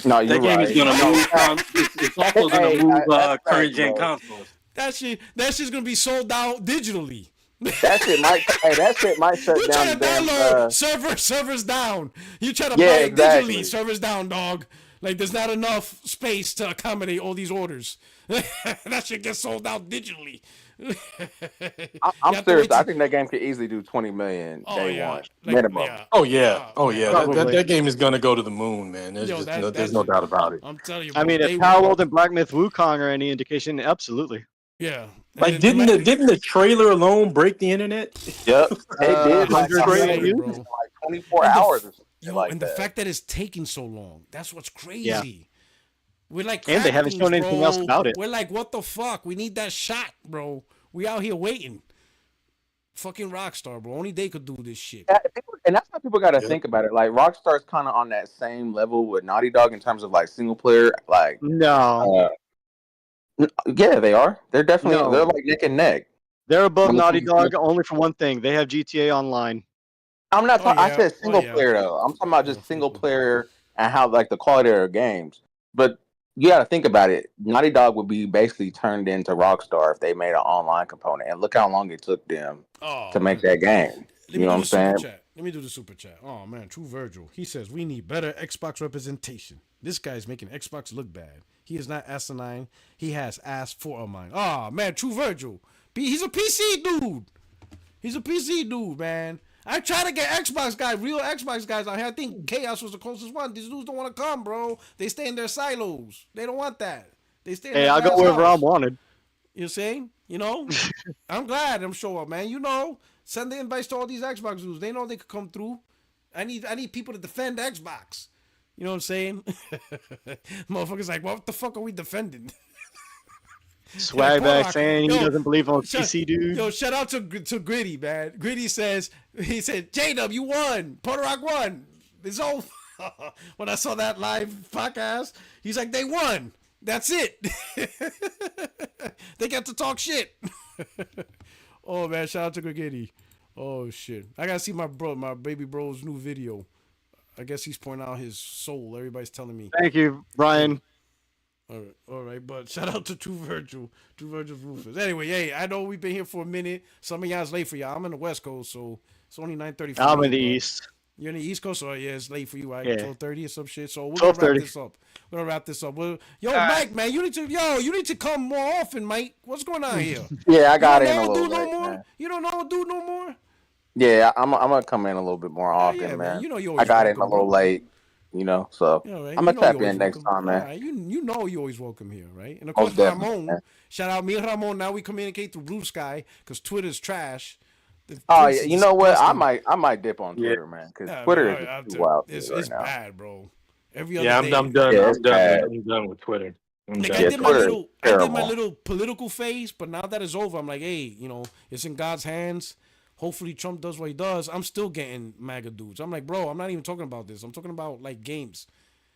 No, you're That game right. is gonna move. It's also gonna Hey, move that's current right, gen bro. consoles. That shit's gonna be sold out digitally. That shit might. That shit might shut You down try the to damn. download servers down. You try to Yeah, buy it exactly. digitally, servers down, dog. Like there's not enough space to accommodate all these orders. That shit gets sold out digitally. I'm serious. I think that game could easily do 20 million day one minimum. Oh yeah. Probably. That game is gonna go to the moon, man. There's Yo, there's no doubt about it. I'm telling you. I mean, they if will. Parallel and Black Myth Wukong are any indication, absolutely. Yeah. Like, And didn't the trailer alone break the internet? Yep, they did like 100 crazy, million, bro. like 24 And the- hours or something Yo, like and that. the fact that it's taking so long, that's what's crazy. We're like, And they haven't crack shown things, anything bro. else about it. We're like, what the fuck? We need that shot, bro. We out here waiting. Fucking Rockstar, bro. Only they could do this shit. Yeah, and that's how people got to think about it. Like Rockstar's kind of on that same level with Naughty Dog in terms of like single player. Like, No, yeah, they are. They're definitely No. they're like neck and neck. they're above Let me Naughty see. Dog only for one thing. They have GTA Online. I'm not talking. I yeah. said Oh, single yeah. player though. I'm talking about Oh, just single player and how like the quality of their games. But you got to think about it. Naughty Dog would be basically turned into Rockstar if they made an online component. And look how long it took them Oh, to make that game. Let You me know do what I'm the super saying? chat. Let me do the super chat. Oh man, True Virgil. He says we need better Xbox representation. This guy's making Xbox look bad. He is not asinine. He has ass for a mind. Oh man, True Virgil. He's a PC dude. He's a PC dude, man. I try to get Xbox guys, real Xbox guys out here. I think Chaos was the closest one. These dudes don't want to come, bro. They stay in their silos. They don't want that. They stay in Hey, their I'll go glass wherever house. I'm wanted. You know what I'm saying? You know? I'm glad I'm sure, man. You know, send the invites to all these Xbox dudes. They know they could come through. I need people to defend Xbox. You know what I'm saying? Motherfuckers like, what the fuck are we defending? Swagback Porak, saying he yo, doesn't believe on Shout- PC, dude. Yo, shout out to Gritty, man. Gritty says, he said, J-Dub, you won. Puerto Rock won. It's all. When I saw that live podcast, he's like, they won. That's it. They get to talk shit. Oh, man, shout out to Gritty. Oh, shit. I got to see my baby bro's new video. I guess he's pointing out his soul. Everybody's telling me. Thank you, Brian. All right, but shout out to True Virgil's Rufus. Anyway, hey, I know we've been here for a minute. Some of y'all's late for y'all. I'm in the West Coast, so it's only 9:30. I'm in the East. You're in the East Coast, so yeah, it's late for you, right? Yeah. 12:30 or some shit. So we're gonna wrap 12:30. this up. We're gonna wrap this up. Yo, Mike, man, you need to come more often, Mike. What's going on here? Yeah, I got you in don't a know little dude no late, more. man. You don't know dude no more. Yeah, I'm gonna come in a little bit more often, yeah, man. man. You know you I always got in a welcome, little bro. late, you know. So You know, right? I'm You gonna know tap you always in next welcome. time, man. All right, you know you always welcome here, right? And of Most course, definitely, Ramon. man. Shout out me and Ramon. Now we communicate through Blue Sky because Twitter's trash. Oh Twitter's yeah, you know what? I disgusting. might dip on Yeah. Twitter, man, because Yeah, Twitter man, is just too wild it's right now. bad, bro. Every other Yeah, day. I'm done. Yeah, it's bad. I'm done with Twitter. I'm Like done. I did my Twitter is terrible. little political phase, but now that it's over, I'm like, hey, you know, it's in God's hands. Hopefully Trump does what he does. I'm still getting MAGA dudes. I'm like, bro, I'm not even talking about this. I'm talking about like games.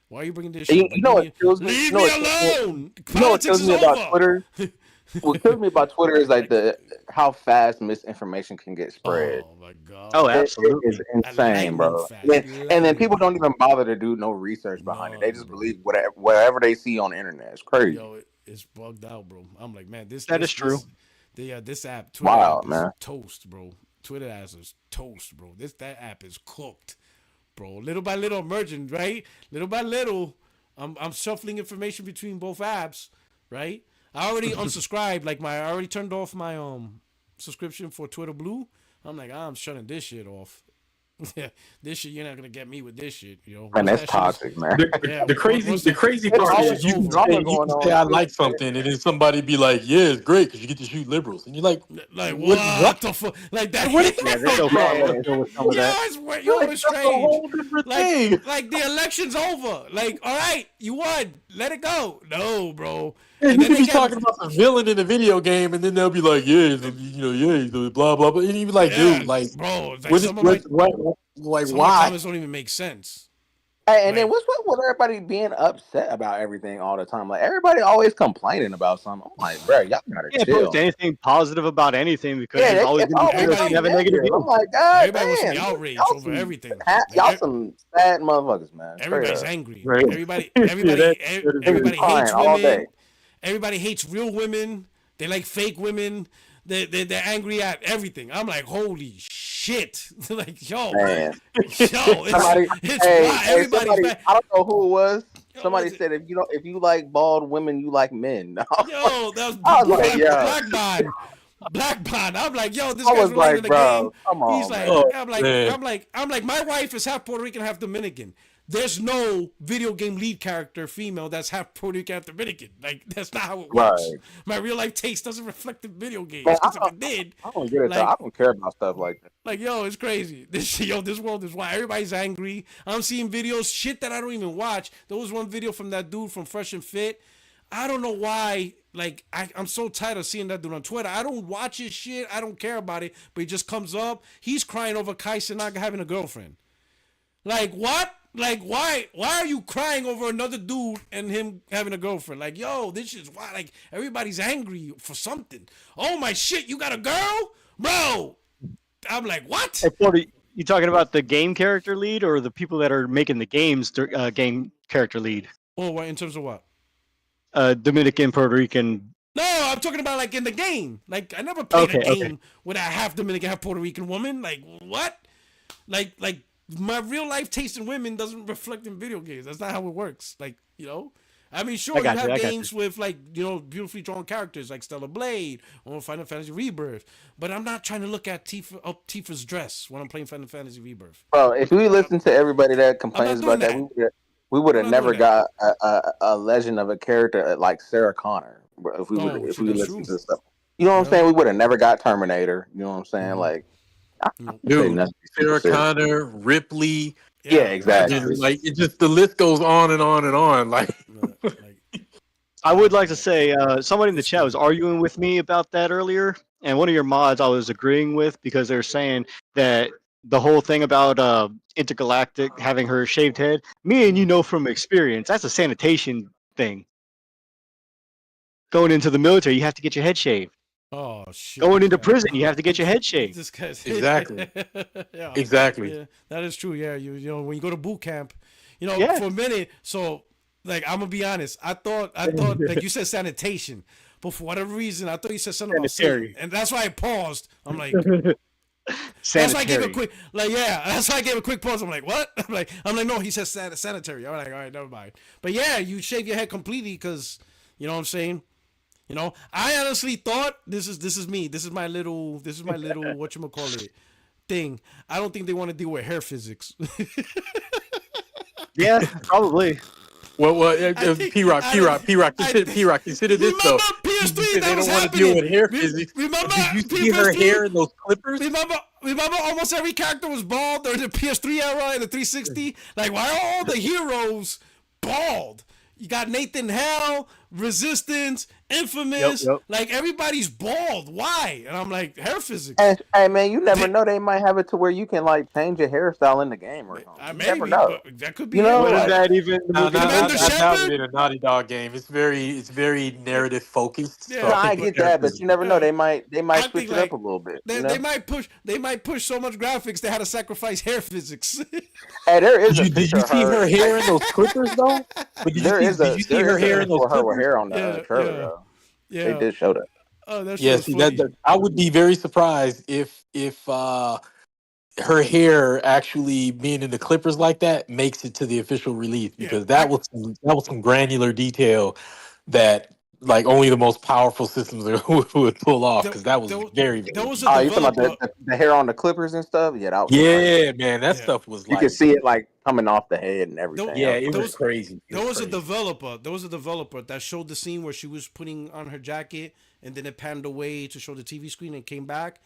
Why are you bringing this shit? You Like, know what kills me? leave You know me what kills me? alone. You know what Politics kills is me about over. Twitter? What kills me about Twitter is like how fast misinformation can get spread. Oh my god. Oh, It absolutely. is insane, bro. Fast. And then people don't even bother to do no research behind it. They just believe whatever they see on the internet. It's crazy. Yo, it's bugged out, bro. I'm like, man, this That is true. This app, Twitter Wild, app is man. toast, bro. Twitter app is toast, bro. That app is cooked, bro. Little by little, emerging, right? Little by little, I'm shuffling information between both apps, right? I already unsubscribed. I already turned off my subscription for Twitter Blue. I'm like, I'm shutting this shit off. This shit, you're not gonna get me with this shit, you know. Man, Once that's that shit toxic, man. The crazy It's part always is you can drama say, going on. I like something, and then somebody be like, "Yeah, it's great because you get to shoot liberals," and you're like, like what the fuck? Like that? Yeah, there's no problem with some of that. It's that's a strange. whole different thing. Like the election's over. Like, all right, you won. Let it go. No, bro. And you then could they be get- talking about the villain in the video game, and then they'll be like, "Yeah, he's blah blah blah," and you be like, Yeah, "Dude, like, bro, it's like what, some of my like, some of my why?" comments don't even make sense. Hey, and then what's with everybody being upset about everything all the time? Like everybody always complaining about something. I'm like, bro, y'all gotta Can't chill. post anything positive about anything because Yeah, there's always it's going to be always people that have a negative. negative I'm view. like, God Everybody wants to damn, be outraged y'all over some everything. y'all some sad motherfuckers, man. Straight Everybody's up. angry. Right. Everybody Niggas crying hates all women. day. Everybody hates real women. They like fake women. They're angry at everything. I'm like, holy shit! Like, yo, Man. it's wild. Everybody's somebody, mad. I don't know who it was. Yo, Somebody was it? said if you like bald women, you like men. Yo, that was, I was like, yo. Black Bond. I'm like, yo, this I guy's was related like, to the bro, game. come on, He's like, man. I'm like, my wife is half Puerto Rican, half Dominican. There's no video game lead character female that's half Puerto Rican, half Dominican. Like, that's not how it works. Right. My real life taste doesn't reflect the video games. Man, Because if it did, I don't get it. like- Though. I don't care about stuff like that. like, yo, it's crazy. This world is wild. Everybody's angry. I'm seeing videos, shit that I don't even watch. There was one video from that dude from Fresh and Fit. I don't know why. Like, I'm so tired of seeing that dude on Twitter. I don't watch his shit. I don't care about it. But he just comes up. He's crying over Kai Cenat having a girlfriend. Like, what? Like, why are you crying over another dude and him having a girlfriend? Like, yo, this is why. Like, everybody's angry for something. Oh, my shit, you got a girl? Bro. I'm like, what? Hey, Porty, you talking about the game character lead or the people that are making the games game character lead? Oh, what, in terms of what? Dominican, Puerto Rican. No, I'm talking about like in the game. Like I never played a Okay, game with a half Dominican, half Puerto Rican woman. Like what? Like my real life taste in women doesn't reflect in video games. That's not how it works. Like, you know? I mean, sure, I you got have you, I got games with like, you know, beautifully drawn characters like Stellar Blade or Final Fantasy Rebirth. But I'm not trying to look at Tifa's dress when I'm playing Final Fantasy Rebirth. Bro, if we listen to everybody that complains doing about that, we would have I'm not never doing got a legend of a character like Sarah Connor. If we Oh, if shit, we that's listen true. to stuff, you know what I'm Yeah. saying? We would have never got Terminator. You know what I'm saying? Mhm. Like, I say Dude, nothing Sarah super serious. Connor, Ripley, Yeah, exactly. and, like it just the list goes on and on and on. Like, I would like to say, somebody in the chat was arguing with me about that earlier, and one of your mods I was agreeing with because they're saying that the whole thing about Intergalactic having her shaved head, me and you know from experience, that's a sanitation thing. Going into the military, you have to get your head shaved. Oh shit. Going into prison, you have to get your head shaved. This guy's Exactly. Yeah. Exactly. Yeah, that is true. Yeah, you know when you go to boot camp, you know Yeah. for a minute. So like I'm gonna be honest, I thought like you said sanitation, but for whatever reason I thought you said something about Sanitary. Satan, and that's why I paused. I'm like, that's why I gave a Sanitary. quick that's why I gave a quick pause. I'm like, what? I'm like no, he says sanitary. I'm like, all right, never mind. But yeah, you shave your head completely because you know what I'm saying. You know, I honestly thought this is me. This is my little whatchamacallit thing. I don't think they want to deal with hair physics. Yeah, probably. well, I think- P-Rock, I think- P-Rock, consider this though. Remember PS3 You said that they was don't want to deal happening. with hair Re- physics. remember Did you see her PS3? hair in those clippers? Remember almost every character was bald during the PS3 era and the 360. Like why are all the heroes bald? You got Nathan Hale, Resistance, Infamous, Yep. like everybody's bald. Why? And I'm like, hair physics. And hey man, you never know. They might have it to where you can like change your hairstyle in the game or something. You never Maybe, know. but that could be You know, What is like, that even? No, Commander I've not Shepard? been in a Naughty Dog game. It's very narrative focused. Yeah. So no, I I think get the that, but you never know. Yeah. They I might switch think, it like, up a little bit. They, You know? they might push so much graphics they had to sacrifice hair physics. Hey, there is a Did picture you of see her. her hair in those clippers though? But did you see her hair in those for her with clippers? hair on the Yeah, trailer yeah, though. They yeah. did show that. Oh, that shit Yeah, was see funny. I would be very surprised if her hair actually being in the clippers like that makes it to the official release, Yeah, because that was some granular detail that like only the most powerful systems would pull off, because that was very there was a Oh, you talking developer. about the hair on the clippers and stuff? Yeah, that was crazy. yeah, man, that Yeah. stuff was You can like, see it like coming off the head and everything. yeah, That it was was crazy. There was a developer. There was a developer that showed the scene where she was putting on her jacket, and then it panned away to show the TV screen and came back,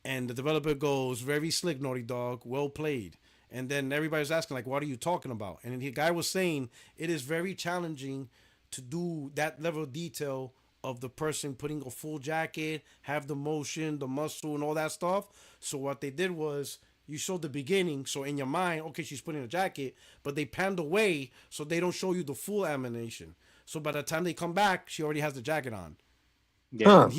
and the developer goes, "Very slick, Naughty Dog. Well played." And then everybody's asking, like, "What are you talking about?" And then the guy was saying it is very challenging to do that level of detail of the person putting a full jacket, have the motion, the muscle, and all that stuff. So what they did was you showed the beginning. So in your mind, okay, she's putting a jacket, but they panned away so they don't show you the full animation. So by the time they come back, she already has the jacket on. Yeah. And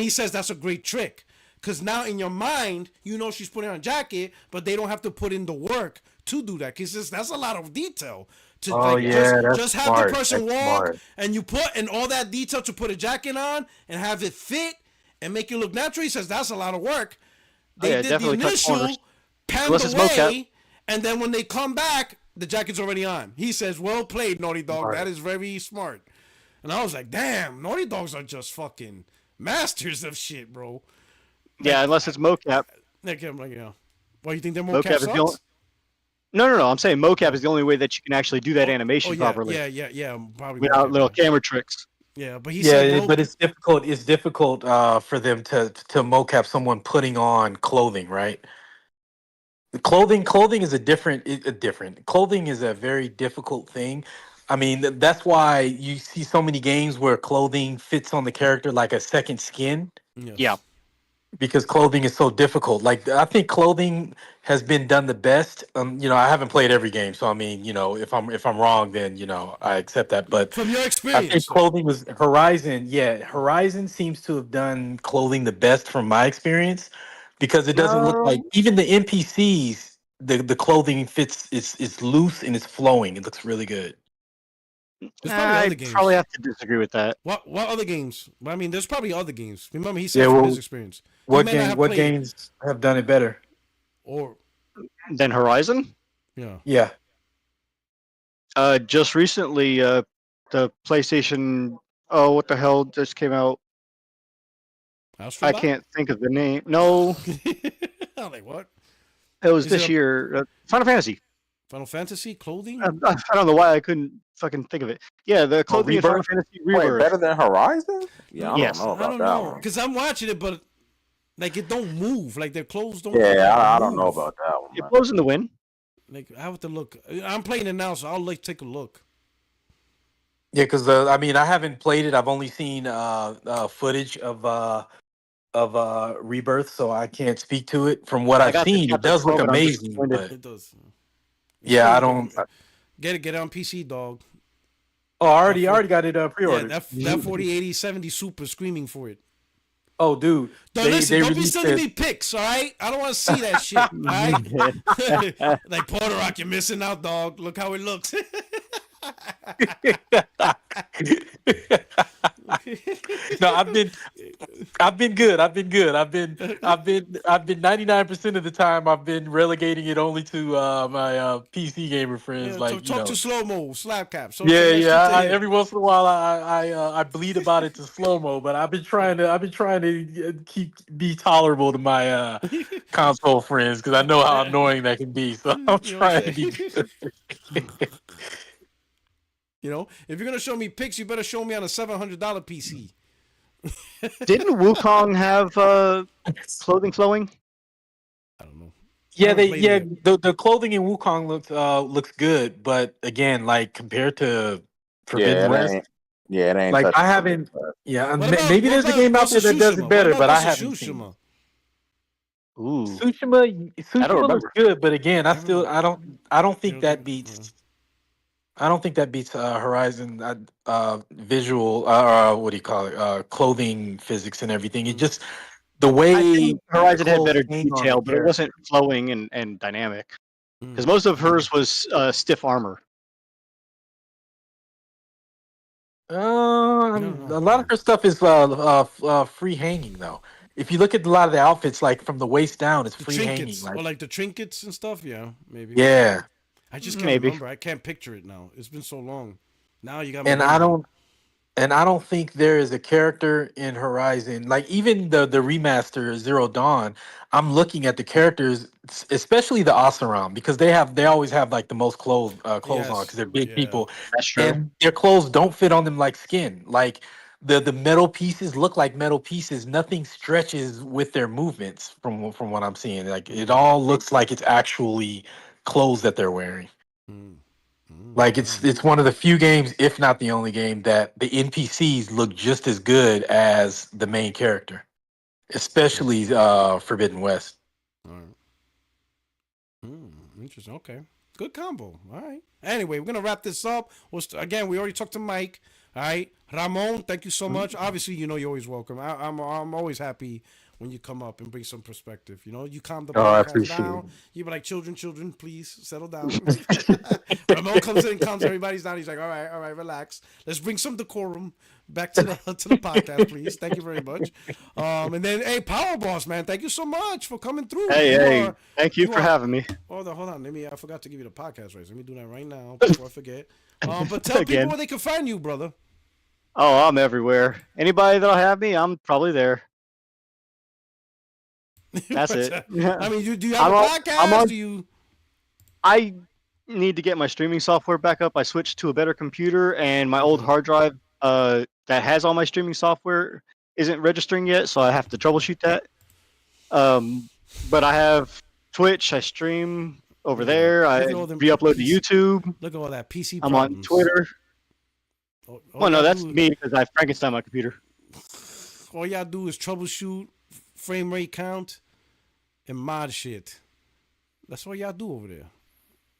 he says that's a great trick, because now in your mind you know she's putting on a jacket, but they don't have to put in the work to do that, because that's a lot of detail to just have the person walk and you put in all that detail to put a jacket on and have it fit and make it look natural. He says that's a lot of work. They did the initial, panned away, and then when they come back, the jacket's already on. He says, "Well played, Naughty Dog. That is very smart." And I was like, "Damn, Naughty Dogs are just fucking masters of shit, bro." Yeah, unless it's mocap. Like, I'm like, yeah. Why you think they're Mocap mocap is the sucks? only- No. I'm saying mocap is the only way that you can actually do that animation properly. Yeah. Probably without mocap, little yeah. camera tricks. Yeah, but he said, but it's difficult. It's difficult for them to mocap someone putting on clothing, right? Clothing is a different. Clothing is a very difficult thing. I mean, that's why you see so many games where clothing fits on the character like a second skin. Yes. Yeah. Because clothing is so difficult. Like, I think clothing has been done the best. I haven't played every game, so I mean, if I'm wrong, then I accept that. But From your I experience, think clothing was Horizon. Yeah, Horizon seems to have done clothing the best from my experience, because it doesn't look like even the NPCs. The clothing fits. It's loose and it's flowing. It looks really good. There's probably other I games. probably have to disagree with that. What other games? I mean, there's probably other games. Remember, he said Yeah, from well, his experience. He What may not game? have What played it, games have done it better? or Then Horizon. yeah. Yeah. Just recently, the PlayStation. Oh, what the hell just came out? Astrobot? I can't think of the name. No, I'm like, what? it was Is this it a- year. Final Fantasy. Final Fantasy clothing? I don't know why I couldn't fucking think of it. Yeah, the clothing in Final Rebirth? Fantasy Wait, Rebirth. better than Horizon? Yeah, I Yes. don't know I about don't that know, one. because I'm watching it, but like it don't move. Like their clothes don't. Yeah, I don't move. know about that one. It man. blows in the wind. Like I have to look. I'm playing it now, so I'll like take a look. Yeah, because I mean, I haven't played it. I've only seen footage of Rebirth, so I can't speak to it. From what I I've got to seen, it chapter does look 12, and I'm amazing. disappointed. But It does. yeah, I don't. Get it on PC, dog. Oh, I already got it Yeah, pre-ordered. that 4080 70 Super screaming for it. Oh, dude, Listen, don't be released sending it. me pics, all right? I don't want to see that shit, all right? Like Puerto Rock, you're missing out, dog. Look how it looks. No, I've been good. I've been 99% of the time I've been relegating it only to my PC gamer friends. Yeah, like talk to slow mo, slap cap. So every once in a while I bleed about it to slow mo, but I've been trying to be tolerable to my console friends, because I know how annoying that can be. So I'm trying to be good. You know, if you're gonna show me pics, you better show me on a $700 PC. Didn't Wukong have clothing flowing? I don't know. Yeah, haven't played it the clothing in Wukong looks good, but again, like compared to Forbidden Yeah, West, Yeah, it ain't Like touched I it. haven't. Yeah, What about maybe there's a game out there that does Ghost of it better, Tsushima? but What I about Ghost of haven't seen it. Tsushima? Ooh, Tsushima looks remember. good, but again, I remember. I don't You think don't that think? beats. I don't think that beats Horizon visual. What do you call it? Clothing physics and everything. It just the I way think the Horizon had clothes better hang on the detail, but it wasn't character. flowing and dynamic. Because Mm. most of hers was stiff armor. I don't A know. lot of her stuff is free hanging though. If you look at a lot of the outfits, like from the waist down, it's The free hanging. trinkets, or Like like the trinkets and stuff. Yeah, maybe. yeah, I just can't Maybe. remember. I can't picture it now. It's been so long. Now you got me and I wondering. don't and I don't think there is a character in Horizon, like even the remaster Zero Dawn. I'm looking at the characters, especially the Oseram, because they always have like the most clothes on Yes. because they're big Yeah. people, That's true. and their clothes don't fit on them like skin. Like the metal pieces look like metal pieces. Nothing stretches with their movements from what I'm seeing. Like it all looks like it's actually clothes that they're wearing. Mm. Like All right. it's one of the few games, if not the only game, that the NPCs look just as good as the main character, especially Forbidden West. All right. Interesting. Okay. Good combo. All right. Anyway, we're gonna wrap this up. Again, we already talked to Mike. All right, Ramon. Thank you so much. Obviously, you know you're always welcome. I'm always happy when you come up and bring some perspective. You know, you calm the Oh, I podcast appreciate it. down. You be like, children, please settle down. Ramon comes in and calms everybody's down. He's like, all right, relax. Let's bring some decorum back to the podcast, please. Thank you very much. And then, hey, Power Boss, man, thank you so much for coming through. Hey, thank you You for are. having me. Hold on. I forgot to give you the podcast rates. Let me do that right now before I forget. But tell people Again. where they can find you, brother. Oh, I'm everywhere. Anybody that'll have me, I'm probably there. That's it. I mean, do you have a I'm podcast? on. Do you? I need to get my streaming software back up. I switched to a better computer, and my old Okay. hard drive that has all my streaming software isn't registering yet, so I have to troubleshoot that. But I have Twitch. I stream over Look at that. there. I Look at all them re-upload to PC YouTube. Look at all that PC I'm on problems. Twitter. All Well, no, y'all that's do, me because I Frankenstein my computer. all y'all do is troubleshoot, frame rate count, and mod shit. That's what y'all do over there.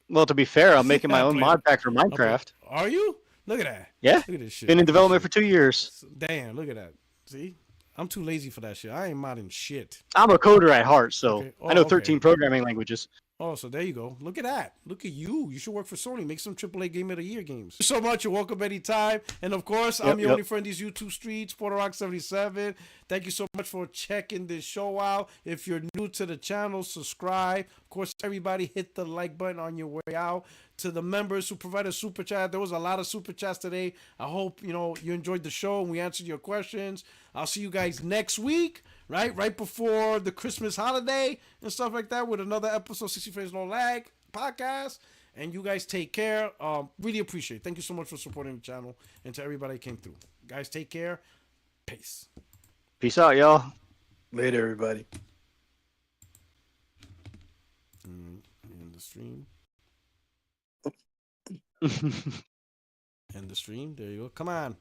Well, to be fair, I'm making my I'm own playing. mod pack for Minecraft. Are you? Look at that. Yeah, Look at this shit. been in Look at this development shit. for 2 years. Damn, look at that. See? I'm too lazy for that shit. I ain't modding shit. I'm a coder at heart, so Okay. I know okay. 13 programming languages. Oh, so there you go. Look at that. Look at you. You should work for Sony. Make some AAA Game of the Year games. Thank you so much. You're welcome anytime. And of course, I'm your only friend these YouTube streets, Puerto77. Thank you so much for checking this show out. If you're new to the channel, subscribe. Of course, everybody hit the like button on your way out. To the members who provided super chat, there was a lot of super chats today. I hope you enjoyed the show and we answered your questions. I'll see you guys next week, right before the Christmas holiday and stuff like that, with another episode 60 Frames No Lag podcast. And you guys take care. Really appreciate it. Thank you so much for supporting the channel, and to everybody that came through. Guys, take care. Peace. Peace out, y'all. Later, everybody. In the stream. End the stream. There you go. Come on.